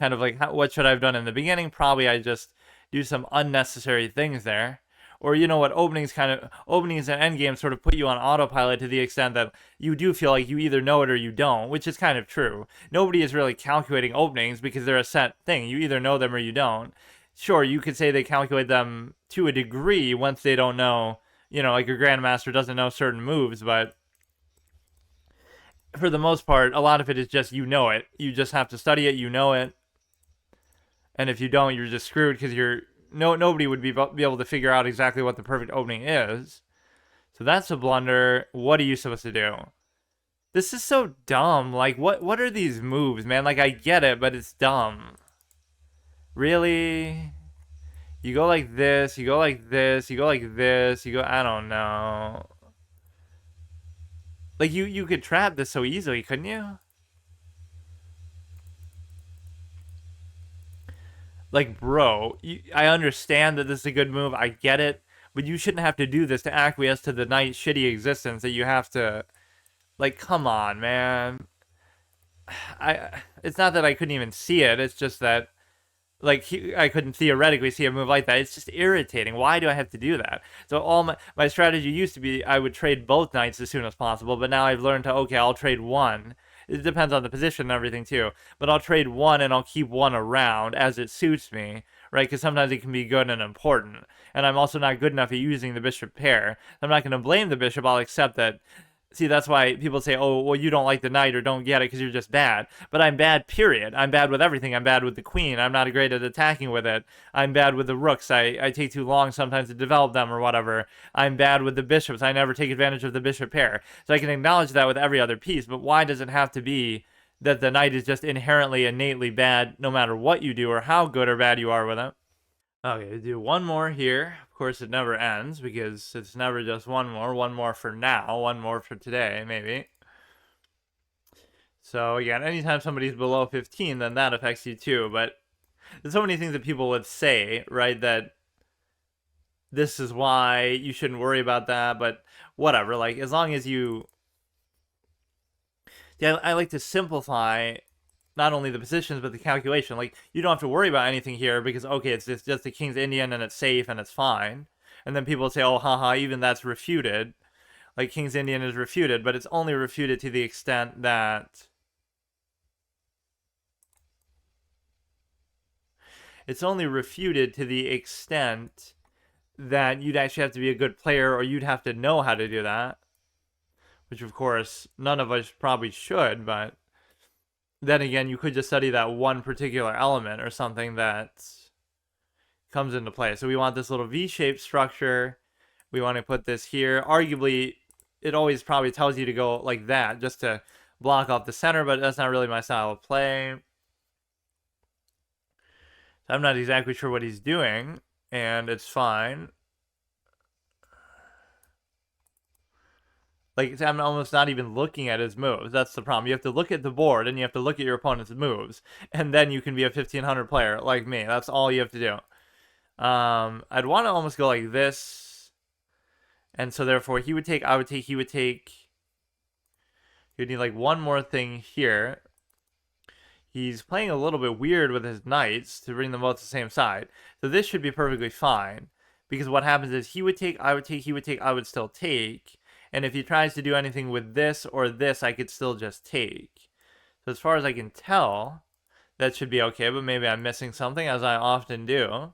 kind of like, what should I have done in the beginning? Probably I just do some unnecessary things there. Or you know what, openings and endgames sort of put you on autopilot to the extent that you do feel like you either know it or you don't, which is kind of true. Nobody is really calculating openings because they're a set thing. You either know them or you don't. Sure, you could say they calculate them to a degree once they don't know, you know, like your grandmaster doesn't know certain moves, but for the most part, a lot of it is just you know it. You just have to study it, you know it. And if you don't, you're just screwed because nobody would be able to figure out exactly what the perfect opening is. So that's a blunder. What are you supposed to do? This is so dumb. Like, what are these moves, man? Like, I get it, but it's dumb. Really? You go like this, you go like this, you go like this, you go... I don't know. Like, you could trap this so easily, couldn't you? Like, bro, I understand that this is a good move. I get it. But you shouldn't have to do this to acquiesce to the knight's shitty existence that you have to... Like, come on, man. It's not that I couldn't even see it. It's just that, like, I couldn't theoretically see a move like that. It's just irritating. Why do I have to do that? So all my strategy used to be I would trade both knights as soon as possible. But now I've learned to, okay, I'll trade one. It depends on the position and everything too. But I'll trade one and I'll keep one around as it suits me, right? Because sometimes it can be good and important. And I'm also not good enough at using the bishop pair. I'm not going to blame the bishop. I'll accept that. See, that's why people say, oh, well, you don't like the knight or don't get it because you're just bad. But I'm bad, period. I'm bad with everything. I'm bad with the queen. I'm not great at attacking with it. I'm bad with the rooks. I take too long sometimes to develop them or whatever. I'm bad with the bishops. I never take advantage of the bishop pair. So I can acknowledge that with every other piece. But why does it have to be that the knight is just inherently, innately bad no matter what you do or how good or bad you are with it? Okay, do one more here. Of course, it never ends because it's never just one more for now, one more for today, maybe. So again, anytime somebody's below 15, then that affects you too. But there's so many things that people would say, right, that this is why you shouldn't worry about that, but whatever. Like, as long as you... Yeah, I like to simplify not only the positions, but the calculation. Like, you don't have to worry about anything here because, okay, it's just the King's Indian and it's safe and it's fine. And then people say, oh, haha, even that's refuted. Like, King's Indian is refuted, but it's only refuted to the extent that... It's only refuted to the extent that you'd actually have to be a good player or you'd have to know how to do that. Which, of course, none of us probably should, but... Then again, you could just study that one particular element or something that comes into play. So we want this little V-shaped structure. We want to put this here. Arguably, it always probably tells you to go like that just to block off the center, but that's not really my style of play. So I'm not exactly sure what he's doing, and it's fine. Like, I'm almost not even looking at his moves. That's the problem. You have to look at the board, and you have to look at your opponent's moves. And then you can be a 1500 player like me. That's all you have to do. I'd want to almost go like this. And so, therefore, he would take, I would take, he would take. You'd need, like, one more thing here. He's playing a little bit weird with his knights to bring them both to the same side. So this should be perfectly fine. Because what happens is he would take, I would take, he would take, I would still take. And if he tries to do anything with this or this, I could still just take. So as far as I can tell, that should be okay, but maybe I'm missing something, as I often do.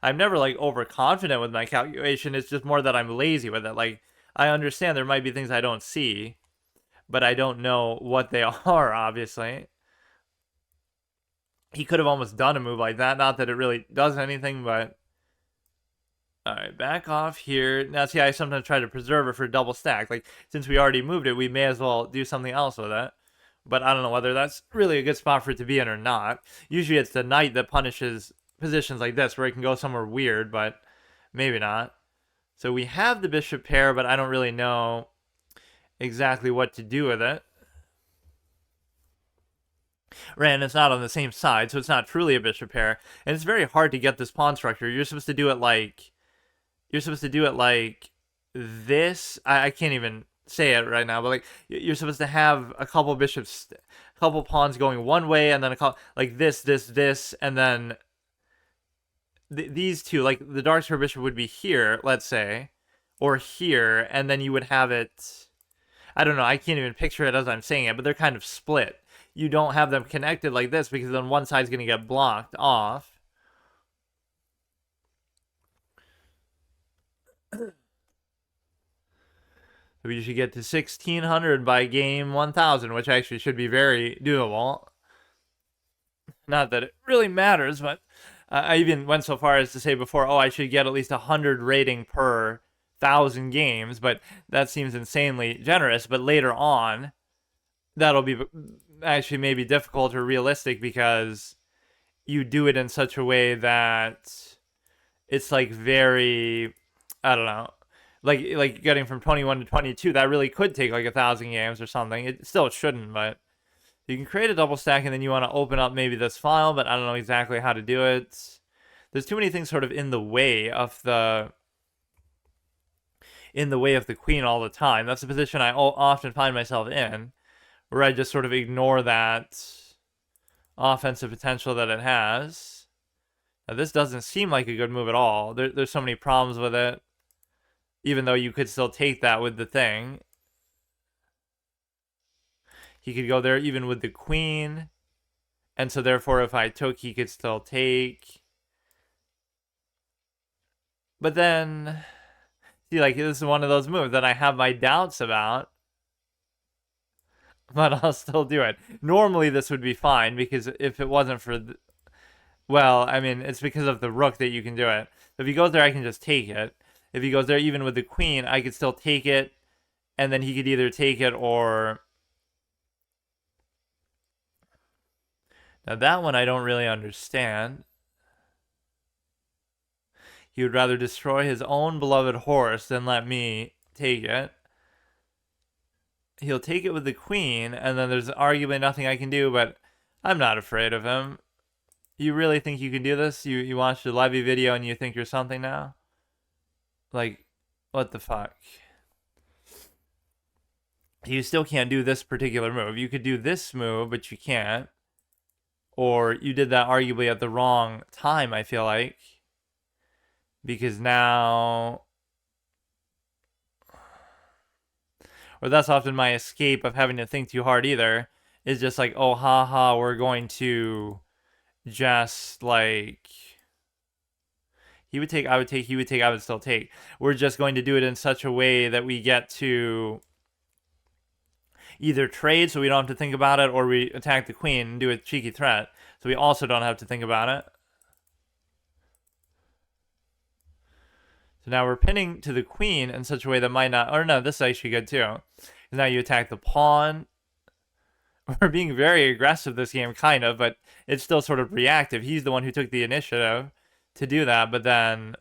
I'm never, like, overconfident with my calculation. It's just more that I'm lazy with it. Like, I understand there might be things I don't see, but I don't know what they are, obviously. He could have almost done a move like that. Not that it really does anything, but... Alright, back off here. Now, see, I sometimes try to preserve it for double stack. Like, since we already moved it, we may as well do something else with it. But I don't know whether that's really a good spot for it to be in or not. Usually it's the knight that punishes positions like this, where it can go somewhere weird, but maybe not. So we have the bishop pair, but I don't really know exactly what to do with it. Right, and it's not on the same side, so it's not truly a bishop pair. And it's very hard to get this pawn structure. You're supposed to do it like... You're supposed to do it like this. I can't even say it right now, but like you're supposed to have a couple bishops, a couple pawns going one way, and then a couple like this, and then these two, like the dark square bishop would be here, let's say, or here, and then you would have it. I don't know. I can't even picture it as I'm saying it, but they're kind of split. You don't have them connected like this because then one side's going to get blocked off. We should get to 1600 by game 1000, which actually should be very doable. Not that it really matters, but I even went so far as to say before, oh, I should get at least 100 rating per 1,000 games, but that seems insanely generous. But later on, that'll be actually maybe difficult or realistic because you do it in such a way that it's like very, I don't know, like getting from 21 to 22. That really could take like 1,000 games or something. It still shouldn't, but you can create a double stack and then you want to open up maybe this file, but I don't know exactly how to do it. There's too many things sort of in the way of the queen all the time. That's the position I often find myself in, where I just sort of ignore that offensive potential that it has. Now, this doesn't seem like a good move at all. There's so many problems with it, even though you could still take that with the thing. He could go there even with the queen, and so therefore if I took, he could still take. But then, see, like, this is one of those moves that I have my doubts about, but I'll still do it. Normally this would be fine, because if it wasn't for well, I mean, it's because of the rook that you can do it. If he goes there, I can just take it. If he goes there even with the queen, I could still take it, and then he could either take it or... Now that one I don't really understand. He would rather destroy his own beloved horse than let me take it. He'll take it with the queen, and then there's arguably nothing I can do, but I'm not afraid of him. You really think you can do this? You watched the Levy video and you think you're something now? Like, what the fuck? You still can't do this particular move. You could do this move, but you can't. Or you did that arguably at the wrong time, I feel like. Because now... Or that's often my escape of having to think too hard either. Is just like, oh, haha, we're going to just like... He would take, I would take, he would take, I would still take. We're just going to do it in such a way that we get to either trade so we don't have to think about it, or we attack the queen and do a cheeky threat so we also don't have to think about it. So now we're pinning to the queen in such a way that might not... Or no, this is actually good too. Now you attack the pawn. We're being very aggressive this game, kind of, but it's still sort of reactive. He's the one who took the initiative to do that, but then...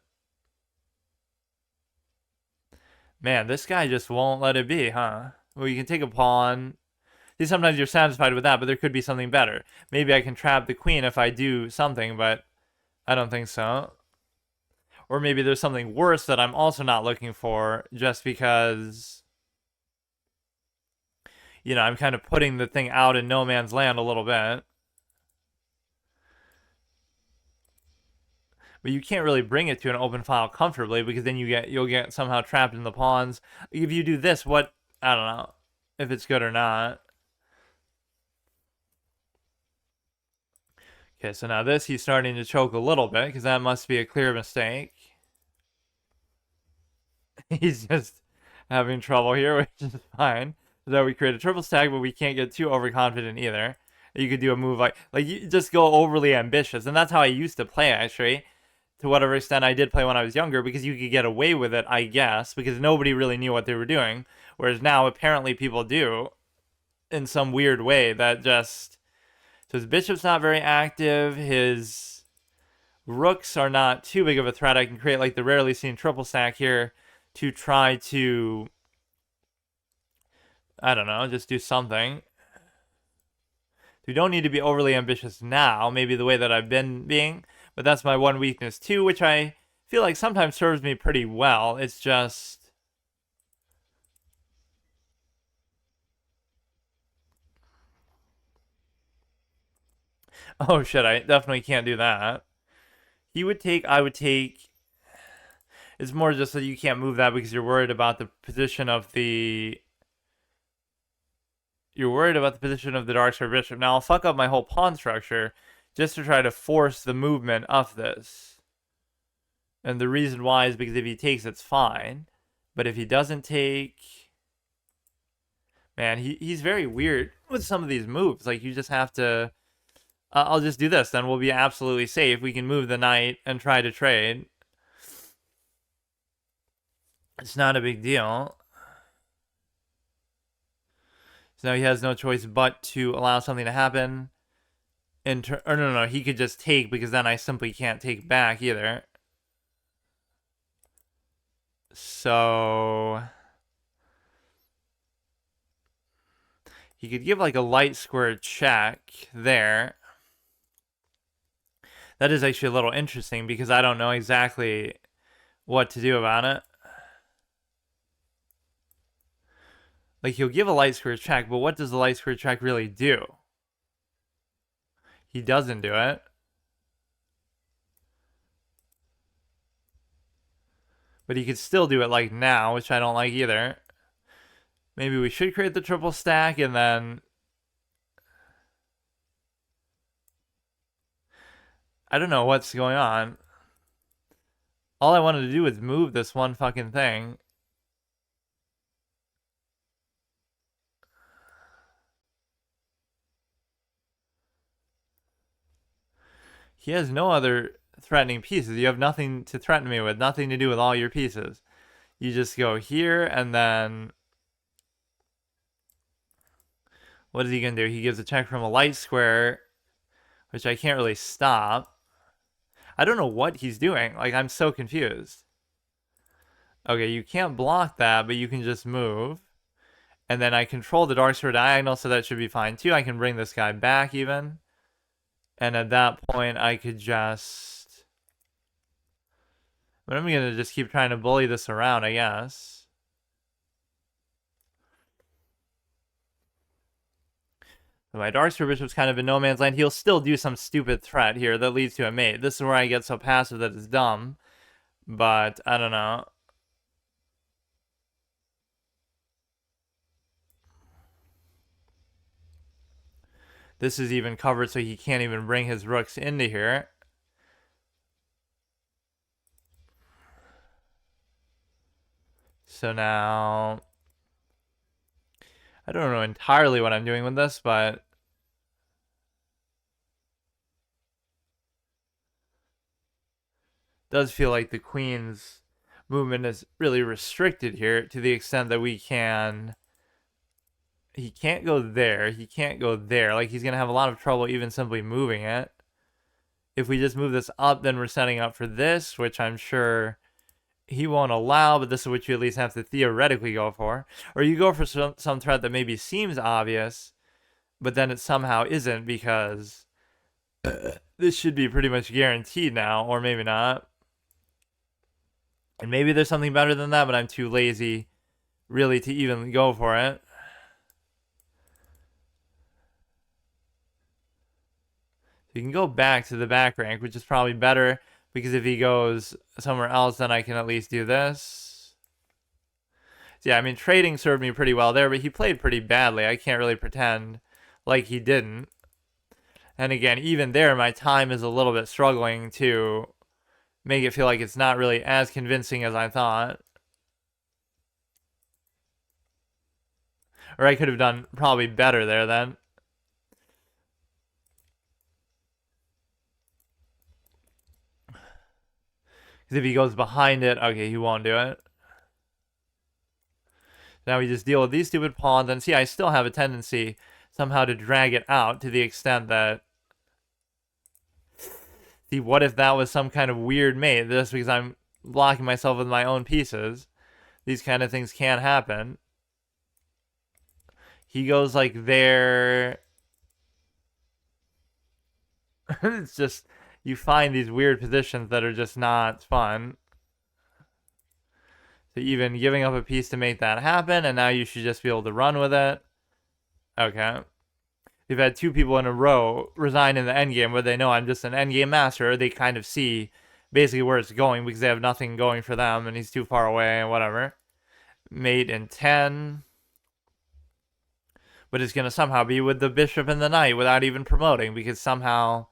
Man, this guy just won't let it be, huh? Well, you can take a pawn. See, sometimes you're satisfied with that, but there could be something better. Maybe I can trap the queen if I do something, but I don't think so. Or maybe there's something worse that I'm also not looking for, just because, you know, I'm kind of putting the thing out in no man's land a little bit. But you can't really bring it to an open file comfortably, because then you'll get somehow trapped in the pawns. If you do this, what... I don't know if it's good or not. Okay, so now this, he's starting to choke a little bit, because that must be a clear mistake. He's just having trouble here, which is fine. So we create a triple stack, but we can't get too overconfident either. You could do a move like you just go overly ambitious, and that's how I used to play, actually. To whatever extent I did play when I was younger, because you could get away with it, I guess, because nobody really knew what they were doing. Whereas now, apparently, people do, in some weird way, that just... So his bishop's not very active, his rooks are not too big of a threat. I can create, like, the rarely seen triple stack here to try to... I don't know, just do something. We don't need to be overly ambitious now, maybe the way that I've been being, but that's my one weakness too, which I feel like sometimes serves me pretty well. It's just... Oh shit, I definitely can't do that. He would take, I would take. It's more just that you can't move that because you're worried about the position of the. You're worried about the position of the Darkstar Bishop. Now I'll fuck up my whole pawn structure just to try to force the movement of this. And the reason why is because if he takes, it's fine. But if he doesn't take. Man, he's very weird with some of these moves. Like, you just have to. I'll just do this, then we'll be absolutely safe. We can move the knight and try to trade. It's not a big deal. So now he has no choice but to allow something to happen. Or no, he could just take, because then I simply can't take back either. So he could give like a light square check there. That is actually a little interesting because I don't know exactly what to do about it. Like, he'll give a light square check, but what does the light square check really do? He doesn't do it. But he could still do it like now, which I don't like either. Maybe we should create the triple stack and then... I don't know what's going on. All I wanted to do was move this one fucking thing. He has no other threatening pieces. You have nothing to threaten me with, nothing to do with all your pieces. You just go here and then... What is he going to do? He gives a check from a light square, which I can't really stop. I don't know what he's doing. Like, I'm so confused. Okay, you can't block that, but you can just move. And then I control the Darkstar diagonal, so that should be fine too. I can bring this guy back even. And at that point, I could just... But I'm going to just keep trying to bully this around, I guess. So my Darkstar Bishop's kind of in no man's land. He'll still do some stupid threat here that leads to a mate. This is where I get so passive that it's dumb. But, I don't know. This is even covered so he can't even bring his rooks into here. So now... I don't know entirely what I'm doing with this, but... It does feel like the queen's movement is really restricted here to the extent that we can... He can't go there. He can't go there. Like, he's going to have a lot of trouble even simply moving it. If we just move this up, then we're setting up for this, which I'm sure he won't allow, but this is what you at least have to theoretically go for. Or you go for some threat that maybe seems obvious, but then it somehow isn't because this should be pretty much guaranteed now, or maybe not. And maybe there's something better than that, but I'm too lazy really to even go for it. You can go back to the back rank, which is probably better, because if he goes somewhere else, then I can at least do this. So yeah, I mean, trading served me pretty well there, but he played pretty badly. I can't really pretend like he didn't. And again, even there, my time is a little bit struggling to make it feel like it's not really as convincing as I thought. Or I could have done probably better there then. Because if he goes behind it, okay, he won't do it. Now we just deal with these stupid pawns. And see, I still have a tendency somehow to drag it out to the extent that... See, what if that was some kind of weird mate? Just because I'm blocking myself with my own pieces. These kind of things can happen. He goes like there. It's just... You find these weird positions that are just not fun. So even giving up a piece to make that happen, and now you should just be able to run with it. Okay. We've had 2 people in a row resign in the endgame where they know I'm just an endgame master. They kind of see basically where it's going because they have nothing going for them and he's too far away and whatever. Mate in 10. But it's going to somehow be with the bishop and the knight without even promoting because somehow,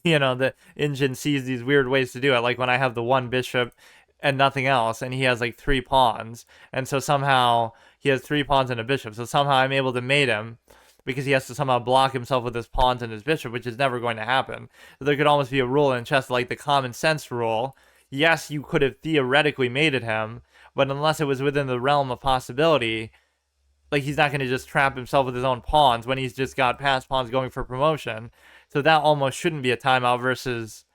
the engine sees these weird ways to do it. Like when I have the 1 bishop and nothing else, and he has like 3 pawns. And so somehow he has 3 pawns and a bishop. So somehow I'm able to mate him because he has to somehow block himself with his pawns and his bishop, which is never going to happen. So there could almost be a rule in chess, like the common sense rule. Yes, you could have theoretically mated him, but unless it was within the realm of possibility, like he's not going to just trap himself with his own pawns when he's just got passed pawns going for promotion. So that almost shouldn't be a timeout versus,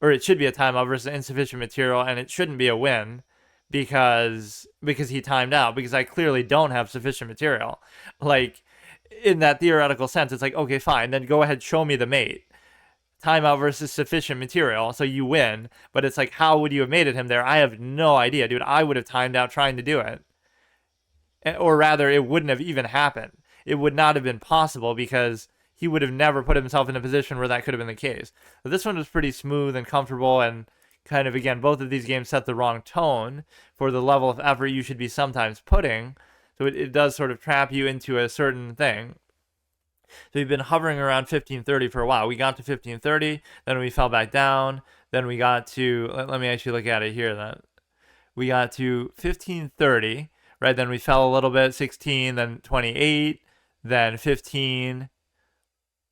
or it should be a timeout versus insufficient material, and it shouldn't be a win because he timed out, because I clearly don't have sufficient material. Like, in that theoretical sense, it's like, okay, fine, then go ahead, show me the mate. Timeout versus sufficient material, so you win. But it's like, how would you have mated him there? I have no idea, dude. I would have timed out trying to do it. Or rather, it wouldn't have even happened. It would not have been possible because he would have never put himself in a position where that could have been the case. But this one was pretty smooth and comfortable, and kind of, again, both of these games set the wrong tone for the level of effort you should be sometimes putting. So it does sort of trap you into a certain thing. So we've been hovering around 1530 for a while. We got to 1530, then we fell back down. Then we got to, let me actually look at it here then. We got to 1530, right? Then we fell a little bit, 16, then 28, then 15.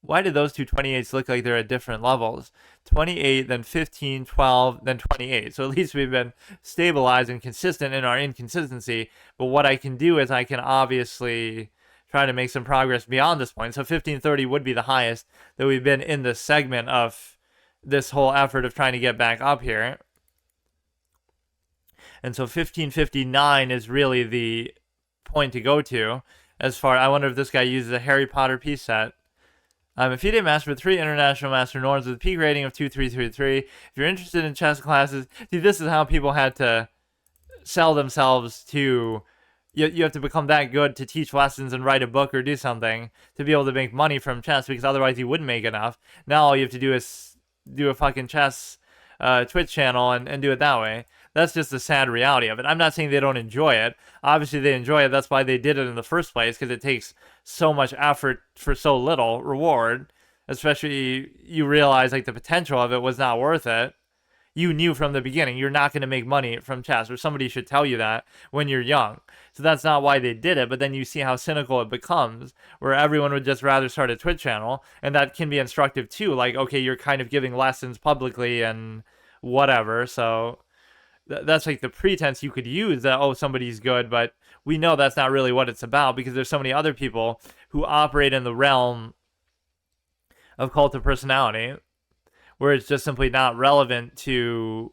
Why did those two 28s look like they're at different levels? 28, then 15, 12, then 28. So at least we've been stabilized and consistent in our inconsistency. But what I can do is I can obviously try to make some progress beyond this point. So 1530 would be the highest that we've been in this segment of this whole effort of trying to get back up here. And so 1559 is really the point to go to. As far, I wonder if this guy uses a Harry Potter piece set. A FIDE master with 3 international master norms with a peak rating of 2333. If you're interested in chess classes, see, this is how people had to sell themselves to. You have to become that good to teach lessons and write a book or do something to be able to make money from chess, because otherwise you wouldn't make enough. Now all you have to do is do a fucking chess Twitch channel and do it that way. That's just the sad reality of it. I'm not saying they don't enjoy it. Obviously they enjoy it. That's why they did it in the first place, because it takes so much effort for so little reward. Especially you realize like the potential of it was not worth it. You knew from the beginning you're not going to make money from chess, or somebody should tell you that when you're young. So that's not why they did it, but then you see how cynical it becomes, where everyone would just rather start a Twitch channel, and that can be instructive too. Like, okay, you're kind of giving lessons publicly and whatever, so that's like the pretense you could use that, oh, somebody's good, but we know that's not really what it's about, because there's so many other people who operate in the realm of cult of personality where it's just simply not relevant to,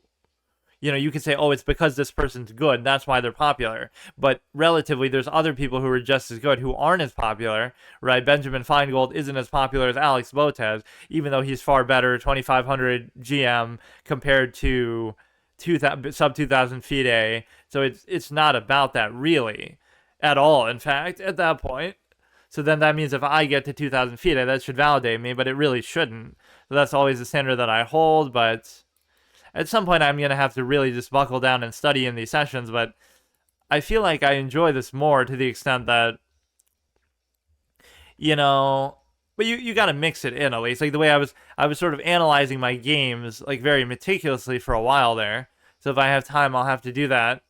you could say, oh, it's because this person's good, that's why they're popular. But relatively, there's other people who are just as good who aren't as popular, right? Benjamin Feingold isn't as popular as Alex Botez, even though he's far better, 2,500 GM compared to sub 2,000 FIDE. So it's not about that really at all, in fact, at that point. So then that means if I get to 2,000 FIDE, that should validate me, but it really shouldn't. So that's always the standard that I hold, but at some point I'm going to have to really just buckle down and study in these sessions, but I feel like I enjoy this more to the extent that, but you got to mix it in at least. Like the way I was sort of analyzing my games like very meticulously for a while there. So if I have time, I'll have to do that.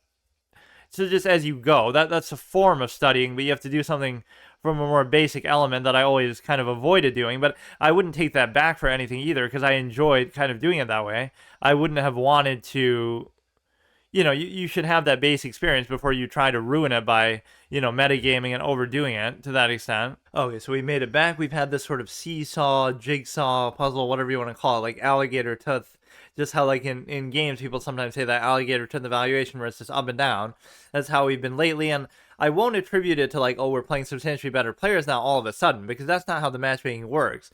So just as you go, that's a form of studying, but you have to do something from a more basic element that I always kind of avoided doing. But I wouldn't take that back for anything either, because I enjoyed kind of doing it that way. I wouldn't have wanted to, you should have that base experience before you try to ruin it by, metagaming and overdoing it to that extent. Okay, so we made it back. We've had this sort of seesaw, jigsaw, puzzle, whatever you want to call it, like alligator tooth. Just how, like, in games, people sometimes say that alligator tooth evaluation where it's just up and down. That's how we've been lately, and I won't attribute it to, like, oh, we're playing substantially better players now all of a sudden, because that's not how the matchmaking works.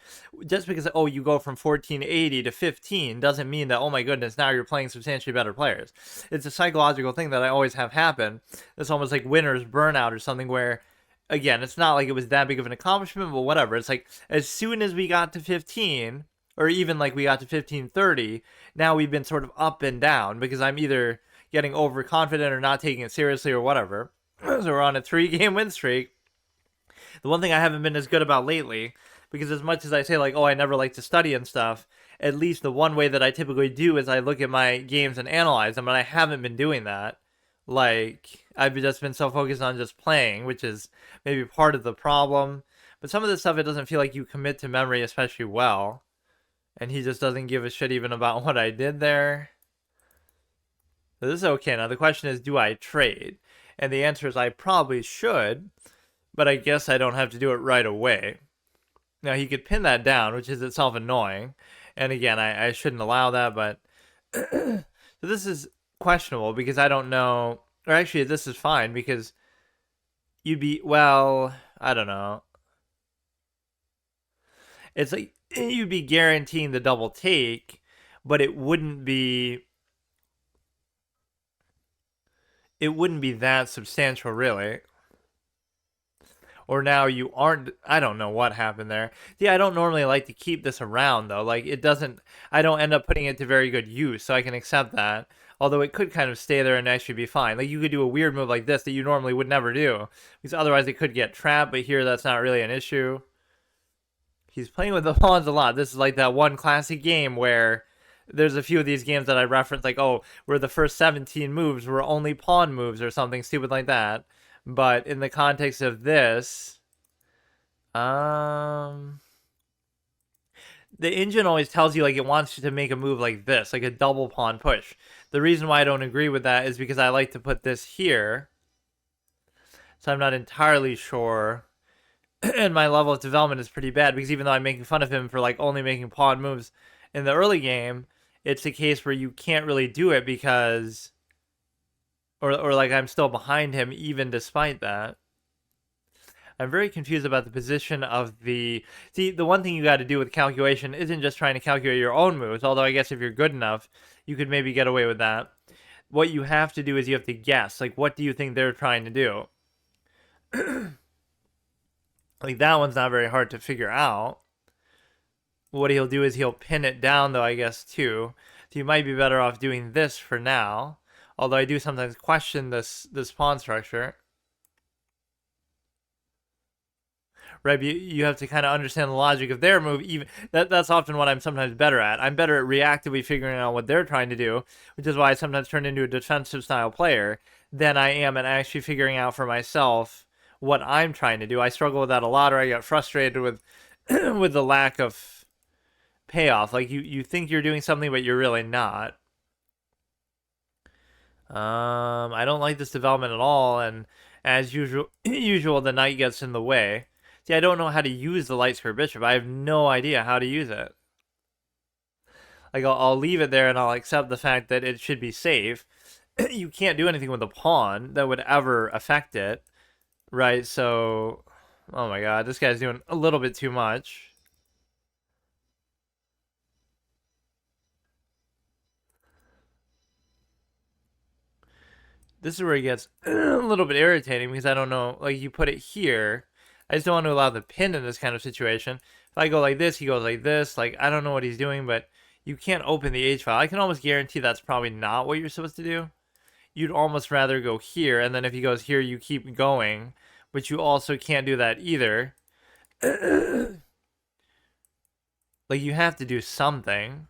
Just because, oh, you go from 1480 to 15 doesn't mean that, oh my goodness, now you're playing substantially better players. It's a psychological thing that I always have happen. It's almost like winner's burnout or something, where again, it's not like it was that big of an accomplishment, but whatever. It's like as soon as we got to 15, or even like we got to 1530, now we've been sort of up and down because I'm either getting overconfident or not taking it seriously or whatever. So we're on a 3-game win streak. The one thing I haven't been as good about lately, because as much as I say like, oh, I never like to study and stuff, at least the one way that I typically do is I look at my games and analyze them, and I haven't been doing that. Like, I've just been so focused on just playing, which is maybe part of the problem. But some of this stuff, it doesn't feel like you commit to memory especially well. And he just doesn't give a shit even about what I did there. So this is okay. Now, the question is, do I trade? And the answer is I probably should, but I guess I don't have to do it right away. Now, he could pin that down, which is itself annoying. And again, I shouldn't allow that, but... So this is questionable because I don't know... Or actually, this is fine because you'd be... Well, I don't know. It's like you'd be guaranteeing the double take, but it wouldn't be... It wouldn't be that substantial, really. Or now you aren't. I don't know what happened there. Yeah, I don't normally like to keep this around though. Like it doesn't. I don't end up putting it to very good use, so I can accept that. Although it could kind of stay there and actually be fine. Like you could do a weird move like this that you normally would never do, because otherwise it could get trapped. But here that's not really an issue. He's playing with the pawns a lot. This is like that one classic game where there's a few of these games that I reference, like, oh, where the first 17 moves were only pawn moves or something stupid like that. But in the context of this, the engine always tells you like it wants you to make a move like this, like a double pawn push. The reason why I don't agree with that is because I like to put this here. So I'm not entirely sure. And my level of development is pretty bad because even though I'm making fun of him for like only making pawn moves in the early game, it's a case where you can't really do it because or like I'm still behind him even despite that. I'm very confused about the position of the... See, the one thing you got to do with calculation isn't just trying to calculate your own moves, although I guess if you're good enough, you could maybe get away with that. What you have to do is you have to guess, like, what do you think they're trying to do? Like, that one's not very hard to figure out. What he'll do is he'll pin it down, though, I guess, too. So you might be better off doing this for now. Although I do sometimes question this pawn structure. Right, you have to kind of understand the logic of their move. Even that's often what I'm sometimes better at. I'm better at reactively figuring out what they're trying to do, which is why I sometimes turn into a defensive style player than I am at actually figuring out for myself what I'm trying to do. I struggle with that a lot, or I get frustrated with with the lack of payoff. Like you think you're doing something, but you're really not. I don't like this development at all, and as usual, the knight gets in the way. See, I don't know how to use the light square bishop. I have no idea how to use it. Like, I'll leave it there and I'll accept the fact that it should be safe. You can't do anything with the pawn that would ever affect it, right? So, oh my god, this guy's doing a little bit too much. This is where it gets a little bit irritating because I don't know, like, you put it here. I just don't want to allow the pin in this kind of situation. If I go like this, he goes like this. Like, I don't know what he's doing, but you can't open the H file. I can almost guarantee that's probably not what you're supposed to do. You'd almost rather go here, and then if he goes here, you keep going. But you also can't do that either. Like, you have to do something.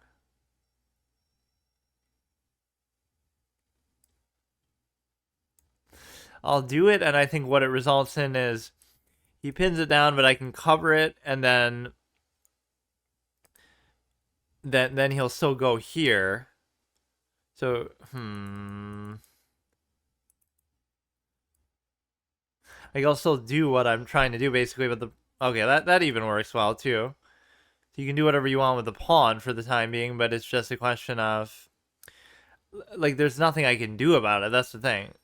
I'll do it, and I think what it results in is he pins it down, but I can cover it, and then he'll still go here. So, like, I'll still do what I'm trying to do, basically, but the... Okay, that even works well, too. So you can do whatever you want with the pawn for the time being, but it's just a question of... Like, there's nothing I can do about it, that's the thing.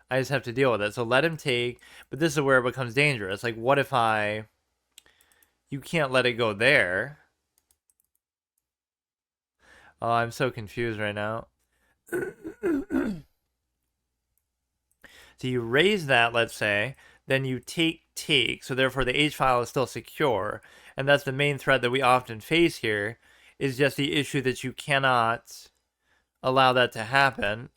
I just have to deal with it. So let him take, but this is where it becomes dangerous. Like, what if you can't let it go there. Oh, I'm so confused right now. So you raise that, let's say, then you take, so therefore the H file is still secure. And that's the main threat that we often face here, is just the issue that you cannot allow that to happen.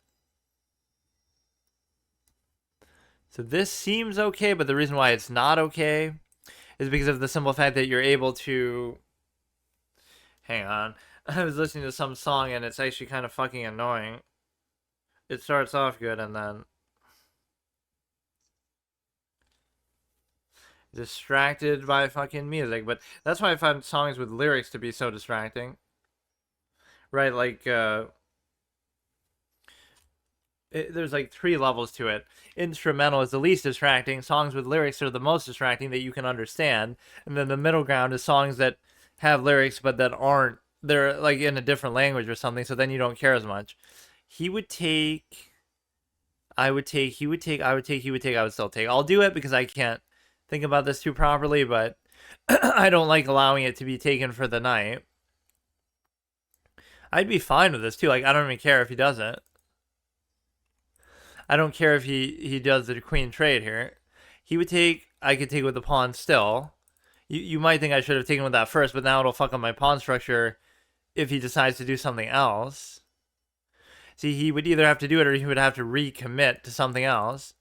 So this seems okay, but the reason why it's not okay is because of the simple fact that you're able to... Hang on. I was listening to some song and it's actually kind of fucking annoying. It starts off good and then... distracted by fucking music. But that's why I find songs with lyrics to be so distracting. Right, like, there's like 3 levels to it. Instrumental is the least distracting. Songs with lyrics are the most distracting that you can understand. And then the middle ground is songs that have lyrics but that aren't. They're like in a different language or something, so then you don't care as much. He would take. I would take. He would take. I would take. He would take. I would still take. I'll do it because I can't think about this too properly, but I don't like allowing it to be taken for the night. I'd be fine with this too. Like, I don't even care if he doesn't. I don't care if he does the queen trade here. He would take. I could take with the pawn still. You might think I should have taken with that first, but now it'll fuck up my pawn structure if he decides to do something else. See, he would either have to do it or he would have to recommit to something else.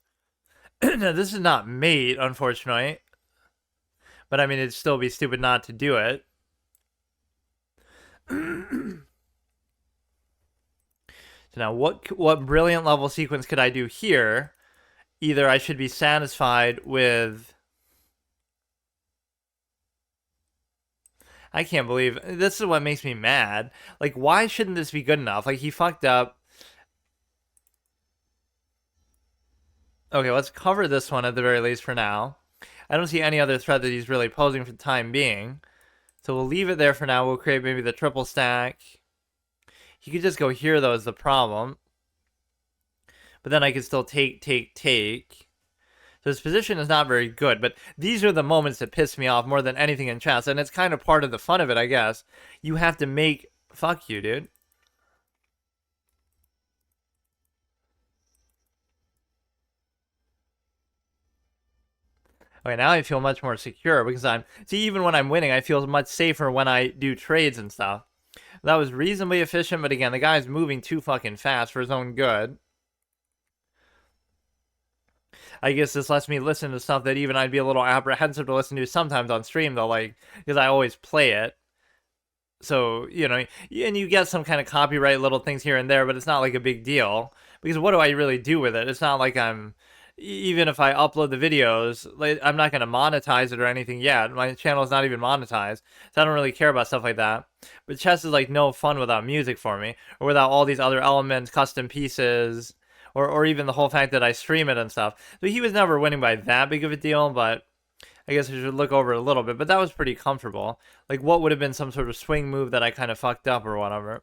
Now, this is not mate, unfortunately. But I mean, it'd still be stupid not to do it. So now, what brilliant level sequence could I do here? Either I should be satisfied with... I can't believe... This is what makes me mad. Like, why shouldn't this be good enough? Like, he fucked up. Okay, let's cover this one at the very least for now. I don't see any other threat that he's really posing for the time being. So we'll leave it there for now. We'll create maybe the triple stack. He could just go here, though, is the problem. But then I could still take. So his position is not very good, but these are the moments that piss me off more than anything in chess, and it's kind of part of the fun of it, I guess. You have to make... Fuck you, dude. Okay, now I feel much more secure because I'm... See, even when I'm winning, I feel much safer when I do trades and stuff. That was reasonably efficient, but again, the guy's moving too fucking fast for his own good. I guess this lets me listen to stuff that even I'd be a little apprehensive to listen to sometimes on stream, though, like, because I always play it. So, you know, and you get some kind of copyright little things here and there, but it's not like a big deal. Because what do I really do with it? It's not like I'm... Even if I upload the videos, like, I'm not going to monetize it or anything yet. My channel is not even monetized, so I don't really care about stuff like that. But chess is like no fun without music for me, or without all these other elements, custom pieces, or even the whole fact that I stream it and stuff. So he was never winning by that big of a deal, but I guess I should look over it a little bit. But that was pretty comfortable. Like, what would have been some sort of swing move that I kind of fucked up or whatever.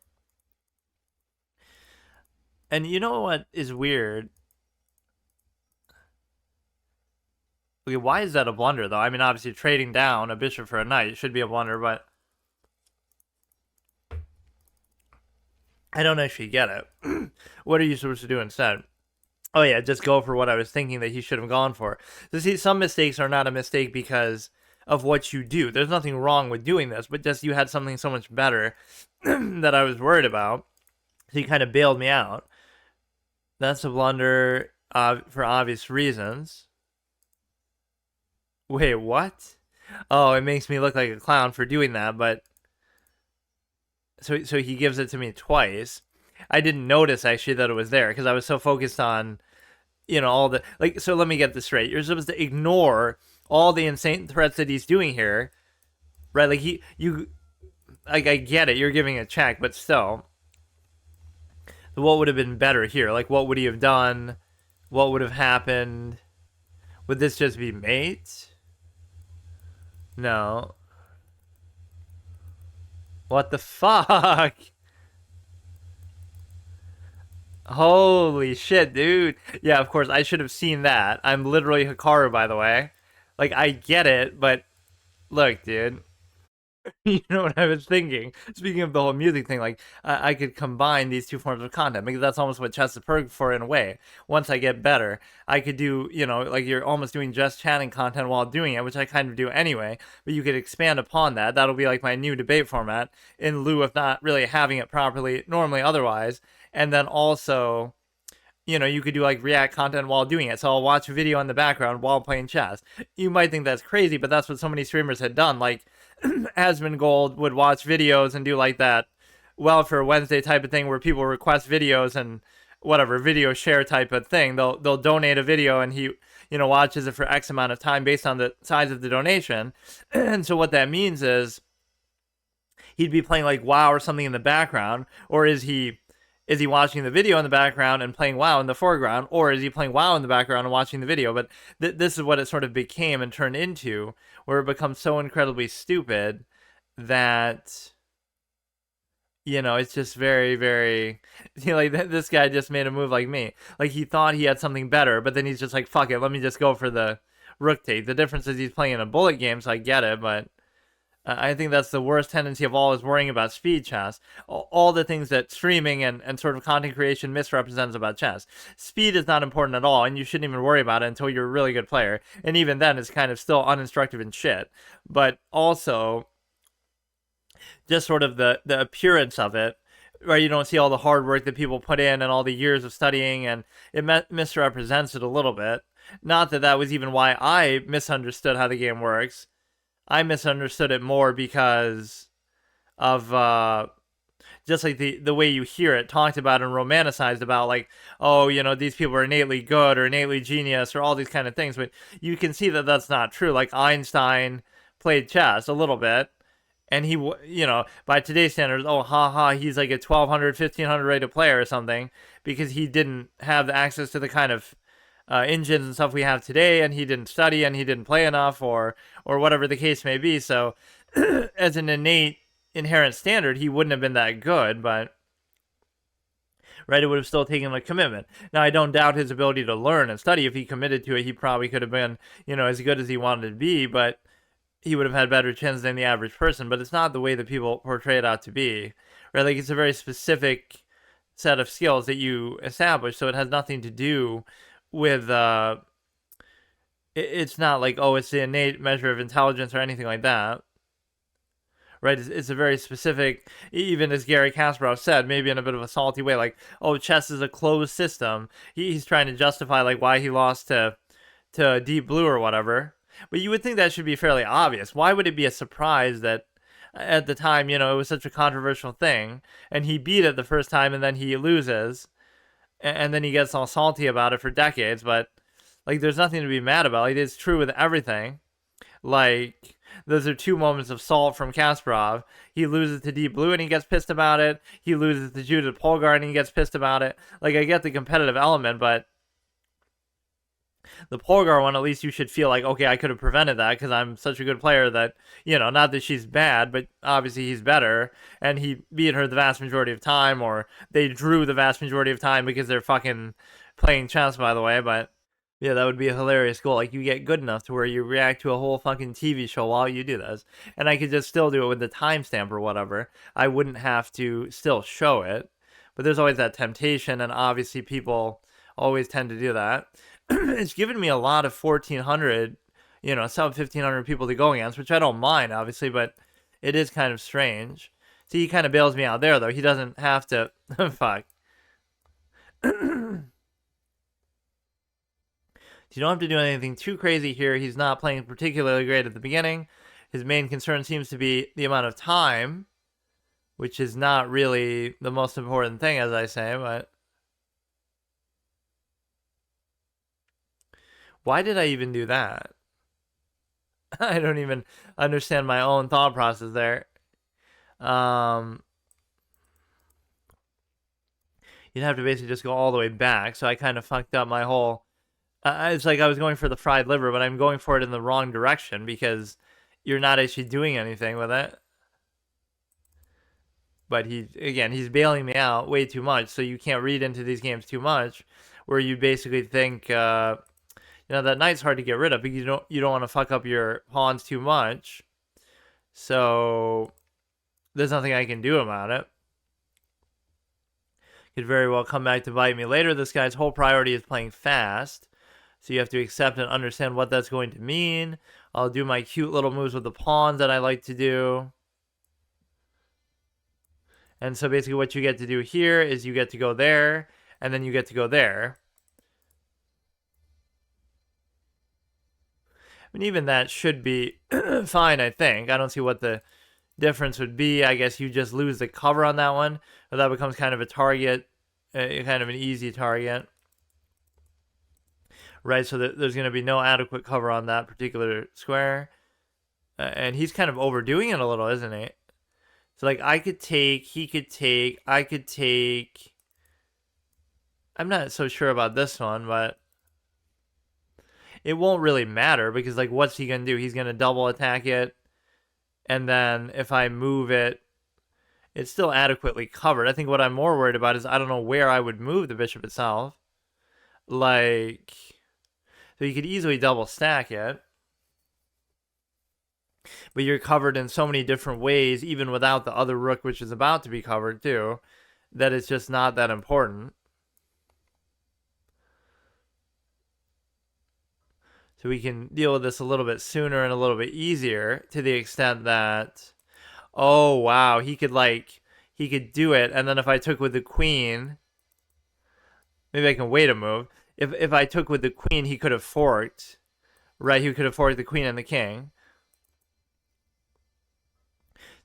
And you know what is weird? Okay, why is that a blunder, though? I mean, obviously, trading down a bishop for a knight should be a blunder, but... I don't actually get it. What are you supposed to do instead? Oh, yeah, just go for what I was thinking that he should have gone for. So, see, some mistakes are not a mistake because of what you do. There's nothing wrong with doing this, but just you had something so much better that I was worried about. So, you kind of bailed me out. That's a blunder for obvious reasons. Wait, what? Oh, it makes me look like a clown for doing that, but... So he gives it to me twice. I didn't notice, actually, that it was there, because I was so focused on, you know, all the... Like, so let me get this straight. You're supposed to ignore all the insane threats that he's doing here, right? Like, Like, I get it, you're giving a check, but still. What would have been better here? Like, what would he have done? What would have happened? Would this just be mate? No. What the fuck? Holy shit, dude. Yeah, of course, I should have seen that. I'm literally Hikaru, by the way. Like, I get it, but... Look, dude. You know what I was thinking? Speaking of the whole music thing, like I could combine these two forms of content because that's almost what chess is perfect for in a way. Once I get better, I could do, like you're almost doing just chatting content while doing it, which I kind of do anyway. But you could expand upon that. That'll be like my new debate format in lieu of not really having it properly normally otherwise. And then also, you could do like React content while doing it. So I'll watch a video in the background while playing chess. You might think that's crazy, but that's what so many streamers had done. Like Asmongold would watch videos and do like that Welfare Wednesday type of thing where people request videos and whatever video share type of thing. They'll donate a video and he watches it for X amount of time based on the size of the donation. And so what that means is he'd be playing like WoW or something in the background, or is he watching the video in the background and playing WoW in the foreground, or is he playing WoW in the background and watching the video? But this is what it sort of became and turned into, where it becomes so incredibly stupid that it's just very, very, like this guy just made a move like me. Like he thought he had something better, but then he's just like, fuck it, let me just go for the rook take. The difference is he's playing in a bullet game, so I get it, but I think that's the worst tendency of all, is worrying about speed chess. All the things that streaming and sort of content creation misrepresents about chess. Speed is not important at all, and you shouldn't even worry about it until you're a really good player. And even then, it's kind of still uninstructive and shit. But also, just sort of the appearance of it, where you don't see all the hard work that people put in and all the years of studying, and it misrepresents it a little bit. Not that that was even why I misunderstood how the game works. I misunderstood it more because of just like the way you hear it talked about and romanticized about, like, oh, these people are innately good or innately genius or all these kind of things. But you can see that that's not true. Like Einstein played chess a little bit, and he, by today's standards, oh, haha, he's like a 1200, 1500 rated player or something, because he didn't have access to the kind of engines and stuff we have today, and he didn't study and he didn't play enough, or whatever the case may be. So as an innate inherent standard, he wouldn't have been that good, but right, it would have still taken a commitment. Now, I don't doubt his ability to learn and study. If he committed to it, he probably could have been as good as he wanted to be, but he would have had better chance than the average person. But it's not the way that people portray it out to be, right? Like, it's a very specific set of skills that you establish, so it has nothing to do with it's not like, oh, it's the innate measure of intelligence or anything like that, right? It's a very specific, even as Gary Kasparov said, maybe in a bit of a salty way, like, oh, chess is a closed system. He's trying to justify like why he lost to Deep Blue or whatever. But you would think that should be fairly obvious. Why would it be a surprise that at the time, it was such a controversial thing, and he beat it the first time and then he loses, and then he gets all salty about it for decades? But like, there's nothing to be mad about. Like, it's true with everything. Like, those are two moments of salt from Kasparov. He loses to Deep Blue and he gets pissed about it. He loses to Judith Polgar and he gets pissed about it. Like, I get the competitive element, but the Polgar one, at least you should feel like, okay, I could have prevented that because I'm such a good player that, not that she's bad, but obviously he's better, and he beat her the vast majority of time, or they drew the vast majority of time because they're fucking playing chess, by the way. But yeah, that would be a hilarious goal. Like, you get good enough to where you react to a whole fucking TV show while you do this. And I could just still do it with the timestamp or whatever. I wouldn't have to still show it. But there's always that temptation, and obviously people always tend to do that. It's given me a lot of 1,400, sub 1,500 people to go against, which I don't mind, obviously, but it is kind of strange. See, he kind of bails me out there, though. He doesn't have to... Fuck. You don't have to do anything too crazy here. He's not playing particularly great at the beginning. His main concern seems to be the amount of time, which is not really the most important thing, as I say, but... Why did I even do that? I don't even understand my own thought process there. You'd have to basically just go all the way back, so I kind of fucked up my whole... it's like I was going for the fried liver, but I'm going for it in the wrong direction because you're not actually doing anything with it. But he's bailing me out way too much, so you can't read into these games too much, where you basically think, that knight's hard to get rid of because you don't want to fuck up your pawns too much. So there's nothing I can do about it. Could very well come back to bite me later. This guy's whole priority is playing fast. So you have to accept and understand what that's going to mean. I'll do my cute little moves with the pawns that I like to do. And so basically what you get to do here is you get to go there, and then you get to go there. I mean, even that should be fine, I think. I don't see what the difference would be. I guess you just lose the cover on that one, but that becomes kind of a target, kind of an easy target. Right, so there's going to be no adequate cover on that particular square. And he's kind of overdoing it a little, isn't he? So, like, I could take, he could take, I could take. I'm not so sure about this one, but it won't really matter because, like, what's he going to do? He's going to double attack it. And then if I move it, it's still adequately covered. I think what I'm more worried about is I don't know where I would move the bishop itself. Like, so you could easily double stack it. But you're covered in so many different ways, even without the other rook, which is about to be covered too, that it's just not that important. So we can deal with this a little bit sooner and a little bit easier to the extent that, oh, wow, he could do it. And then if I took with the queen, maybe I can wait a move. If I took with the queen, he could have forked, right? He could have forked the queen and the king.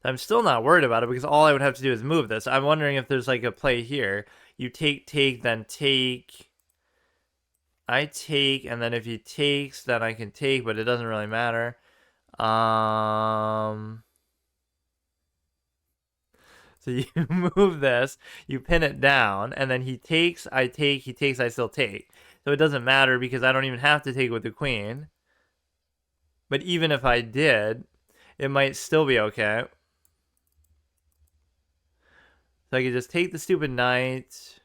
I'm still not worried about it because all I would have to do is move this. I'm wondering if there's like a play here. You take, then take. I take, and then if he takes, then I can take, but it doesn't really matter. So you move this, you pin it down, and then he takes, I take, he takes, I still take. So it doesn't matter because I don't even have to take with the queen. But even if I did, it might still be okay. So I could just take the stupid knight,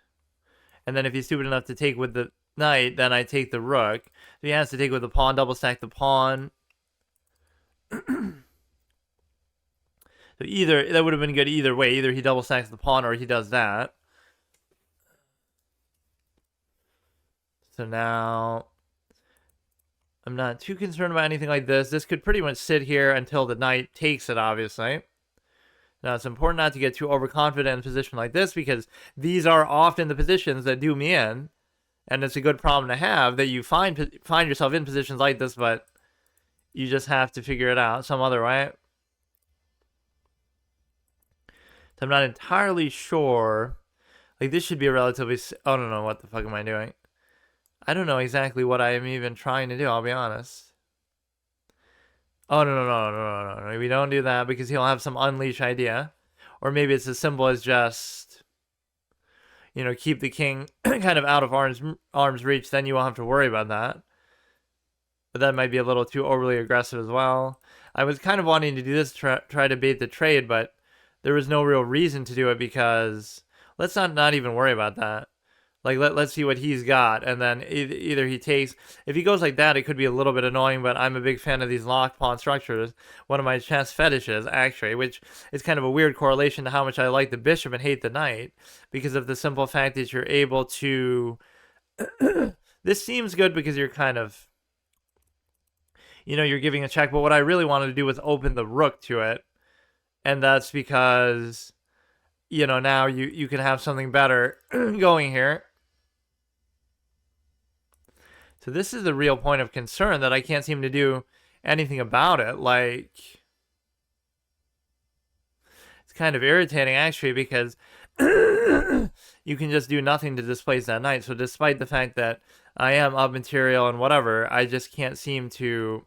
and then if he's stupid enough to take with the knight, then I take the rook. So he has to take with the pawn, double stack the pawn. So either, that would have been good either way. Either he double stacks the pawn or he does that. So now I'm not too concerned about anything like this. This could pretty much sit here until the knight takes it, obviously. Now, it's important not to get too overconfident in a position like this because these are often the positions that do me in. And it's a good problem to have that you find yourself in positions like this, but you just have to figure it out some other way. So I'm not entirely sure. Like, this should be a relatively... Oh, no, what the fuck am I doing? I don't know exactly what I am even trying to do, I'll be honest. Oh, no. We don't do that because he'll have some unleash idea. Or maybe it's as simple as just, you know, keep the king kind of out of arm's reach. Then you won't have to worry about that. But that might be a little too overly aggressive as well. I was kind of wanting to do this, try to bait the trade, but there was no real reason to do it because let's not even worry about that. Like, let's see what he's got, and then either he takes... If he goes like that, it could be a little bit annoying, but I'm a big fan of these locked pawn structures. One of my chess fetishes, actually, which is kind of a weird correlation to how much I like the bishop and hate the knight, because of the simple fact that you're able to... This seems good because you're kind of... You know, you're giving a check, but what I really wanted to do was open the rook to it, and that's because... You know, now you can have something better going here. So this is the real point of concern that I can't seem to do anything about it. Like, it's kind of irritating actually because you can just do nothing to displace that knight. So despite the fact that I am up material and whatever, I just can't seem to...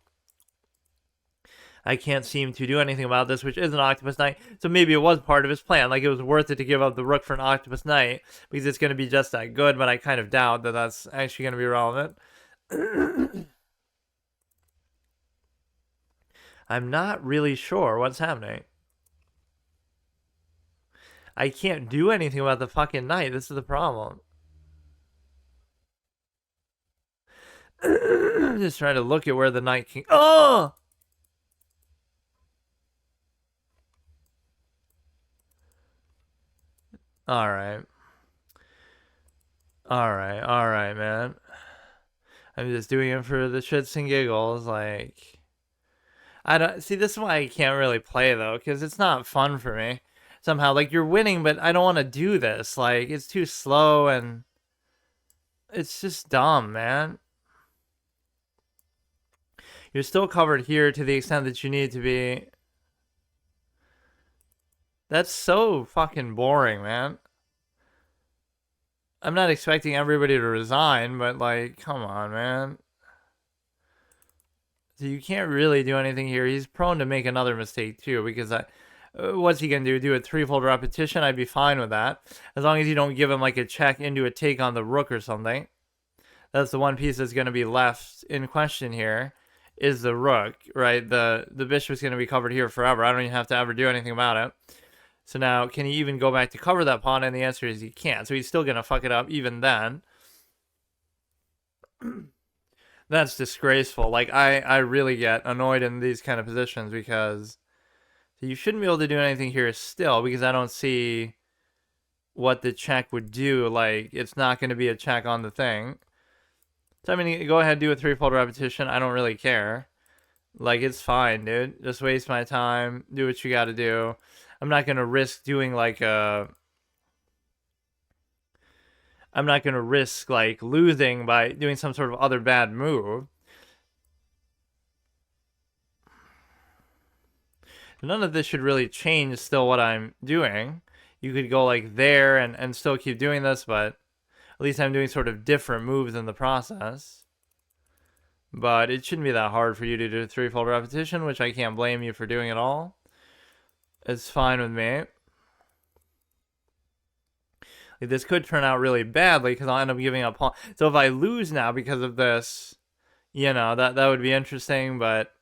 do anything about this, which is an Octopus Knight. So maybe it was part of his plan. Like, it was worth it to give up the rook for an Octopus Knight because it's going to be just that good, but I kind of doubt that that's actually going to be relevant. I'm not really sure what's happening. I can't do anything about the fucking knight. This is the problem. Just trying to look at where the knight can... Oh! All right. All right, man. I'm just doing it for the shits and giggles. Like, I don't see. This is why I can't really play though, because it's not fun for me. Somehow, like you're winning, but I don't want to do this. Like, it's too slow and it's just dumb, man. You're still covered here to the extent that you need to be. That's so fucking boring, man. I'm not expecting everybody to resign, but like, come on, man. So you can't really do anything here. He's prone to make another mistake too, because what's he gonna do? Do a threefold repetition? I'd be fine with that, as long as you don't give him like a check into a take on the rook or something. That's the one piece that's gonna be left in question here, is the rook, right? The bishop's gonna be covered here forever. I don't even have to ever do anything about it. So now, can he even go back to cover that pawn? And the answer is he can't. So he's still going to fuck it up even then. That's disgraceful. Like, I really get annoyed in these kind of positions because you shouldn't be able to do anything here still, because I don't see what the check would do. Like, it's not going to be a check on the thing. So, I mean, go ahead, do a threefold repetition. I don't really care. Like, it's fine, dude. Just waste my time. Do what you got to do. I'm not going to risk doing like I'm not going to risk like losing by doing some sort of other bad move. None of this should really change still what I'm doing. You could go like there and still keep doing this, but at least I'm doing sort of different moves in the process. But it shouldn't be that hard for you to do a threefold repetition, which I can't blame you for doing at all. It's fine with me. Like, this could turn out really badly because I'll end up giving up pawn. So if I lose now because of this, you know, that would be interesting. But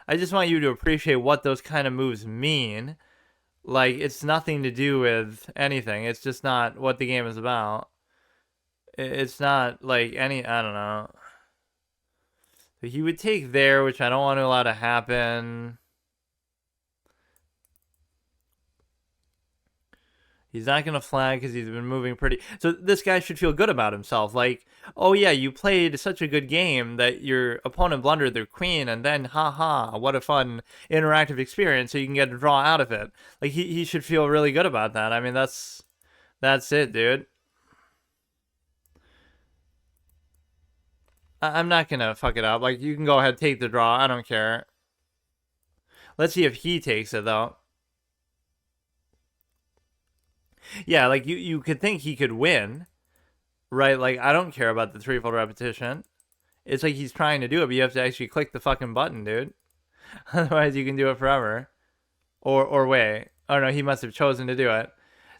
I just want you to appreciate what those kind of moves mean. Like, it's nothing to do with anything. It's just not what the game is about. It's not like any, I don't know. So he would take there, which I don't want to allow to happen. He's not going to flag because he's been moving pretty. So this guy should feel good about himself. Like, oh yeah, you played such a good game that your opponent blundered their queen, and then haha, what a fun interactive experience. So you can get a draw out of it. Like he should feel really good about that. I mean, that's it, dude. I'm not gonna fuck it up. Like, you can go ahead, take the draw. I don't care. Let's see if he takes it though. Yeah, like you could think he could win, right? Like, I don't care about the threefold repetition. It's like he's trying to do it, but you have to actually click the fucking button, dude. Otherwise, you can do it forever. Or wait. Oh no, he must have chosen to do it.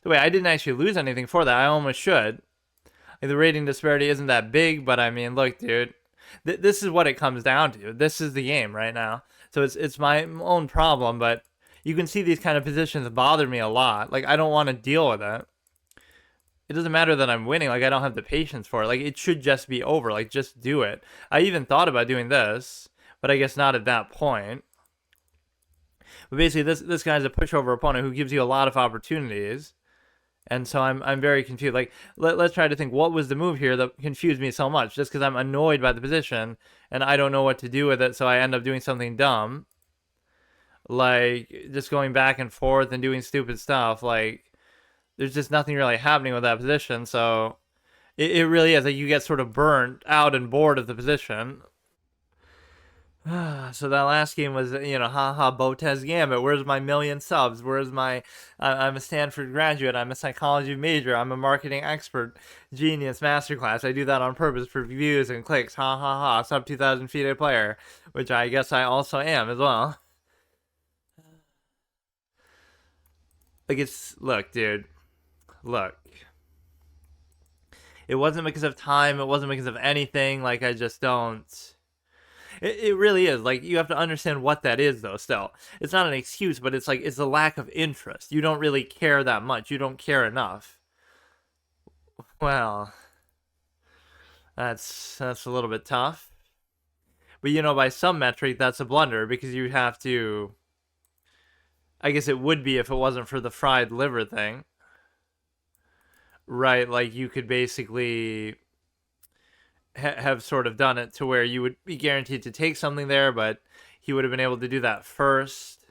Wait, I didn't actually lose anything for that. I almost should. Like, the rating disparity isn't that big, but I mean, look, dude. This is what it comes down to. This is the game right now. So it's my own problem, but you can see these kind of positions bother me a lot. Like, I don't want to deal with it. It doesn't matter that I'm winning. Like, I don't have the patience for it. Like, it should just be over. Like, just do it. I even thought about doing this, but I guess not at that point. But basically, this guy's a pushover opponent who gives you a lot of opportunities. And so I'm very confused. Like, let's try to think, what was the move here that confused me so much? Just because I'm annoyed by the position, and I don't know what to do with it, so I end up doing something dumb. Like, just going back and forth and doing stupid stuff. Like, there's just nothing really happening with that position. So it really is like you get sort of burnt out and bored of the position. So that last game was, you know, haha, Botez Gambit. Where's my million subs? Where's my, I'm a Stanford graduate. I'm a psychology major. I'm a marketing expert. Genius masterclass. I do that on purpose for views and clicks. Ha ha ha. Sub 2,000 feet a player, which I guess I also am as well. Like, it's, look, dude. Look. It wasn't because of time. It wasn't because of anything. Like, I just don't. It really is. Like, you have to understand what that is, though, still. It's not an excuse, but it's like, it's a lack of interest. You don't really care that much. You don't care enough. Well, that's a little bit tough. But, you know, by some metric, that's a blunder, because you have to... I guess it would be if it wasn't for the fried liver thing. right? Like you could basically have sort of done it to where you would be guaranteed to take something there, but he would have been able to do that first.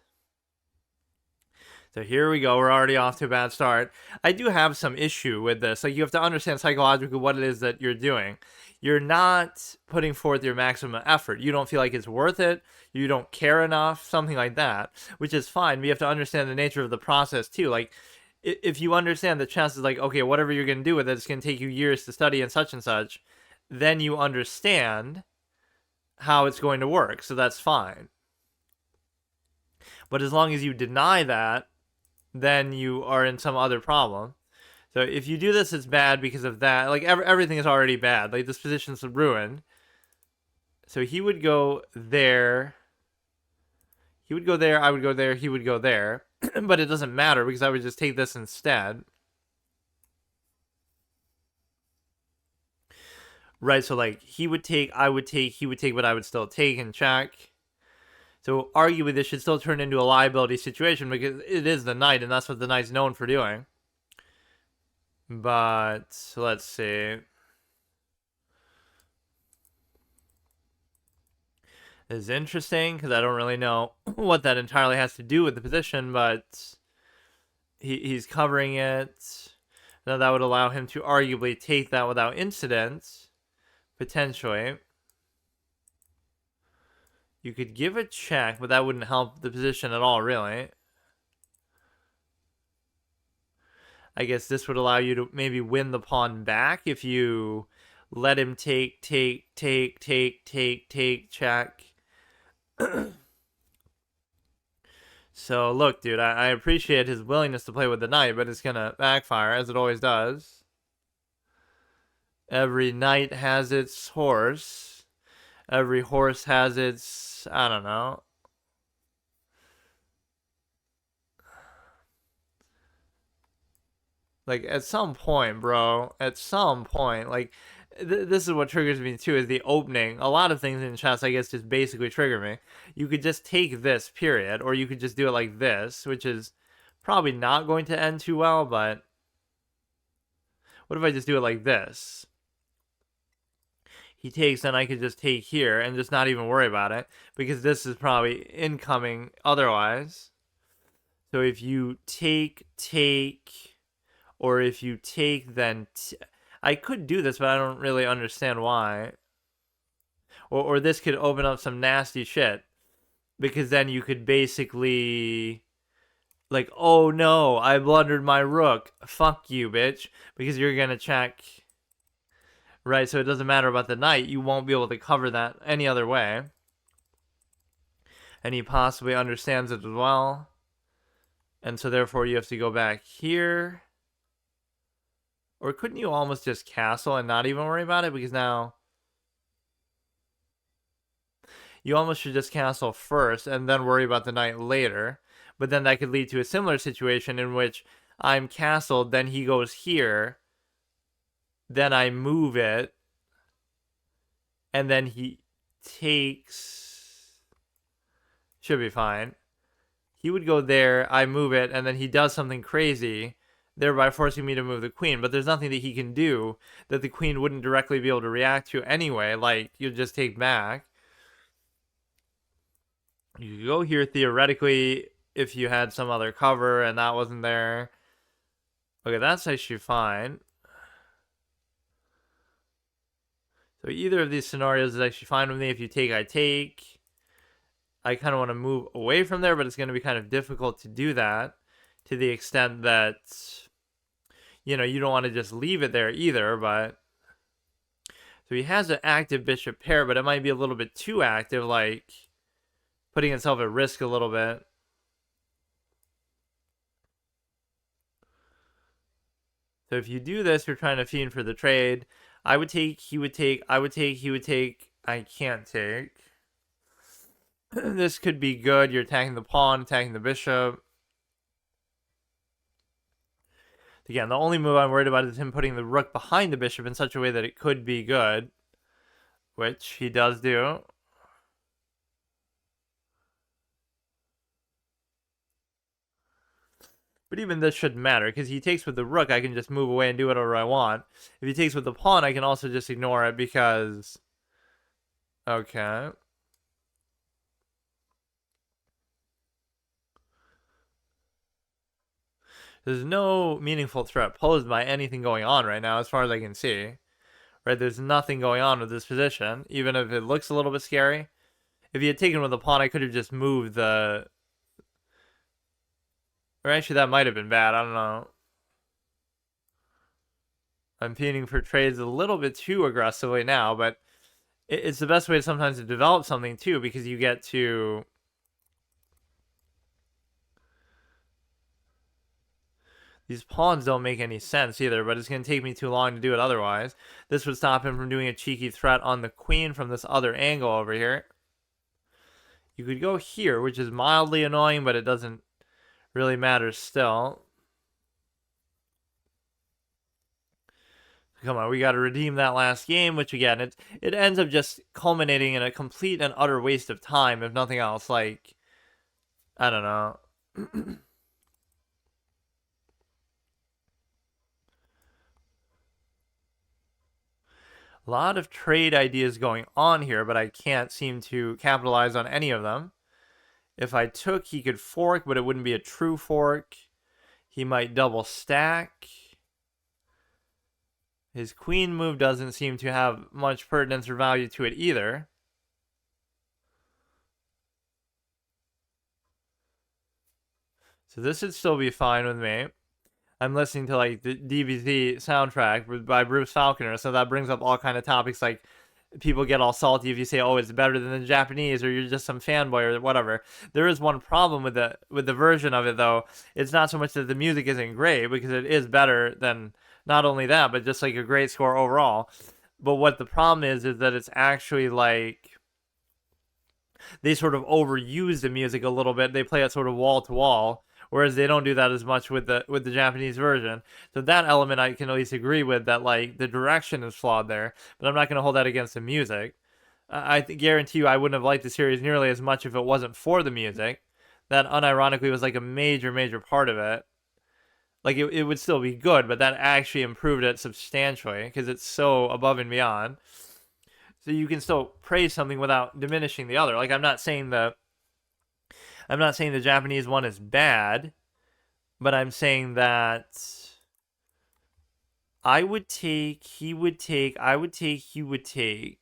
So here we go. We're already off to a bad start. I do have some issue with this. Like, you have to understand psychologically what it is that you're doing. You're not putting forth your maximum effort. You don't feel like it's worth it. You don't care enough, something like that, which is fine. We have to understand the nature of the process too. Like, if you understand the chances, like, okay, whatever you're going to do with it, it's going to take you years to study and such, then you understand how it's going to work. So that's fine. But as long as you deny that, then you are in some other problem. So if you do this, it's bad because of that. Like, everything is already bad. Like, this position's ruined. So he would go there. He would go there. I would go there. He would go there. But it doesn't matter because I would just take this instead. Right, so like he would take, I would take, he would take, but I would still take and check. So arguably this should still turn into a liability situation because it is the knight, and that's what the knight's known for doing. But let's see. This is interesting because I don't really know what that entirely has to do with the position, but he's covering it. Now that would allow him to arguably take that without incident, potentially. You could give a check, but that wouldn't help the position at all, really. I guess this would allow you to maybe win the pawn back if you let him take, check. So, look, dude, I appreciate his willingness to play with the knight, but it's going to backfire, as it always does. Every knight has its horse. Every horse has its, I don't know. Like, at some point, bro, at some point, like, this is what triggers me, too, is the opening. A lot of things in chess, I guess, just basically trigger me. You could just take this, period, or you could just do it like this, which is probably not going to end too well, but what if I just do it like this? He takes, then I could just take here and just not even worry about it, because this is probably incoming otherwise. So if you take, or if you take, then I could do this, but I don't really understand why. Or this could open up some nasty shit, because then you could basically, like, oh no, I blundered my rook. Fuck you, bitch, because you're gonna check. Right, so it doesn't matter about the knight. You won't be able to cover that any other way. And he possibly understands it as well. And so therefore you have to go back here. Or couldn't you almost just castle and not even worry about it? Because now you almost should just castle first and then worry about the knight later. But then that could lead to a similar situation in which I'm castled, then he goes here. Then I move it. And then he takes. Should be fine. He would go there, I move it, and then he does something crazy, thereby forcing me to move the queen. But there's nothing that he can do that the queen wouldn't directly be able to react to anyway. Like, you'll just take back. You could go here theoretically if you had some other cover and that wasn't there. Okay, that's actually fine. So either of these scenarios is actually fine with me. If you take, I take. I kind of want to move away from there, but it's going to be kind of difficult to do that to the extent that, you know, you don't want to just leave it there either, but so he has an active bishop pair, but it might be a little bit too active, like putting himself at risk a little bit. So if you do this, you're trying to fiend for the trade. I would take, he would take, I would take, he would take, I can't take. This could be good. You're attacking the pawn, attacking the bishop. Again, the only move I'm worried about is him putting the rook behind the bishop in such a way that it could be good, which he does do. But even this shouldn't matter, because he takes with the rook, I can just move away and do whatever I want. If he takes with the pawn, I can also just ignore it because... Okay. There's no meaningful threat posed by anything going on right now, as far as I can see. Right, there's nothing going on with this position, even if it looks a little bit scary. If he had taken with the pawn, I could have just moved the... Or actually, that might have been bad, I don't know. I'm feeding for trades a little bit too aggressively now, but it's the best way sometimes to develop something too, because you get to... These pawns don't make any sense either, but it's going to take me too long to do it otherwise. This would stop him from doing a cheeky threat on the queen from this other angle over here. You could go here, which is mildly annoying, but it doesn't really matter still. Come on, we got to redeem that last game, which again, it ends up just culminating in a complete and utter waste of time, if nothing else. Like, I don't know. A lot of trade ideas going on here, but I can't seem to capitalize on any of them. If I took, he could fork, but it wouldn't be a true fork. He might double stack. His queen move doesn't seem to have much pertinence or value to it either. So this should still be fine with me. I'm listening to like the DBZ soundtrack by Bruce Falconer, so that brings up all kind of topics like people get all salty if you say, "Oh, it's better than the Japanese," or you're just some fanboy or whatever. There is one problem with the version of it though. It's not so much that the music isn't great, because it is better than not only that, but just like a great score overall. But what the problem is that it's actually like they sort of overuse the music a little bit. They play it sort of wall to wall, whereas they don't do that as much with the Japanese version. So that element I can at least agree with, that like the direction is flawed there, but I'm not going to hold that against the music. I guarantee you I wouldn't have liked the series nearly as much if it wasn't for the music. That unironically was like a major part of it. Like it would still be good, but that actually improved it substantially because it's so above and beyond. So you can still praise something without diminishing the other. Like I'm not saying the Japanese one is bad, but I'm saying that I would take, he would take, I would take, he would take.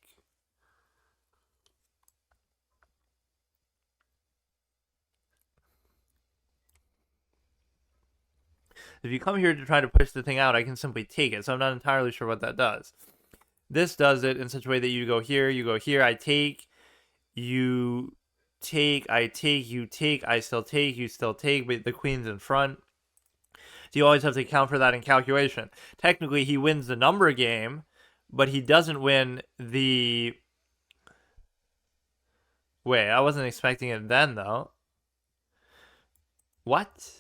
If you come here to try to push the thing out, I can simply take it. So I'm not entirely sure what that does. This does it in such a way that you go here, I take, you take, I take, you take, I still take, you still take, but the queen's in front. So you always have to account for that in calculation. Technically, he wins the number game, but he doesn't win the... Wait, I wasn't expecting it then, though. What?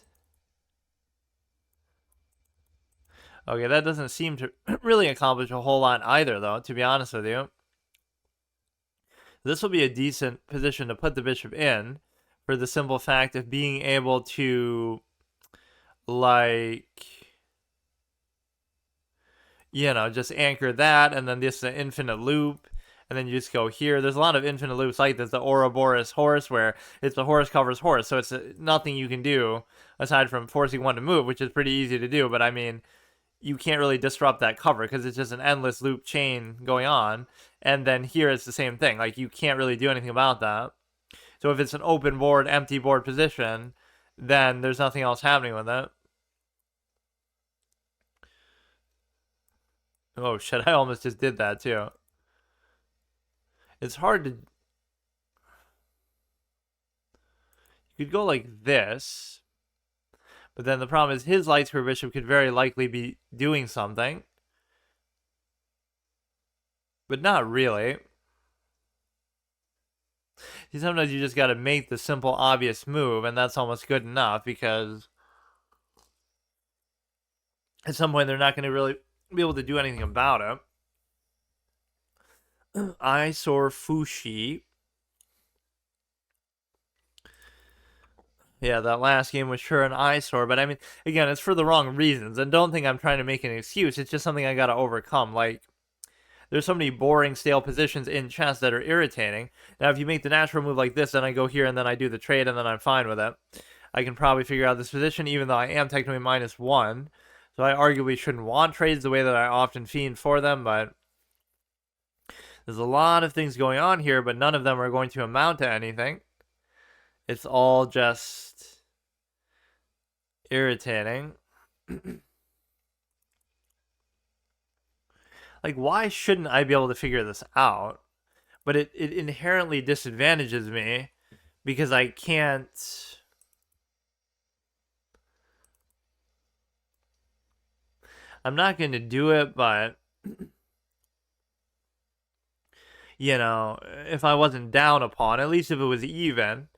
Okay, that doesn't seem to really accomplish a whole lot either, though, to be honest with you. This will be a decent position to put the bishop in, for the simple fact of being able to, like, you know, just anchor that, and then this is an infinite loop, and then you just go here. There's a lot of infinite loops like this, the Ouroboros horse, where it's the horse covers horse, so it's nothing you can do aside from forcing one to move, which is pretty easy to do, but I mean, you can't really disrupt that cover because it's just an endless loop chain going on. And then here it's the same thing. Like, you can't really do anything about that. So if it's an open board, empty board position, then there's nothing else happening with it. Oh shit, I almost just did that too. It's hard to... You could go like this. But then the problem is his light square bishop could very likely be doing something. But not really. See, sometimes you just gotta make the simple, obvious move, and that's almost good enough, because at some point they're not going to really be able to do anything about it. Eyesore Fushi. Yeah, that last game was sure an eyesore, but I mean, again, it's for the wrong reasons, and don't think I'm trying to make an excuse. It's just something I gotta overcome. Like, there's so many boring, stale positions in chess that are irritating. Now, if you make the natural move like this, then I go here and then I do the trade, and then I'm fine with it. I can probably figure out this position, even though I am technically -1. So I arguably shouldn't want trades the way that I often fiend for them, but there's a lot of things going on here, but none of them are going to amount to anything. It's all just irritating. Like, why shouldn't I be able to figure this out? But it inherently disadvantages me because I can't. I'm not going to do it, but if I wasn't down a pawn, at least if it was even.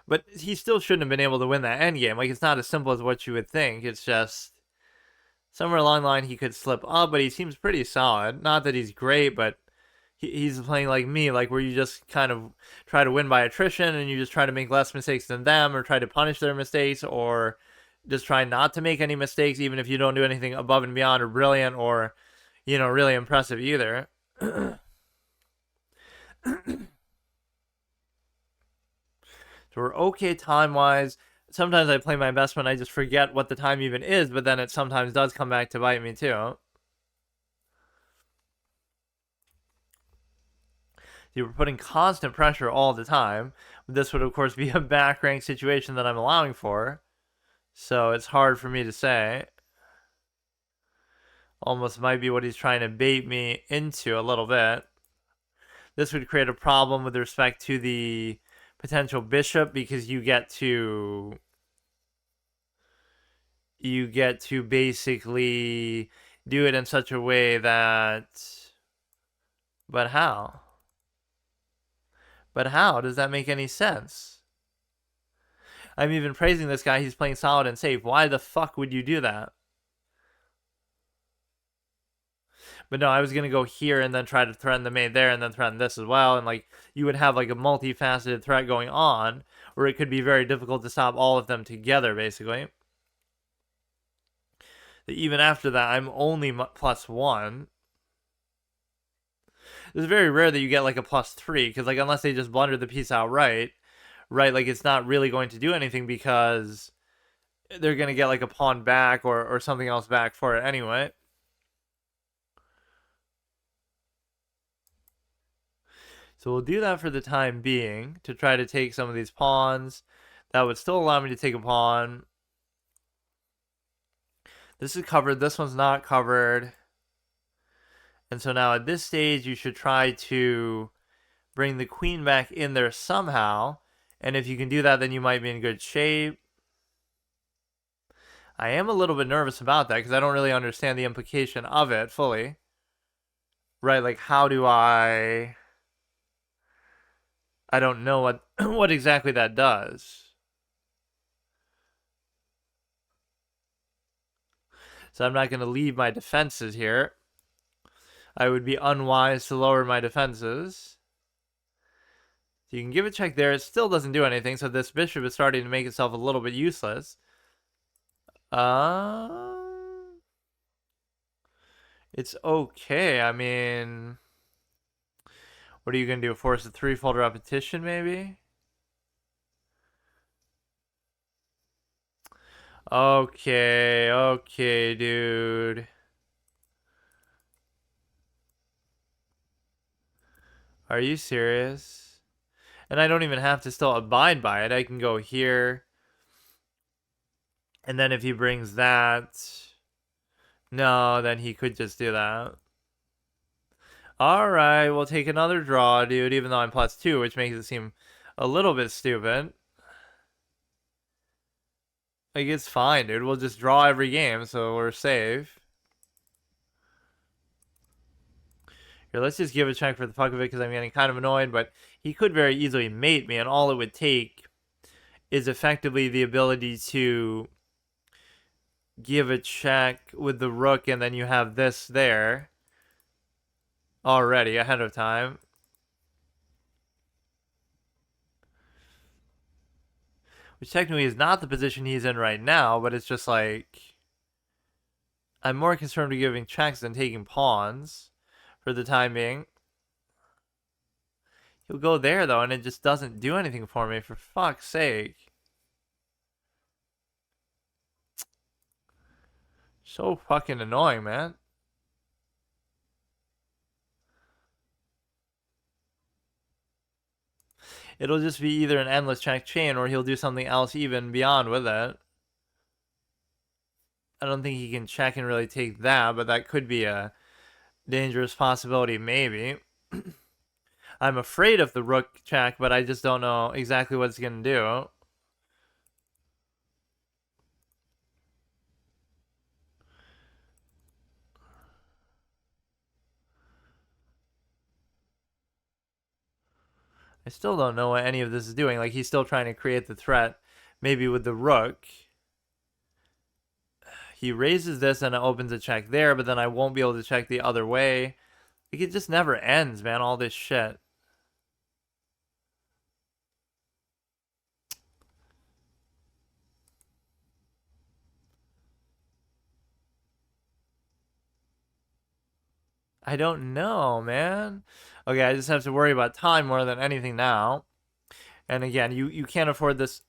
But he still shouldn't have been able to win that endgame. Like, it's not as simple as what you would think. It's just somewhere along the line he could slip up, but he seems pretty solid. Not that he's great, but he's playing like me, like where you just kind of try to win by attrition and you just try to make less mistakes than them or try to punish their mistakes or just try not to make any mistakes even if you don't do anything above and beyond or brilliant or really impressive either. So we're okay time-wise. Sometimes I play my best when I just forget what the time even is, but then it sometimes does come back to bite me too. You were putting constant pressure all the time. This would, of course, be a back rank situation that I'm allowing for. So it's hard for me to say. Almost might be what he's trying to bait me into a little bit. This would create a problem with respect to the potential bishop because you get to basically do it in such a way that. But how? But how does that make any sense? I'm even praising this guy. He's playing solid and safe. Why the fuck would you do that? But no, I was going to go here and then try to threaten the mate there and then threaten this as well. And like you would have like a multifaceted threat going on where it could be very difficult to stop all of them together, basically. Even after that, I'm only +1. It's very rare that you get like a +3 because like unless they just blunder the piece outright, right? Like it's not really going to do anything because they're going to get like a pawn back or something else back for it anyway. So we'll do that for the time being to try to take some of these pawns. That would still allow me to take a pawn. This is covered. This one's not covered. And so now at this stage, you should try to bring the queen back in there somehow. And if you can do that, then you might be in good shape. I am a little bit nervous about that because I don't really understand the implication of it fully. Right, like how do I don't know what what exactly that does. So I'm not going to leave my defenses here. I would be unwise to lower my defenses. So you can give a check there. It still doesn't do anything, so this bishop is starting to make itself a little bit useless. It's okay. I mean, what are you going to do? Force a threefold repetition, maybe? Okay, dude. Are you serious? And I don't even have to still abide by it. I can go here. And then if he brings that... No, then he could just do that. Alright, we'll take another draw, dude, even though I'm +2, which makes it seem a little bit stupid. Like, it's fine, dude. We'll just draw every game, so we're safe. Here, let's just give a check for the fuck of it, because I'm getting kind of annoyed, but he could very easily mate me, and all it would take is effectively the ability to give a check with the rook, and then you have this there already ahead of time. which technically is not the position he's in right now, but it's just like I'm more concerned with giving checks than taking pawns for the time being. He'll go there though, and it just doesn't do anything for me, for fuck's sake. So fucking annoying, man. It'll just be either an endless check chain or he'll do something else even beyond with it. I don't think he can check and really take that, but that could be a dangerous possibility, maybe. I'm afraid of the rook check, but I just don't know exactly what it's going to do. I still don't know what any of this is doing. Like, he's still trying to create the threat, maybe with the rook. He raises this and it opens a check there, but then I won't be able to check the other way. Like, it just never ends, man, all this shit. I don't know, man. Okay, I just have to worry about time more than anything now. And again, you can't afford this.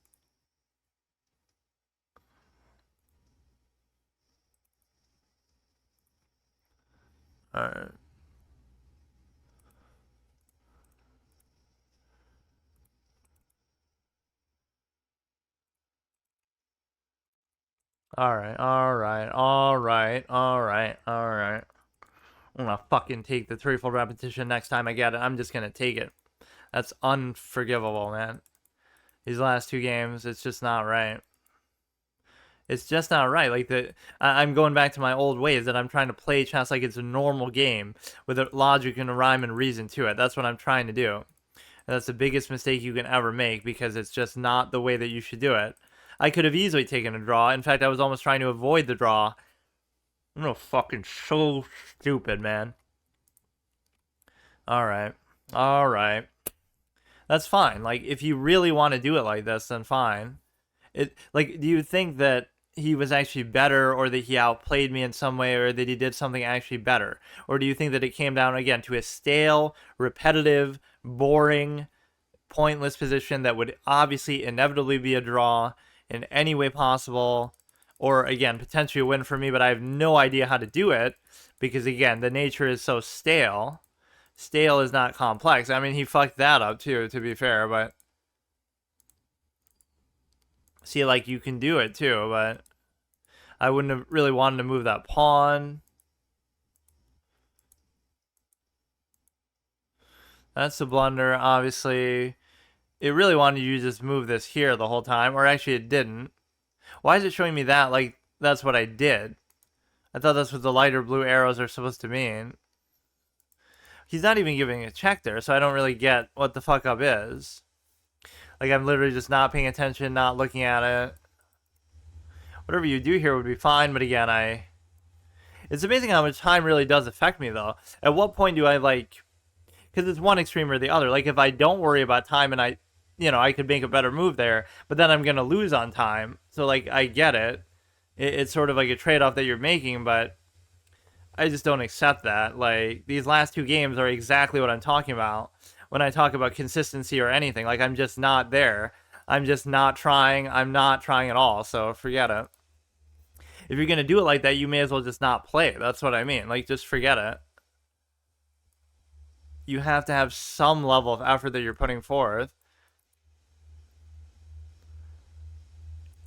Alright. Alright, alright, alright, alright, alright. I'm gonna fucking take the threefold repetition next time I get it. I'm just gonna take it. That's unforgivable, man. These last two games, it's just not right. It's just not right. Like I'm going back to my old ways that I'm trying to play chess like it's a normal game with a logic and a rhyme and reason to it. That's what I'm trying to do. And that's the biggest mistake you can ever make because it's just not the way that you should do it. I could have easily taken a draw. In fact, I was almost trying to avoid the draw. I'm no fucking so stupid, man. All right. All right. That's fine. Like, if you really want to do it like this, then fine. Do you think that he was actually better or that he outplayed me in some way or that he did something actually better? Or do you think that it came down, again, to a stale, repetitive, boring, pointless position that would obviously inevitably be a draw in any way possible? Or, again, potentially a win for me, but I have no idea how to do it because, again, the nature is so stale. Stale is not complex. I mean, he fucked that up, too, to be fair, but... See, like, you can do it, too, but... I wouldn't have really wanted to move that pawn. That's the blunder, obviously. It really wanted you to just move this here the whole time, or actually it didn't. Why is it showing me that like that's what I did? I thought that's what the lighter blue arrows are supposed to mean. He's not even giving a check there, so I don't really get what the fuck up is. Like, I'm literally just not paying attention, not looking at it. Whatever you do here would be fine, but again, it's amazing how much time really does affect me, though. At what point do I, like... Because it's one extreme or the other. Like, if I don't worry about time and I could make a better move there, but then I'm going to lose on time. So, like, I get it. It's sort of like a trade-off that you're making, but I just don't accept that. Like, these last two games are exactly what I'm talking about when I talk about consistency or anything. Like, I'm just not there. I'm just not trying. I'm not trying at all, so forget it. If you're going to do it like that, you may as well just not play. That's what I mean. Like, just forget it. You have to have some level of effort that you're putting forth.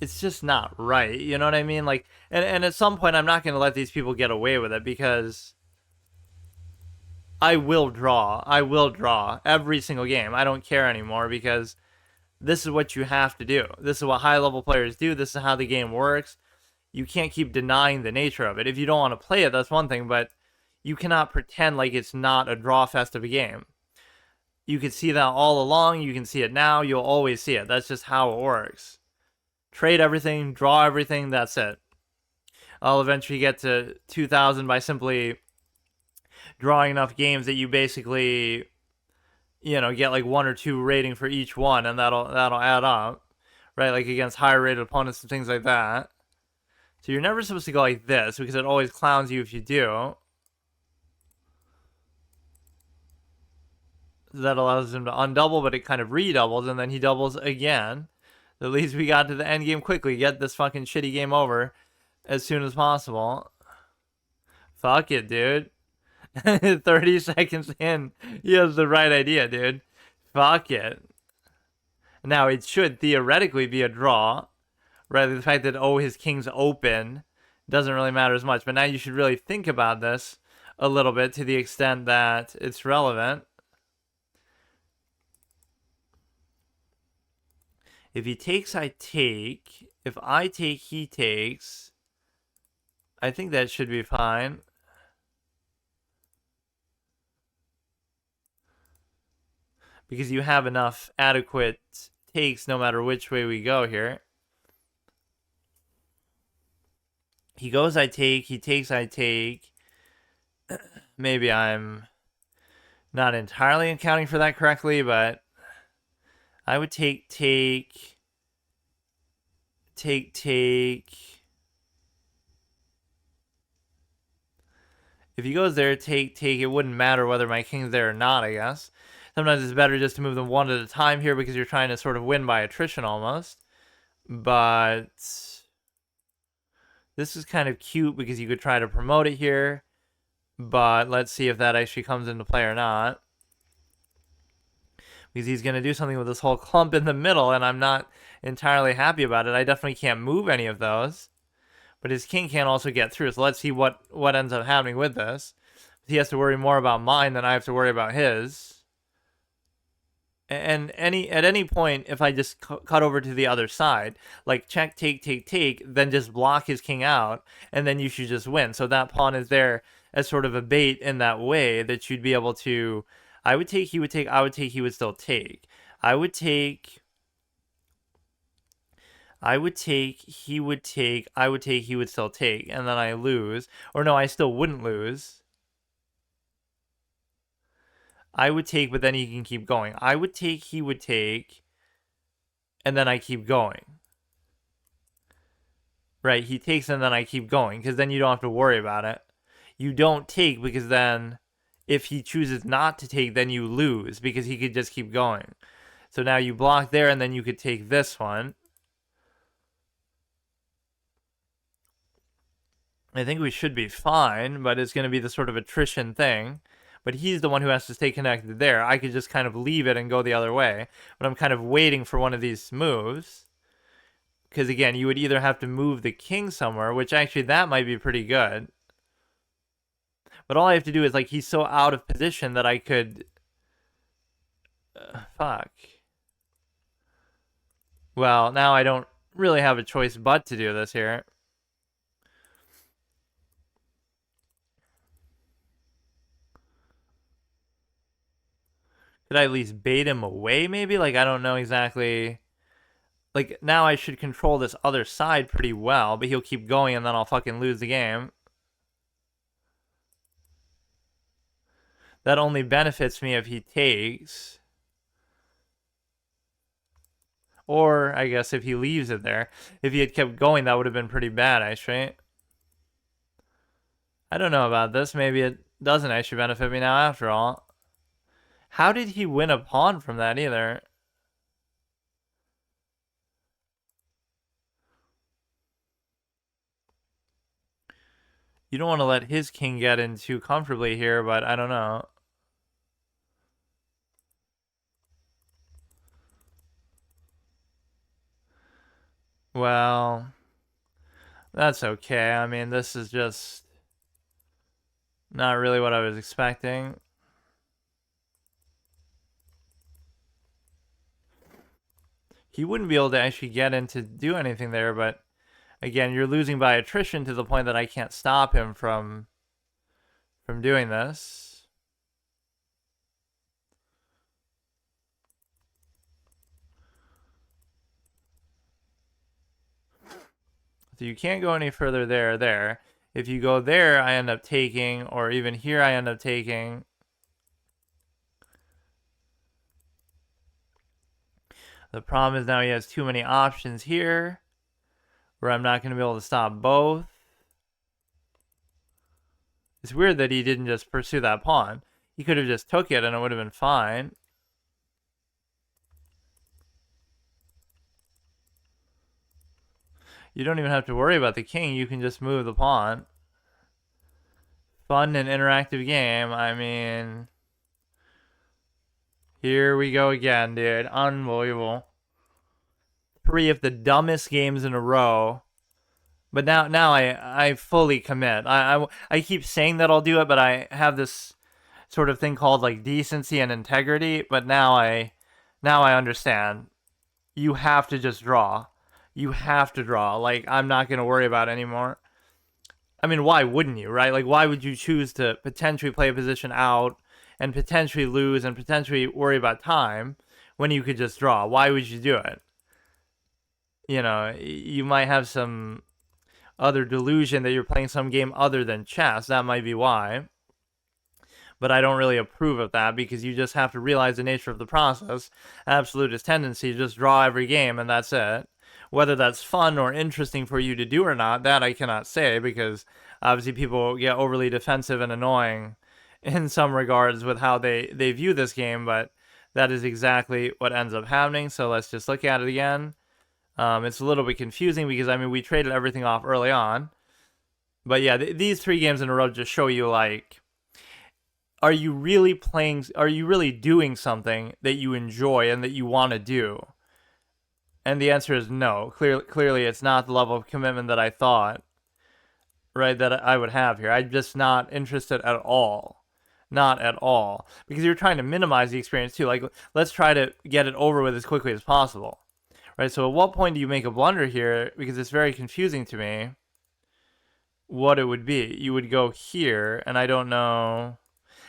It's just not right. You know what I mean? Like, and at some point, I'm not going to let these people get away with it because I will draw. I will draw every single game. I don't care anymore because this is what you have to do. This is what high-level players do. This is how the game works. You can't keep denying the nature of it. If you don't want to play it, that's one thing, but you cannot pretend like it's not a draw fest of a game. You can see that all along. You can see it now. You'll always see it. That's just how it works. Trade everything, draw everything, that's it. I'll eventually get to 2,000 by simply drawing enough games that you basically, get like 1 or 2 rating for each one, and that'll add up. right? Like against higher rated opponents and things like that. So you're never supposed to go like this because it always clowns you if you do. That allows him to undouble, but it kind of redoubles, and then he doubles again. At least we got to the end game quickly. Get this fucking shitty game over as soon as possible. Fuck it, dude. 30 seconds in, he has the right idea, dude. Fuck it. Now, it should theoretically be a draw. Rather, the fact that, oh, his king's open doesn't really matter as much. But now you should really think about this a little bit to the extent that it's relevant. If he takes, I take. If I take, he takes. I think that should be fine. Because you have enough adequate takes no matter which way we go here. He goes, I take. He takes, I take. Maybe I'm not entirely accounting for that correctly, but I would take. If he goes there, take. It wouldn't matter whether my king's there or not, I guess. Sometimes it's better just to move them one at a time here because you're trying to sort of win by attrition almost. But this is kind of cute because you could try to promote it here. But let's see if that actually comes into play or not. Because he's going to do something with this whole clump in the middle, and I'm not entirely happy about it. I definitely can't move any of those. But his king can't also get through, so let's see what ends up happening with this. He has to worry more about mine than I have to worry about his. And at any point, if I just cut over to the other side, like check, take, then just block his king out, and then you should just win. So that pawn is there as sort of a bait in that way that you'd be able to... I would take, he would take, I would take, he would still take. I would take... I would take, he would take, I would take, he would still take, and then I lose. Or no, I still wouldn't lose. I would take, but then he can keep going. I would take, he would take, and then I keep going. Right, he takes and then I keep going, because then you don't have to worry about it. You don't take, because then if he chooses not to take, then you lose, because he could just keep going. So now you block there, and then you could take this one. I think we should be fine, but it's going to be the sort of attrition thing. But he's the one who has to stay connected there. I could just kind of leave it and go the other way. But I'm kind of waiting for one of these moves. Because again, you would either have to move the king somewhere, which actually that might be pretty good. But all I have to do is, like, he's so out of position that I could... fuck. Well, now I don't really have a choice but to do this here. Could I at least bait him away, maybe? Like, I don't know exactly. Like, now I should control this other side pretty well, but he'll keep going and then I'll fucking lose the game. That only benefits me if he takes. Or, I guess, if he leaves it there. If he had kept going, that would have been pretty bad, actually. I don't know about this. Maybe it doesn't actually benefit me now after all. How did he win a pawn from that either? You don't want to let his king get in too comfortably here, but I don't know. Well, that's okay. I mean, this is just not really what I was expecting. He wouldn't be able to actually get in to do anything there, but again, you're losing by attrition to the point that I can't stop him from doing this. So you can't go any further there. If you go there, I end up taking, or even here I end up taking. The problem is now he has too many options here, where I'm not going to be able to stop both. It's weird that he didn't just pursue that pawn. He could have just took it and it would have been fine. You don't even have to worry about the king. You can just move the pawn. Fun and interactive game. I mean, here we go again, dude. Unbelievable. 3 of the dumbest games in a row. But now I fully commit. I keep saying that I'll do it, but I have this sort of thing called like decency and integrity. But now I understand. You have to just draw. You have to draw. Like, I'm not going to worry about it anymore. I mean, why wouldn't you, right? Like, why would you choose to potentially play a position out and potentially lose and potentially worry about time when you could just draw? Why would you do it? You know, you might have some other delusion that you're playing some game other than chess. That might be why. But I don't really approve of that because you just have to realize the nature of the process. Absolutist tendency to just draw every game and that's it. Whether that's fun or interesting for you to do or not, that I cannot say because obviously people get overly defensive and annoying in some regards with how they view this game, but that is exactly what ends up happening. So let's just look at it again. It's a little bit confusing because, I mean, we traded everything off early on. But yeah, these 3 games in a row just show you, like, are you really doing something that you enjoy and that you want to do? And the answer is no. Clearly, it's not the level of commitment that I thought, right, that I would have here. I'm just not interested at all. Not at all. Because you're trying to minimize the experience, too. Like, let's try to get it over with as quickly as possible. Right, so at what point do you make a blunder here? Because it's very confusing to me what it would be. You would go here, and I don't know.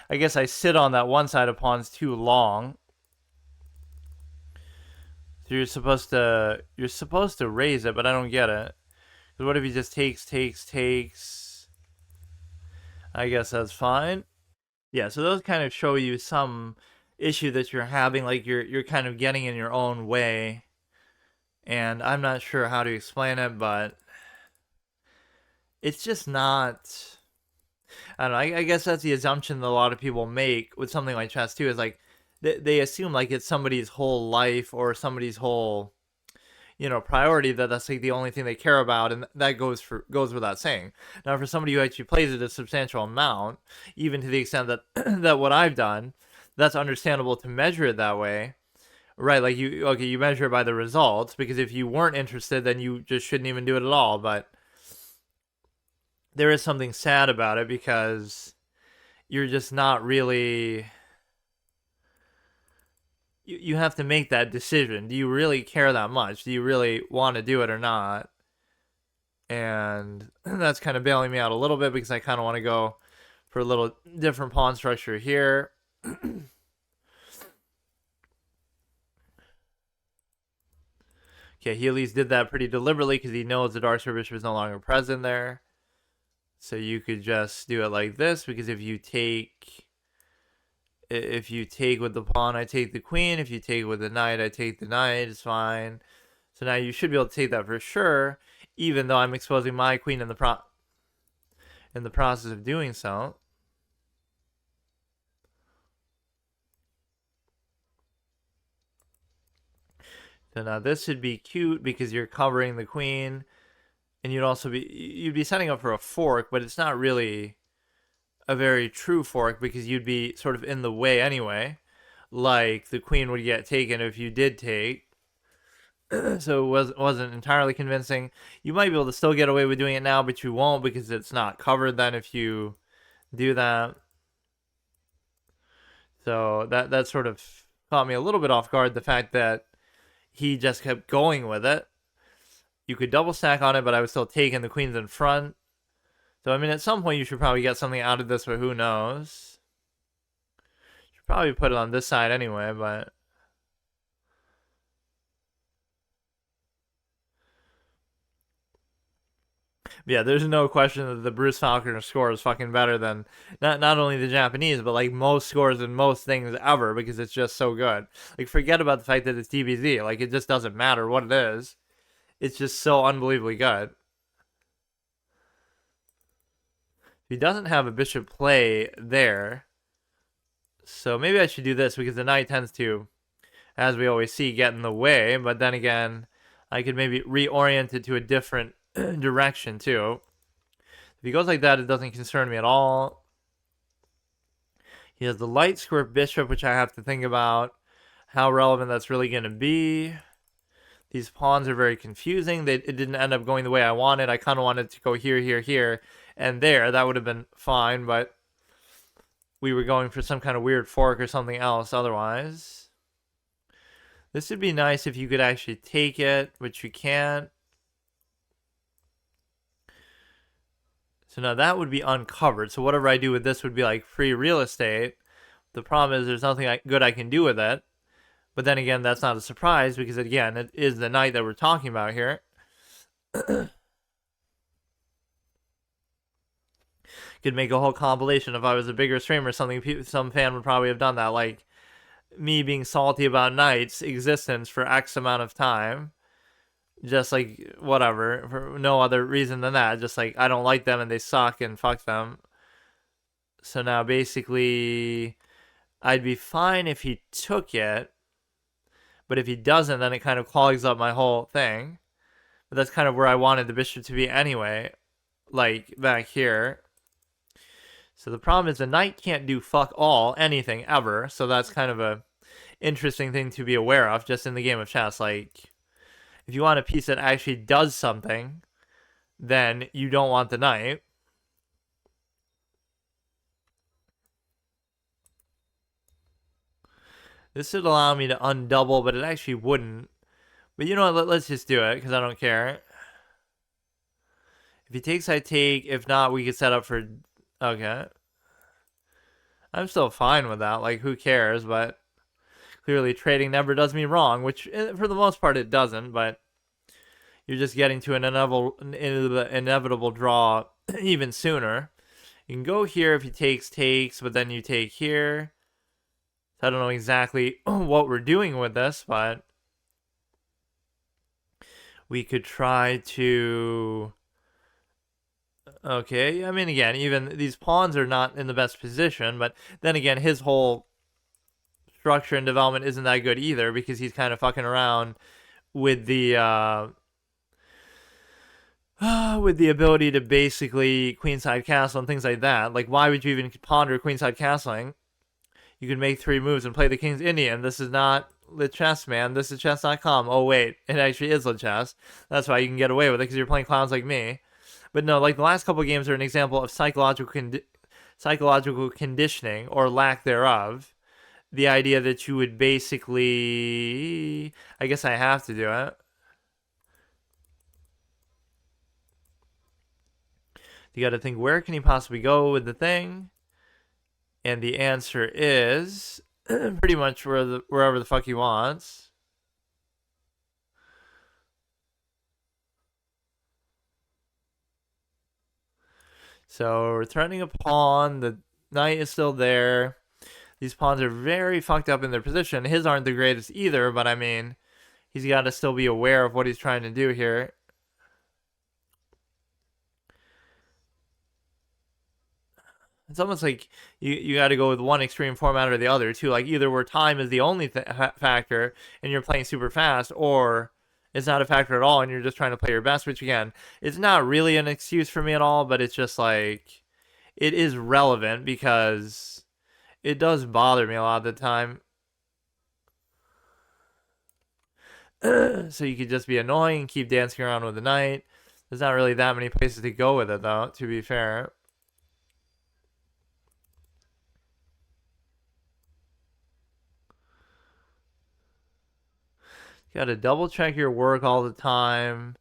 I guess I sit on that one side of pawns too long. So you're supposed to raise it, but I don't get it. Because what if he just takes? I guess that's fine. Yeah, so those kind of show you some issue that you're having, like you're kind of getting in your own way. And I'm not sure how to explain it, but it's just not. I don't know. I guess that's the assumption that a lot of people make with something like chess too. Is like they assume like it's somebody's whole life or somebody's whole, priority. That's like the only thing they care about, and that goes without saying. Now, for somebody who actually plays it a substantial amount, even to the extent that that what I've done, that's understandable to measure it that way. Right, like you measure it by the results, because if you weren't interested, then you just shouldn't even do it at all. But there is something sad about it because you're just not really. You have to make that decision. Do you really care that much? Do you really want to do it or not? And that's kind of bailing me out a little bit because I kind of want to go for a little different pawn structure here. Okay, he at least did that pretty deliberately because he knows the dark bishop is no longer present there. So you could just do it like this, because if you take with the pawn, I take the queen. If you take with the knight, I take the knight. It's fine. So now you should be able to take that for sure, even though I'm exposing my queen in the process of doing so. So now this should be cute because you're covering the queen, and you'd be setting up for a fork, but it's not really a very true fork because you'd be sort of in the way anyway. Like the queen would get taken if you did take. So it wasn't entirely convincing. You might be able to still get away with doing it now, but you won't because it's not covered then if you do that. So that sort of caught me a little bit off guard, the fact that he just kept going with it. You could double stack on it, but I was still taking the queens in front. So, I mean, at some point you should probably get something out of this, but who knows? Should probably put it on this side anyway, but... Yeah, there's no question that the Bruce Falconer score is fucking better than not only the Japanese, but like most scores in most things ever because it's just so good. Like forget about the fact that it's DBZ. Like it just doesn't matter what it is. It's just so unbelievably good. He doesn't have a bishop play there. So maybe I should do this because the knight tends to, as we always see, get in the way. But then again, I could maybe reorient it to a different direction too. If he goes like that, it doesn't concern me at all. He has the light square bishop, which I have to think about how relevant that's really going to be. These pawns are very confusing. It didn't end up going the way I wanted. I kind of wanted to go here, here, here, and there. That would have been fine, but we were going for some kind of weird fork or something else otherwise. This would be nice if you could actually take it, which you can't. So now that would be uncovered. So whatever I do with this would be like free real estate. The problem is there's nothing good I can do with it. But then again, that's not a surprise because, again, it is the knight that we're talking about here. Could make a whole compilation if I was a bigger streamer or something. Some fan would probably have done that. Like me being salty about knights' existence for X amount of time. Just like, whatever. For no other reason than that. Just like, I don't like them and they suck and fuck them. So now basically, I'd be fine if he took it. But if he doesn't, then it kind of clogs up my whole thing. But that's kind of where I wanted the bishop to be anyway. Like, back here. So the problem is the knight can't do fuck all, anything, ever. So that's kind of a interesting thing to be aware of just in the game of chess. Like, if you want a piece that actually does something, then you don't want the knight. This would allow me to undouble, but it actually wouldn't. But you know what, let's just do it, because I don't care. If he takes, I take. If not, we could set up for... Okay. I'm still fine with that. Like, who cares? But clearly trading never does me wrong, which for the most part it doesn't, but you're just getting to an inevitable draw even sooner. You can go here if he takes, but then you take here. I don't know exactly what we're doing with this, but we could try to... Okay, I mean, again, even these pawns are not in the best position, but then again, his whole structure and development isn't that good either because he's kind of fucking around with the ability to basically queenside castle and things like that. Like, why would you even ponder queenside castling? You can make 3 moves and play the King's Indian. This is not Lit Chess, man. This is chess.com. Oh, wait. It actually is Lit Chess. That's why you can get away with it, because you're playing clowns like me. But no, like the last couple of games are an example of psychological conditioning, or lack thereof. The idea that you would basically... I guess I have to do it. You got to think, where can he possibly go with the thing? And the answer is pretty much wherever the fuck he wants. So we're threatening a pawn. The knight is still there. These pawns are very fucked up in their position. His aren't the greatest either, but I mean, he's got to still be aware of what he's trying to do here. It's almost like you got to go with one extreme format or the other, too. Like, either where time is the only factor and you're playing super fast, or it's not a factor at all and you're just trying to play your best, which, again, it's not really an excuse for me at all, but it's just like, it is relevant because it does bother me a lot of the time. So you could just be annoying and keep dancing around with the knight. There's not really that many places to go with it, though, to be fair. You got to double check your work all the time.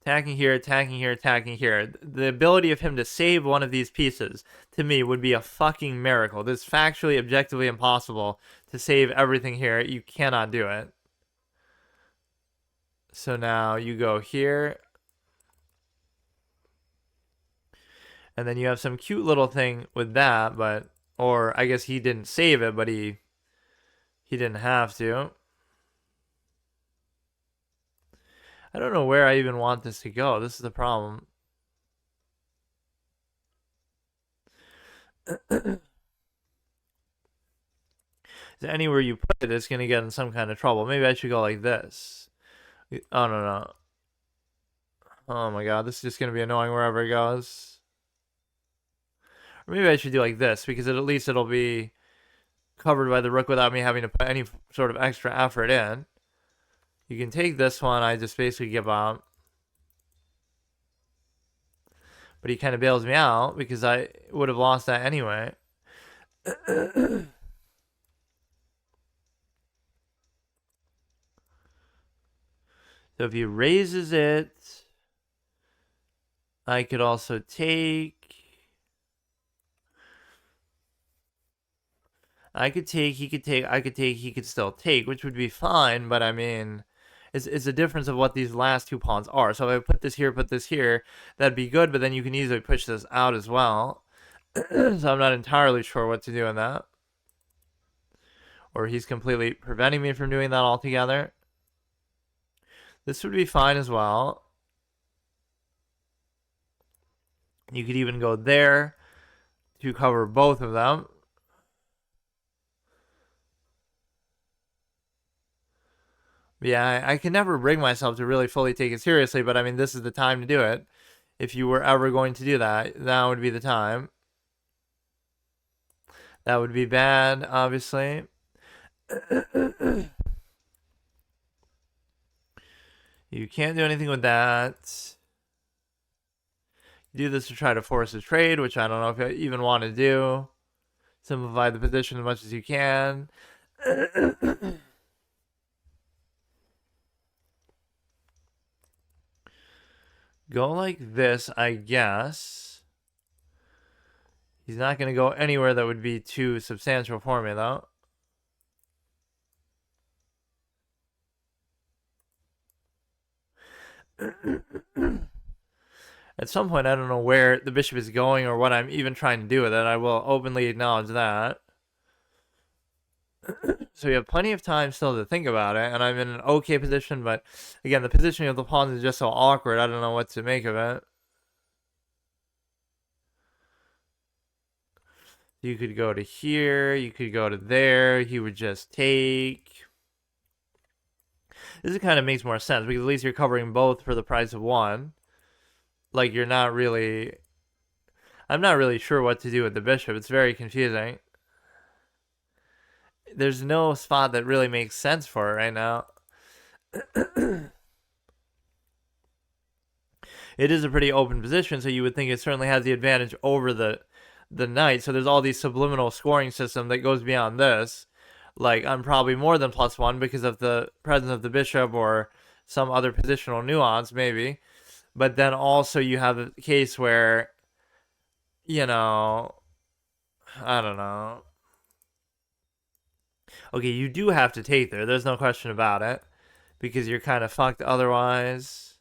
Attacking here, attacking here, attacking here. The ability of him to save one of these pieces, to me, would be a fucking miracle. This is factually, objectively impossible to save everything here. You cannot do it. So now you go here. And then you have some cute little thing with that, but or I guess he didn't save it, but he didn't have to. I don't know where I even want this to go. This is the problem. Anywhere you put it, it's going to get in some kind of trouble. Maybe I should go like this. Oh, no. Oh my god, this is just going to be annoying wherever it goes. Or maybe I should do like this, because at least it'll be covered by the rook without me having to put any sort of extra effort in. You can take this one, I just basically give up. But he kind of bails me out, because I would have lost that anyway. So if he raises it, I could also take. I could take, he could take, I could take, he could still take, which would be fine, but I mean, it's a difference of what these last two pawns are. So if I put this here, that'd be good, but then you can easily push this out as well. So I'm not entirely sure what to do in that. Or he's completely preventing me from doing that altogether. This would be fine as well. You could even go there to cover both of them. Yeah, I can never bring myself to really fully take it seriously, but I mean, this is the time to do it. If you were ever going to do that, now would be the time. That would be bad, obviously. You can't do anything with that. You do this to try to force a trade, which I don't know if I even want to do. Simplify the position as much as you can. Go like this, I guess. He's not going to go anywhere that would be too substantial for me, though. At some point, I don't know where the bishop is going or what I'm even trying to do with it. I will openly acknowledge that. So we have plenty of time still to think about it, and I'm in an okay position, but again, the positioning of the pawns is just so awkward, I don't know what to make of it. You could go to here, you could go to there, he would just take. This kind of makes more sense, because at least you're covering both for the price of one. Like, you're not really... I'm not really sure what to do with the bishop. It's very confusing. There's no spot that really makes sense for it right now. It is a pretty open position, so you would think it certainly has the advantage over the knight. So there's all these subliminal scoring system that goes beyond this. Like, I'm probably more than +1 because of the presence of the bishop or some other positional nuance, maybe. But then also you have a case where, you know, I don't know. Okay, you do have to take there. There's no question about it. Because you're kind of fucked otherwise.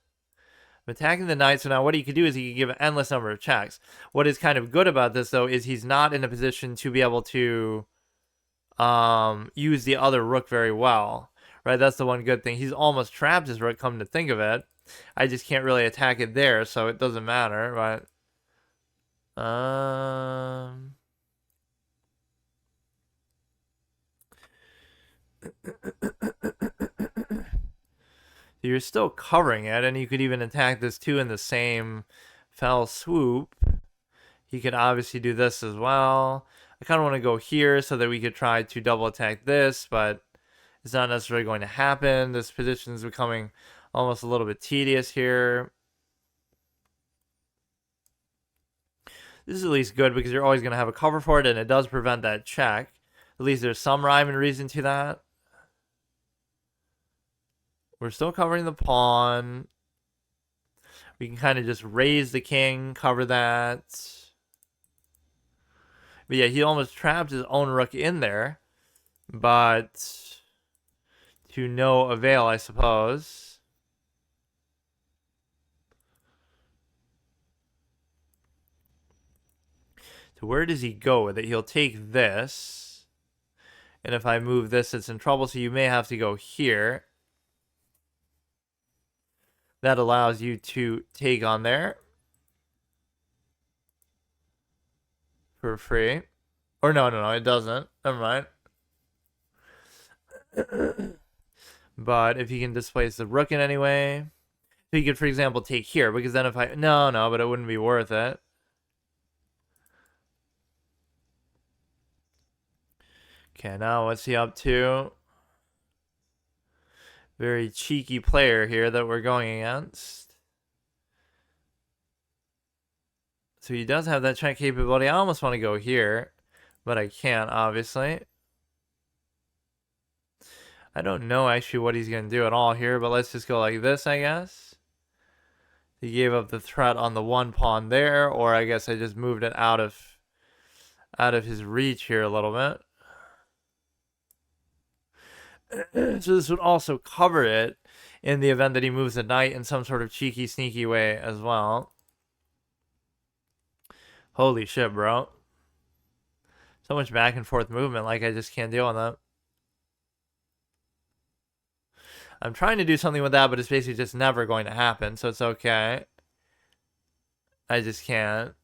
I'm attacking the knight, so now what he could do is he could give an endless number of checks. What is kind of good about this, though, is he's not in a position to be able to use the other rook very well. Right, that's the one good thing. He's almost trapped his rook, come to think of it. I just can't really attack it there, so it doesn't matter, but... You're still covering it, and you could even attack this too in the same fell swoop. He could obviously do this as well. I kind of want to go here so that we could try to double attack this, but it's not necessarily going to happen. This position is becoming almost a little bit tedious here. This is at least good because you're always going to have a cover for it, and it does prevent that check. At least there's some rhyme and reason to that. We're still covering the pawn. We can kind of just raise the king, cover that. But yeah, he almost trapped his own rook in there. But to no avail, I suppose. So where does he go with it? He'll take this. And if I move this, it's in trouble. So you may have to go here. That allows you to take on there for free. Or no, it doesn't. Never mind. But if you can displace the rook in any way, so you could, for example, take here, because then if I... No, but it wouldn't be worth it. Okay, now what's he up to? Very cheeky player here that we're going against. So he does have that check capability. I almost want to go here, but I can't, obviously. I don't know actually what he's going to do at all here, but let's just go like this, I guess. He gave up the threat on the one pawn there, or I guess I just moved it out of his reach here a little bit. So this would also cover it in the event that he moves the knight in some sort of cheeky, sneaky way as well. Holy shit, bro. So much back and forth movement, like I just can't deal with that. I'm trying to do something with that, but it's basically just never going to happen, so it's okay. I just can't.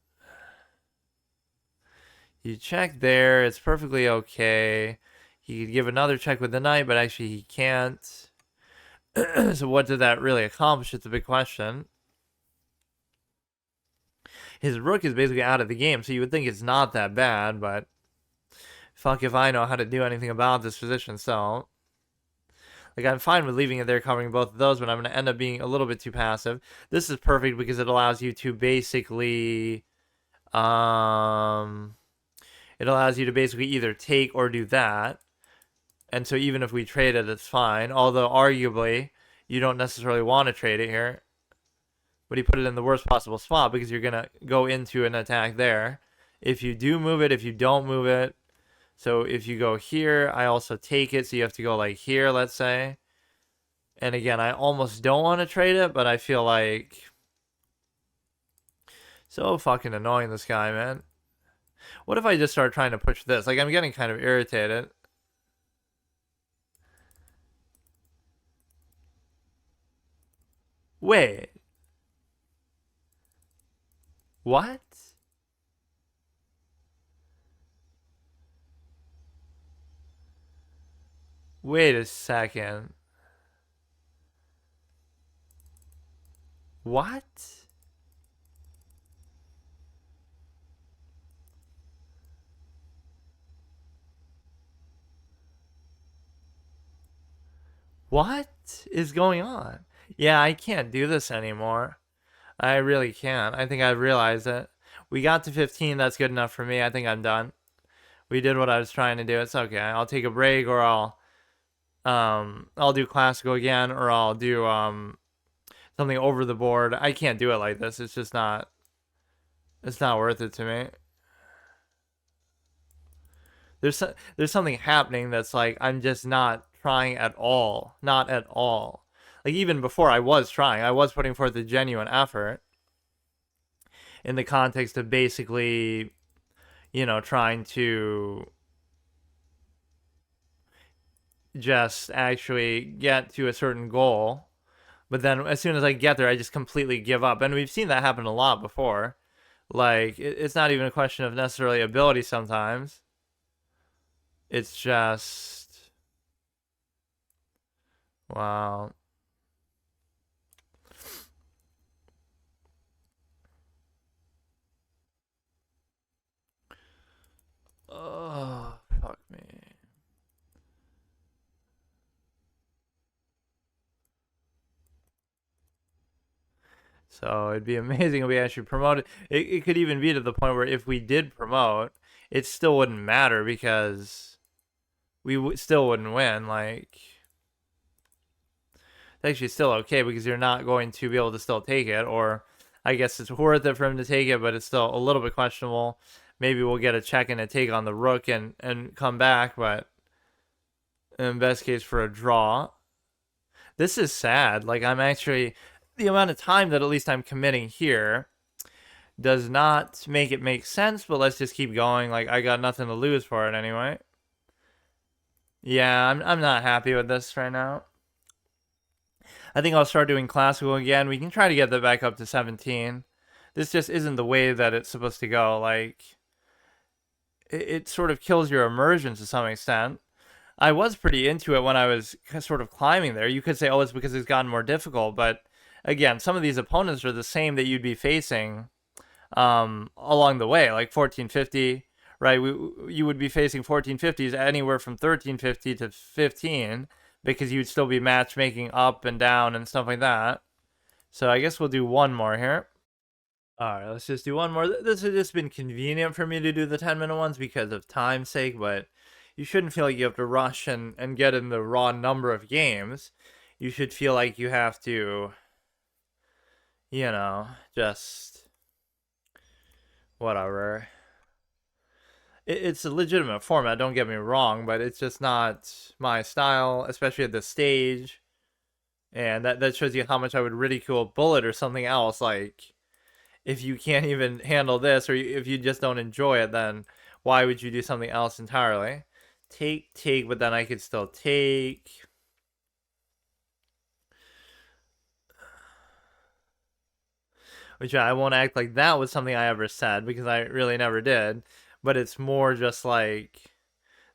You check there, it's perfectly okay. He could give another check with the knight, but actually he can't. So what did that really accomplish? It's a big question. His rook is basically out of the game, so you would think it's not that bad, but fuck if I know how to do anything about this position, so... Like, I'm fine with leaving it there covering both of those, but I'm going to end up being a little bit too passive. This is perfect because it allows you to basically... it allows you to basically either take or do that. And so even if we trade it, it's fine. Although, arguably, you don't necessarily want to trade it here. But he put it in the worst possible spot because you're going to go into an attack there. If you do move it, if you don't move it. So if you go here, I also take it. So you have to go like here, let's say. And again, I almost don't want to trade it, but I feel like... So fucking annoying, this guy, man. What if I just start trying to push this? Like, I'm getting kind of irritated. Wait. What? Wait a second. What? What is going on? Yeah, I can't do this anymore. I really can't. I think I've realized it. We got to 15. That's good enough for me. I think I'm done. We did what I was trying to do. It's okay. I'll take a break, or I'll do classical again, or I'll do something over the board. I can't do it like this. It's just not. It's not worth it to me. There's something happening that's like I'm just not trying at all. Not at all. Like, even before I was trying, I was putting forth a genuine effort in the context of basically, you know, trying to just actually get to a certain goal. But then as soon as I get there, I just completely give up. And we've seen that happen a lot before. Like, it's not even a question of necessarily ability sometimes. It's just... Wow. Oh, fuck me. So it'd be amazing if we actually promoted. It could even be to the point where if we did promote, it still wouldn't matter because we still wouldn't win. Like, it's actually still okay because you're not going to be able to still take it. Or I guess it's worth it for him to take it, but it's still a little bit questionable. Maybe we'll get a check and a take on the rook and come back, but in best case for a draw. This is sad. Like, I'm actually... The amount of time that at least I'm committing here does not make it make sense, but let's just keep going. Like, I got nothing to lose for it anyway. Yeah, I'm not happy with this right now. I think I'll start doing classical again. We can try to get that back up to 17. This just isn't the way that it's supposed to go. Like, it sort of kills your immersion to some extent. I was pretty into it when I was sort of climbing there. You could say, oh, it's because it's gotten more difficult, but again, some of these opponents are the same that you'd be facing along the way, like 1450, right? You would be facing 1450s anywhere from 1350 to 15 because you'd still be matchmaking up and down and stuff like that. So I guess we'll do one more here. All right, let's just do one more. This has just been convenient for me to do the 10-minute ones because of time's sake, but you shouldn't feel like you have to rush and get in the raw number of games. You should feel like you have to, just whatever. It's a legitimate format, don't get me wrong, but it's just not my style, especially at this stage. And that shows you how much I would ridicule Bullet or something else. Like, if you can't even handle this, or if you just don't enjoy it, then why would you do something else entirely? Take, but then I could still take. Which I won't act like that was something I ever said, because I really never did. But it's more just like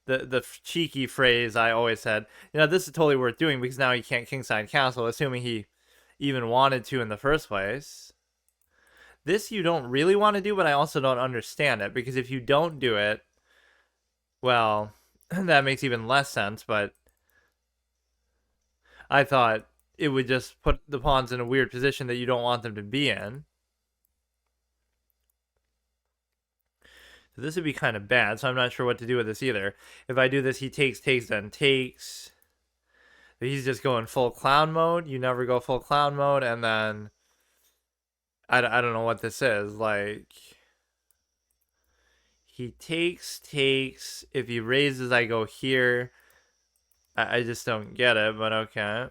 the cheeky phrase I always said. This is totally worth doing because now he can't kingside castle, assuming he even wanted to in the first place. This you don't really want to do, but I also don't understand it, because if you don't do it, well, that makes even less sense, but I thought it would just put the pawns in a weird position that you don't want them to be in. So this would be kind of bad, so I'm not sure what to do with this either. If I do this, he takes, then takes. He's just going full clown mode. You never go full clown mode, and then I don't know what this is. Like, he takes. If he raises, I go here. I just don't get it, but okay.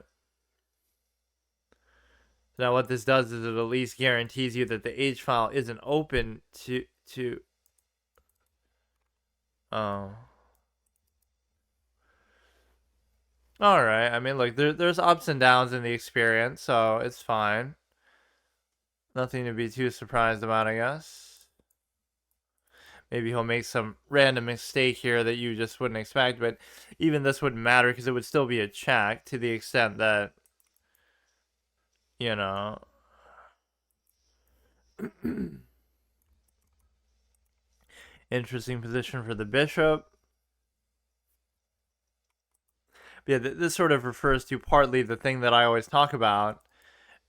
Now what this does is it at least guarantees you that the H file isn't open to oh. Alright, I mean, look, there's ups and downs in the experience, so it's fine. Nothing to be too surprised about, I guess. Maybe he'll make some random mistake here that you just wouldn't expect, but even this wouldn't matter because it would still be a check to the extent that, interesting position for the bishop. But yeah, this sort of refers to partly the thing that I always talk about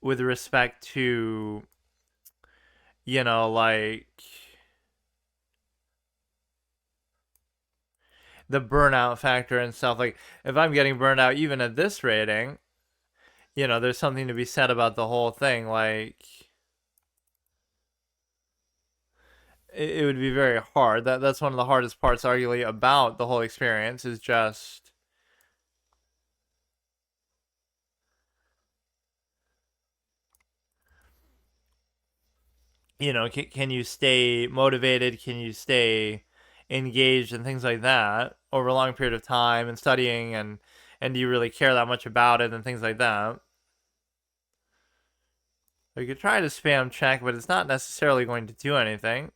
with respect to, like the burnout factor and stuff. Like, if I'm getting burned out even at this rating, there's something to be said about the whole thing. Like, it would be very hard. That's one of the hardest parts, arguably, about the whole experience, is just can you stay motivated? Can you stay engaged and things like that over a long period of time and studying, and do you really care that much about it and things like that? You could try to spam check, but it's not necessarily going to do anything.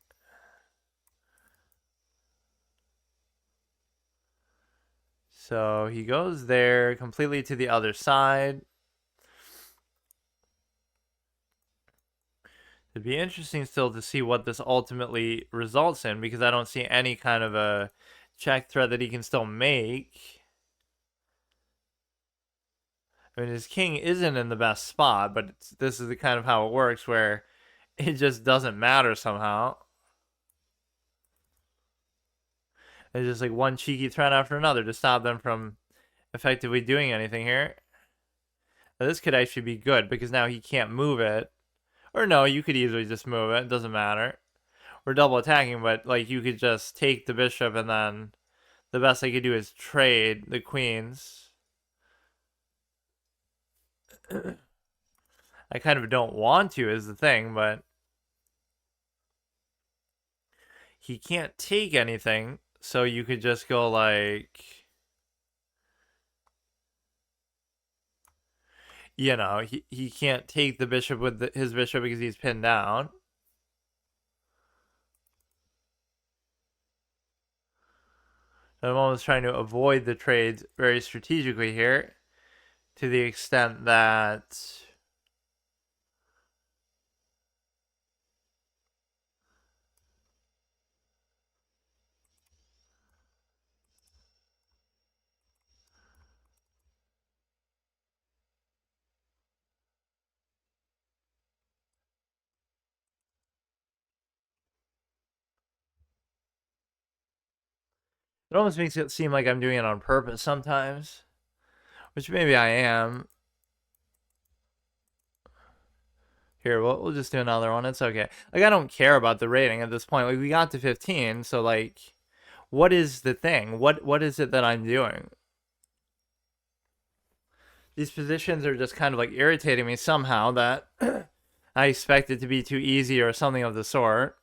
So he goes there completely to the other side. It'd be interesting still to see what this ultimately results in, because I don't see any kind of a check threat that he can still make. I mean, his king isn't in the best spot, but this is the kind of how it works, where it just doesn't matter somehow. It's just like one cheeky threat after another to stop them from effectively doing anything here. Now, this could actually be good, because now he can't move it. Or no, you could easily just move it. It doesn't matter. We're double attacking, but like, you could just take the bishop, and then the best I could do is trade the queens. I kind of don't want to, is the thing, but he can't take anything, so you could just go like, you know, he can't take the bishop with his bishop because he's pinned down. I'm almost trying to avoid the trades very strategically here, to the extent that it almost makes it seem like I'm doing it on purpose sometimes, which maybe I am. Here, we'll just do another one. It's okay. Like, I don't care about the rating at this point. Like, we got to 15, so like, what is the thing? What is it that I'm doing? These positions are just kind of like irritating me somehow, that I expect it to be too easy or something of the sort.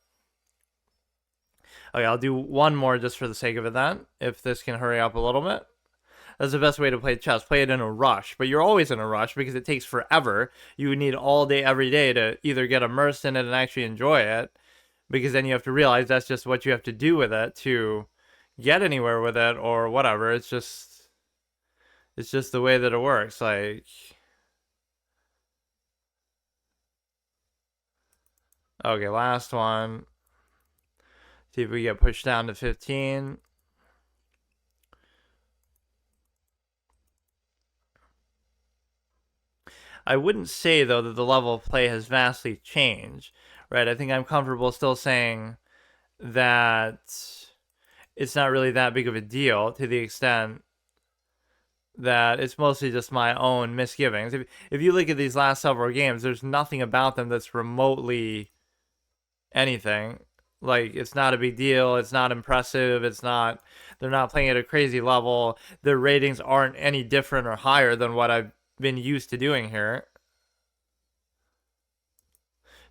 Okay, I'll do one more just for the sake of it then, if this can hurry up a little bit. That's the best way to play chess. Play it in a rush, but you're always in a rush because it takes forever. You need all day, every day to either get immersed in it and actually enjoy it, because then you have to realize that's just what you have to do with it to get anywhere with it or whatever. It's just the way that it works. Like, okay, last one. See if we get pushed down to 15. I wouldn't say, though, that the level of play has vastly changed, right? I think I'm comfortable still saying that it's not really that big of a deal, to the extent that it's mostly just my own misgivings. If you look at these last several games, there's nothing about them that's remotely anything. Like, it's not a big deal. It's not impressive. They're not playing at a crazy level. Their ratings aren't any different or higher than what I've been used to doing here.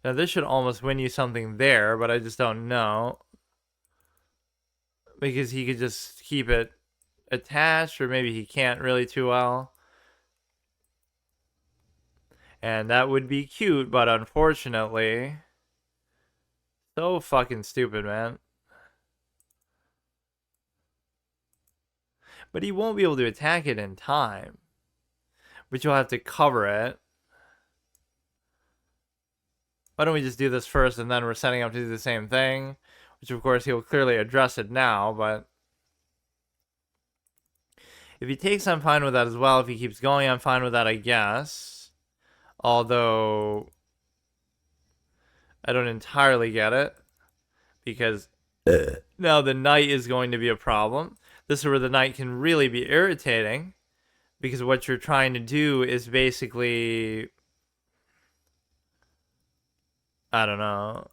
Now, this should almost win you something there, but I just don't know. Because he could just keep it attached, or maybe he can't really too well. And that would be cute, but unfortunately, so fucking stupid, man. But he won't be able to attack it in time. But you'll have to cover it. Why don't we just do this first, and then we're setting up to do the same thing? Which, of course, he'll clearly address it now, but if he takes, I'm fine with that as well. If he keeps going, I'm fine with that, I guess. Although, I don't entirely get it, because now the knight is going to be a problem. This is where the knight can really be irritating, because what you're trying to do is basically, I don't know,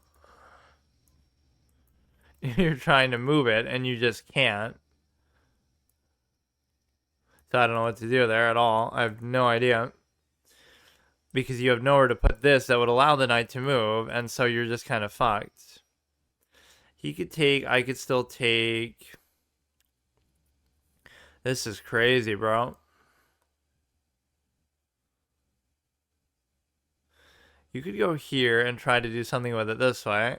you're trying to move it and you just can't. So I don't know what to do there at all. I have no idea, because you have nowhere to put this that would allow the knight to move, and so you're just kind of fucked. He could take, I could still take. This is crazy, bro. You could go here and try to do something with it this way.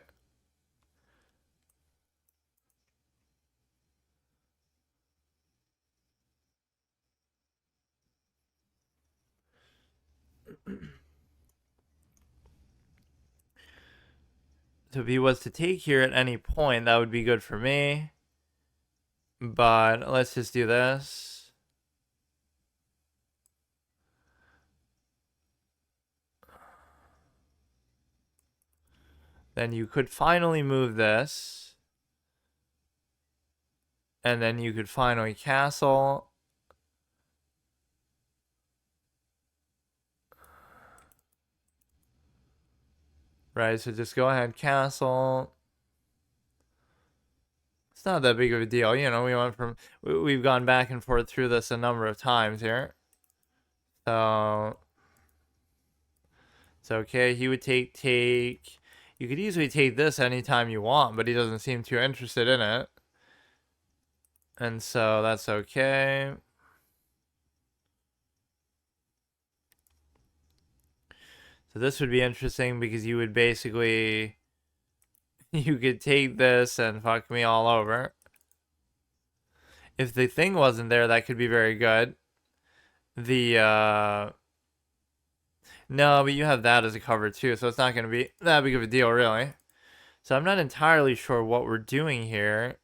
So if he was to take here at any point, that would be good for me. But let's just do this. Then you could finally move this. And then you could finally castle. Right, so just go ahead, castle. It's not that big of a deal, you know. We've gone back and forth through this a number of times here. So it's okay. He would take. You could easily take this anytime you want, but he doesn't seem too interested in it. And so that's okay. So this would be interesting because you would basically... You could take this and fuck me all over. If the thing wasn't there, that could be very good. No, but you have that as a cover too, so it's not going to be that big of a deal, really. So I'm not entirely sure what we're doing here.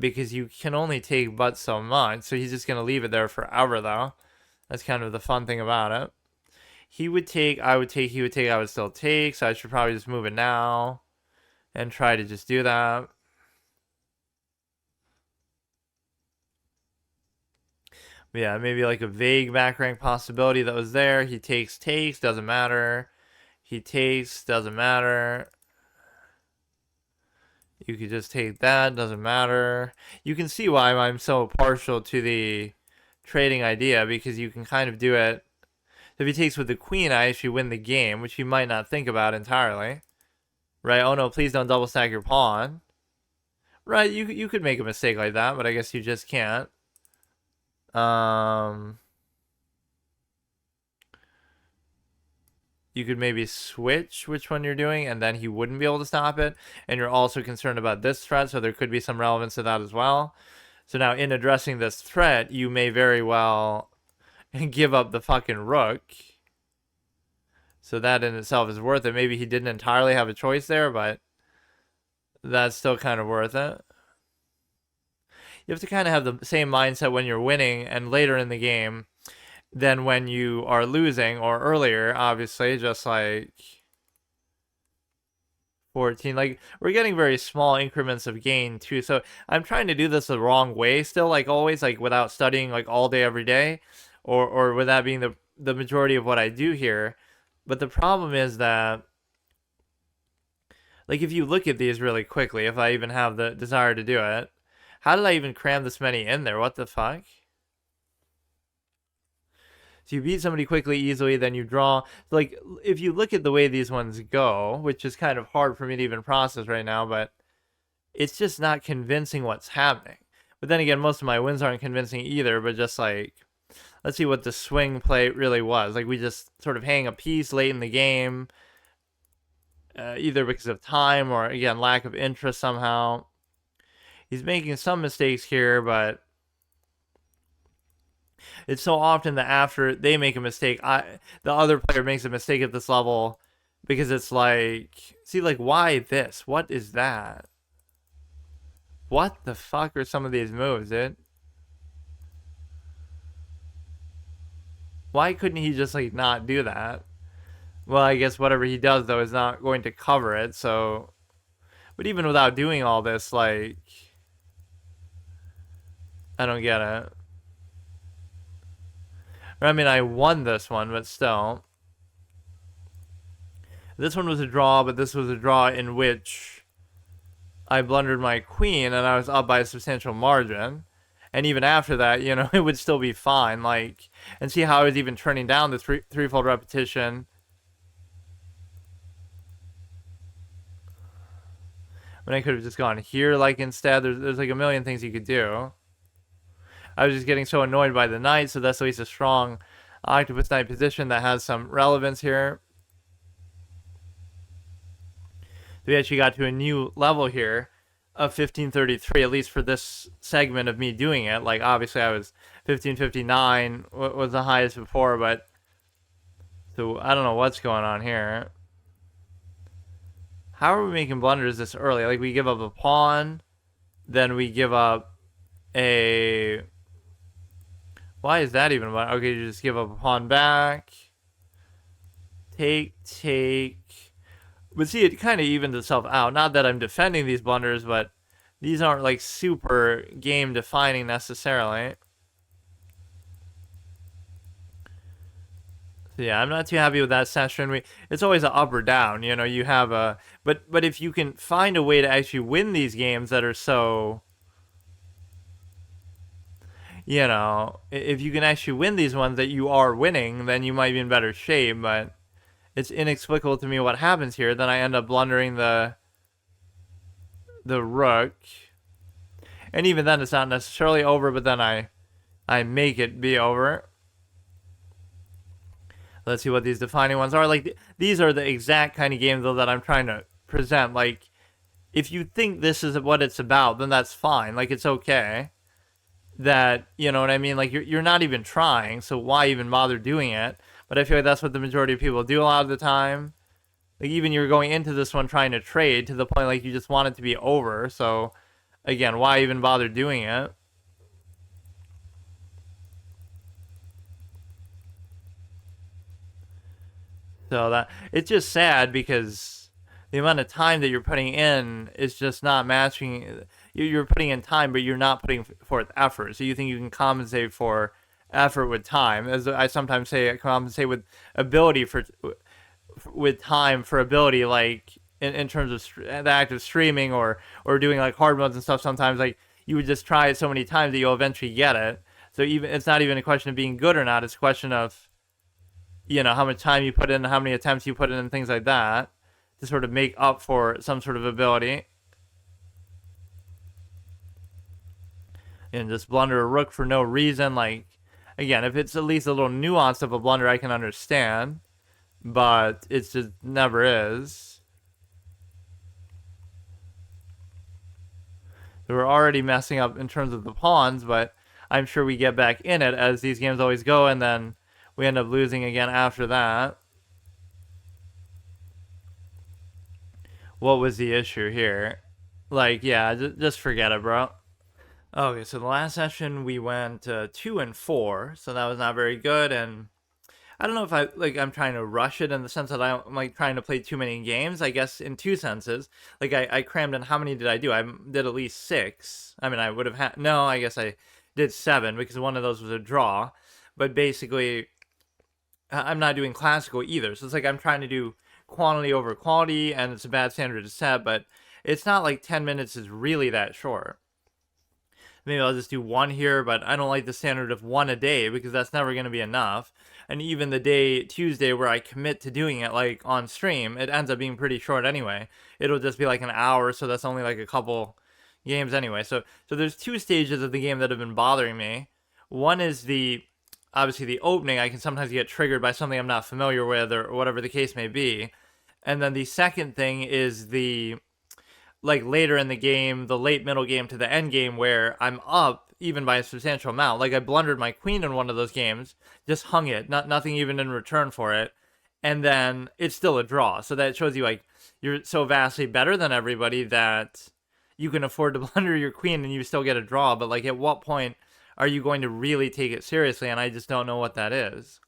Because you can only take but so much, so he's just going to leave it there forever, though. That's kind of the fun thing about it. He would take, I would take, he would take, I would still take, so I should probably just move it now and try to just do that. But yeah, maybe like a vague back rank possibility that was there. He takes, doesn't matter. He takes, doesn't matter. You could just take that, doesn't matter. You can see why I'm so partial to the trading idea, because you can kind of do it. If he takes with the queen, I actually win the game, which you might not think about entirely. Right? Oh no, please don't double stack your pawn. Right, you could make a mistake like that, but I guess you just can't. You could maybe switch which one you're doing, and then he wouldn't be able to stop it. And you're also concerned about this threat, so there could be some relevance to that as well. So now in addressing this threat, you may very well give up the fucking rook. So that in itself is worth it. Maybe he didn't entirely have a choice there, but that's still kind of worth it. You have to kind of have the same mindset when you're winning and later in the game than when you are losing, or earlier, obviously, just like 14. Like, we're getting very small increments of gain, too. So I'm trying to do this the wrong way still, like always, like without studying like all day, every day, or with that being the majority of what I do here. But the problem is that, like, if you look at these really quickly, if I even have the desire to do it, how did I even cram this many in there? What the fuck? So you beat somebody quickly, easily, then you draw. Like, if you look at the way these ones go, which is kind of hard for me to even process right now, but it's just not convincing what's happening. But then again, most of my wins aren't convincing either, but just like, let's see what the swing play really was. Like, we just sort of hang a piece late in the game, either because of time or, again, lack of interest somehow. He's making some mistakes here, but it's so often that after they make a mistake, the other player makes a mistake at this level, because it's like, see, like, why this? What is that? What the fuck are some of these moves, dude? Why couldn't he just, like, not do that? Well, I guess whatever he does, though, is not going to cover it, so... But even without doing all this, like... I don't get it. I mean, I won this one, but still. This one was a draw, but this was a draw in which I blundered my queen, and I was up by a substantial margin. And even after that, you know, it would still be fine. Like, and see how I was even turning down the threefold repetition. When I could have just gone here, like, instead. There's like a million things you could do. I was just getting so annoyed by the knight, so that's at least a strong octopus knight position that has some relevance here. We actually got to a new level here of 1533, at least for this segment of me doing it. Like, obviously I was 1559 was the highest before, but so I don't know what's going on here. How are we making blunders this early? Like, we give up a pawn, then we give up a... Why is that even? Okay, you just give up a pawn back. Take. But see, it kind of evens itself out. Not that I'm defending these blunders, but these aren't like super game defining necessarily. So yeah, I'm not too happy with that session. It's always an up or down, you know. You have a but if you can find a way to actually win these games that are so, you know, if you can actually win these ones that you are winning, then you might be in better shape. But it's inexplicable to me what happens here. Then I end up blundering the rook, and even then it's not necessarily over, but then I make it be over. Let's see what these defining ones are. Like, these are the exact kind of games, though, that I'm trying to present. Like, if you think this is what it's about, then that's fine. Like, it's okay. That, you know what I mean? Like, you're not even trying, so why even bother doing it? But I feel like that's what the majority of people do a lot of the time. Like, even you're going into this one trying to trade to the point, like, you just want it to be over. So, again, why even bother doing it? So that it's just sad because the amount of time that you're putting in is just not matching. You're putting in time, but you're not putting forth effort. So you think you can compensate for effort with time, as I sometimes say, compensate with ability for with time for ability, like in terms of the act of streaming or doing like hard modes and stuff. Sometimes like you would just try it so many times that you'll eventually get it. So even it's not even a question of being good or not. It's a question of, you know, how much time you put in, how many attempts you put in, and things like that to sort of make up for some sort of ability. And just blunder a rook for no reason. Like, again, if it's at least a little nuance of a blunder, I can understand. But it just never is. So we're already messing up in terms of the pawns, but I'm sure we get back in it, as these games always go, and then we end up losing again after that. What was the issue here? Like, yeah, just forget it, bro. Okay, so the last session we went 2 and 4, so that was not very good, and I don't know if I'm trying to rush it in the sense that I'm like trying to play too many games. I guess in two senses. Like I crammed in, how many did I do? I did at least 6. I mean, I would have had, no, I guess I did 7 because one of those was a draw. But basically, I'm not doing classical either. So it's like I'm trying to do quantity over quality, and it's a bad standard to set, but it's not like 10 minutes is really that short. Maybe I'll just do 1 here, but I don't like the standard of 1 a day because that's never going to be enough. And even the day Tuesday where I commit to doing it like on stream, it ends up being pretty short anyway. It'll just be like an hour, so that's only like a couple games anyway. So there's 2 stages of the game that have been bothering me. One is obviously the opening. I can sometimes get triggered by something I'm not familiar with, or whatever the case may be. And then the second thing is the, like, later in the game, the late middle game to the end game, where I'm up even by a substantial amount. Like, I blundered my queen in one of those games, just hung it, nothing even in return for it, and then it's still a draw. So that shows you, like, you're so vastly better than everybody that you can afford to blunder your queen and you still get a draw. But, like, at what point are you going to really take it seriously? And I just don't know what that is.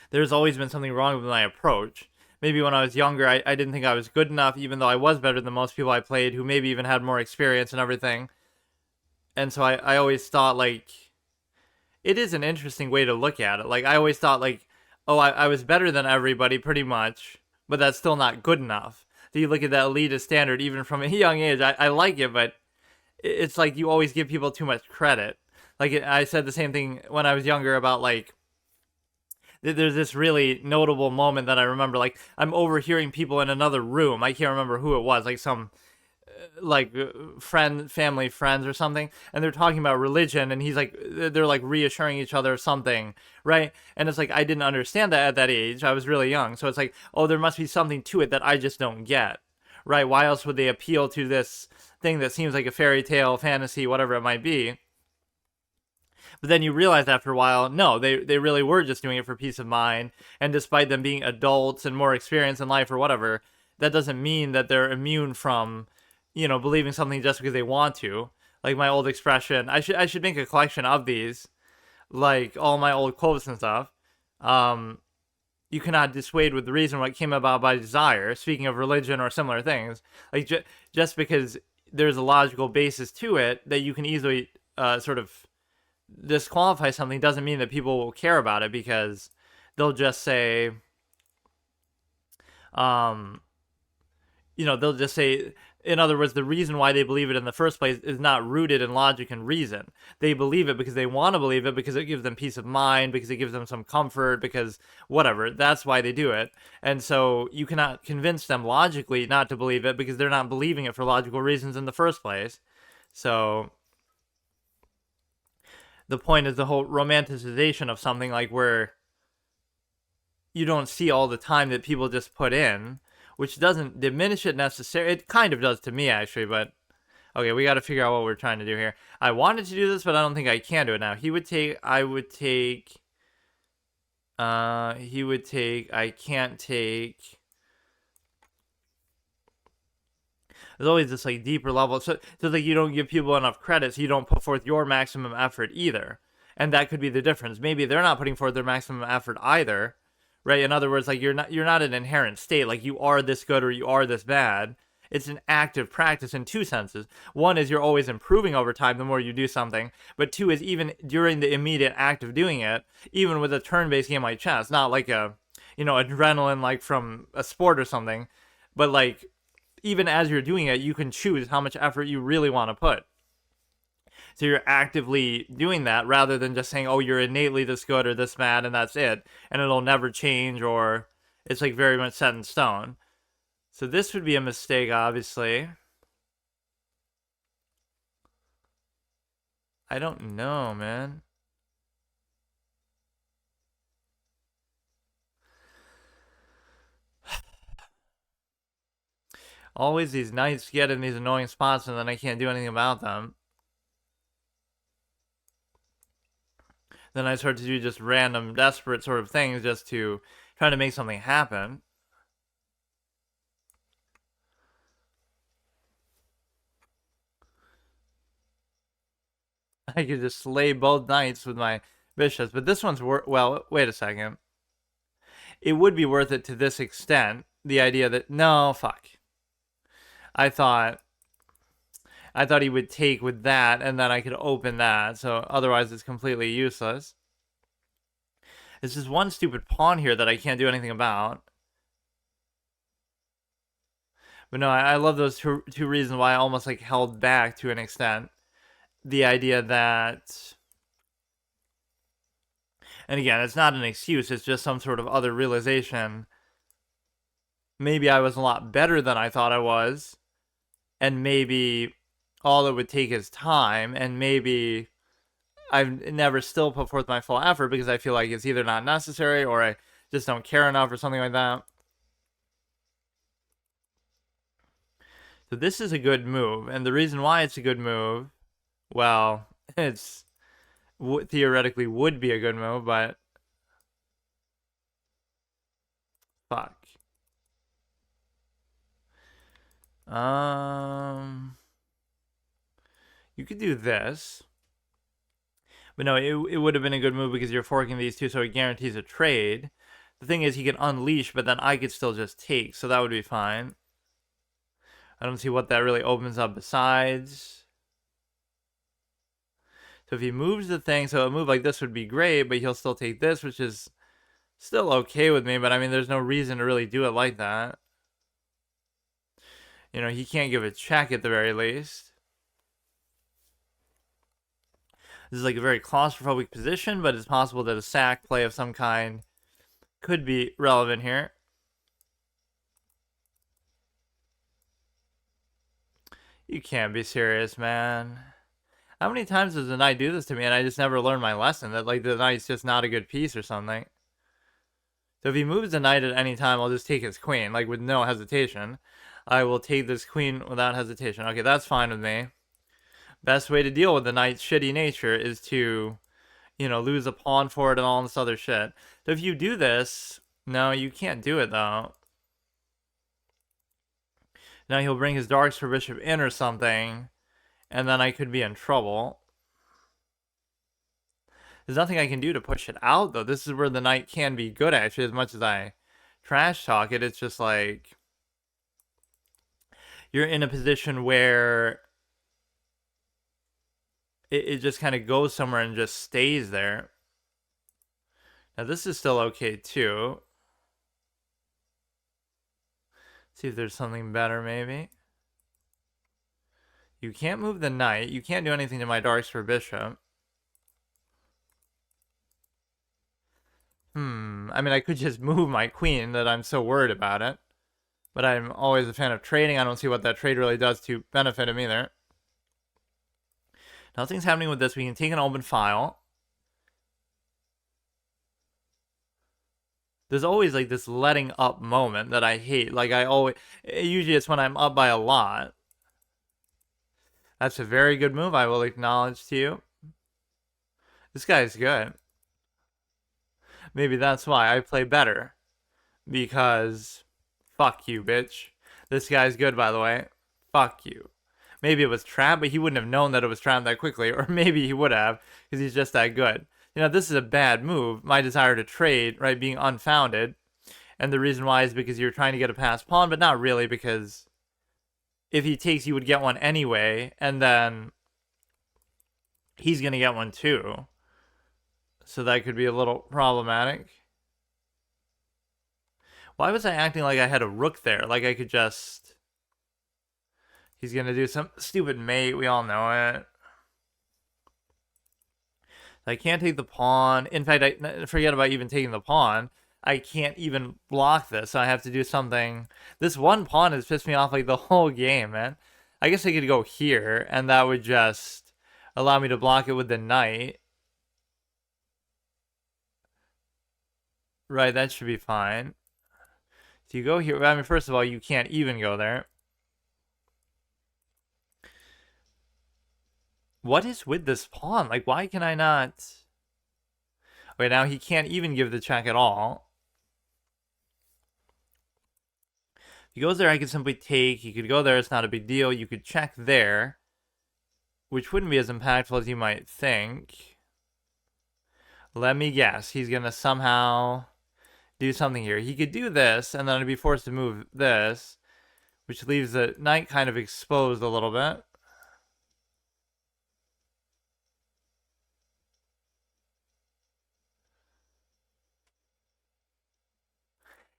There's always been something wrong with my approach. Maybe when I was younger, I didn't think I was good enough, even though I was better than most people I played, who maybe even had more experience and everything. And so I always thought, like, it is an interesting way to look at it. Like, I always thought, like, oh, I was better than everybody pretty much, but that's still not good enough. So you look at that elitist standard, even from a young age, I like it, but it's like you always give people too much credit. Like, I said the same thing when I was younger about, like, there's this really notable moment that I remember. Like, I'm overhearing people in another room. I can't remember who it was, like some family friends or something, and they're talking about religion, and he's like, they're like reassuring each other or something, right? And it's like, I didn't understand that at that age. I was really young, so it's like, oh, there must be something to it that I just don't get, right? Why else would they appeal to this thing that seems like a fairy tale, fantasy, whatever it might be? But then you realize after a while, no, they really were just doing it for peace of mind. And despite them being adults and more experienced in life or whatever, that doesn't mean that they're immune from, you know, believing something just because they want to. Like my old expression, I should make a collection of these, like all my old quotes and stuff. You cannot dissuade with reason what came about by desire. Speaking of religion or similar things, like just because there's a logical basis to it that you can easily sort of disqualify something doesn't mean that people will care about it, because they'll just say, you know, they'll just say in other words, the reason why they believe it in the first place is not rooted in logic and reason. They believe it because they want to believe it, because it gives them peace of mind, because it gives them some comfort, because whatever. That's why they do it. And so you cannot convince them logically not to believe it, because they're not believing it for logical reasons in the first place. So the point is the whole romanticization of something, like where you don't see all the time that people just put in, which doesn't diminish it necessarily. It kind of does to me, actually, but okay, we got to figure out what we're trying to do here. I wanted to do this, but I don't think I can do it now. He would take, I would take, he would take, I can't take. There's always this like deeper level. So like you don't give people enough credit, so you don't put forth your maximum effort either. And that could be the difference. Maybe they're not putting forth their maximum effort either, right? In other words, like you're not an inherent state, like you are this good or you are this bad. It's an active practice in two senses. One is you're always improving over time the more you do something, but two is even during the immediate act of doing it, even with a turn-based game like chess, not like a, adrenaline like from a sport or something, but like even as you're doing it, you can choose how much effort you really want to put. So you're actively doing that rather than just saying, oh, you're innately this good or this bad and that's it, and it'll never change, or it's like very much set in stone. So this would be a mistake, obviously. I don't know, man. Always these knights get in these annoying spots and then I can't do anything about them. Then I start to do just random, desperate sort of things just to try to make something happen. I could just slay both knights with my bishops, but this one's well, wait a second. It would be worth it to this extent. The idea that, no, fuck. I thought he would take with that, and then I could open that, so otherwise it's completely useless. There's just one stupid pawn here that I can't do anything about. But no, I love those two reasons why I almost like held back to an extent. The idea that, and again, it's not an excuse, it's just some sort of other realization. Maybe I was a lot better than I thought I was, and maybe all it would take is time, and maybe I've never still put forth my full effort because I feel like it's either not necessary or I just don't care enough or something like that. So this is a good move, and the reason why it's a good move, well, it's theoretically would be a good move, but fuck. You could do this. But no, it would have been a good move because you're forking these two, so it guarantees a trade. The thing is, he can unleash, but then I could still just take, so that would be fine. I don't see what that really opens up besides. So if he moves the thing, so a move like this would be great, but he'll still take this, which is still okay with me, but I mean, there's no reason to really do it like that. He can't give a check at the very least. This is like a very claustrophobic position, but it's possible that a sack play of some kind could be relevant here. You can't be serious, man. How many times does the knight do this to me and I just never learn my lesson? That like the knight's just not a good piece or something. So if he moves the knight at any time, I'll just take his queen, like with no hesitation. I will take this queen without hesitation. Okay, that's fine with me. Best way to deal with the knight's shitty nature is to, lose a pawn for it and all this other shit. So if you do this, no, you can't do it though. Now he'll bring his Darksphere bishop in or something, and then I could be in trouble. There's nothing I can do to push it out, though. This is where the knight can be good, actually, as much as I trash talk it. It's just like you're in a position where it just kind of goes somewhere and just stays there. Now, this is still okay, too. See if there's something better, maybe. You can't move the knight. You can't do anything to my Darksphere bishop. I mean, I could just move my queen that I'm so worried about it. But I'm always a fan of trading. I don't see what that trade really does to benefit him either. Nothing's happening with this. We can take an open file. There's always like this letting up moment that I hate. Like usually it's when I'm up by a lot. That's a very good move. I will acknowledge to you. This guy's good. Maybe that's why I play better. Because fuck you, bitch. This guy's good, by the way. Fuck you. Maybe it was trapped, but he wouldn't have known that it was trapped that quickly. Or maybe he would have, because he's just that good. You know, this is a bad move. My desire to trade, right, being unfounded. And the reason why is because you're trying to get a passed pawn, but not really, because if he takes, you would get one anyway. And then he's going to get one too. So that could be a little problematic. Why was I acting like I had a rook there? Like I could just... He's going to do some stupid mate. We all know it. I can't take the pawn. In fact, I forget about even taking the pawn. I can't even block this. So I have to do something. This one pawn has pissed me off like the whole game, man. I guess I could go here, and that would just allow me to block it with the knight. Right, that should be fine. So you go here. I mean, first of all, you can't even go there. What is with this pawn? Like, why can I not... Wait, now he can't even give the check at all. If he goes there, I could simply take. He could go there. It's not a big deal. You could check there, which wouldn't be as impactful as you might think. Let me guess. He's going to somehow do something here. He could do this, and then I'd be forced to move this, which leaves the knight kind of exposed a little bit.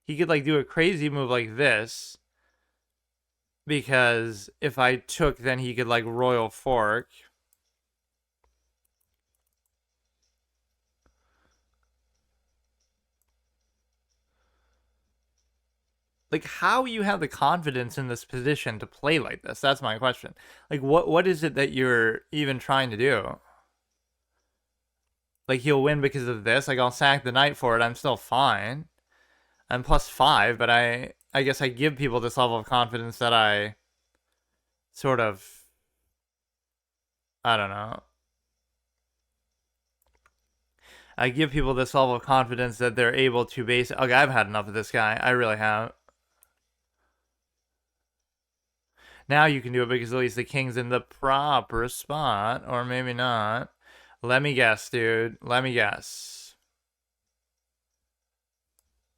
He could like do a crazy move like this, because if I took, then he could like royal fork. Like, how you have the confidence in this position to play like this? That's my question. Like, what is it that you're even trying to do? Like, he'll win because of this. Like, I'll sack the knight for it. I'm still fine. I'm +5, but I guess I give people this level of confidence that I sort of... I don't know. I give people this level of confidence that they're able to base... Okay, I've had enough of this guy. I really have. Now you can do it because at least the king's in the proper spot. Or maybe not. Let me guess, dude. Let me guess.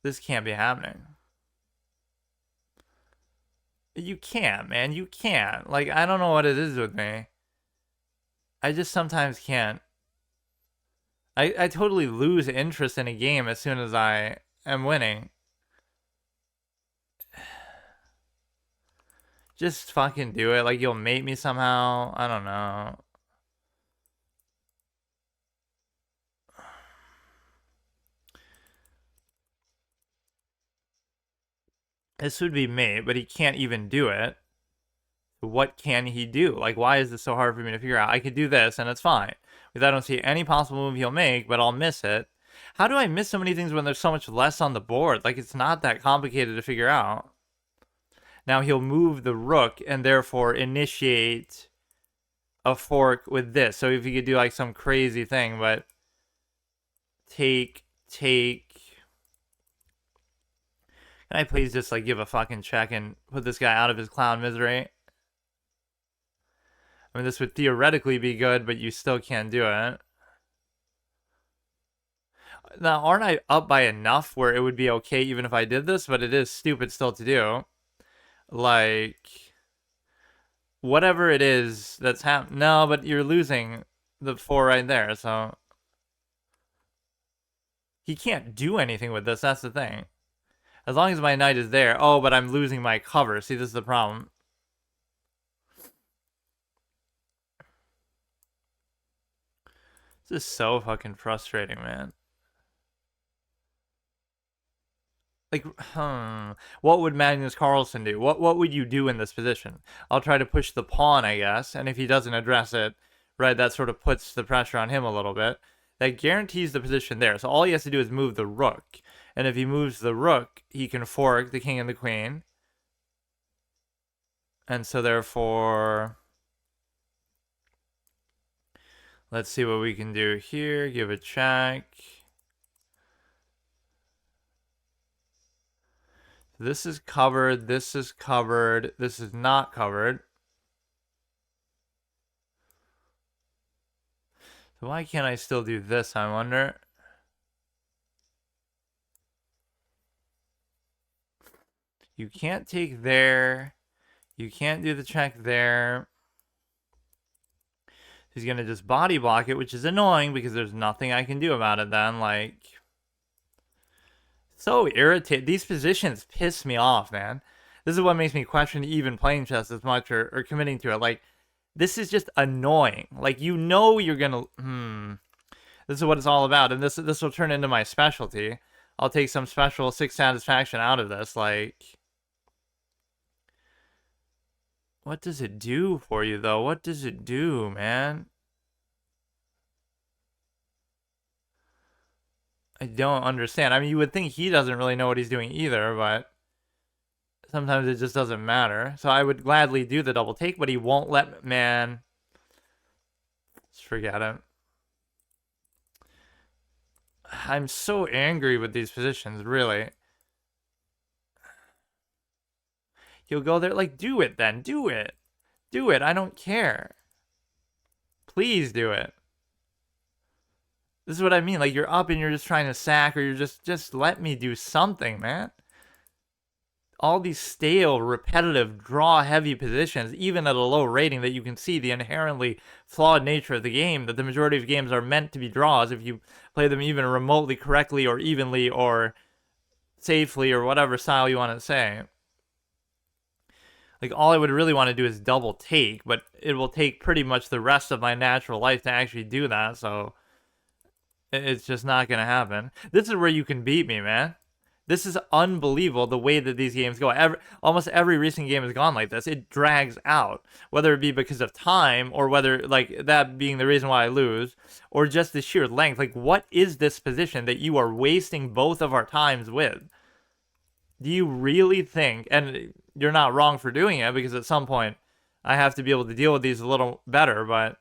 This can't be happening. You can't, man. You can't. Like, I don't know what it is with me. I just sometimes can't. I totally lose interest in a game as soon as I am winning. Just fucking do it. Like, you'll mate me somehow. I don't know. This would be mate, but he can't even do it. What can he do? Like, why is this so hard for me to figure out? I could do this, and it's fine. Because I don't see any possible move he'll make, but I'll miss it. How do I miss so many things when there's so much less on the board? Like, it's not that complicated to figure out. Now he'll move the rook and therefore initiate a fork with this. So if he could do like some crazy thing, but take. Can I please just like give a fucking check and put this guy out of his clown misery? I mean, this would theoretically be good, but you still can't do it. Now, aren't I up by enough where it would be okay even if I did this? But it is stupid still to do. Like, whatever it is that's happening. No, but you're losing the 4 right there, so... He can't do anything with this, that's the thing. As long as my knight is there. Oh, but I'm losing my cover. See, this is the problem. This is so fucking frustrating, man. Like, what would Magnus Carlsen do? What would you do in this position? I'll try to push the pawn, I guess, and if he doesn't address it, right, that sort of puts the pressure on him a little bit. That guarantees the position there. So all he has to do is move the rook, and if he moves the rook, he can fork the king and the queen. And so therefore, let's see what we can do here. Give a check. This is covered, this is covered, this is not covered. So why can't I still do this, I wonder? You can't take there. You can't do the check there. He's going to just body block it, which is annoying because there's nothing I can do about it then. Like, so irritated. These positions piss me off, man. This is what makes me question even playing chess as much or committing to it. Like, this is just annoying. Like, you know you're gonna this is what it's all about, and this will turn into my specialty. I'll take some special 6 satisfaction out of this. Like, what does it do for you though? What does it do, man? I don't understand. I mean, you would think he doesn't really know what he's doing either, but sometimes it just doesn't matter. So I would gladly do the double take, but he won't let, man. Just forget it. I'm so angry with these positions, really. He'll go there, like, do it then. Do it. Do it. I don't care. Please do it. This is what I mean. Like, you're up and you're just trying to sack, or you're just let me do something, man. All these stale, repetitive, draw-heavy positions, even at a low rating, that you can see the inherently flawed nature of the game, that the majority of games are meant to be draws if you play them even remotely correctly or evenly or safely or whatever style you want to say. Like, all I would really want to do is double take, but it will take pretty much the rest of my natural life to actually do that, so it's just not going to happen. This is where you can beat me, man. This is unbelievable, the way that these games go. Almost every recent game has gone like this. It drags out, whether it be because of time or whether, like, that being the reason why I lose, or just the sheer length. Like, what is this position that you are wasting both of our times with? Do you really think, and you're not wrong for doing it, because at some point I have to be able to deal with these a little better, but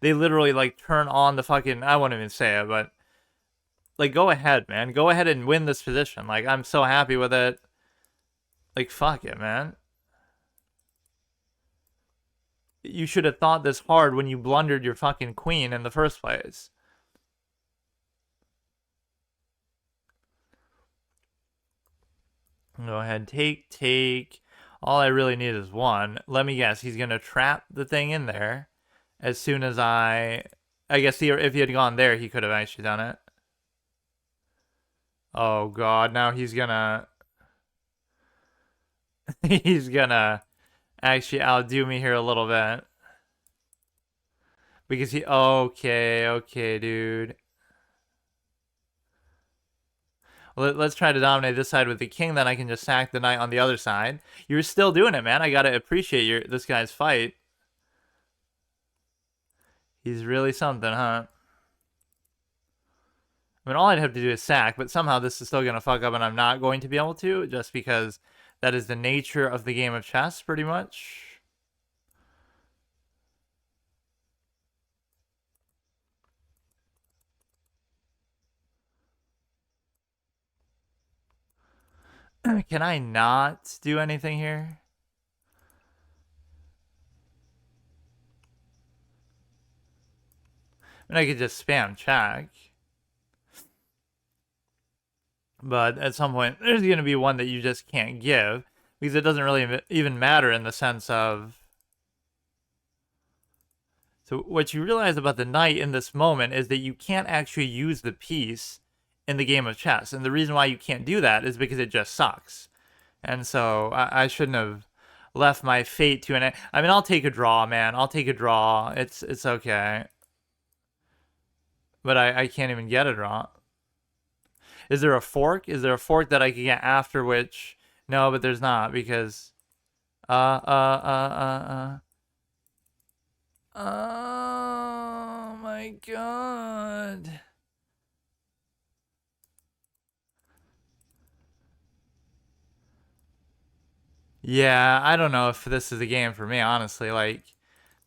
they literally, like, turn on the fucking, I won't even say it, but like, go ahead, man. Go ahead and win this position. Like, I'm so happy with it. Like, fuck it, man. You should have thought this hard when you blundered your fucking queen in the first place. Go ahead, take. All I really need is one. Let me guess, he's gonna trap the thing in there as soon as I guess if he had gone there, he could have actually done it. Oh god, now he's gonna he's gonna actually outdo me here a little bit. Because okay, dude. Let's try to dominate this side with the king, then I can just sack the knight on the other side. You're still doing it, man. I gotta appreciate this guy's fight. He's really something, huh? I mean, all I'd have to do is sack, but somehow this is still gonna fuck up and I'm not going to be able to, just because that is the nature of the game of chess, pretty much. Can I not do anything here? I mean, I could just spam check. But at some point, there's going to be one that you just can't give, because it doesn't really even matter in the sense of... So what you realize about the knight in this moment is that you can't actually use the piece in the game of chess. And the reason why you can't do that is because it just sucks. And so I shouldn't have left my fate to an... I mean, I'll take a draw, man. I'll take a draw. It's okay. but I can't even get it wrong. Is there a fork? Is there a fork that I can get after which? No, but there's not because oh my god. Yeah, I don't know if this is a game for me, honestly. Like,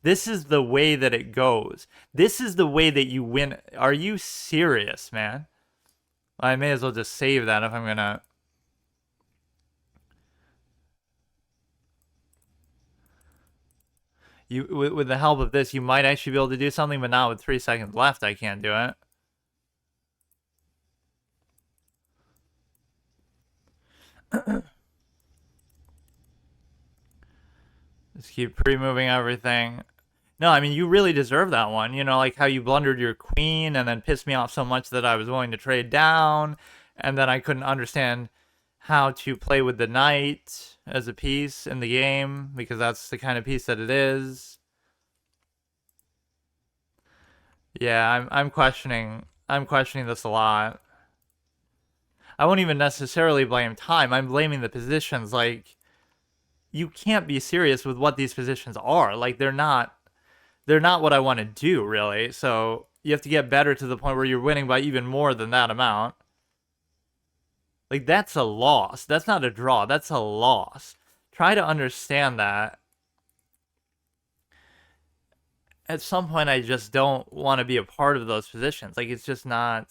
this is the way that it goes. This is the way that you win. Are you serious, man? I may as well just save that if I'm gonna. You with the help of this, you might actually be able to do something, but not with 3 seconds left. I can't do it. Just keep pre-moving everything. No, I mean, you really deserve that one. You know, like how you blundered your queen and then pissed me off so much that I was willing to trade down, and then I couldn't understand how to play with the knight as a piece in the game because that's the kind of piece that it is. Yeah, I'm questioning this a lot. I won't even necessarily blame time. I'm blaming the positions. Like, you can't be serious with what these positions are. Like, they're not what I want to do, really. So you have to get better to the point where you're winning by even more than that amount. Like, that's a loss. That's not a draw. That's a loss. Try to understand that. At some point, I just don't want to be a part of those positions. Like, it's just not.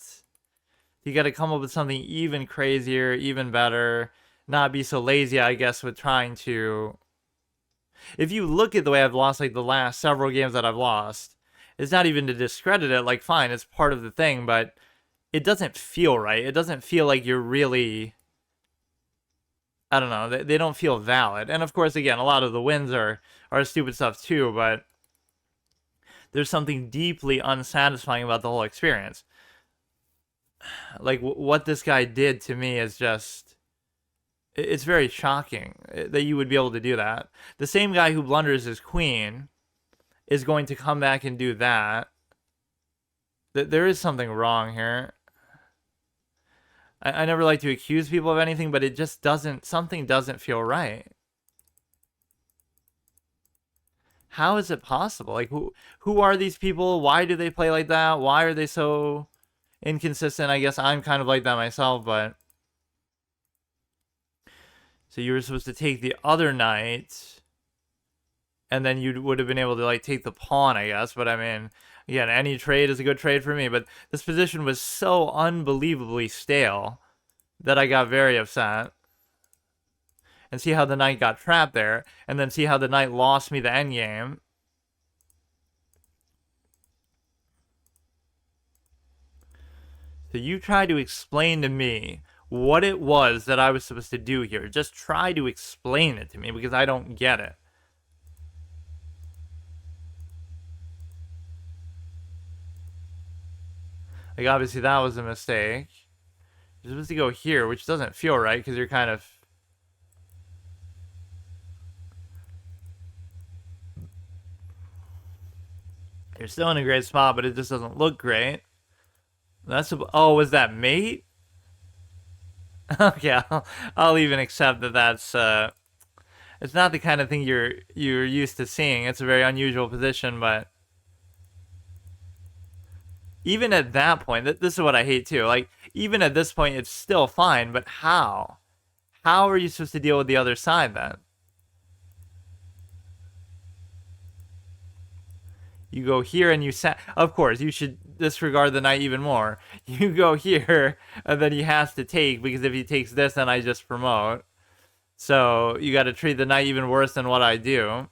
You got to come up with something even crazier, even better. Not be so lazy, I guess, with trying to. If you look at the way I've lost, like the last several games that I've lost, it's not even to discredit it. Like, fine, it's part of the thing, but it doesn't feel right. It doesn't feel like you're really. I don't know. They don't feel valid. And of course, again, a lot of the wins are stupid stuff too, but there's something deeply unsatisfying about the whole experience. Like, what this guy did to me is just. It's very shocking that you would be able to do that. The same guy who blunders his queen is going to come back and do that. There is something wrong here. I never like to accuse people of anything, but it just doesn't. Something doesn't feel right. How is it possible? Like, who are these people? Why do they play like that? Why are they so inconsistent? I guess I'm kind of like that myself, but. So you were supposed to take the other knight, and then you would have been able to, like, take the pawn, I guess. But I mean, again, any trade is a good trade for me. But this position was so unbelievably stale that I got very upset. And see how the knight got trapped there, and then see how the knight lost me the endgame. So you try to explain to me what it was that I was supposed to do here. Just try to explain it to me because I don't get it. Like, obviously that was a mistake. You're supposed to go here, which doesn't feel right because you're kind of. You're still in a great spot, but it just doesn't look great. Oh, was that mate? Okay, I'll even accept that that's it's not the kind of thing you're used to seeing. It's a very unusual position, but even at that point, this is what I hate too. Like, even at this point, it's still fine, but how? How are you supposed to deal with the other side then? You go here and you of course, you should disregard the knight even more. You go here, and then he has to take, because if he takes this, then I just promote. So you got to treat the knight even worse than what I do.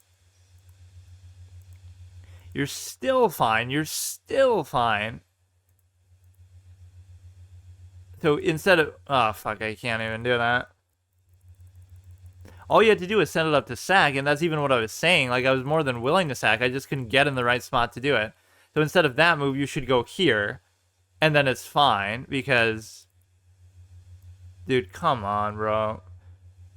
You're still fine. You're still fine. So instead of... Oh, fuck, I can't even do that. All you had to do is set it up to sack, and that's even what I was saying. Like, I was more than willing to sack. I just couldn't get in the right spot to do it. So instead of that move, you should go here, and then it's fine, because... Dude, come on, bro.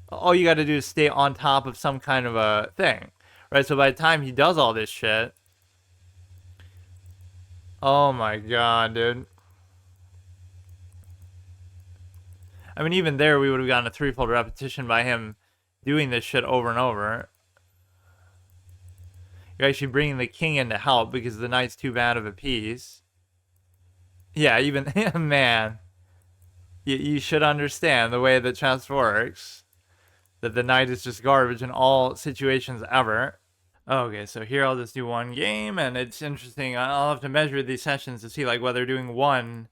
All you got to do is stay on top of some kind of a thing, right? So by the time he does all this shit... Oh my god, dude. I mean, even there, we would have gotten a threefold repetition by him doing this shit over and over. You're actually bringing the king in to help because the knight's too bad of a piece. Yeah, even man, you should understand the way that chess works. That the knight is just garbage in all situations ever. Okay, so here I'll just do one game, and it's interesting. I'll have to measure these sessions to see like whether doing one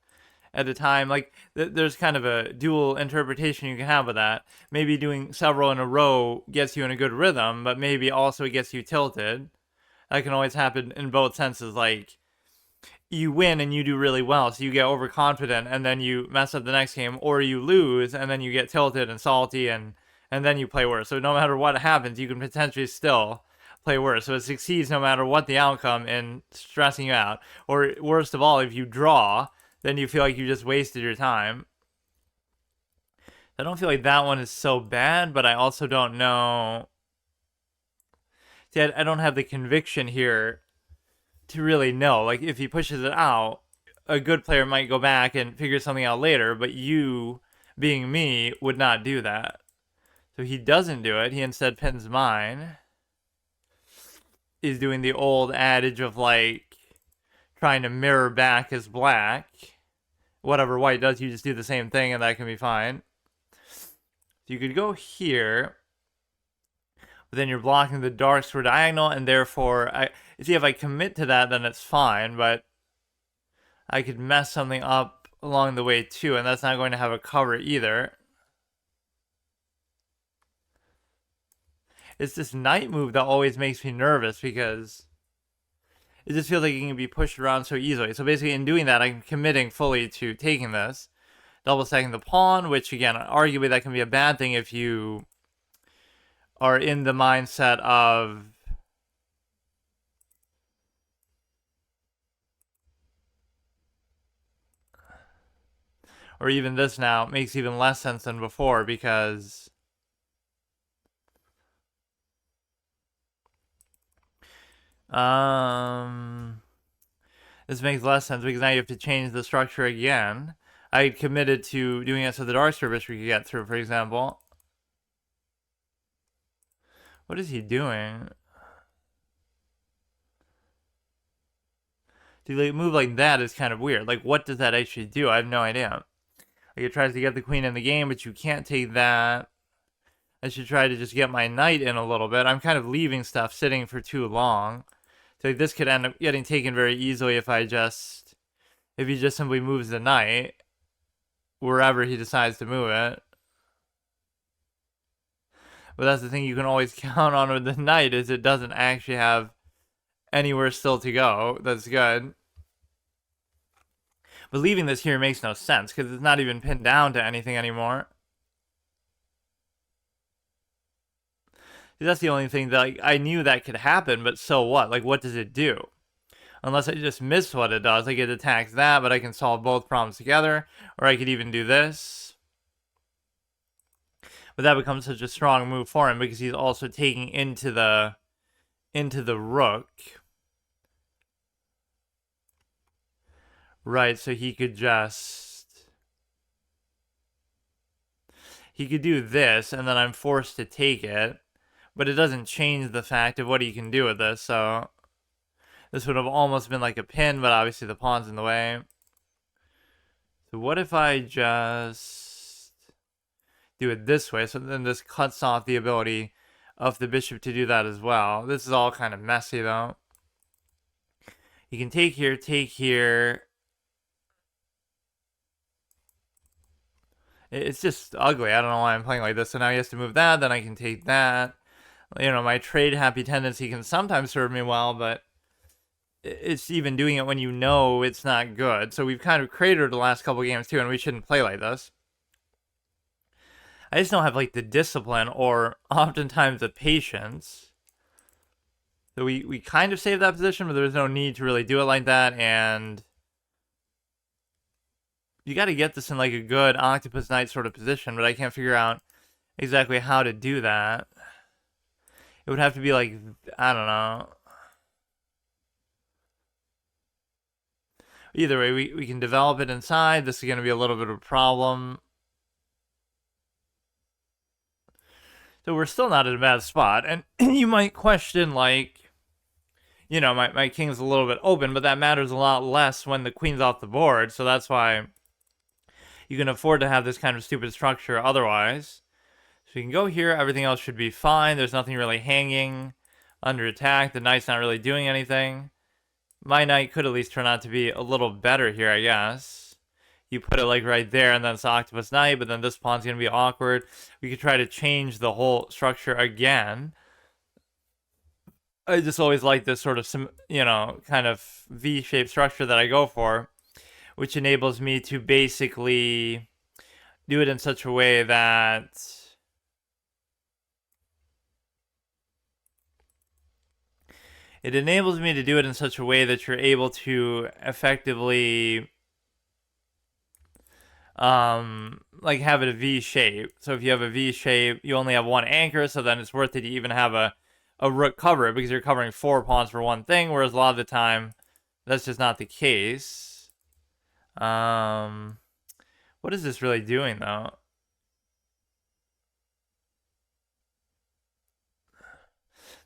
at a time, like there's kind of a dual interpretation you can have of that. Maybe doing several in a row gets you in a good rhythm, but maybe also it gets you tilted. That can always happen in both senses. Like you win and you do really well, so you get overconfident, and then you mess up the next game, or you lose and then you get tilted and salty, and then you play worse. So no matter what happens, you can potentially still play worse. So it succeeds no matter what the outcome in stressing you out. Or worst of all, if you draw, then you feel like you just wasted your time. I don't feel like that one is so bad, but I also don't know. See, I don't have the conviction here to really know. Like, if he pushes it out, a good player might go back and figure something out later, but you, being me, would not do that. So he doesn't do it. He instead pins mine. He's doing the old adage of, like, trying to mirror back as black. Whatever white does, you just do the same thing, and that can be fine. So you could go here, but then you're blocking the darks for diagonal, and therefore, see, if I commit to that, then it's fine, but I could mess something up along the way too, and that's not going to have a cover either. It's this knight move that always makes me nervous because it just feels like it can be pushed around so easily. So basically, in doing that, I'm committing fully to taking this. Double stacking the pawn, which again, arguably that can be a bad thing if you are in the mindset of or even this now makes even less sense than before because this makes less sense because now you have to change the structure again. I committed to doing it so the dark service we could get through, for example. What is he doing? See, like, a move like that is kind of weird. Like, what does that actually do? I have no idea. Like, it tries to get the queen in the game, but you can't take that. I should try to just get my knight in a little bit. I'm kind of leaving stuff sitting for too long. So like, this could end up getting taken very easily if he just simply moves the knight wherever he decides to move it. But that's the thing you can always count on with the knight is it doesn't actually have anywhere still to go. That's good. But leaving this here makes no sense because it's not even pinned down to anything anymore. That's the only thing that like, I knew that could happen, but so what? Like, what does it do? Unless I just miss what it does. Like, it attacks that, but I can solve both problems together. Or I could even do this. But that becomes such a strong move for him because he's also taking into the rook. Right, so he could do this, and then I'm forced to take it. But it doesn't change the fact of what he can do with this, so this would have almost been like a pin, but obviously the pawn's in the way. So what if I just do it this way? So then this cuts off the ability of the bishop to do that as well. This is all kind of messy, though. You can take here, take here. It's just ugly. I don't know why I'm playing like this. So now he has to move that, then I can take that. You know, my trade happy tendency can sometimes serve me well, but it's even doing it when you know it's not good. So we've kind of cratered the last couple games too, and we shouldn't play like this. I just don't have like the discipline or oftentimes the patience. So we kind of saved that position, but there's no need to really do it like that, and you got to get this in like a good octopus knight sort of position, but I can't figure out exactly how to do that. It would have to be like, I don't know. Either way, we can develop it inside. This is going to be a little bit of a problem. So we're still not in a bad spot. And you might question, like, you know, my king's a little bit open, but that matters a lot less when the queen's off the board. So that's why you can afford to have this kind of stupid structure otherwise. So we can go here. Everything else should be fine. There's nothing really hanging under attack. The knight's not really doing anything. My knight could at least turn out to be a little better here, I guess. You put it like right there, and then it's octopus knight, but then this pawn's going to be awkward. We could try to change the whole structure again. I just always like this sort of, you know, kind of V-shaped structure that I go for, which enables me to basically do it in such a way that it enables me to do it in such a way that you're able to effectively like have it a V shape. So if you have a V shape, you only have one anchor, so then it's worth it to even have a rook cover it because you're covering 4 pawns for one thing, whereas a lot of the time that's just not the case. What is this really doing though?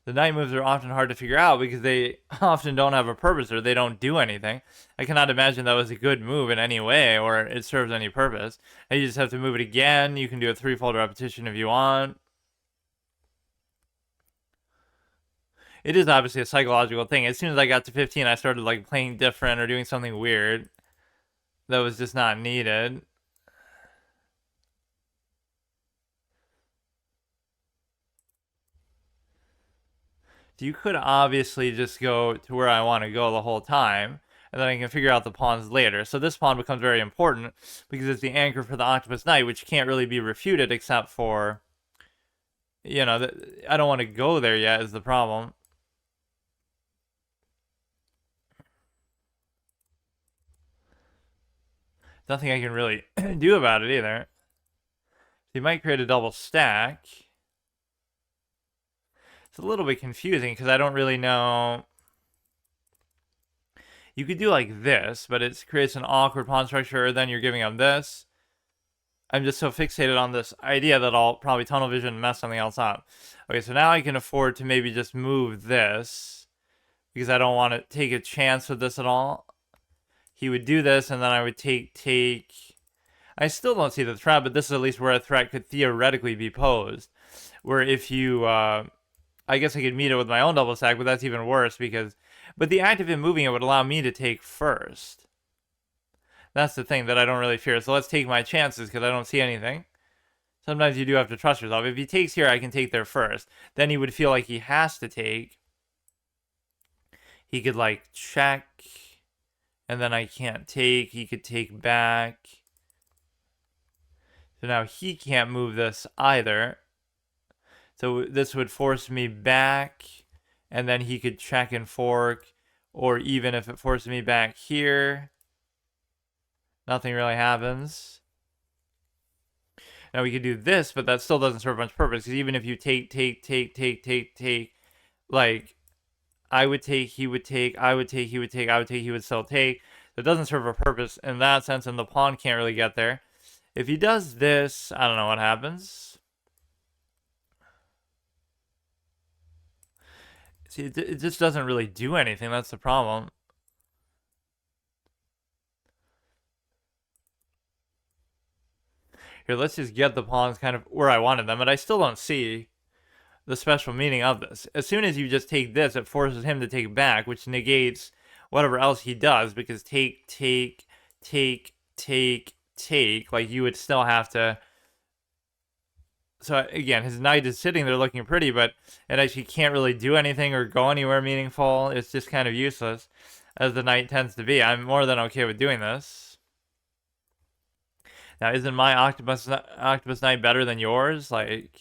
The knight moves are often hard to figure out because they often don't have a purpose or they don't do anything. I cannot imagine that was a good move in any way or it serves any purpose. And you just have to move it again. You can do a 3-fold repetition if you want. It is obviously a psychological thing. As soon as I got to 15, I started like playing different or doing something weird that was just not needed. You could obviously just go to where I want to go the whole time, and then I can figure out the pawns later. So this pawn becomes very important because it's the anchor for the octopus knight, which can't really be refuted except for, you know, I don't want to go there yet is the problem. Nothing I can really do about it either. You might create a double stack. It's a little bit confusing because I don't really know. You could do like this, but it creates an awkward pawn structure, then you're giving up this. I'm just so fixated on this idea that I'll probably tunnel vision and mess something else up. Okay, so now I can afford to maybe just move this because I don't want to take a chance with this at all. He would do this, and then I would take. I still don't see the threat, but this is at least where a threat could theoretically be posed. Where if you, I guess I could meet it with my own double stack, but that's even worse because, but the act of him moving it would allow me to take first. That's the thing that I don't really fear. So let's take my chances because I don't see anything. Sometimes you do have to trust yourself. If he takes here, I can take there first. Then he would feel like he has to take. He could like check, and then I can't take. He could take back. So now he can't move this either. So this would force me back, and then he could check and fork, or even if it forces me back here, nothing really happens. Now we could do this, but that still doesn't serve much purpose, because even if you take, like, I would take, he would take, I would take, he would take, I would take, he would still take. It doesn't serve a purpose in that sense, and the pawn can't really get there. If he does this, I don't know what happens. See, it just doesn't really do anything. That's the problem. Here, let's just get the pawns kind of where I wanted them, but I still don't see the special meaning of this. As soon as you just take this, it forces him to take back, which negates whatever else he does, because take, like you would still have to. So again, his knight is sitting there looking pretty, but it actually can't really do anything or go anywhere meaningful. It's just kind of useless, as the knight tends to be. I'm more than okay with doing this. Now, isn't my octopus knight better than yours? Like,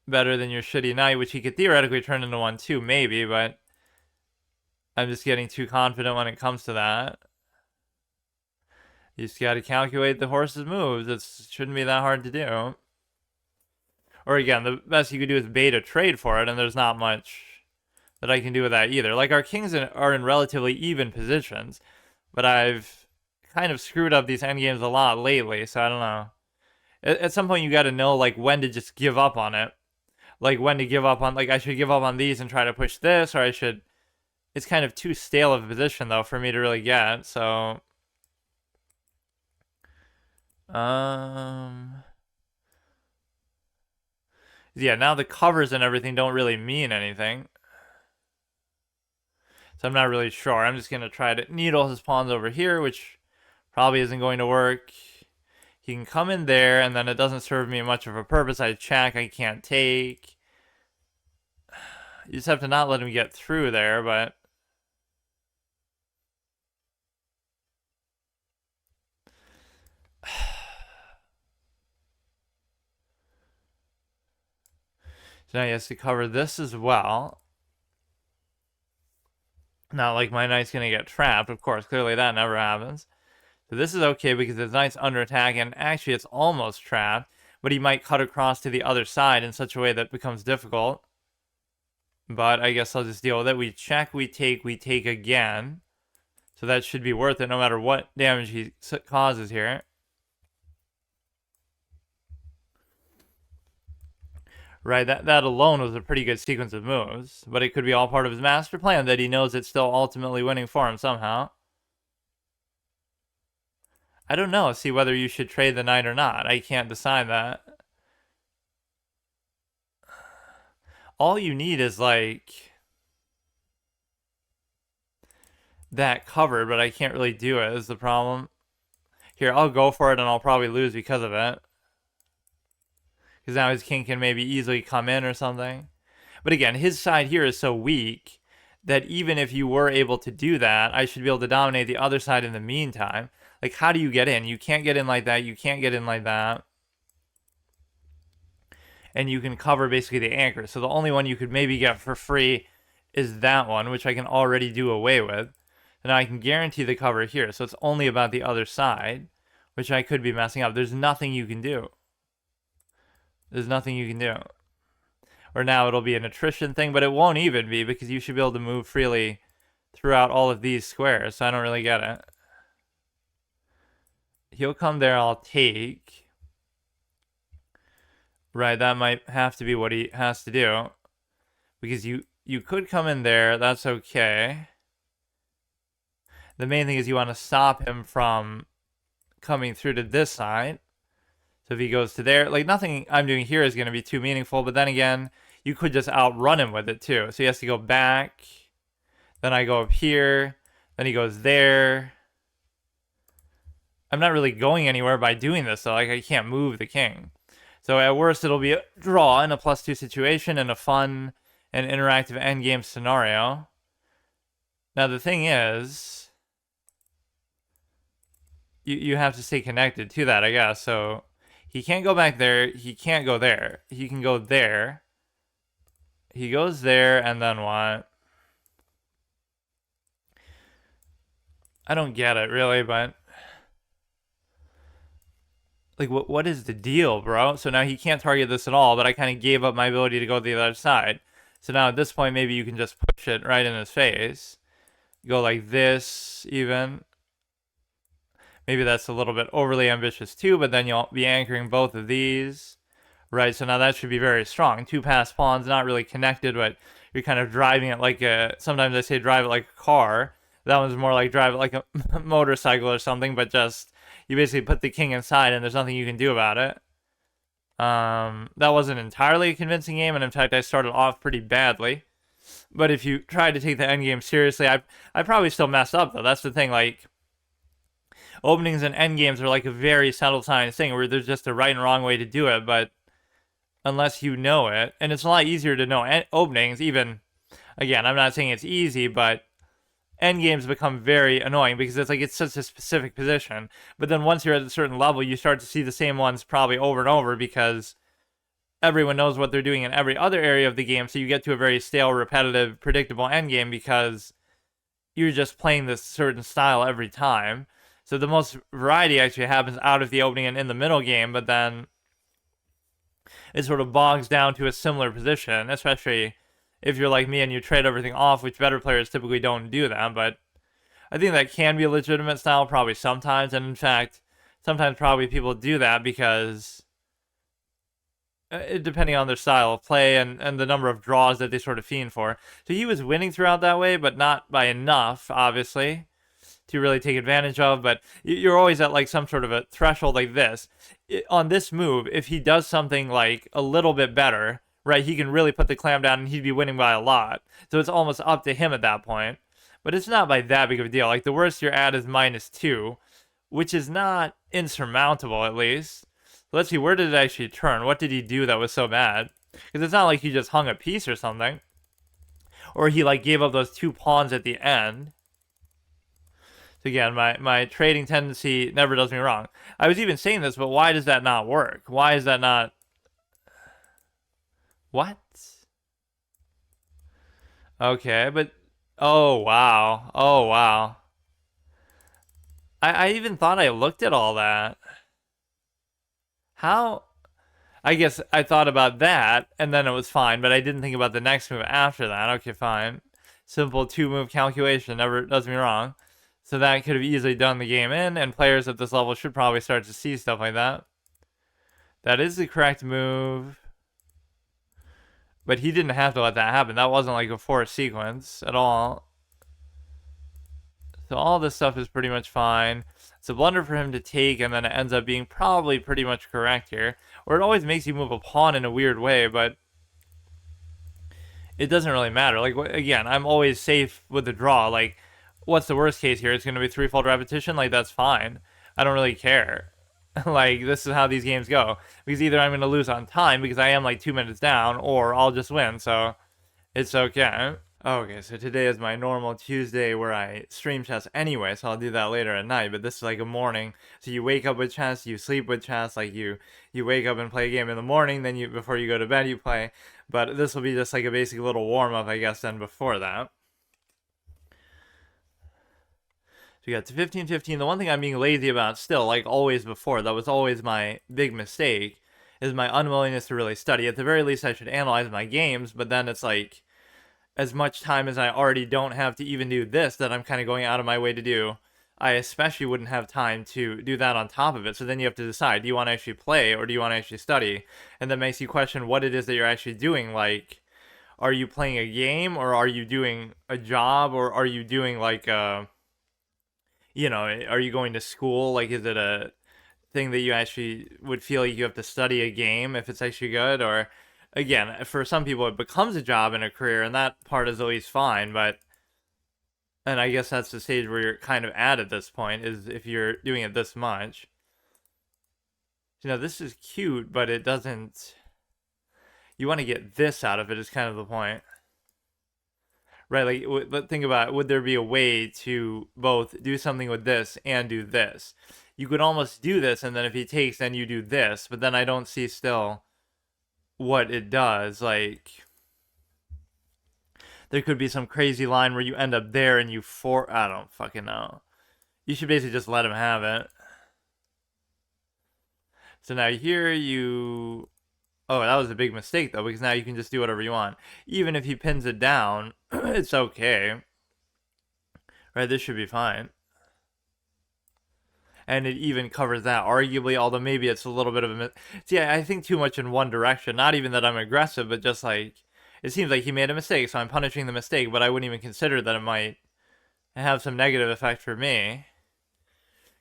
better than your shitty knight, which he could theoretically turn into one too, maybe, but I'm just getting too confident when it comes to that. You just got to calculate the horse's moves. It shouldn't be that hard to do. Or again, the best you could do is bait a trade for it, and there's not much that I can do with that either. Like, our kings are in relatively even positions. but I've kind of screwed up these endgames a lot lately, so I don't know. At some point, you got to know like when to just give up on it, like when to give up on, like I should give up on these and try to push this, or I should. It's kind of too stale of a position though for me to really get. So, yeah. Now the covers and everything don't really mean anything. So I'm not really sure. I'm just gonna try to needle his pawns over here, which probably isn't going to work. He can come in there, and then it doesn't serve me much of a purpose. I check, I can't take. You just have to not let him get through there, but... So now he has to cover this as well. Not like my knight's going to get trapped, of course. Clearly that never happens. So this is okay because his knight's under attack, and actually it's almost trapped. But he might cut across to the other side in such a way that becomes difficult. But I guess I'll just deal with it. We check, we take again. So that should be worth it no matter what damage he causes here. Right, that alone was a pretty good sequence of moves. But it could be all part of his master plan that he knows it's still ultimately winning for him somehow. I don't know, see whether you should trade the knight or not. I can't decide that. All you need is like... that covered, but I can't really do it is the problem. Here, I'll go for it and I'll probably lose because of it. Because now his king can maybe easily come in or something. But again, his side here is so weak that even if you were able to do that, I should be able to dominate the other side in the meantime. Like, how do you get in? You can't get in like that. You can't get in like that. And you can cover basically the anchor. So the only one you could maybe get for free is that one, which I can already do away with. And now I can guarantee the cover here. So it's only about the other side, which I could be messing up. There's nothing you can do. There's nothing you can do. Or now it'll be an attrition thing, but it won't even be because you should be able to move freely throughout all of these squares. So I don't really get it. He'll come there, I'll take. Right, that might have to be what he has to do. Because you could come in there, that's okay. The main thing is you want to stop him from coming through to this side. So if he goes to there, like nothing I'm doing here is going to be too meaningful. But then again, you could just outrun him with it too. So he has to go back. Then I go up here. Then he goes there. I'm not really going anywhere by doing this though. Like I can't move the king. So at worst, it'll be a draw in a +2 situation and a fun and interactive endgame scenario. Now the thing is... You have to stay connected to that, I guess. So he can't go back there. He can't go there. He can go there. He goes there, and then what? I don't get it, really, but... like, what is the deal, bro? So now he can't target this at all, but I kind of gave up my ability to go to the other side. So now at this point, maybe you can just push it right in his face. Go like this, even. Maybe that's a little bit overly ambitious too, but then you'll be anchoring both of these. Right, so now that should be very strong. 2 passed pawns, not really connected, but you're kind of driving it like a... sometimes I say drive it like a car. That one's more like drive it like a motorcycle or something, but just... you basically put the king inside and there's nothing you can do about it. That wasn't entirely a convincing game, and in fact I started off pretty badly. But if you tried to take the endgame seriously, I probably still messed up though. That's the thing, like... openings and endgames are like a very subtle science thing where there's just a right and wrong way to do it, but unless you know it, and it's a lot easier to know openings, even, again, I'm not saying it's easy, but endgames become very annoying because it's like it's such a specific position. But then once you're at a certain level, you start to see the same ones probably over and over because everyone knows what they're doing in every other area of the game, so you get to a very stale, repetitive, predictable endgame because you're just playing this certain style every time. So the most variety actually happens out of the opening and in the middle game, but then it sort of bogs down to a similar position, especially if you're like me and you trade everything off, which better players typically don't do that. But I think that can be a legitimate style probably sometimes, and in fact, sometimes probably people do that because depending on their style of play and the number of draws that they sort of fiend for. So he was winning throughout that way, but not by enough, obviously, to really take advantage of. But you're always at like some sort of a threshold like this. On this move, if he does something like a little bit better, right, he can really put the clamp down and he'd be winning by a lot. So it's almost up to him at that point. But it's not by that big of a deal. Like the worst you're at is -2, which is not insurmountable at least. Let's see, where did it actually turn? What did he do that was so bad? Because it's not like he just hung a piece or something. Or he like gave up those 2 pawns at the end. So again, my trading tendency never does me wrong. I was even saying this, but why does that not work? Why is that not... What? Okay, but... Oh, wow. Oh, wow. I even thought I looked at all that. How? I guess I thought about that, and then it was fine, but I didn't think about the next move after that. Okay, fine. Simple 2-move calculation never does me wrong. So that could have easily done the game in, and players at this level should probably start to see stuff like that. That is the correct move. But he didn't have to let that happen. That wasn't like a forced sequence at all. So all this stuff is pretty much fine. It's a blunder for him to take, and then it ends up being probably pretty much correct here. Or it always makes you move a pawn in a weird way, but it doesn't really matter. Like, again, I'm always safe with the draw. Like, what's the worst case here? It's going to be 3-fold repetition? Like, that's fine. I don't really care. Like, this is how these games go. Because either I'm going to lose on time because I am like 2 minutes down, or I'll just win, so it's okay. Okay, so today is my normal Tuesday where I stream chess anyway, so I'll do that later at night, but this is like a morning. So you wake up with chess, you sleep with chess, like you wake up and play a game in the morning, then you before you go to bed you play. But this will be just like a basic little warm-up, I guess, then before that. So you got to 15-15. The one thing I'm being lazy about still, like always before, that was always my big mistake, is my unwillingness to really study. At the very least, I should analyze my games, but then it's like, as much time as I already don't have to even do this that I'm kind of going out of my way to do, I especially wouldn't have time to do that on top of it. So then you have to decide, do you want to actually play or do you want to actually study? And that makes you question what it is that you're actually doing. Like, are you playing a game, or are you doing a job, or are you doing like you know, are you going to school? Like, is it a thing that you actually would feel like you have to study a game if it's actually good? Or again, for some people it becomes a job and a career, and that part is always fine, but and I guess that's the stage where you're kind of at this point, is if you're doing it this much. You know, this is cute, but it doesn't... You want to get this out of it is kind of the point. Right, like, think about it. Would there be a way to both do something with this and do this? You could almost do this, and then if he takes, then you do this, but then I don't see still what it does. Like, there could be some crazy line where you end up there and you I don't fucking know. You should basically just let him have it. So now here you... Oh, that was a big mistake, though, because now you can just do whatever you want. Even if he pins it down, it's okay. Right, this should be fine. And it even covers that, arguably, although maybe it's a little bit of a... See, I think too much in one direction. Not even that I'm aggressive, but just like... It seems like he made a mistake, so I'm punishing the mistake, but I wouldn't even consider that it might have some negative effect for me.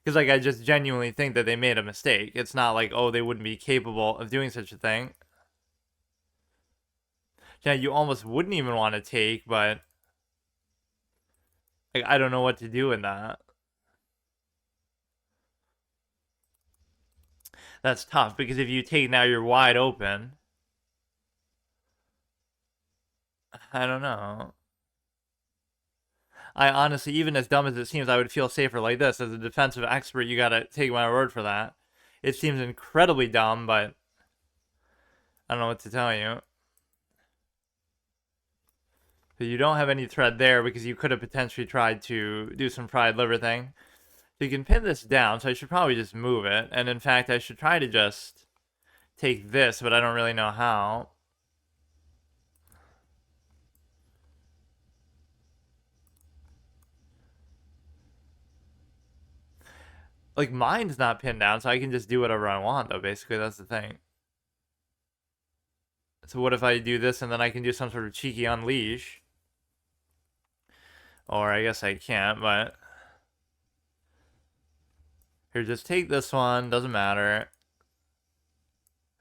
Because, like, I just genuinely think that they made a mistake. It's not like, oh, they wouldn't be capable of doing such a thing. Yeah, you almost wouldn't even want to take, but... Like, I don't know what to do in that. That's tough, because if you take now, you're wide open. I don't know. I honestly, even as dumb as it seems, I would feel safer like this. As a defensive expert, you gotta take my word for that. It seems incredibly dumb, but I don't know what to tell you. So you don't have any thread there because you could have potentially tried to do some fried liver thing. So you can pin this down, so I should probably just move it. And in fact, I should try to just take this, but I don't really know how. Like, mine's not pinned down, so I can just do whatever I want, though, basically. That's the thing. So what if I do this and then I can do some sort of cheeky unleash? Or I guess I can't, but... Here, just take this one. Doesn't matter.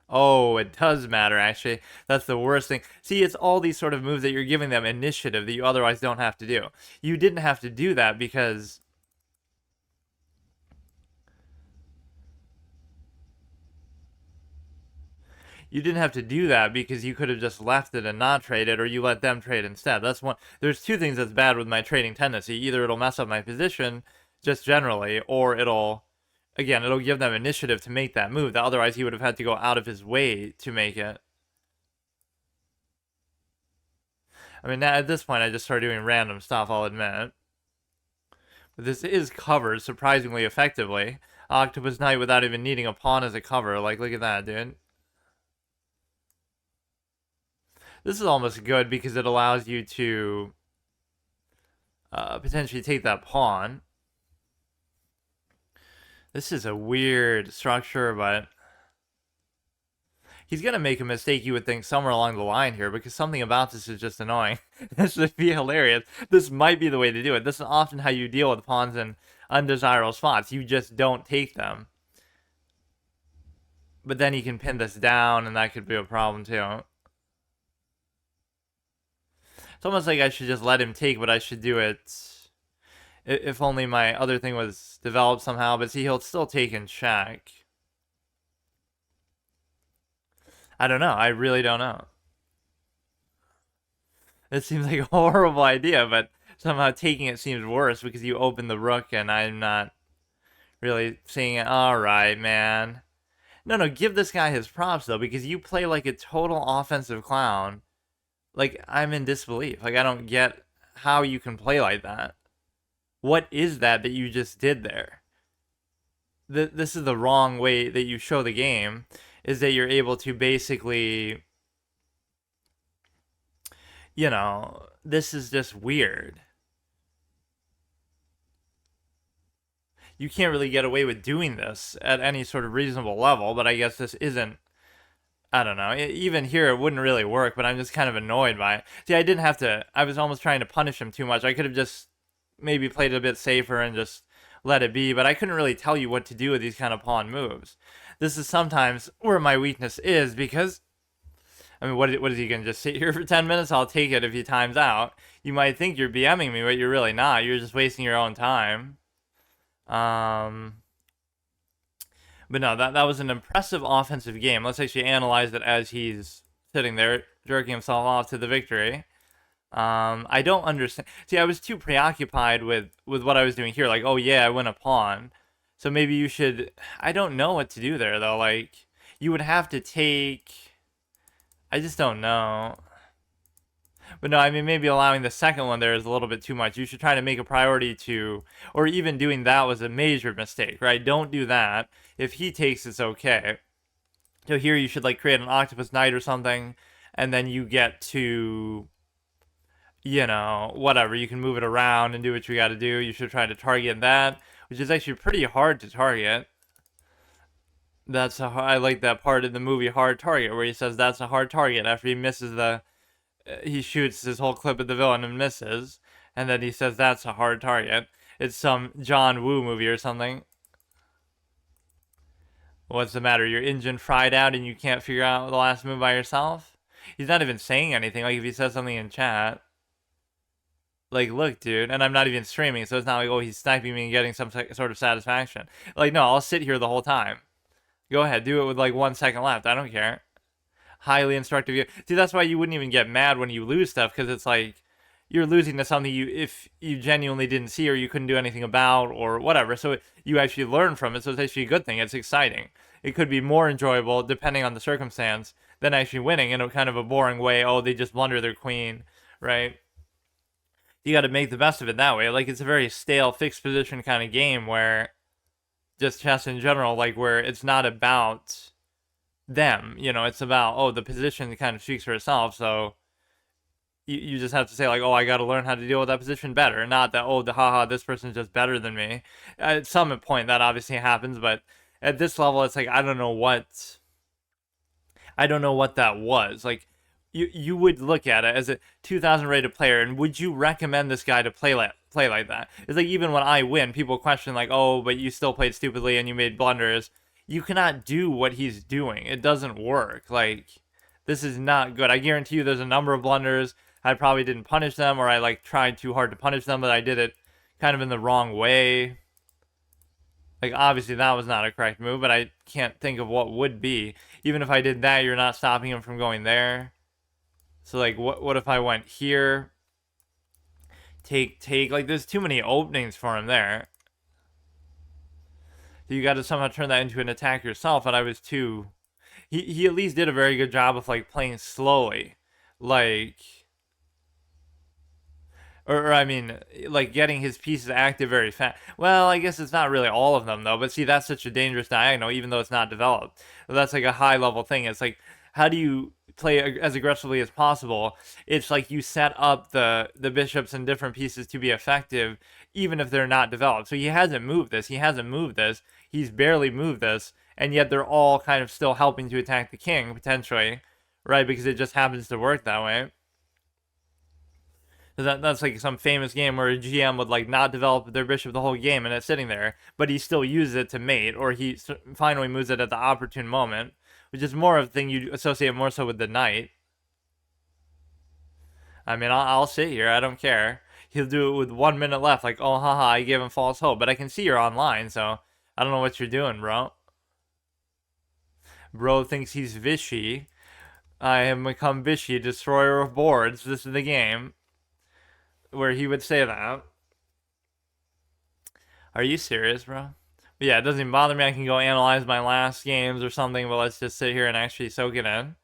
Oh, it does matter, actually. That's the worst thing. See, it's all these sort of moves that you're giving them initiative that you otherwise don't have to do. You didn't have to do that because... You didn't have to do that because you could have just left it and not traded, or you let them trade instead. That's one. There's two things that's bad with my trading tendency. Either it'll mess up my position, just generally, or it'll give them initiative to make that move. That otherwise he would have had to go out of his way to make it. I mean, at this point, I just started doing random stuff, I'll admit. But this is covered surprisingly effectively. Octopus Knight without even needing a pawn as a cover. Like, look at that, dude. This is almost good because it allows you to potentially take that pawn. This is a weird structure, but he's going to make a mistake, you would think, somewhere along the line here, because something about this is just annoying. This would be hilarious. This might be the way to do it. This is often how you deal with pawns in undesirable spots. You just don't take them. But then he can pin this down, and that could be a problem, too. It's almost like I should just let him take, but I should do it if only my other thing was developed somehow. But see, he'll still take and check. I don't know. I really don't know. It seems like a horrible idea, but somehow taking it seems worse because you open the rook and I'm not really seeing it. All right, man. No, give this guy his props, though, because you play like a total offensive clown. Like, I'm in disbelief. Like, I don't get how you can play like that. What is that you just did there? This is the wrong way that you show the game, is that you're able to basically, you know, this is just weird. You can't really get away with doing this at any sort of reasonable level, but I guess this isn't. I don't know. Even here, it wouldn't really work, but I'm just kind of annoyed by it. See, I didn't have to. I was almost trying to punish him too much. I could have just maybe played it a bit safer and just let it be, but I couldn't really tell you what to do with these kind of pawn moves. This is sometimes where my weakness is because, I mean, what is he going to just sit here for 10 minutes? I'll take it if he times out. You might think you're BMing me, but you're really not. You're just wasting your own time. But no, that was an impressive offensive game. Let's actually analyze it as he's sitting there, jerking himself off to the victory. I don't understand. See, I was too preoccupied with what I was doing here. Like, oh yeah, I win a pawn. So maybe you should... I don't know what to do there, though. Like, you would have to take... I just don't know. But no, I mean, maybe allowing the second one there is a little bit too much. You should try to make a priority to... Or even doing that was a major mistake, right? Don't do that. If he takes, it's okay. So here you should, like, create an Octopus Knight or something, and then you get to... You know, whatever. You can move it around and do what you got to do. You should try to target that, which is actually pretty hard to target. I like that part of the movie Hard Target, where he says that's a hard target after he misses he shoots his whole clip at the villain and misses, and then he says that's a hard target. It's some John Woo movie or something. What's the matter? Your engine fried out and you can't figure out the last move by yourself? He's not even saying anything. Like, if he says something in chat, like, look, dude, and I'm not even streaming, so it's not like, oh, he's sniping me and getting some sort of satisfaction. Like, no, I'll sit here the whole time. Go ahead, do it with like 1 second left. I don't care. Highly instructive. See, that's why you wouldn't even get mad when you lose stuff, because it's like you're losing to something if you genuinely didn't see or you couldn't do anything about or whatever. So you actually learn from it, so it's actually a good thing. It's exciting. It could be more enjoyable, depending on the circumstance, than actually winning in a kind of a boring way. Oh, they just blunder their queen, right? You got to make the best of it that way. Like, it's a very stale, fixed position kind of game where just chess in general, like, where it's not about them, you know, it's about, oh, the position kind of speaks for itself. So you just have to say like, oh, I got to learn how to deal with that position better, not that, oh, the haha, this person's just better than me. At some point that obviously happens, but at this level it's like I don't know what that was. Like you would look at it as a 2000 rated player, and would you recommend this guy to play like that? It's like even when I win, people question like, oh, but you still played stupidly and you made blunders. You cannot do what he's doing. It doesn't work. Like this is not good. I guarantee you, there's a number of blunders. I probably didn't punish them, or I like tried too hard to punish them, but I did it kind of in the wrong way. Like, obviously, that was not a correct move, but I can't think of what would be. Even if I did that, you're not stopping him from going there. So, like, what if I went here? Take. Like, there's too many openings for him there. So you got to somehow turn that into an attack yourself, and I was too... He at least did a very good job of, like, playing slowly. Like... Or I mean, like getting his pieces active very fast. Well, I guess it's not really all of them though. But see, that's such a dangerous diagonal, even though it's not developed. That's like a high level thing. It's like, how do you play as aggressively as possible? It's like you set up the bishops and different pieces to be effective, even if they're not developed. So he hasn't moved this. He hasn't moved this. He's barely moved this, and yet they're all kind of still helping to attack the king potentially, right? Because it just happens to work that way. That's like some famous game where a GM would like not develop their bishop the whole game and it's sitting there, but he still uses it to mate, or he finally moves it at the opportune moment, which is more of a thing you associate more so with the knight. I mean, I'll sit here, I don't care. He'll do it with 1 minute left, like, oh, haha, I gave him false hope, but I can see you're online, so I don't know what you're doing, bro. Bro thinks he's Vichy. I have become Vichy, destroyer of boards. This is the game where he would say that. Are you serious, bro? But yeah, it doesn't even bother me. I can go analyze my last games or something, but let's just sit here and actually soak it in.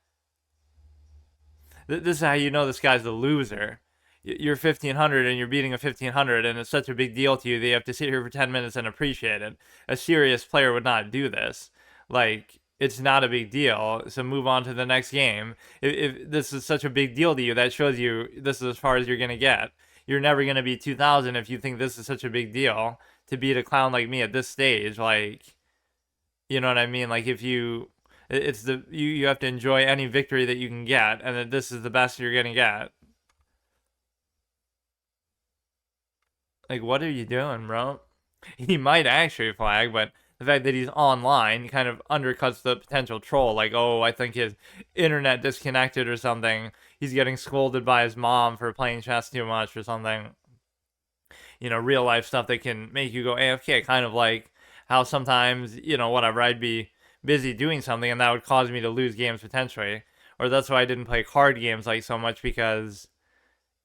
This is how you know this guy's a loser. You're 1500 and you're beating a 1500, and it's such a big deal to you that you have to sit here for 10 minutes and appreciate it. A serious player would not do this. Like, it's not a big deal, so move on to the next game. If this is such a big deal to you, that shows you this is as far as you're going to get. You're never going to be 2000 if you think this is such a big deal to beat a clown like me at this stage. Like, you know what I mean? Like, if you... It's the you have to enjoy any victory that you can get, and that this is the best you're gonna get. Like, what are you doing, bro? He might actually flag, but the fact that he's online kind of undercuts the potential troll. Like, oh, I think his internet disconnected or something. He's getting scolded by his mom for playing chess too much or something. You know, real life stuff that can make you go AFK. Kind of like how sometimes, you know, whatever, I'd be busy doing something and that would cause me to lose games potentially. Or that's why I didn't play card games like so much, because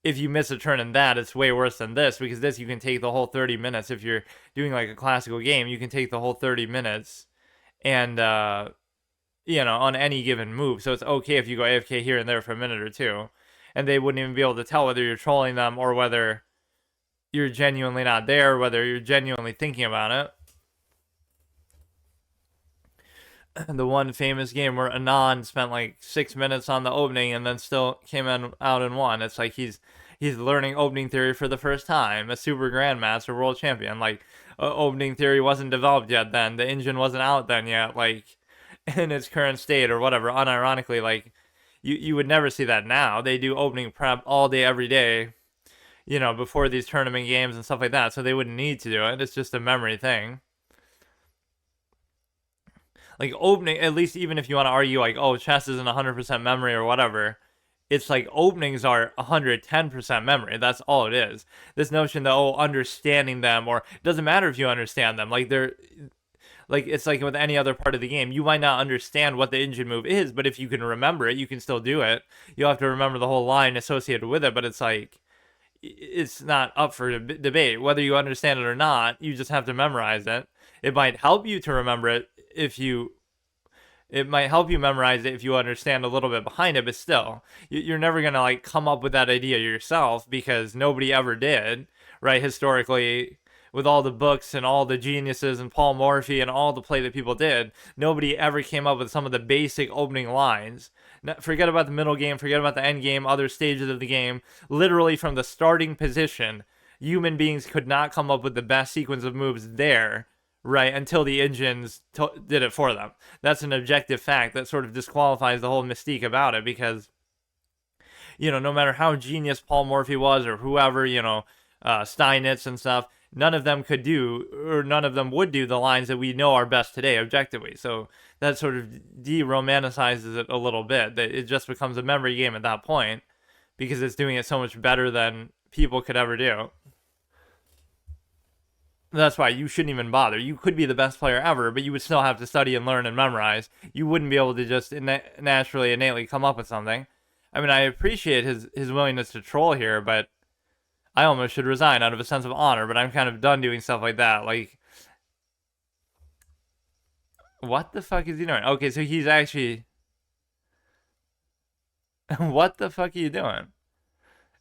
if you miss a turn in that, it's way worse than this, because this you can take the whole 30 minutes. If you're doing like a classical game, you can take the whole 30 minutes and you know, on any given move. So it's okay if you go AFK here and there for a minute or two, and they wouldn't even be able to tell whether you're trolling them or whether you're genuinely not there, whether you're genuinely thinking about it. The one famous game where Anand spent like 6 minutes on the opening and then still came out and won. It's like he's learning opening theory for the first time. A super grandmaster, world champion. Like, opening theory wasn't developed yet then. The engine wasn't out then yet. Like, in its current state or whatever. Unironically, like, you would never see that now. They do opening prep all day, every day, you know, before these tournament games and stuff like that. So they wouldn't need to do it. It's just a memory thing. Like, opening, at least even if you want to argue like, oh, chess isn't 100% memory or whatever, it's like openings are 110% memory. That's all it is. This notion that, oh, understanding them, or it doesn't matter if you understand them, like they're like, it's like with any other part of the game, you might not understand what the engine move is, but if you can remember it, you can still do it. You'll have to remember the whole line associated with it, but it's like, it's not up for debate whether you understand it or not. You just have to memorize it. It might help you to remember it if you it might help you memorize it if you understand a little bit behind it, but still, you're never going to like come up with that idea yourself, because nobody ever did, right? Historically, with all the books and all the geniuses and Paul Morphy and all the play that people did, nobody ever came up with some of the basic opening lines Forget about the middle game, forget about the end game, other stages of the game. Literally from the starting position, human beings could not come up with the best sequence of moves there, right, until the engines did it for them. That's an objective fact that sort of disqualifies the whole mystique about it, because, no matter how genius Paul Morphy was or whoever, Steinitz and stuff, none of them could do, or none of them would do the lines that we know are best today objectively. So that sort of de-romanticizes it a little bit. That it just becomes a memory game at that point because it's doing it so much better than people could ever do. That's why you shouldn't even bother. You could be the best player ever, but you would still have to study and learn and memorize. You wouldn't be able to just naturally, innately come up with something. I mean, I appreciate his willingness to troll here, but I almost should resign out of a sense of honor, but I'm kind of done doing stuff like that. Like, what the fuck is he doing? Okay, so he's actually... What the fuck are you doing?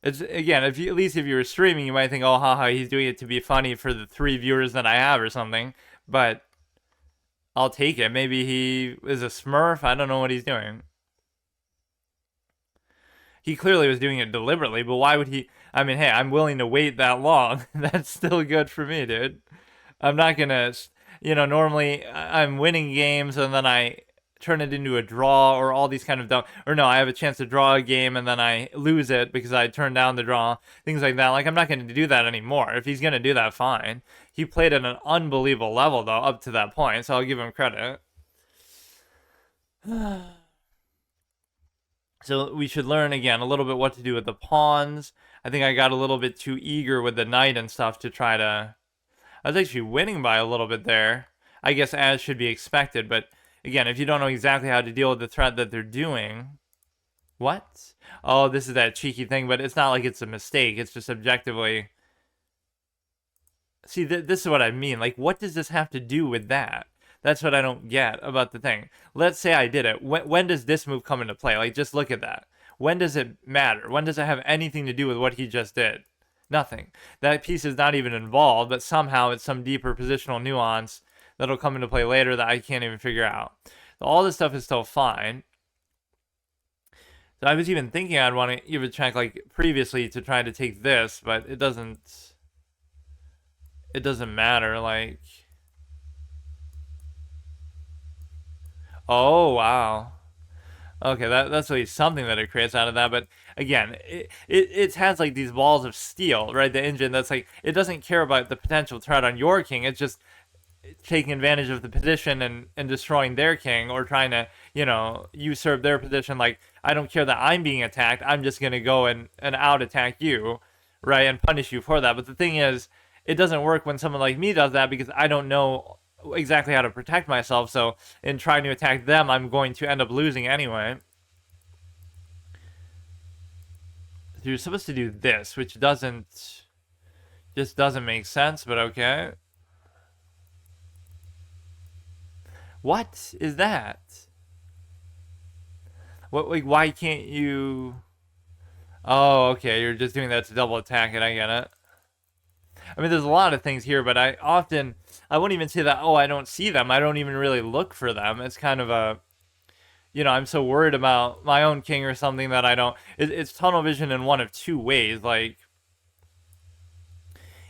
It's, again, at least if you were streaming, you might think, oh, haha, he's doing it to be funny for the 3 viewers that I have or something. But I'll take it. Maybe he is a smurf. I don't know what he's doing. He clearly was doing it deliberately, but why would he... I mean, hey, I'm willing to wait that long. That's still good for me, dude. I'm not gonna... normally I'm winning games and then I turn it into a draw or all these kind of dumb... Or no, I have a chance to draw a game and then I lose it because I turned down the draw. Things like that. Like, I'm not going to do that anymore. If he's going to do that, fine. He played at an unbelievable level, though, up to that point, so I'll give him credit. So we should learn, again, a little bit what to do with the pawns. I think I got a little bit too eager with the knight and stuff to try to... I was actually winning by a little bit there. I guess as should be expected, but again, if you don't know exactly how to deal with the threat that they're doing... What? Oh, this is that cheeky thing, but it's not like it's a mistake. It's just objectively... See, this is what I mean. Like, what does this have to do with that? That's what I don't get about the thing. Let's say I did it. When does this move come into play? Like, just look at that. When does it matter? When does it have anything to do with what he just did? Nothing. That piece is not even involved, but somehow it's some deeper positional nuance that'll come into play later that I can't even figure out. So all this stuff is still fine. So I was even thinking I'd want to even check, like, previously to try to take this, but it doesn't matter, like... Oh, wow. Okay, that's at least something that it creates out of that, but again, it has like these balls of steel, right? The engine that's like, it doesn't care about the potential threat on your king, it's just taking advantage of the position and destroying their king, or trying to, usurp their position. Like, I don't care that I'm being attacked, I'm just gonna go and out-attack you, right? And punish you for that. But the thing is, it doesn't work when someone like me does that, because I don't know exactly how to protect myself, so in trying to attack them, I'm going to end up losing anyway. So you're supposed to do this, which just doesn't make sense, but okay. What is that? What, like, why can't you... Oh, okay, you're just doing that to double attack it, I get it. I mean, there's a lot of things here, but I wouldn't even say that, oh, I don't see them. I don't even really look for them. It's kind of a, I'm so worried about my own king or something that I don't... It's tunnel vision in one of two ways. Like,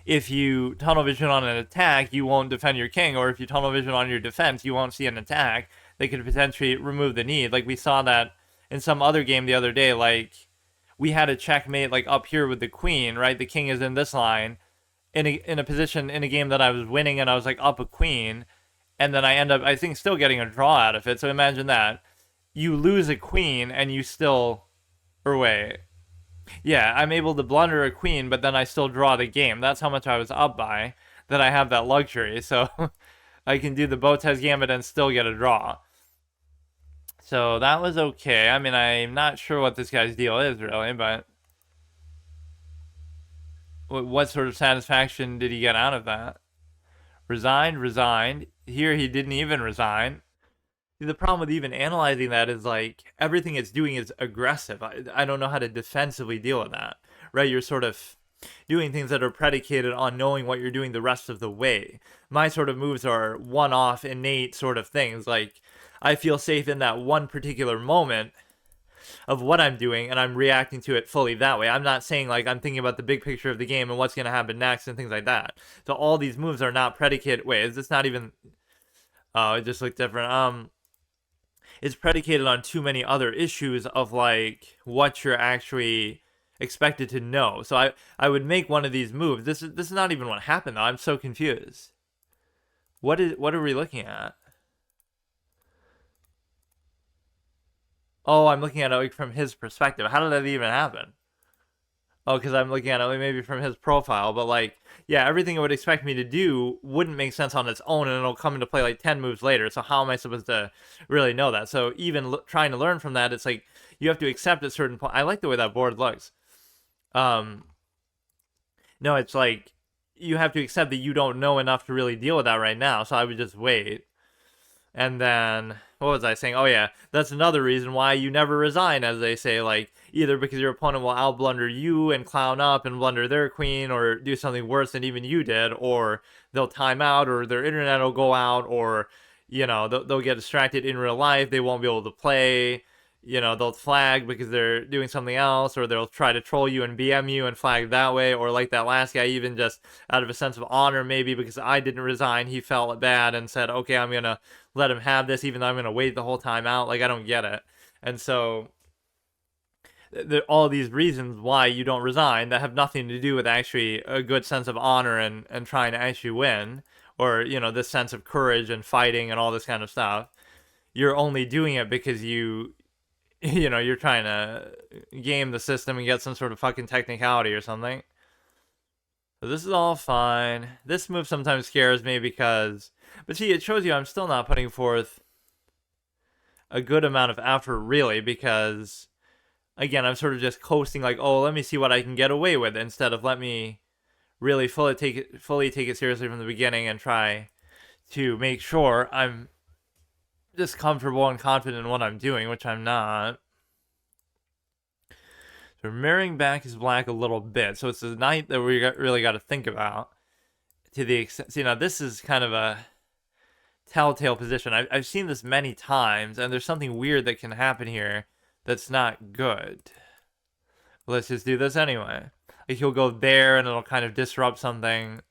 if you tunnel vision on an attack, you won't defend your king, or if you tunnel vision on your defense, you won't see an attack that could potentially remove the need. Like, we saw that in some other game the other day. Like, we had a checkmate, like, up here with the queen, right? The king is in this line, in a position in a game that I was winning, and I was like up a queen, and then I end up, I think, still getting a draw out of it. So imagine that. You lose a queen and you still... Or wait. Yeah, I'm able to blunder a queen, but then I still draw the game. That's how much I was up by, that I have that luxury. So I can do the Botez Gambit and still get a draw. So that was okay. I mean, I'm not sure what this guy's deal is, really, but... What sort of satisfaction did he get out of that? Resigned. Here he didn't even resign. See, the problem with even analyzing that is, like, everything it's doing is aggressive. I don't know how to defensively deal with that, right? You're sort of doing things that are predicated on knowing what you're doing the rest of the way. My sort of moves are one-off, innate sort of things. Like, I feel safe in that one particular moment, of what I'm doing, and I'm reacting to it fully that way. I'm not saying like I'm thinking about the big picture of the game and what's going to happen next and things like that. So all these moves are not predicated. Wait, is this not even? Oh, it just looked different. It's predicated on too many other issues of like what you're actually expected to know. So I would make one of these moves. This is not even what happened though. I'm so confused. What are we looking at? Oh, I'm looking at it like from his perspective. How did that even happen? Oh, because I'm looking at it like maybe from his profile, but like, yeah, everything it would expect me to do wouldn't make sense on its own, and it'll come into play like 10 moves later. So how am I supposed to really know that? So even trying to learn from that, it's like you have to accept at certain point. I like the way that board looks. No, it's like you have to accept that you don't know enough to really deal with that right now. So I would just wait. And then, what was I saying? Oh, yeah, that's another reason why you never resign, as they say. Like, either because your opponent will out-blunder you and clown up and blunder their queen, or do something worse than even you did, or they'll time out, or their internet will go out, or, you know, they'll get distracted in real life. They won't be able to play. You know, they'll flag because they're doing something else, or they'll try to troll you and BM you and flag that way, or like that last guy, even just out of a sense of honor, maybe because I didn't resign, he felt bad and said, okay, I'm going to let him have this, even though I'm going to wait the whole time out. Like, I don't get it. And so, all these reasons why you don't resign that have nothing to do with actually a good sense of honor and trying to actually win, or, you know, this sense of courage and fighting and all this kind of stuff. You're only doing it because you know, you're trying to game the system and get some sort of fucking technicality or something. So this is all fine. This move sometimes scares me because... But see, it shows you I'm still not putting forth a good amount of effort, really, because, again, I'm sort of just coasting like, oh, let me see what I can get away with, instead of let me really fully take it seriously from the beginning and try to make sure I'm just comfortable and confident in what I'm doing, which I'm not. So we're mirroring back his black a little bit. So it's the knight that we really got to think about. To the extent, see, now this is kind of a telltale position. I've seen this many times, and there's something weird that can happen here that's not good. Let's just do this anyway. Like, he'll go there, and it'll kind of disrupt something.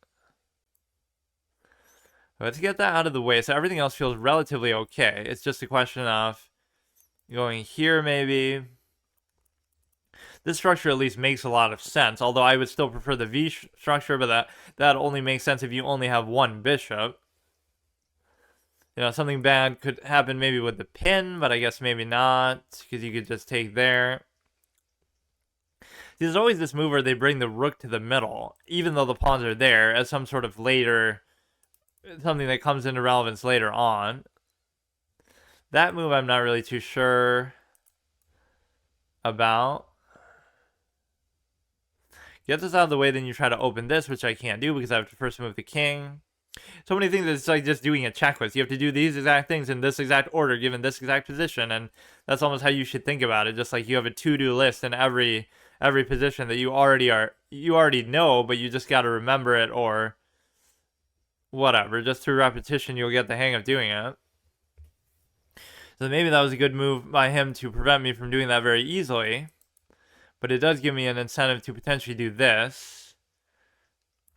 Let's get that out of the way. So everything else feels relatively okay. It's just a question of going here, maybe. This structure at least makes a lot of sense, although I would still prefer the V structure, but that only makes sense if you only have one bishop. You know, something bad could happen maybe with the pin, but I guess maybe not, because you could just take there. There's always this move where they bring the rook to the middle, even though the pawns are there, as some sort of later... something that comes into relevance later on. That move I'm not really too sure about. Get this out of the way, then you try to open this, which I can't do because I have to first move the king. So many things, it's like just doing a checklist. You have to do these exact things in this exact order, given this exact position, and that's almost how you should think about it. Just like you have a to-do list in every position that you already know, but you just got to remember it, or whatever. Just through repetition, you'll get the hang of doing it. So maybe that was a good move by him to prevent me from doing that very easily. But it does give me an incentive to potentially do this.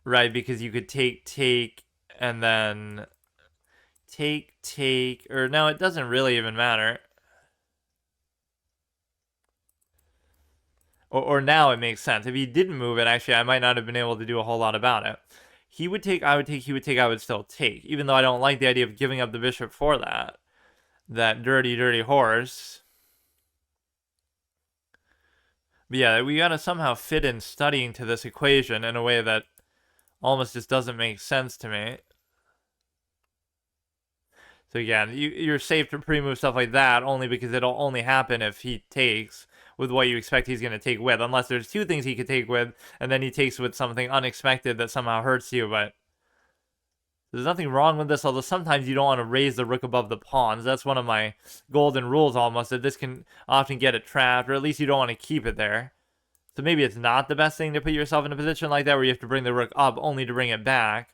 Right, because you could take, and then take, or no, it doesn't really even matter. Or now it makes sense. If he didn't move it, actually, I might not have been able to do a whole lot about it. He would take, I would take, he would take, I would still take. Even though I don't like the idea of giving up the bishop for that. That dirty, dirty horse. But yeah, we gotta somehow fit in studying to this equation in a way that almost just doesn't make sense to me. So again, you're safe to pre-move stuff like that only because it'll only happen if he takes with what you expect he's going to take with. Unless there's two things he could take with, and then he takes with something unexpected that somehow hurts you, but... There's nothing wrong with this, although sometimes you don't want to raise the rook above the pawns. That's one of my golden rules almost, that this can often get it trapped, or at least you don't want to keep it there. So maybe it's not the best thing to put yourself in a position like that where you have to bring the rook up only to bring it back.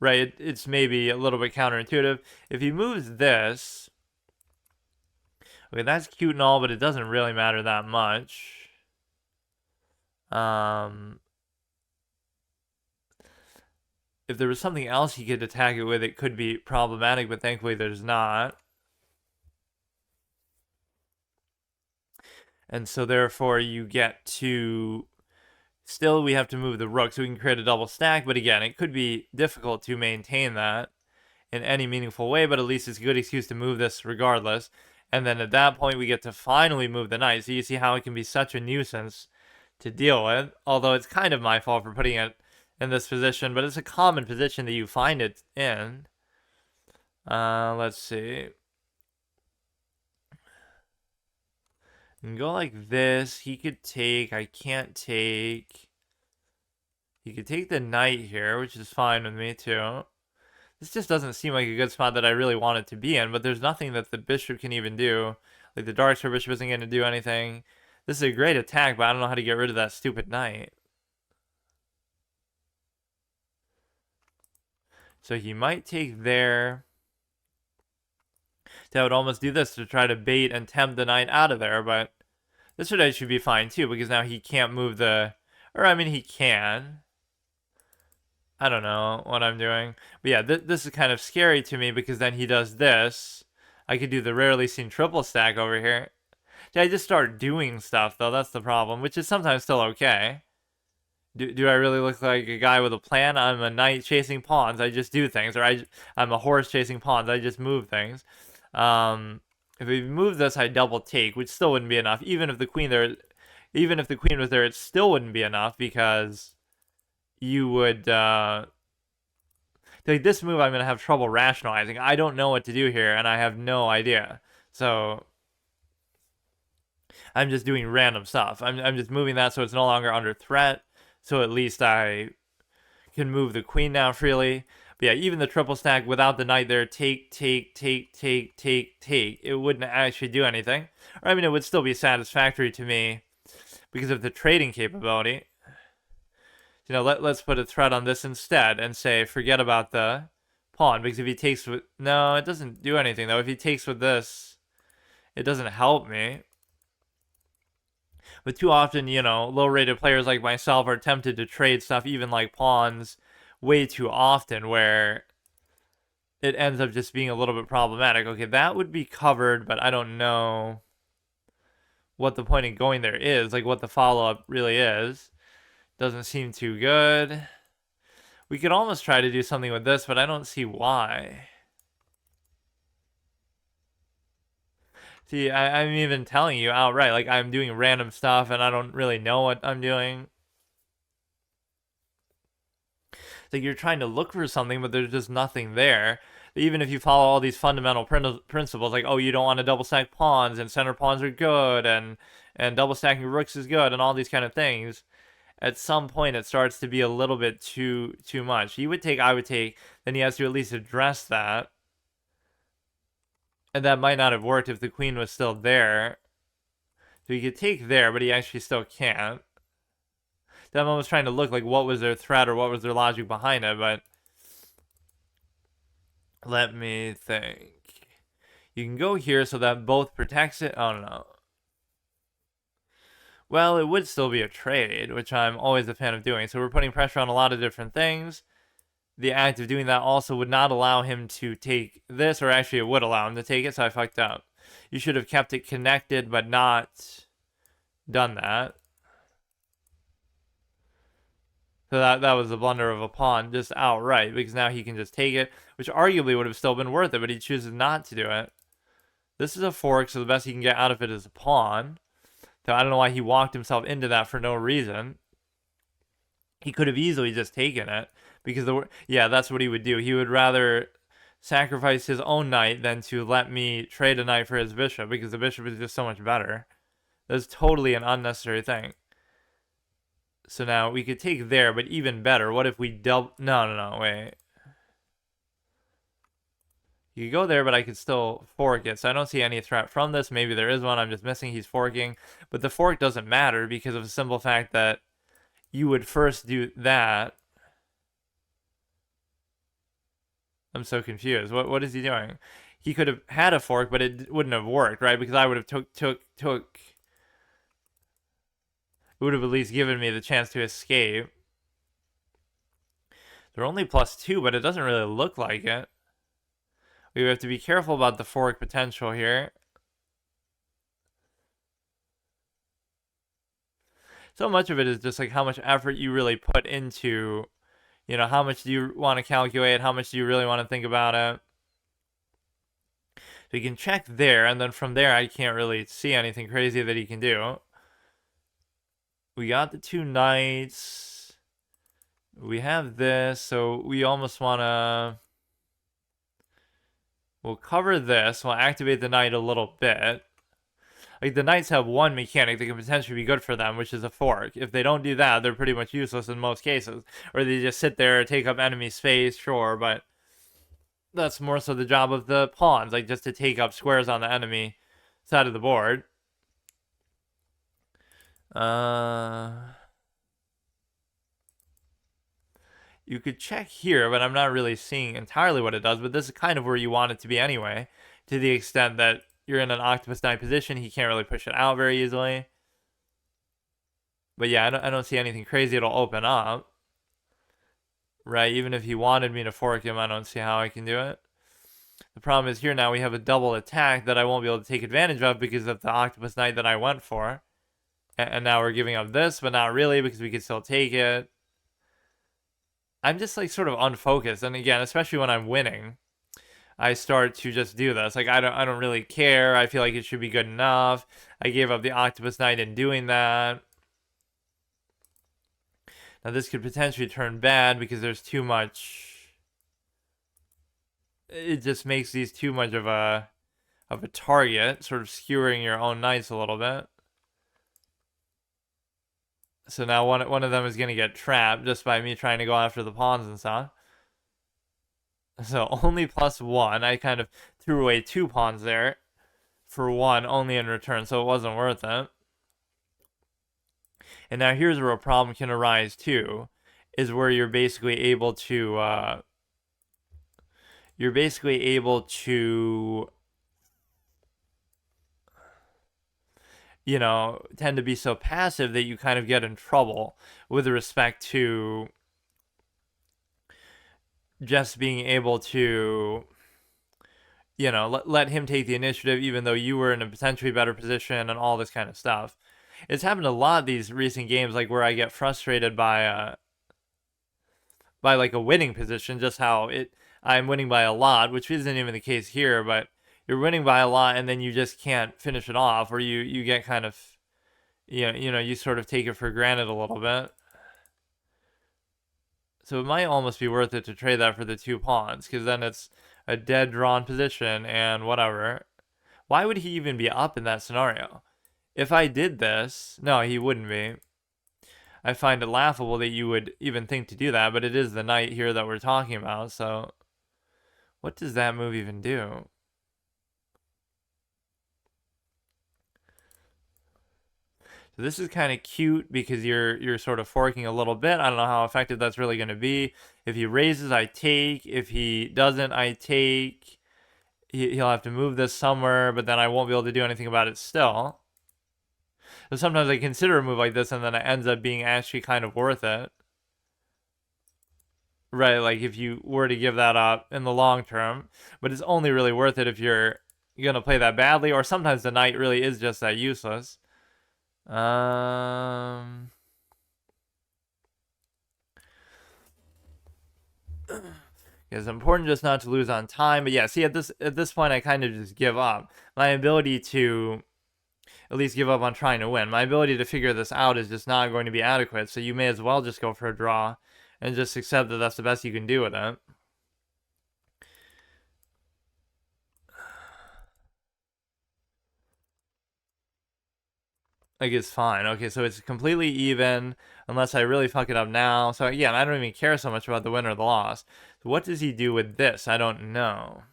Right? It's maybe a little bit counterintuitive. If he moves this, Okay, that's cute and all, but it doesn't really matter that much. If there was something else he could attack it with, it could be problematic, but thankfully there's not. And so therefore you get to... Still, we have to move the rook so we can create a double stack, but again, it could be difficult to maintain that in any meaningful way, but at least it's a good excuse to move this regardless. And then at that point, we get to finally move the knight. So you see how it can be such a nuisance to deal with, although it's kind of my fault for putting it in this position, but it's a common position that you find it in. Let's see. You can go like this. He could take. I can't take. He could take the knight here, which is fine with me too. This just doesn't seem like a good spot that I really want it to be in, but there's nothing that the bishop can even do. Like the dark square bishop isn't going to do anything. This is a great attack, but I don't know how to get rid of that stupid knight. So he might take there. So I would almost do this to try to bait and tempt the knight out of there, but this should be fine too, because now he can't move the... Or, I mean, he can. I don't know what I'm doing. But yeah, this is kind of scary to me, because then he does this. I could do the rarely seen triple stack over here. Did I just start doing stuff, though? That's the problem, which is sometimes still okay. Do I really look like a guy with a plan? I'm a knight chasing pawns. I just do things. Or I'm a horse chasing pawns. I just move things. If we move this, I double take, which still wouldn't be enough. Even if the queen was there, it still wouldn't be enough, because you would... like this move, I'm going to have trouble rationalizing. I don't know what to do here, and I have no idea. So... I'm just doing random stuff. I'm just moving that so it's no longer under threat. So at least I can move the queen now freely. But yeah, even the triple stack without the knight there, take, it wouldn't actually do anything. Or I mean, it would still be satisfactory to me because of the trading capability. You know, let's put a threat on this instead and say, forget about the pawn. Because if he takes with... No, it doesn't do anything, though. If he takes with this, it doesn't help me. But too often, you know, low-rated players like myself are tempted to trade stuff, even like pawns, way too often, where it ends up just being a little bit problematic. Okay, that would be covered, but I don't know what the point of going there is, like what the follow-up really is. Doesn't seem too good. We could almost try to do something with this, but I don't see why. See, I'm even telling you outright, like, I'm doing random stuff and I don't really know what I'm doing. Like, you're trying to look for something, but there's just nothing there. Even if you follow all these fundamental principles, like, oh, you don't want to double stack pawns, and center pawns are good, and double stacking rooks is good, and all these kind of things, at some point it starts to be a little bit too much. He would take, I would take, then he has to at least address that. And that might not have worked if the queen was still there. So he could take there, but he actually still can't. That one was trying to look like what was their threat or what was their logic behind it, but... Let me think. You can go here so that both protects it. Oh, no. Well, it would still be a trade, which I'm always a fan of doing. So we're putting pressure on a lot of different things. The act of doing that also would not allow him to take this, or actually it would allow him to take it, so I fucked up. You should have kept it connected, but not done that. So that was the blunder of a pawn, just outright, because now he can just take it, which arguably would have still been worth it, but he chooses not to do it. This is a fork, so the best he can get out of it is a pawn. So I don't know why he walked himself into that for no reason. He could have easily just taken it. Because, yeah, that's what he would do. He would rather sacrifice his own knight than to let me trade a knight for his bishop, because the bishop is just so much better. That's totally an unnecessary thing. So now we could take there, but even better. What if we double... No, wait. You could go there, but I could still fork it. So I don't see any threat from this. Maybe there is one I'm just missing. He's forking. But the fork doesn't matter because of the simple fact that you would first do that. I'm so confused. What is he doing? he could have had a fork, but it wouldn't have worked, right? Because I would have took. It would have at least given me the chance to escape. They're only +2, but it doesn't really look like it. We have to be careful about the fork potential here. So much of it is just like how much effort you really put into, you know, how much do you want to calculate, how much do you really want to think about it. So you can check there, and then from there I can't really see anything crazy that he can do. We got the 2 knights. We have this, so we almost want to... We'll cover this. We'll activate the knight a little bit. Like, the knights have one mechanic that can potentially be good for them, which is a fork. If they don't do that, they're pretty much useless in most cases. Or they just sit there, take up enemy space, sure, but that's more so the job of the pawns, like just to take up squares on the enemy side of the board. You could check here, but I'm not really seeing entirely what it does, but this is kind of where you want it to be anyway, to the extent that you're in an Octopus Knight position. He can't really push it out very easily. But yeah, I don't see anything crazy it'll open up. Right, even if he wanted me to fork him, I don't see how I can do it. The problem is here now we have a double attack that I won't be able to take advantage of because of the Octopus Knight that I went for. And now we're giving up this, but not really because we could still take it. I'm just like sort of unfocused. And again, especially when I'm winning, I start to just do this. Like I don't really care. I feel like it should be good enough. I gave up the Octopus Knight in doing that. Now this could potentially turn bad because there's too much. It just makes these too much of a target, sort of skewering your own knights a little bit. So now one of them is going to get trapped just by me trying to go after the pawns and stuff. So only +1. I kind of threw away 2 pawns there for 1 only in return, so it wasn't worth it. And now here's where a problem can arise too, is where you're basically able to you know, tend to be so passive that you kind of get in trouble with respect to just being able to, you know, let him take the initiative even though you were in a potentially better position and all this kind of stuff. It's happened a lot these recent games, like where I get frustrated by like a winning position, just how I'm winning by a lot, which isn't even the case here, but you're winning by a lot and then you just can't finish it off, or you get kind of, you know, you sort of take it for granted a little bit. So it might almost be worth it to trade that for the 2 pawns, because then it's a dead drawn position and whatever. Why would he even be up in that scenario? If I did this, no, he wouldn't be. I find it laughable that you would even think to do that, but it is the knight here that we're talking about, so what does that move even do? So this is kind of cute because you're sort of forking a little bit. I don't know how effective that's really going to be. If he raises, I take. If he doesn't, I take. He'll have to move this somewhere, but then I won't be able to do anything about it still. So sometimes I consider a move like this, and then it ends up being actually kind of worth it. Right, like if you were to give that up in the long term. But it's only really worth it if you're going to play that badly, or sometimes the knight really is just that useless. It's important just not to lose on time. But yeah, see, at this point, I kind of just give up. My ability to at least give up on trying to win. My ability to figure this out is just not going to be adequate. So you may as well just go for a draw and just accept that that's the best you can do with it. Like, it's fine. Okay, so it's completely even unless I really fuck it up now. So again, I don't even care so much about the win or the loss. So what does he do with this? I don't know.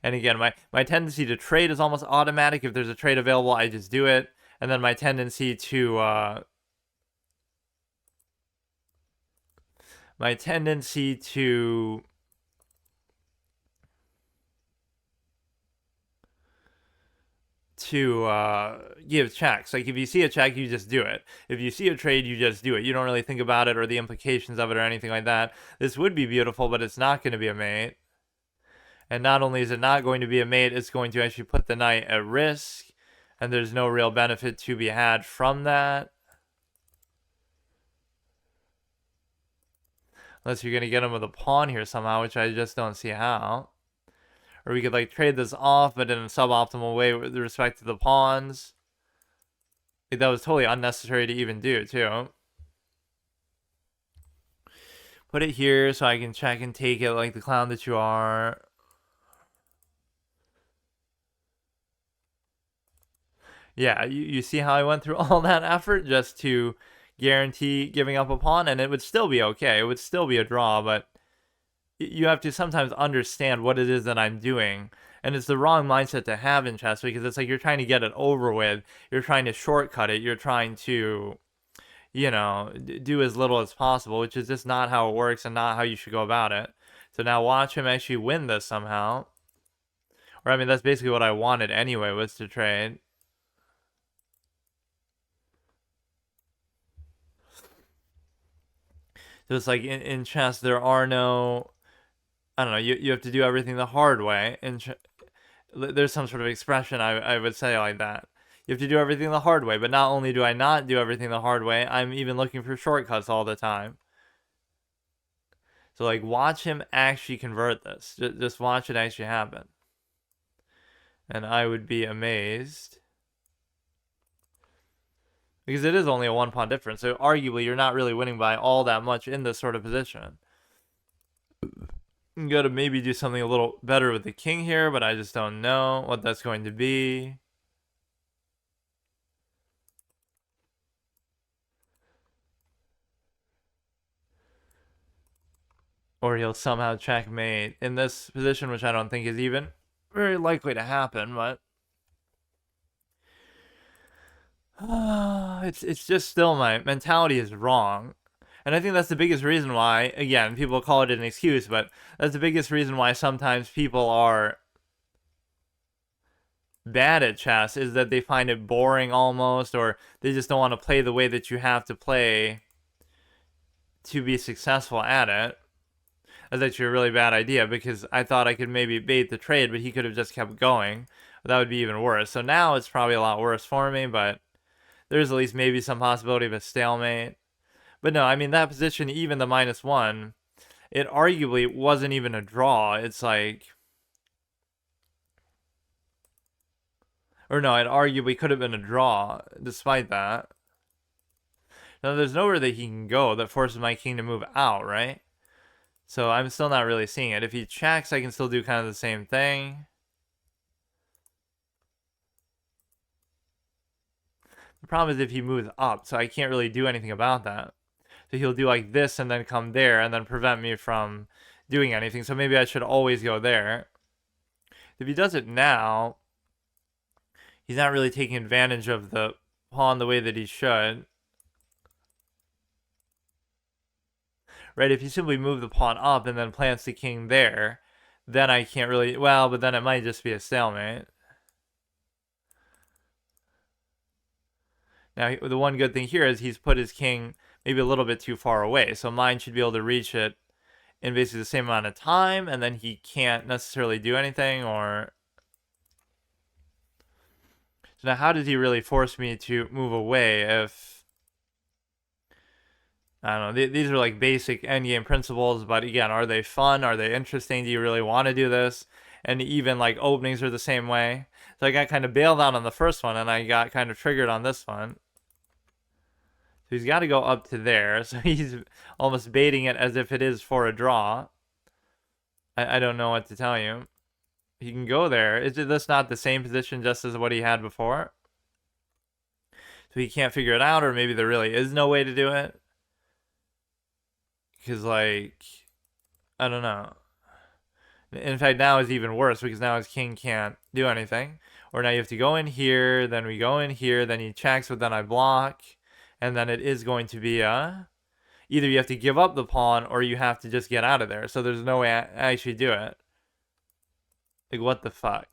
And again, my tendency to trade is almost automatic. If there's a trade available, I just do it. And then my tendency to to give checks. Like if you see a check, you just do it. If you see a trade, you just do it. You don't really think about it or the implications of it or anything like that. This would be beautiful, but it's not going to be a mate. And not only is it not going to be a mate, it's going to actually put the knight at risk. And there's no real benefit to be had from that. Unless you're going to get him with a pawn here somehow, which I just don't see how. Or we could like trade this off, but in a suboptimal way with respect to the pawns. Like, that was totally unnecessary to even do, too. Put it here so I can check and take it like the clown that you are. Yeah, you see how I went through all that effort just to guarantee giving up a pawn, and it would still be okay. It would still be a draw, but you have to sometimes understand what it is that I'm doing. And it's the wrong mindset to have in chess because it's like you're trying to get it over with. You're trying to shortcut it. You're trying to, you know, do as little as possible, which is just not how it works and not how you should go about it. So now watch him actually win this somehow. Or, I mean, that's basically what I wanted anyway, was to trade. So it's like in chess, there are no, I don't know, you have to do everything the hard way. There's some sort of expression I would say like that. You have to do everything the hard way, but not only do I not do everything the hard way, I'm even looking for shortcuts all the time. So like watch him actually convert this. Just watch it actually happen. And I would be amazed. Because it is only a 1 pawn difference, so arguably you're not really winning by all that much in this sort of position. I'm going to maybe do something a little better with the king here, but I just don't know what that's going to be. Or he'll somehow checkmate in this position, which I don't think is even very likely to happen, but it's just still my mentality is wrong. And I think that's the biggest reason why, again, people call it an excuse, but that's the biggest reason why sometimes people are bad at chess, is that they find it boring almost, or they just don't want to play the way that you have to play to be successful at it. That's actually a really bad idea, because I thought I could maybe bait the trade, but he could have just kept going. That would be even worse. So now it's probably a lot worse for me, but there's at least maybe some possibility of a stalemate. But no, I mean, that position, even the -1, it arguably wasn't even a draw. It's like, or no, it arguably could have been a draw despite that. Now, there's nowhere that he can go that forces my king to move out, right? So I'm still not really seeing it. If he checks, I can still do kind of the same thing. The problem is if he moves up, so I can't really do anything about that. So he'll do like this and then come there and then prevent me from doing anything. So maybe I should always go there. If he does it now, he's not really taking advantage of the pawn the way that he should. Right, if you simply move the pawn up and then plants the king there, then I can't really, well, but then it might just be a stalemate. Now, the one good thing here is he's put his king maybe a little bit too far away, so mine should be able to reach it in basically the same amount of time, and then he can't necessarily do anything, or... So now how does he really force me to move away if... I don't know, these are like basic endgame principles, but again, are they fun? Are they interesting? Do you really want to do this? And even like openings are the same way. So I got kind of bailed out on the first one, and I got kind of triggered on this one. So he's got to go up to there. So he's almost baiting it as if it is for a draw. I don't know what to tell you. He can go there. Is this not the same position just as what he had before? So he can't figure it out, or maybe there really is no way to do it. Because, like, I don't know. In fact, now it's even worse because now his king can't do anything. Or now you have to go in here, then we go in here, then he checks, but then I block. And then it is going to be either you have to give up the pawn or you have to just get out of there. So there's no way I actually do it. Like, what the fuck?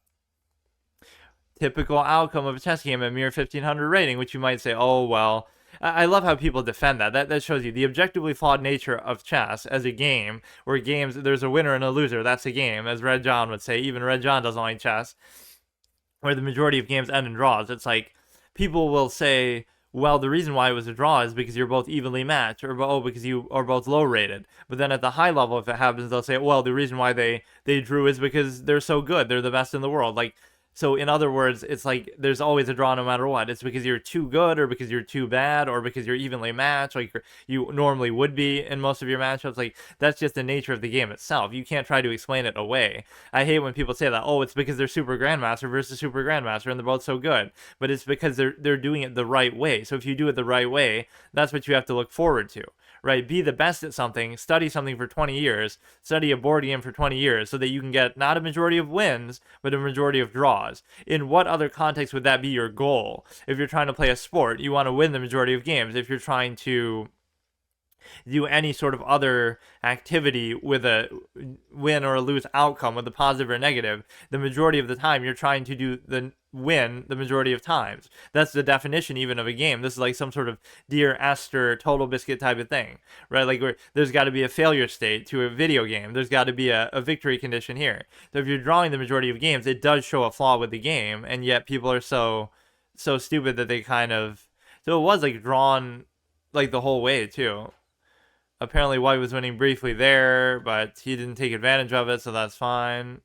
typical outcome of a chess game, a mere 1500 rating, which you might say, oh, well, I love how people defend that. That shows you the objectively flawed nature of chess as a game, where games, there's a winner and a loser. That's a game, as Red John would say. Even Red John doesn't like chess, where the majority of games end in draws. It's like people will say, well, the reason why it was a draw is because you're both evenly matched, or because you are both low rated. But then at the high level, if it happens, they'll say, well, the reason why they drew is because they're so good, they're the best in the world. Like, so in other words, it's like there's always a draw no matter what. It's because you're too good, or because you're too bad, or because you're evenly matched, like you normally would be in most of your matchups. Like, that's just the nature of the game itself. You can't try to explain it away. I hate when people say that, oh, it's because they're super grandmaster versus super grandmaster and they're both so good. But it's because they're doing it the right way. So if you do it the right way, that's what you have to look forward to. Right? Be the best at something, study something for 20 years, study a board game for 20 years so that you can get not a majority of wins, but a majority of draws. In what other context would that be your goal? If you're trying to play a sport, you want to win the majority of games. If you're trying to do any sort of other activity with a win or a lose outcome, with a positive or negative, the majority of the time you're trying to do the win the majority of times. That's the definition even of a game. This is like some sort of Dear Esther, Total Biscuit type of thing, right? Like there's got to be a failure state to a video game. There's got to be a victory condition here. So if you're drawing the majority of games, it does show a flaw with the game, and yet people are so stupid that they kind of, so it was like drawn like the whole way too. Apparently White was winning briefly there, but he didn't take advantage of it, so that's fine.